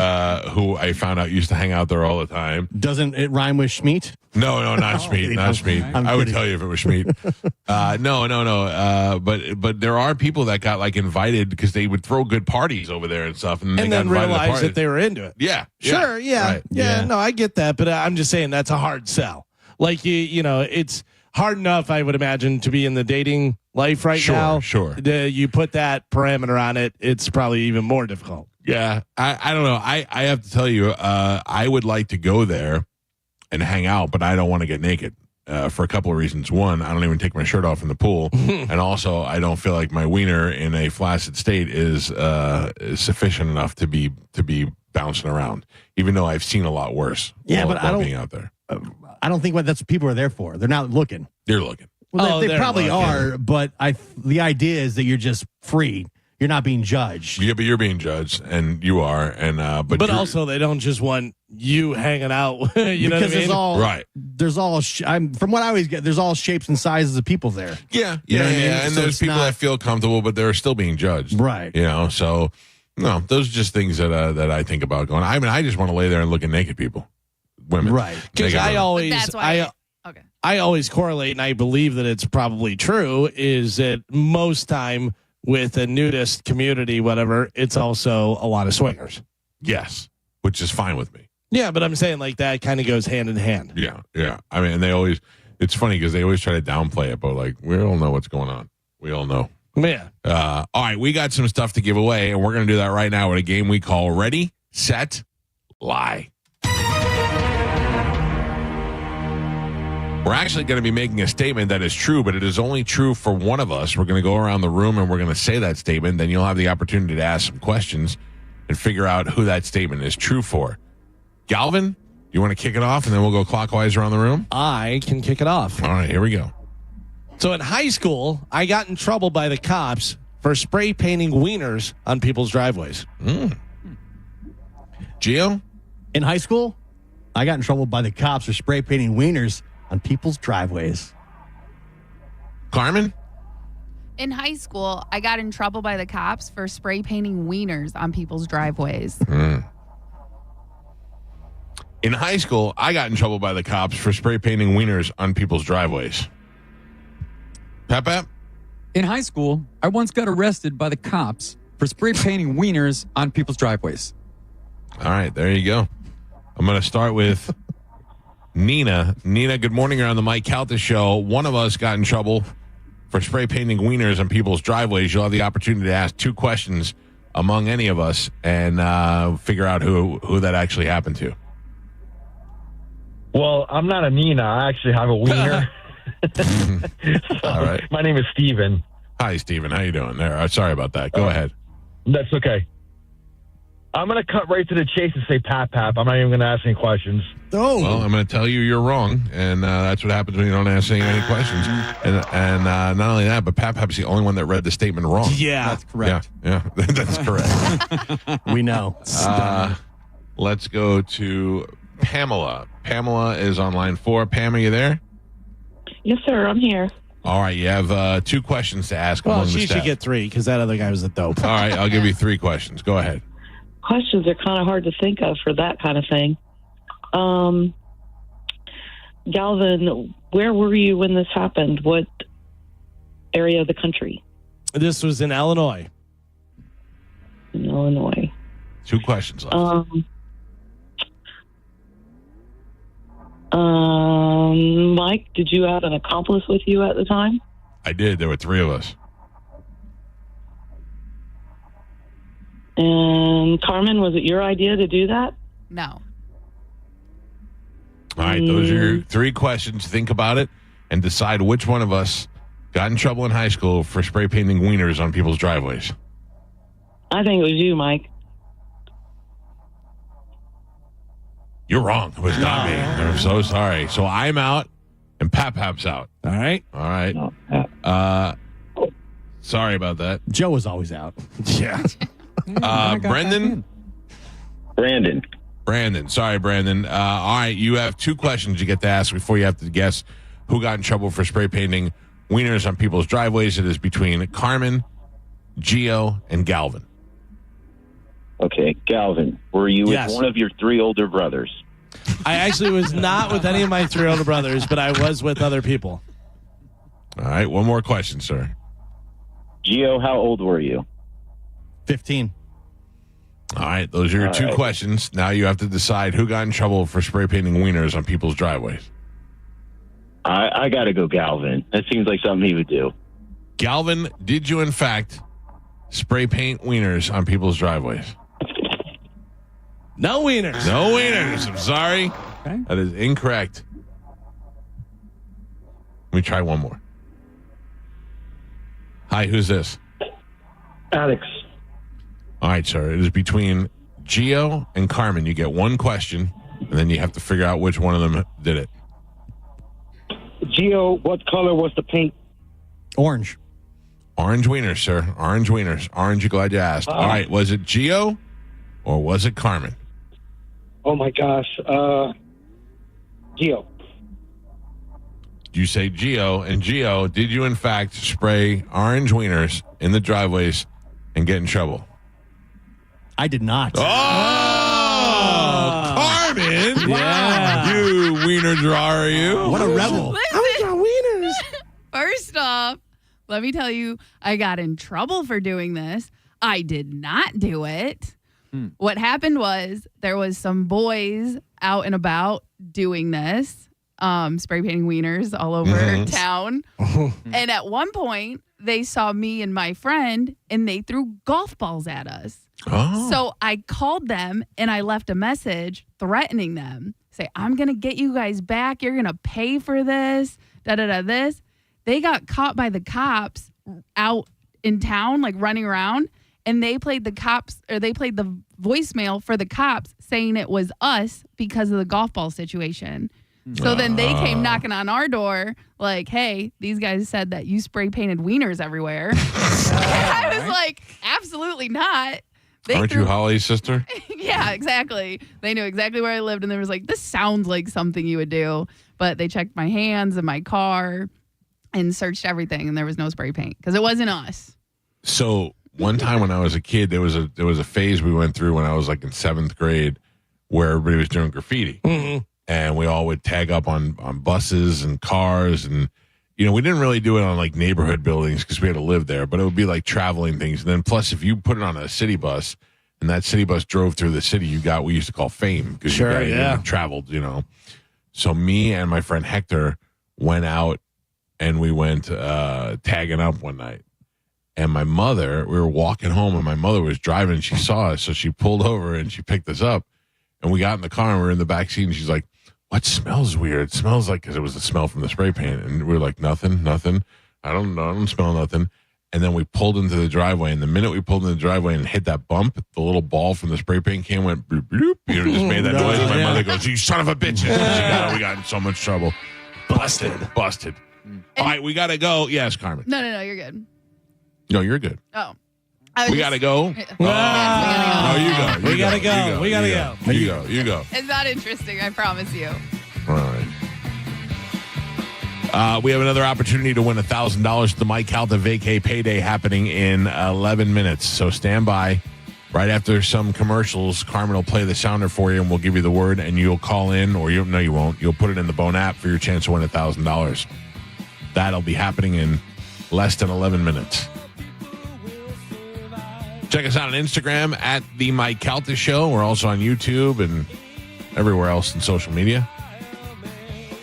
I found out used to hang out there all the time. Doesn't it rhyme with Schmeat? No, not Schmeat. Not Schmeat. I would tell you if it was Schmeat. No. But there are people that got like invited because they would throw good parties over there and stuff, and they got then invited to realize parties. that they were into it. Yeah. Sure. Yeah. Right. Yeah. No, I get that. But I'm just saying that's a hard sell. Like, you know, it's hard enough, I would imagine, to be in the dating life right now. Sure. You put that parameter on it, it's probably even more difficult. Yeah. I don't know. I have to tell you, I would like to go there and hang out, but I don't want to get naked for a couple of reasons. One, I don't even take my shirt off in the pool. And also, I don't feel like my wiener in a flaccid state is sufficient enough to be bouncing around, even though I've seen a lot worse while being out there. I don't think that's what people are there for. They're not looking. They're looking. Well, they they're probably looking. are, but the idea is that you're just free. You're not being judged. Yeah, but you're being judged, and you are, and But also, they don't just want you hanging out. You know what I mean? There's all from what I always get. There's all shapes and sizes of people there. Yeah, You know what I mean? and So there's it's people not- that feel comfortable, but they're still being judged, Right. You know, so no, those are just things that I think about going. I mean, I just want to lay there and look at naked people, women, Right? Because Naked I women. always, That's why. Okay. I always correlate, and I believe that it's probably true, is that most time with a nudist community, whatever, it's also a lot of swingers. Yes, which is fine with me. Yeah, but I'm saying like that kind of goes hand in hand. Yeah. I mean, and it's funny because they always try to downplay it, but like, we all know what's going on. We all know. Yeah. All right, we got some stuff to give away, and we're going to do that right now with a game we call Ready, Set, Lie. We're actually going to be making a statement that is true, but it is only true for one of us. We're going to go around the room and we're going to say that statement. Then you'll have the opportunity to ask some questions and figure out who that statement is true for. Galvin, you want to kick it off, and then we'll go clockwise around the room? I can kick it off. All right, here we go. So in high school, I got in trouble by the cops for spray painting wieners on people's driveways. Gio? In high school, I got in trouble by the cops for spray painting wieners on people's driveways. Carmen? In high school, I got in trouble by the cops for spray painting wieners on people's driveways. In high school, I got in trouble by the cops for spray painting wieners on people's driveways. Pep? In high school, I once got arrested by the cops for spray painting wieners on people's driveways. All right, there you go. I'm going to start with Nina. Nina, good morning. You're on the Mike Calta Show. One of us got in trouble for spray painting wieners on people's driveways. You'll have the opportunity to ask 2 questions among any of us and figure out who that actually happened to. Well, I'm not a Nina. I actually have a wiener. All right. My name is Steven. Hi, Steven. How you doing? There. Sorry about that. Go ahead. That's okay. I'm going to cut right to the chase and say Pap. I'm not even going to ask any questions. Oh. Well, I'm going to tell you you're wrong, and that's what happens when you don't ask any questions. And not only that, but Pap's the only one that read the statement wrong. Yeah. That's correct. Yeah, that's correct. We know. Let's go to Pamela. Pamela is on line 4. Pam, are you there? Yes, sir. I'm here. All right, you have 2 questions to ask Well, among the she staff. should get 3 because that other guy was a dope. All right, I'll give you 3 questions. Go ahead. Questions are kind of hard to think of for that kind of thing. Galvin, where were you when this happened? What area of the country? This was in Illinois. In Illinois. 2 questions left. Mike, did you have an accomplice with you at the time? I did. There were 3 of us. And Carmen, was it your idea to do that? No. All right, those are your 3 questions. Think about it and decide which one of us got in trouble in high school for spray painting wieners on people's driveways. I think it was you, Mike. You're wrong. It was not me. I'm so sorry. So I'm out and Pap's out. All right. All right. Sorry about that. Joe was always out. Yeah. Brendan? Brandon. Sorry, Brandon. All right. You have 2 questions you get to ask before you have to guess who got in trouble for spray painting wieners on people's driveways. It is between Carmen, Gio, and Galvin. Okay, Galvin, were you with one of your 3 older brothers? I actually was not with any of my 3 older brothers, but I was with other people. All right, one more question, sir. Gio, how old were you? 15. All right, those are your 2 questions. Now you have to decide who got in trouble for spray painting wieners on people's driveways. I got to go Galvin. That seems like something he would do. Galvin, did you in fact spray paint wieners on people's driveways? No wieners. No wieners. I'm sorry. Okay. That is incorrect. Let me try one more. Hi, who's this? Alex. All right, sir. It is between Gio and Carmen. You get 1 question, and then you have to figure out which one of them did it. Gio, what color was the paint? Orange. Orange wieners, sir. Orange wieners. Orange, you're glad you asked. All right, was it Gio or was it Carmen? Oh, my gosh. Gio. You say Gio, and Gio, did you in fact spray orange wieners in the driveways and get in trouble? I did not. Oh, Carmen! Yeah. You wiener drawer, you. What a rebel. Listen, first off, let me tell you, I got in trouble for doing this. I did not do it. What happened was there was some boys out and about doing this, spray painting wieners all over town. And at one point, they saw me and my friend, and they threw golf balls at us. Oh. So I called them, and I left a message threatening them. Say, I'm going to get you guys back. You're going to pay for this, this. They got caught by the cops out in town, like running around, and they played the voicemail for the cops saying it was us because of the golf ball situation. So then they came knocking on our door like, hey, these guys said that you spray painted wieners everywhere. I was like, absolutely not. Aren't you Holly's sister? Yeah, exactly. They knew exactly where I lived, and they was like, this sounds like something you would do. But they checked my hands and my car and searched everything, and there was no spray paint because it wasn't us. So one time when I was a kid, there was a phase we went through when I was like in 7th grade where everybody was doing graffiti. Mm-hmm. And we all would tag up on buses and cars. And, we didn't really do it on like neighborhood buildings because we had to live there, but it would be like traveling things. And then plus, if you put it on a city bus and that city bus drove through the city, you got what we used to call fame because you traveled, So me and my friend Hector went out and we went tagging up one night. And my mother, we were walking home and my mother was driving. She saw us. So she pulled over and she picked us up. And we got in the car and we were in the back seat. And she's like, what smells weird? It smells like, because it was the smell from the spray paint. And we were like, nothing. I don't smell nothing. And then we pulled into the driveway. And the minute we pulled into the driveway and hit that bump, the little ball from the spray paint can went bloop, bloop. It just made that noise. And my mother goes, you son of a bitch. We got in so much trouble. Busted. All right, we got to go. Yes, Carmen. No, you're good. No, you're good. Oh. We got to go. Yes, we gotta go. No, you go. We gotta go. We gotta go. You go. It's not interesting, I promise you. All right. We have another opportunity to win $1,000 to the Mike Calta Vacay Payday happening in 11 minutes. So stand by. Right after some commercials, Carmen will play the sounder for you, and we'll give you the word, and you'll call in, or you won't. You'll put it in the Bone app for your chance to win $1,000. That'll be happening in less than 11 minutes. Check us out on Instagram at The Mike Calta Show. We're also on YouTube and everywhere else in social media.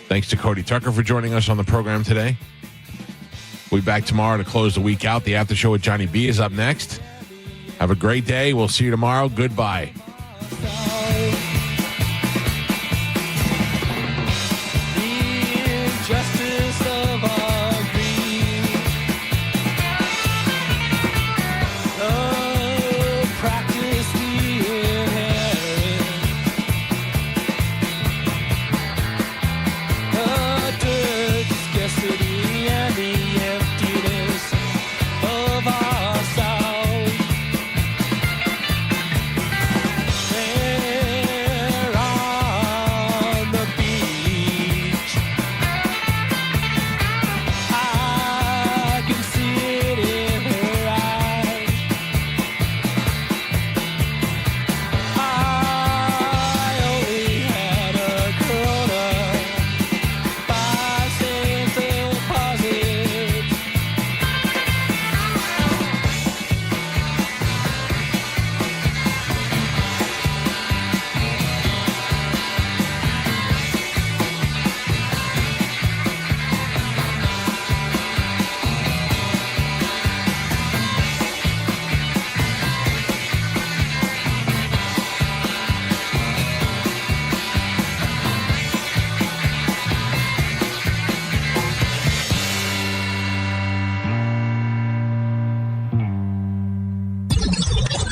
Thanks to Cody Tucker for joining us on the program today. We'll be back tomorrow to close the week out. The After Show with Johnny B is up next. Have a great day. We'll see you tomorrow. Goodbye.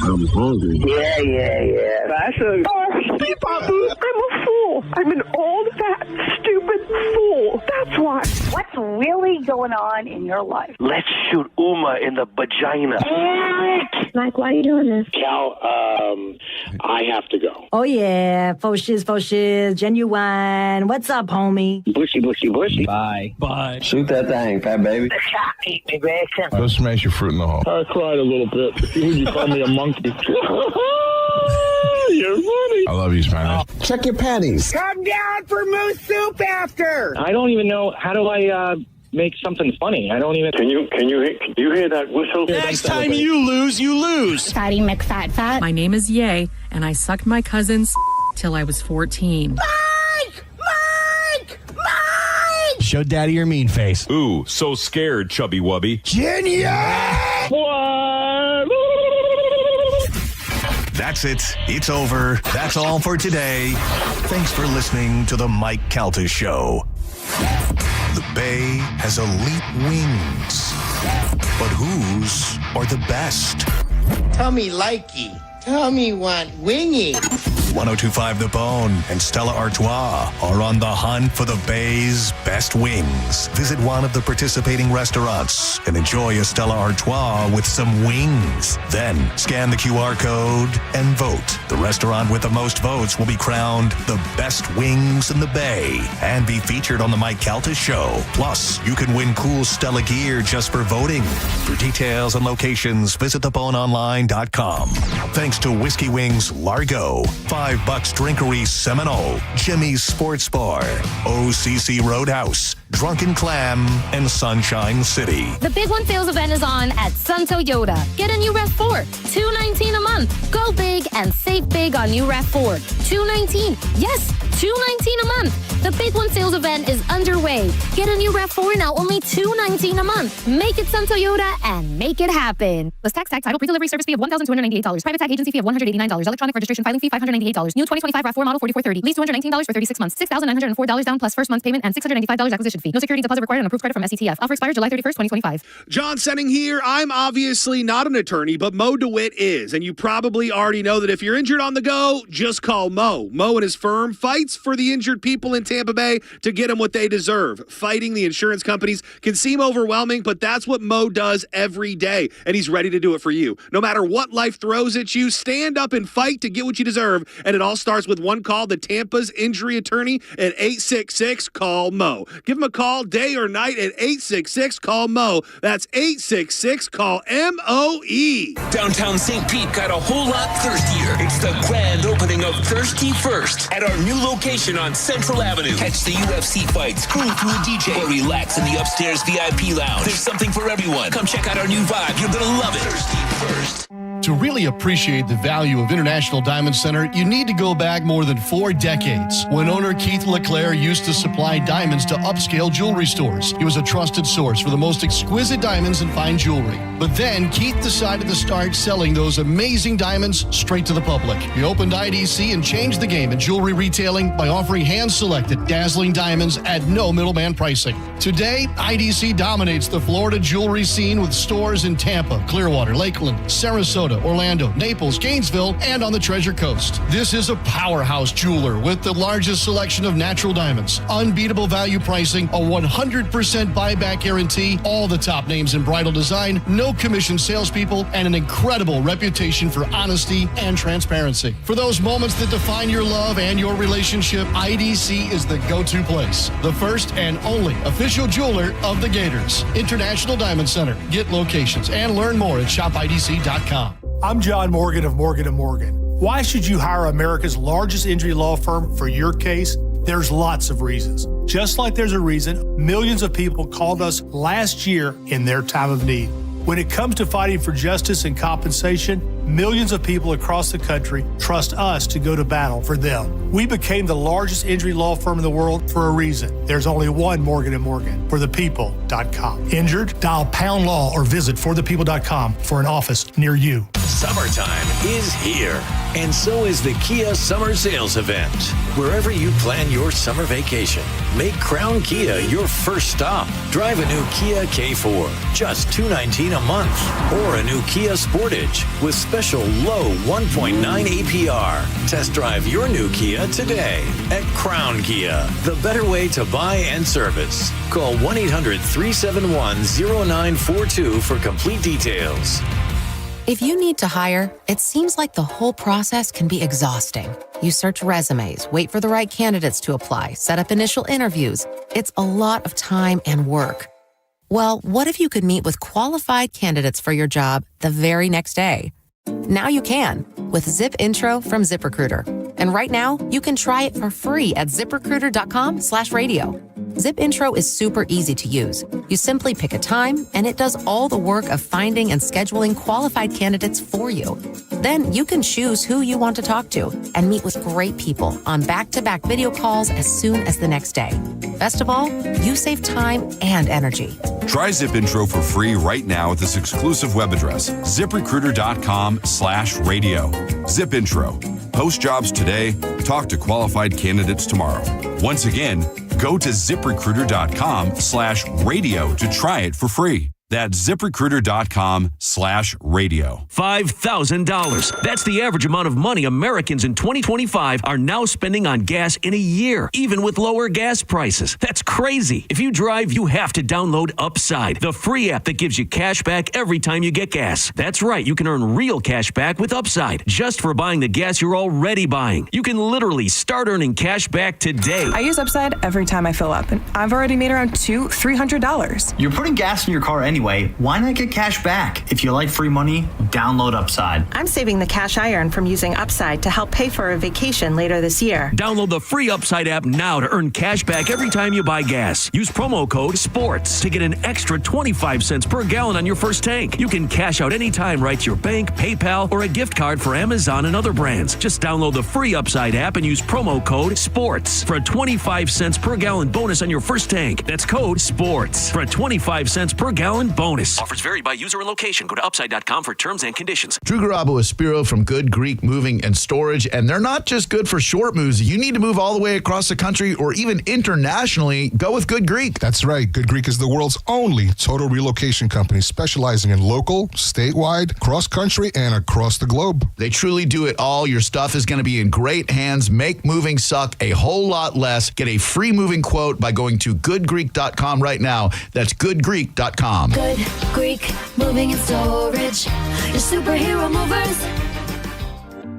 I'm hungry. Yeah. That's a... Oh, Steve Babu, I'm a fool. I'm an old, fat, stupid fool. That's why. What's really going on in your life? Let's shoot Uma in the vagina. Mike, why are you doing this? Cal, I have to go. Oh, yeah. Faux shiz, genuine. What's up, homie? Bushy. Bye. Shoot that thing, fat baby. The cat ate me, bacon. Go smash your fruit in the hole. I cried a little bit. You call me a monkey. You're funny. I love you, Spanish. Check your panties. Come down for moose soup after. I don't even know. How do I make something funny? I don't even. Can you hear that whistle? Next time you lose. Fatty McFat. My name is Ye, and I sucked my cousin's till I was 14. Mike! Show daddy your mean face. Ooh, so scared, chubby wubby. Genius! That's it. It's over. That's all for today. Thanks for listening to the Mike Calta Show. The Bay has elite wings, but whose are the best? Tummy likey. Tummy want wingy. 102.5 The Bone and Stella Artois are on the hunt for the Bay's best wings. Visit one of the participating restaurants and enjoy a Stella Artois with some wings. Then scan the QR code and vote. The restaurant with the most votes will be crowned the best wings in the Bay and be featured on the Mike Calta Show. Plus, you can win cool Stella gear just for voting. For details and locations, visit theboneonline.com. Thanks to Whiskey Wings Largo, $5 Drinkery Seminole, Jimmy's Sports Bar, OCC Roadhouse, Drunken Clam, and Sunshine City. The Big One sales event is on at Sun Toyota. Get a new RAV4, $219 a month. Go big and save big on new RAV4, $219. Yes, $219 a month. The Big One sales event is underway. Get a new RAV4 now, only $219 a month. Make it Sun Toyota and make it happen. List tax, title, pre-delivery service fee of $1,298. Private tag agency fee of $189. Electronic registration filing fee $598. New 2025 RAV4 model $4430. Lease $219 for 36 months. $6,904 down plus first month's payment and $695 acquisition fee. No security deposit required on approved credit from SETF. Offer expires July 31st, 2025. John Senning here. I'm obviously not an attorney, but Mo DeWitt is. And you probably already know that if you're injured on the go, just call Mo. Mo and his firm fights for the injured people in Tampa Bay to get them what they deserve. Fighting the insurance companies can seem overwhelming, but that's what Mo does every day. And he's ready to do it for you. No matter what life throws at you, stand up and fight to get what you deserve. And it all starts with one call to Tampa's injury attorney at 866-CALL-MO. Give him a call day or night at 866-CALL-MO. That's 866-CALL-MOE. Downtown St. Pete got a whole lot thirstier. It's the grand opening of Thirsty First at our new location on Central Avenue. Catch the UFC fights, cruise through a DJ, or relax in the upstairs VIP lounge. There's something for everyone. Come check out our new vibe. You're going to love it. Thirsty First. To really appreciate the value of International Diamond Center, you need to go back more than 4 decades when owner Keith LeClaire used to supply diamonds to upscale jewelry stores. He was a trusted source for the most exquisite diamonds and fine jewelry. But then Keith decided to start selling those amazing diamonds straight to the public. He opened IDC and changed the game in jewelry retailing by offering hand-selected, dazzling diamonds at no middleman pricing. Today, IDC dominates the Florida jewelry scene with stores in Tampa, Clearwater, Lakeland, Sarasota, Orlando, Naples, Gainesville, and on the Treasure Coast. This is a powerhouse jeweler with the largest selection of natural diamonds, unbeatable value pricing, a 100% buyback guarantee, all the top names in bridal design, no commission salespeople, and an incredible reputation for honesty and transparency. For those moments that define your love and your relationship, IDC is the go-to place. The first and only official jeweler of the Gators. International Diamond Center. Get locations and learn more at shopidc.com. I'm John Morgan of Morgan & Morgan. Why should you hire America's largest injury law firm for your case? There's lots of reasons. Just like there's a reason millions of people called us last year in their time of need. When it comes to fighting for justice and compensation, millions of people across the country trust us to go to battle for them. We became the largest injury law firm in the world for a reason. There's only one Morgan & Morgan, forthepeople.com. Injured? Dial pound law or visit forthepeople.com for an office near you. Summertime is here, and so is the Kia Summer Sales Event. Wherever you plan your summer vacation, make Crown Kia your first stop. Drive a new Kia K4, just $219 a month, or a new Kia Sportage with special low 1.9 APR. Test drive your new Kia today at Crown Kia, the better way to buy and service. Call 1-800-371-0942 for complete details. If you need to hire, it seems like the whole process can be exhausting. You search resumes, wait for the right candidates to apply, set up initial interviews. It's a lot of time and work. Well, what if you could meet with qualified candidates for your job the very next day? Now you can with Zip Intro from ZipRecruiter. And right now, you can try it for free at ZipRecruiter.com/radio. Zip Intro is super easy to use. You simply pick a time, and it does all the work of finding and scheduling qualified candidates for you. Then you can choose who you want to talk to and meet with great people on back-to-back video calls as soon as the next day. Best of all, you save time and energy. Try Zip Intro for free right now at this exclusive web address, ZipRecruiter.com/radio. Zip Intro. Post jobs today. Talk to qualified candidates tomorrow. Once again, go to ZipRecruiter.com/radio to try it for free. That's ZipRecruiter.com/radio. $5,000. That's the average amount of money Americans in 2025 are now spending on gas in a year, even with lower gas prices. That's crazy. If you drive, you have to download Upside, the free app that gives you cash back every time you get gas. That's right. You can earn real cash back with Upside just for buying the gas you're already buying. You can literally start earning cash back today. I use Upside every time I fill up, and I've already made around $200-$300. You're putting gas in your car anyway. Why not get cash back? If you like free money, download Upside. I'm saving the cash I earn from using Upside to help pay for a vacation later this year. Download the free Upside app now to earn cash back every time you buy gas. Use promo code SPORTS to get an extra 25 cents per gallon on your first tank. You can cash out anytime right to your bank, PayPal, or a gift card for Amazon and other brands. Just download the free Upside app and use promo code SPORTS for a 25 cents per gallon bonus on your first tank. That's code SPORTS for a 25 cents per gallon bonus. Offers vary by user and location. Go to upside.com for terms and conditions. Drew Garabo Espiro from Good Greek Moving and Storage, and they're not just good for short moves. You need to move all the way across the country or even internationally. Go with Good Greek. That's right. Good Greek is the world's only total relocation company specializing in local, statewide, cross-country, and across the globe. They truly do it all. Your stuff is going to be in great hands. Make moving suck a whole lot less. Get a free moving quote by going to goodgreek.com right now. That's goodgreek.com. Good Greek Moving and Storage. Your superhero movers.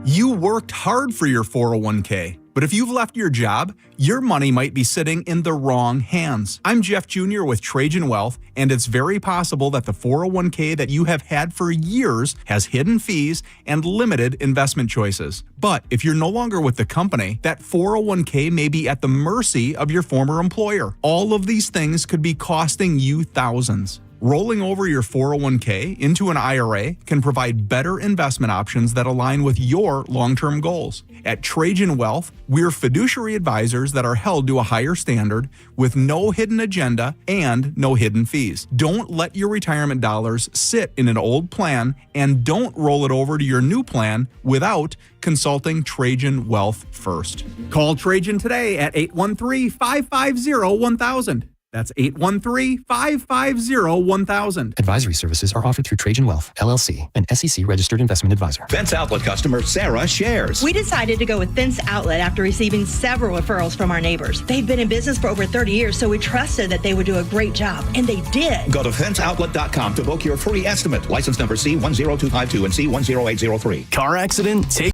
You worked hard for your 401k, but if you've left your job, your money might be sitting in the wrong hands. I'm Jeff Jr. with Trajan Wealth, and it's very possible that the 401k that you have had for years has hidden fees and limited investment choices. But if you're no longer with the company, that 401k may be at the mercy of your former employer. All of these things could be costing you thousands. Rolling over your 401k into an IRA can provide better investment options that align with your long-term goals. At Trajan Wealth, we're fiduciary advisors that are held to a higher standard with no hidden agenda and no hidden fees. Don't let your retirement dollars sit in an old plan, and don't roll it over to your new plan without consulting Trajan Wealth first. Call Trajan today at 813-550-1000. That's 813-550-1000. Advisory services are offered through Trajan Wealth, LLC, an SEC-registered investment advisor. Fence Outlet customer Sarah shares. We decided to go with Fence Outlet after receiving several referrals from our neighbors. They've been in business for over 30 years, so we trusted that they would do a great job, and they did. Go to fenceoutlet.com to book your free estimate. License number C10252 and C10803. Car accident? Take